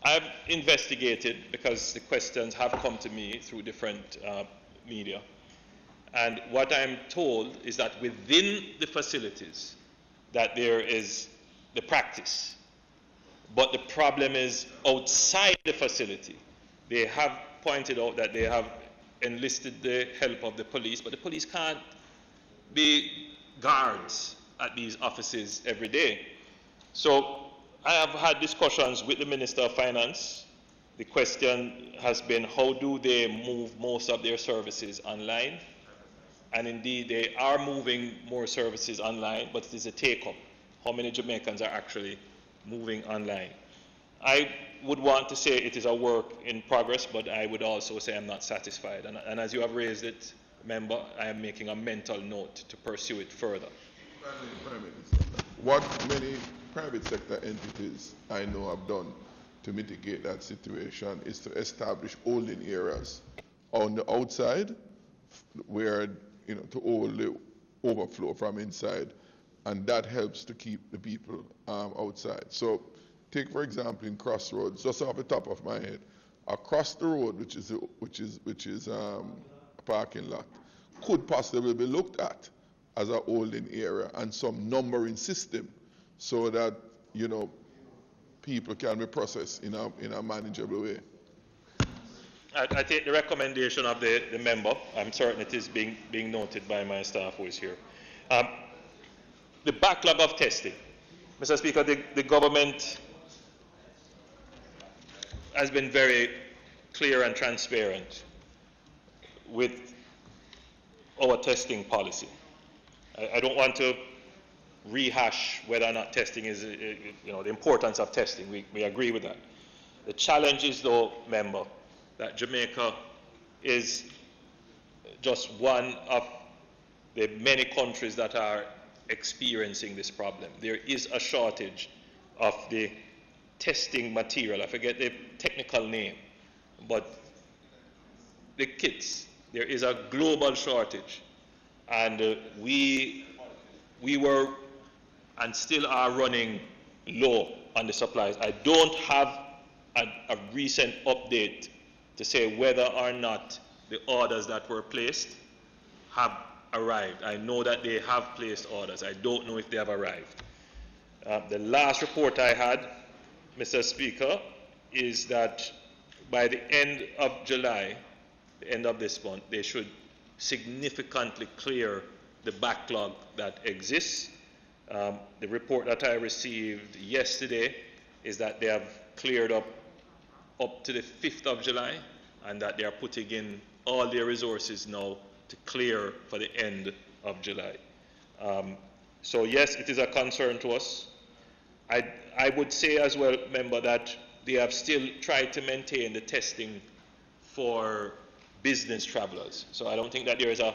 I've investigated, because the questions have come to me through different media. And what I'm told is that within the facilities that there is the practice. But the problem is outside the facility. They have pointed out that they have enlisted the help of the police, but the police can't be guards at these offices every day. So I have had discussions with the Minister of Finance. The question has been, how do they move most of their services online? and indeed they are moving more services online, but it is a take-up. How many Jamaicans are actually moving online? I would want to say it is a work in progress, but I would also say I'm not satisfied. And as you have raised it, member, I am making a mental note to pursue it further. What many private sector entities I know have done to mitigate that situation is to establish holding areas on the outside where, to hold the overflow from inside, and that helps to keep the people outside. So take, for example, in Crossroads, just off the top of my head, across the road, which is a parking lot, could possibly be looked at as a holding area and some numbering system so that, people can be processed in a manageable way. I take the recommendation of the member. I'm certain it is being noted by my staff who is here. The backlog of testing. Mr. Speaker, the government has been very clear and transparent with our testing policy. I don't want to rehash whether or not testing is, the importance of testing. We agree with that. The challenge is, though, member, that Jamaica is just one of the many countries that are experiencing this problem. There is a shortage of the testing material. I forget the technical name, but the kits. There is a global shortage, and we were and still are running low on the supplies. I don't have a recent update to say whether or not the orders that were placed have arrived. I know that they have placed orders. I don't know if they have arrived. The last report I had, Mr. Speaker, is that by the end of July, the end of this month, they should significantly clear the backlog that exists. The report that I received yesterday is that they have cleared up to the 5th of July, and that they are putting in all their resources now to clear for the end of July. So yes, it is a concern to us. I would say as well, member, that they have still tried to maintain the testing for business travelers. So I don't think that there is a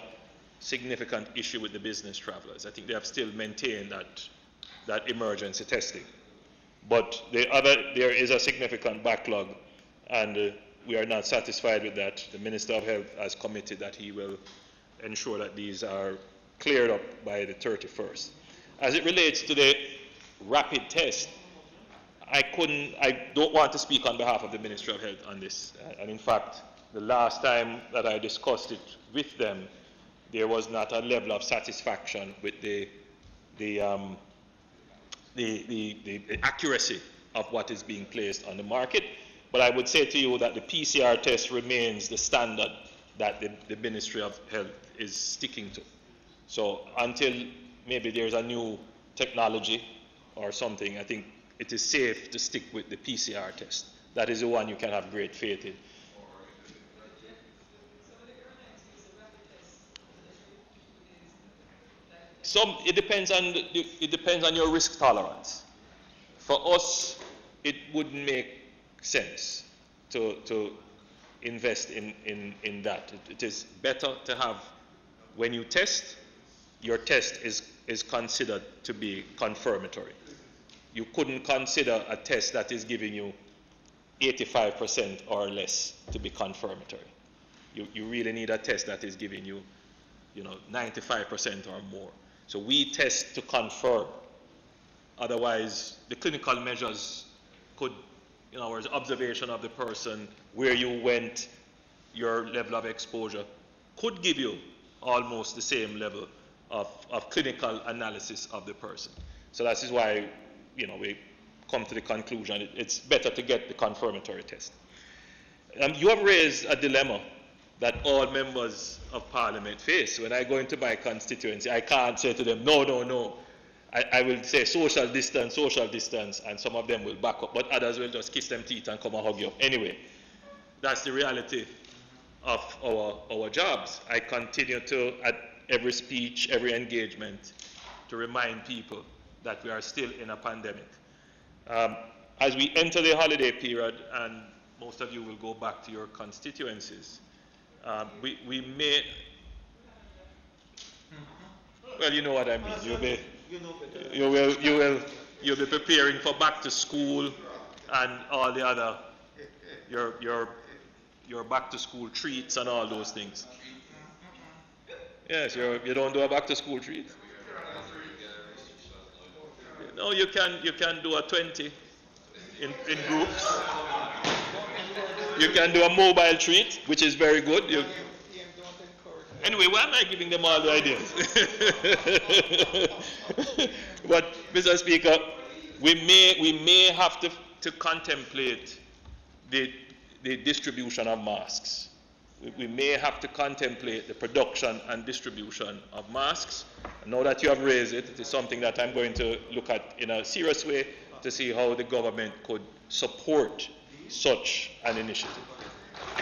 significant issue with the business travelers. I think they have still maintained that emergency testing. But there is a significant backlog, and we are not satisfied with that. The Minister of Health has committed that he will ensure that these are cleared up by the 31st. As it relates to the rapid test, I don't want to speak on behalf of the Ministry of Health on this. And in fact, the last time that I discussed it with them, there was not a level of satisfaction with the accuracy of what is being placed on the market. But I would say to you that the PCR test remains the standard that the Ministry of Health is sticking to. So until maybe there's a new technology or something, I think it is safe to stick with the PCR test. That is the one you can have great faith in. It depends on your risk tolerance. For us, it wouldn't make sense to invest in that. It is better to have, when you test, your test is considered to be confirmatory. You couldn't consider a test that is giving you 85% or less to be confirmatory. You really need a test that is giving you, 95% or more. So we test to confirm. Otherwise, the clinical measures could, or observation of the person, where you went, your level of exposure, could give you almost the same level of clinical analysis of the person. So that is why, we come to the conclusion it's better to get the confirmatory test. You have raised a dilemma that all members of Parliament face. When I go into my constituency, I can't say to them, no. I will say social distance, and some of them will back up, but others will just kiss them teeth and come and hug you up. Anyway, that's the reality of our jobs. I continue to, every speech, every engagement to remind people that we are still in a pandemic. As we enter the holiday period, and most of you will go back to your constituencies, we may, well, you know what I mean. You'll be preparing for back to school and all the other, your back to school treats and all those things. Yes, you don't do a back to school treat. No, you can do a 20 in groups. You can do a mobile treat, which is very good. Anyway, why am I giving them all the ideas? But, Mr. Speaker, we may have to contemplate the distribution of masks. We may have to contemplate the production and distribution of masks. And now that you have raised it, it is something that I'm going to look at in a serious way to see how the government could support such an initiative.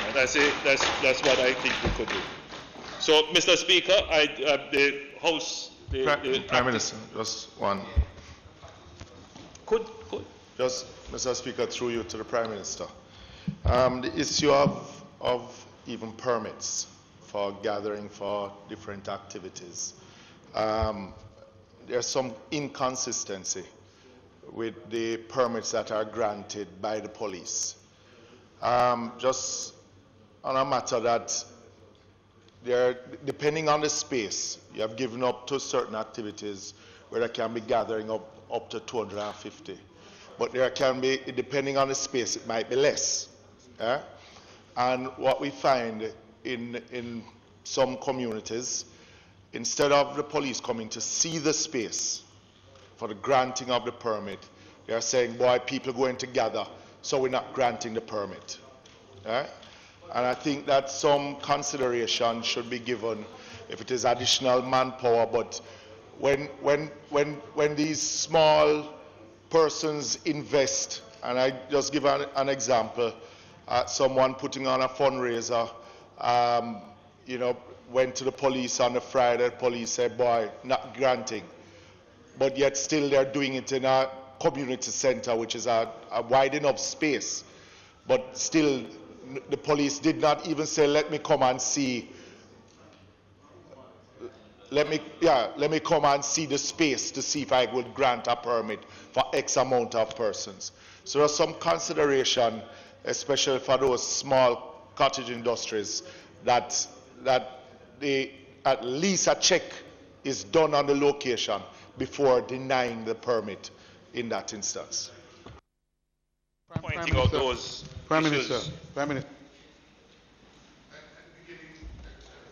And I say that's what I think we could do. So, Mr. Speaker, the House... Prime Minister, just one. Could. Just, Mr. Speaker, through you to the Prime Minister. The issue of even permits for gathering for different activities. There's some inconsistency with the permits that are granted by the police. Just on a matter that depending on the space, you have given up to certain activities where there can be gathering up to 250. But there can be, depending on the space, it might be less. Yeah? And what we find in some communities, instead of the police coming to see the space for the granting of the permit, they are saying, boy, people going to gather, so we're not granting the permit. Yeah? And I think that some consideration should be given if it is additional manpower, but when these small persons invest, and I just give an example, someone putting on a fundraiser, went to the police on the Friday, the police said, boy, not granting. But yet still they're doing it in a community center, which is a wide enough space. But still, the police did not even say, let me come and see, let me come and see the space to see if I would grant a permit for X amount of persons. So there's some consideration, especially for those small cottage industries, that at least a check is done on the location before denying the permit in that instance. Pointing out those Prime issues. Minister.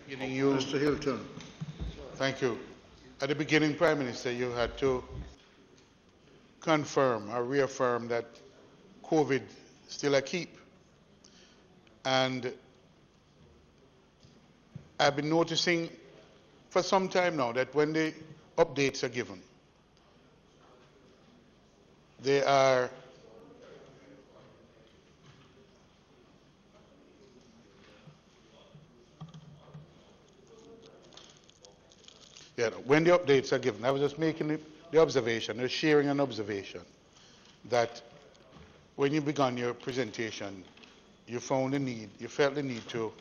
Mr. Hilton. Thank you. At the beginning, Prime Minister, you had to confirm or reaffirm that COVID still a keep. And I've been noticing for some time now that when the updates are given, they are when the updates are given, I was just making the observation, sharing an observation, that when you began your presentation, you felt the need to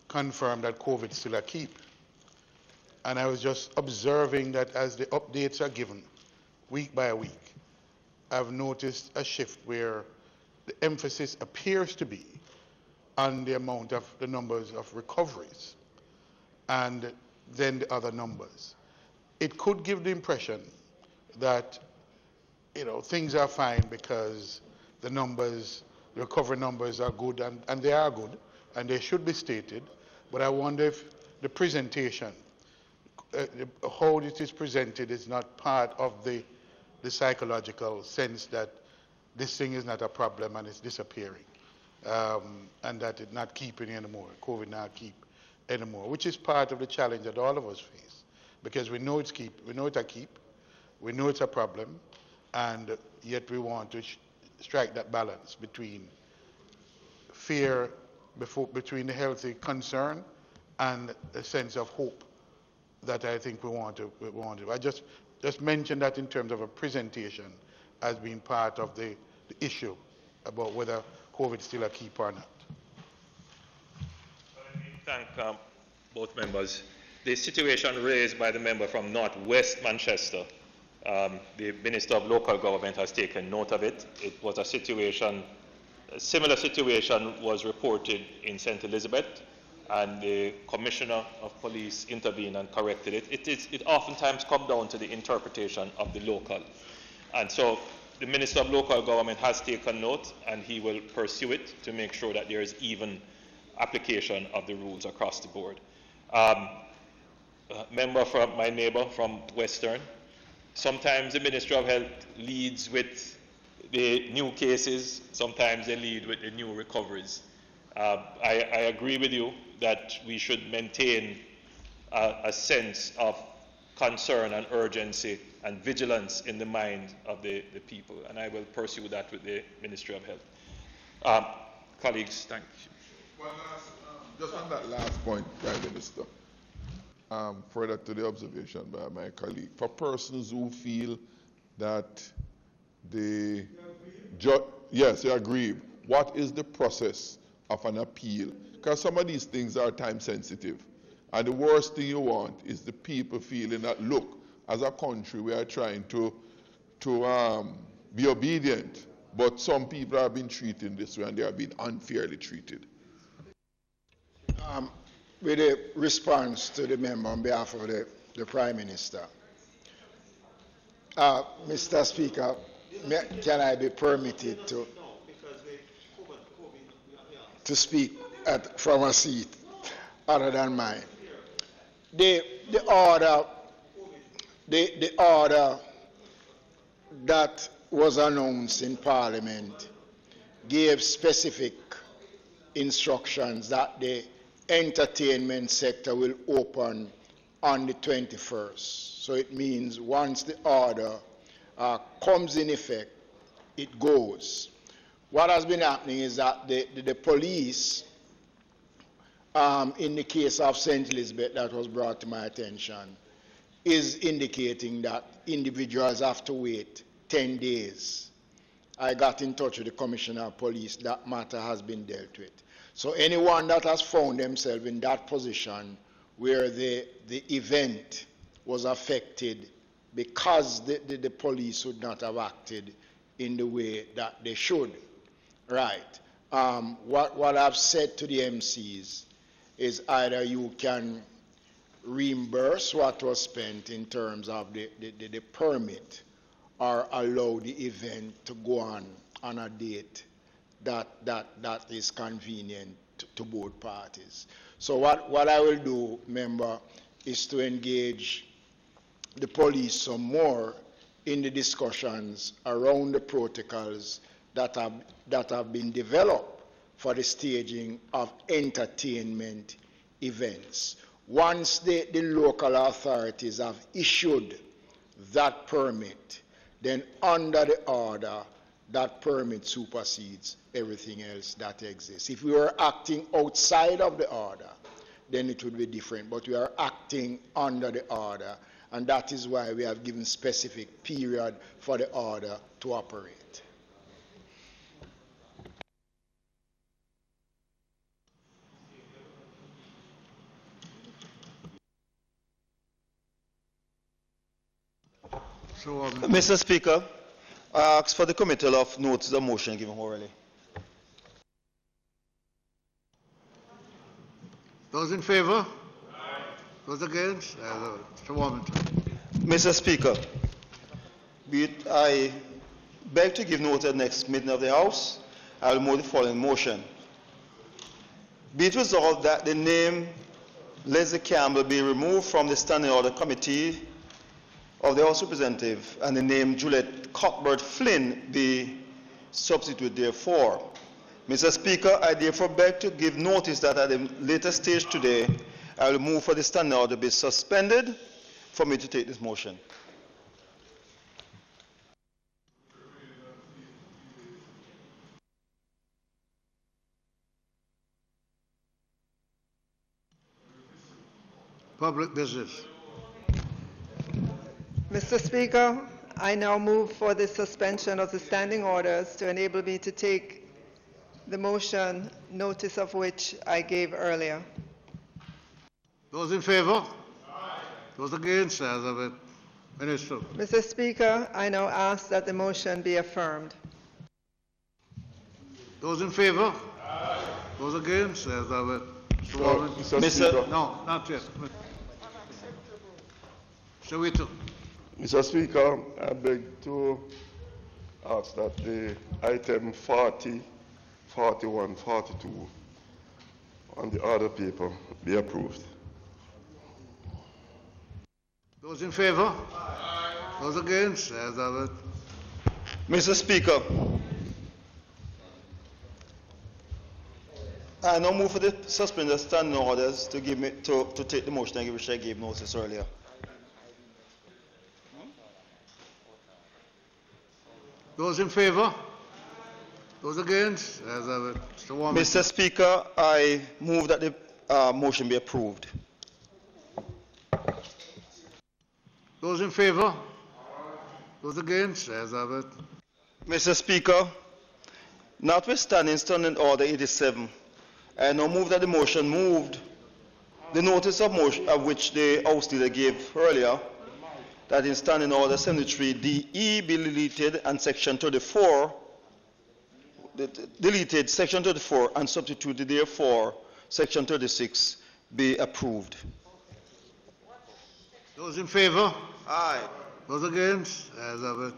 confirm that COVID is still a keep. And I was just observing that as the updates are given, week by week, I've noticed a shift where the emphasis appears to be on the numbers of recoveries, and then the other numbers. It could give the impression that things are fine because the recovery numbers are good, and they are good, and they should be stated. But I wonder if the presentation, how it is presented, is not part of the psychological sense that this thing is not a problem and it's disappearing, and that it's not keeping anymore, COVID not keep anymore, which is part of the challenge that all of us face, because we know it's a keep, we know it's a problem, and yet we want to strike that balance between fear, between the healthy concern and a sense of hope that I think we want to. I just mentioned that in terms of a presentation as being part of the issue about whether COVID is still a key or not. Thank both members. The situation raised by the member from Northwest Manchester, the Minister of Local Government has taken note of it. It was a situation, a similar situation was reported in St. Elizabeth, and the Commissioner of Police intervened and corrected it. It oftentimes comes down to the interpretation of the local. And so the Minister of Local Government has taken note, and he will pursue it to make sure that there is even application of the rules across the board. Member from my neighbor from Western, sometimes the Ministry of Health leads with the new cases, sometimes they lead with the new recoveries. I agree with you that we should maintain a sense of concern and urgency and vigilance in the mind of the people, and I will pursue that with the Ministry of Health. Colleagues, thank you. Just on that last point, Prime Minister, further to the observation by my colleague, for persons who feel that the judge, yes, you agree, what is the process of an appeal? Because some of these things are time sensitive. And the worst thing you want is the people feeling that, look, as a country, we are trying to be obedient, but some people have been treated this way and they have been unfairly treated. With a response to the member on behalf of the Prime Minister. Mr. Speaker, can I be permitted to speak from a seat other than mine? The order that was announced in Parliament gave specific instructions that the entertainment sector will open on the 21st. So it means once the order comes in effect, it goes. What has been happening is that the police, in the case of St. Elizabeth that was brought to my attention, is indicating that individuals have to wait 10 days. I got in touch with the Commissioner of Police. That matter has been dealt with. So anyone that has found themselves in that position where the event was affected because the police would not have acted in the way that they should, right? What I've said to the MCs is either you can reimburse what was spent in terms of the permit or allow the event to go on a date that is convenient to both parties. So what I will do, member, is to engage the police some more in the discussions around the protocols that have been developed for the staging of entertainment events. Once the local authorities have issued that permit, then under the order, that permit supersedes everything else that exists. If we were acting outside of the order, then it would be different. But we are acting under the order, and that is why we have given specific period for the order to operate. Mr. Speaker, I ask for the committal of notes the motion given orally. Those in favor? Those against? Mr. Warmington. Mr. Speaker, I beg to give note at the next meeting of the House. I will move the following motion. Be it resolved that the name Leslie Campbell be removed from the Standing Order Committee of the House Representative and the name Juliet Cuthbert Flynn be substituted therefore. Mr. Speaker, I therefore beg to give notice that at a later stage today, I will move for the standing order to be suspended for me to take this motion. Public business. Mr. Speaker, I now move for the suspension of the standing orders to enable me to take the motion, notice of which I gave earlier. Those in favor? Those against? As of it. Minister. Mr. Speaker, I now ask that the motion be affirmed. Those in favor? Those against? As of it. Mr. Speaker. No, not yet. Mr. Mr. Speaker, I beg to ask that the item 40, 41, 42 on the order paper be approved. Those in favor? Those against? As of it. Mr. Speaker, I now move for the suspended standing orders to give me to take the motion which I gave notice earlier. Those in favor? Those against? As of it. Mr. Warman. Mr. Speaker, I move that the motion be approved. Those in favor? Those against? As of it. Mr. Speaker, notwithstanding Standing Order 87, I now move that the motion moved, the notice of motion of which the House leader gave earlier, that in Standing Order 73, DE be deleted and Section 34, deleted Section 34 and substituted therefore Section 36 be approved. Those in favor? Aye. Those against? As of it.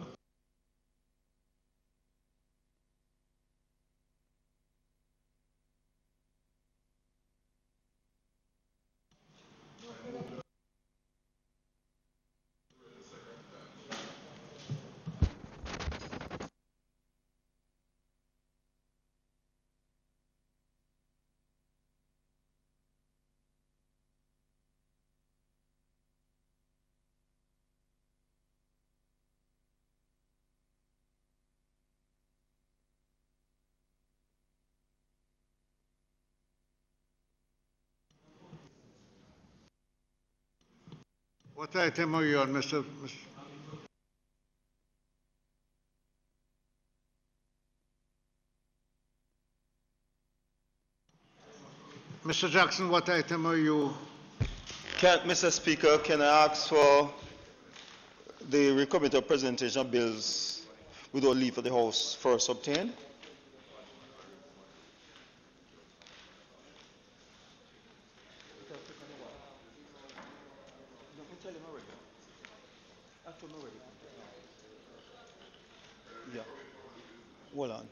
What item are you on, Mr. Mr. Jackson, what item are you? Mr. Speaker, can I ask for the recommended presentation of bills without leave of the House first obtained? Yeah. Hold on.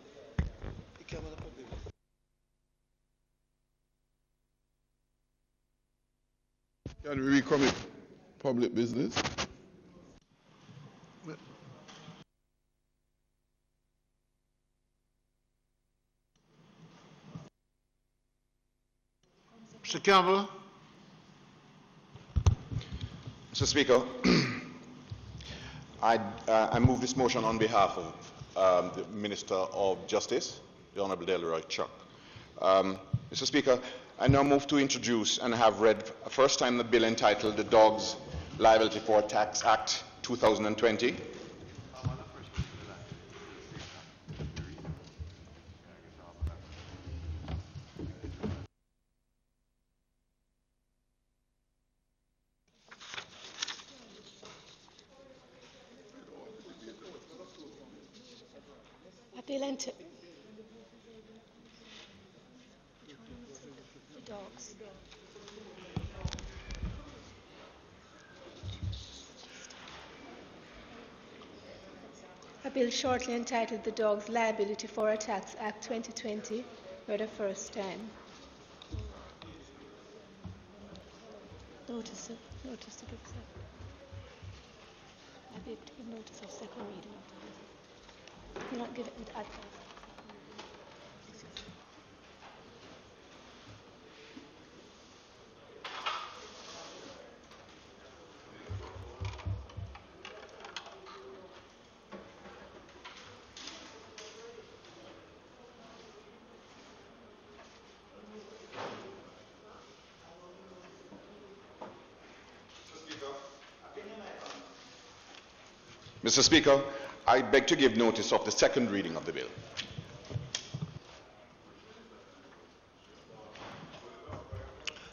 Can we recommit public business? Mr. Campbell. Mr. Speaker, I move this motion on behalf of the Minister of Justice, the Honourable Delroy Chuck. Mr. Speaker, I now move to introduce and have read first time the bill entitled the Dogs Liability for Tax Act 2020. Dogs. A bill shortly entitled the Dogs Liability for a Tax Act 2020 read the first time. Notice to give I beg to give notice of second reading. You not give it with advance. Mr. Speaker, I beg to give notice of the second reading of the bill.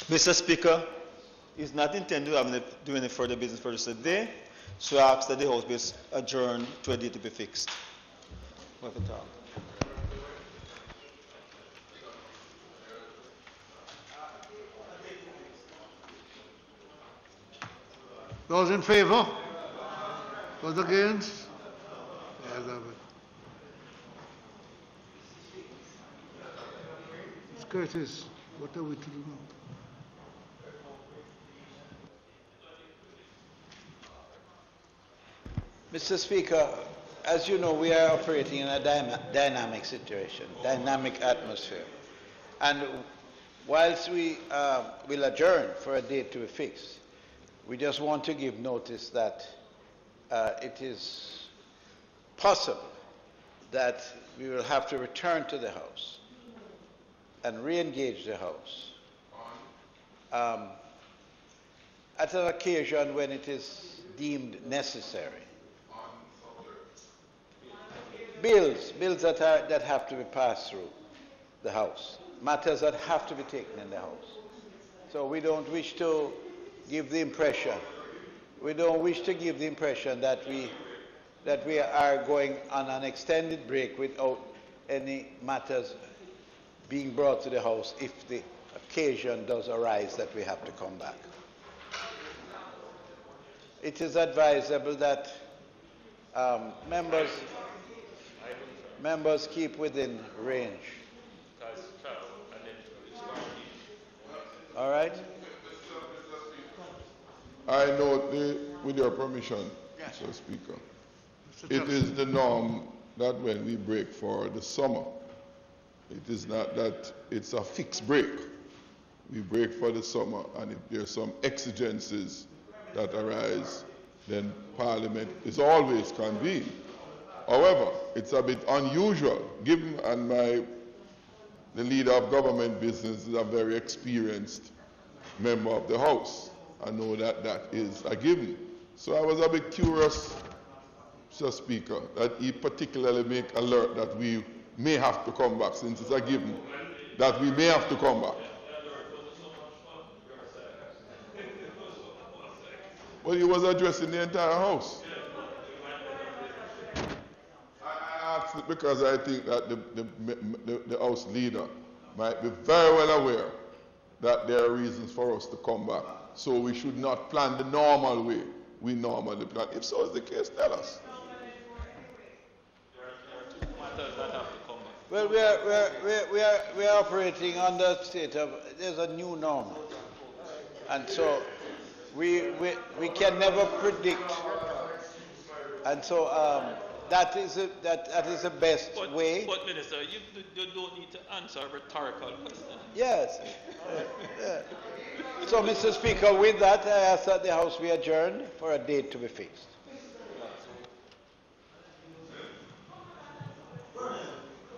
Mr. Speaker, it's not intended to do any further business for us today, so I ask that the House be adjourned to a date to be fixed. We'll have a talk. Those in favor? Those against? Yes, have it. Ms. Curtis, what are we to do now? Mr. Speaker, as you know, we are operating in a dynamic situation, dynamic atmosphere. And whilst we will adjourn for a date to be fixed, we just want to give notice that it is possible that we will have to return to the House and re-engage the House at an occasion when it is deemed necessary. Bills that have to be passed through the House, matters that have to be taken in the House. So we don't wish to give the impression, that we are going on an extended break without any matters being brought to the House if the occasion does arise that we have to come back. It is advisable that members keep within range. All right? I note, with your permission, Mr. Speaker, it is the norm that when we break for the summer, it is not that it's a fixed break. We break for the summer, and if there are some exigencies that arise, then Parliament is always convened. However, it's a bit unusual, given the leader of government business is a very experienced member of the House. I know that that is a given. So I was a bit curious, Mr. Speaker, that he particularly make alert that we may have to come back, since it's a given that we may have to come back. But he was addressing the entire House. I asked it because I think that the House leader might be very well aware that there are reasons for us to come back. So we should not plan the normal way we normally plan. If so is the case, tell us. Well, we are operating under a state of, there's a new normal. And so we can never predict. And so that is the best way. But Minister, you don't need to answer a rhetorical question. Yes. Yeah. So, Mr. Speaker, with that, I ask that the House be adjourned for a date to be fixed.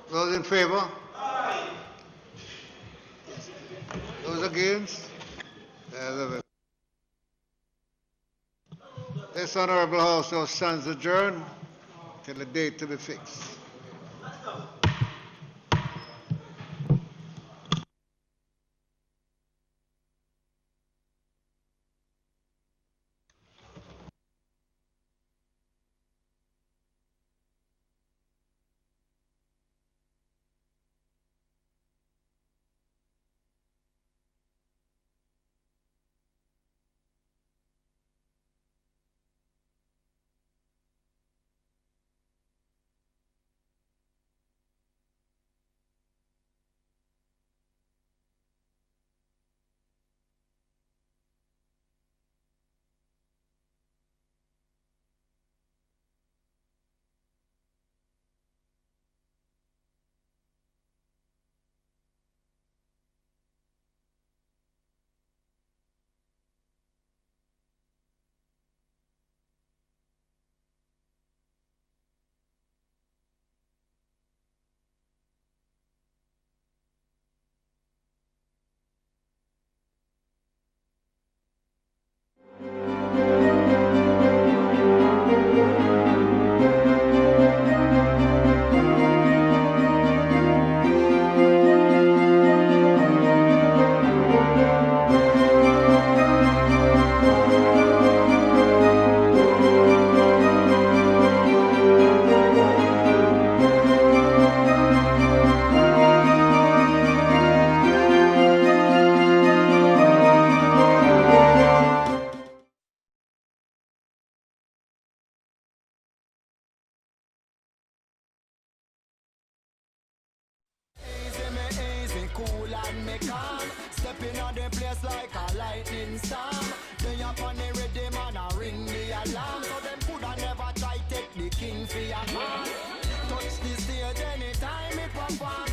Those in favor? Those against? This Honorable House now stands adjourned till the date to be fixed. calm. Stepping on the place like a lightning storm. They up on the ready man a ring the alarm. So them coulda never try take the king for your man. Touch the stage anytime it perform.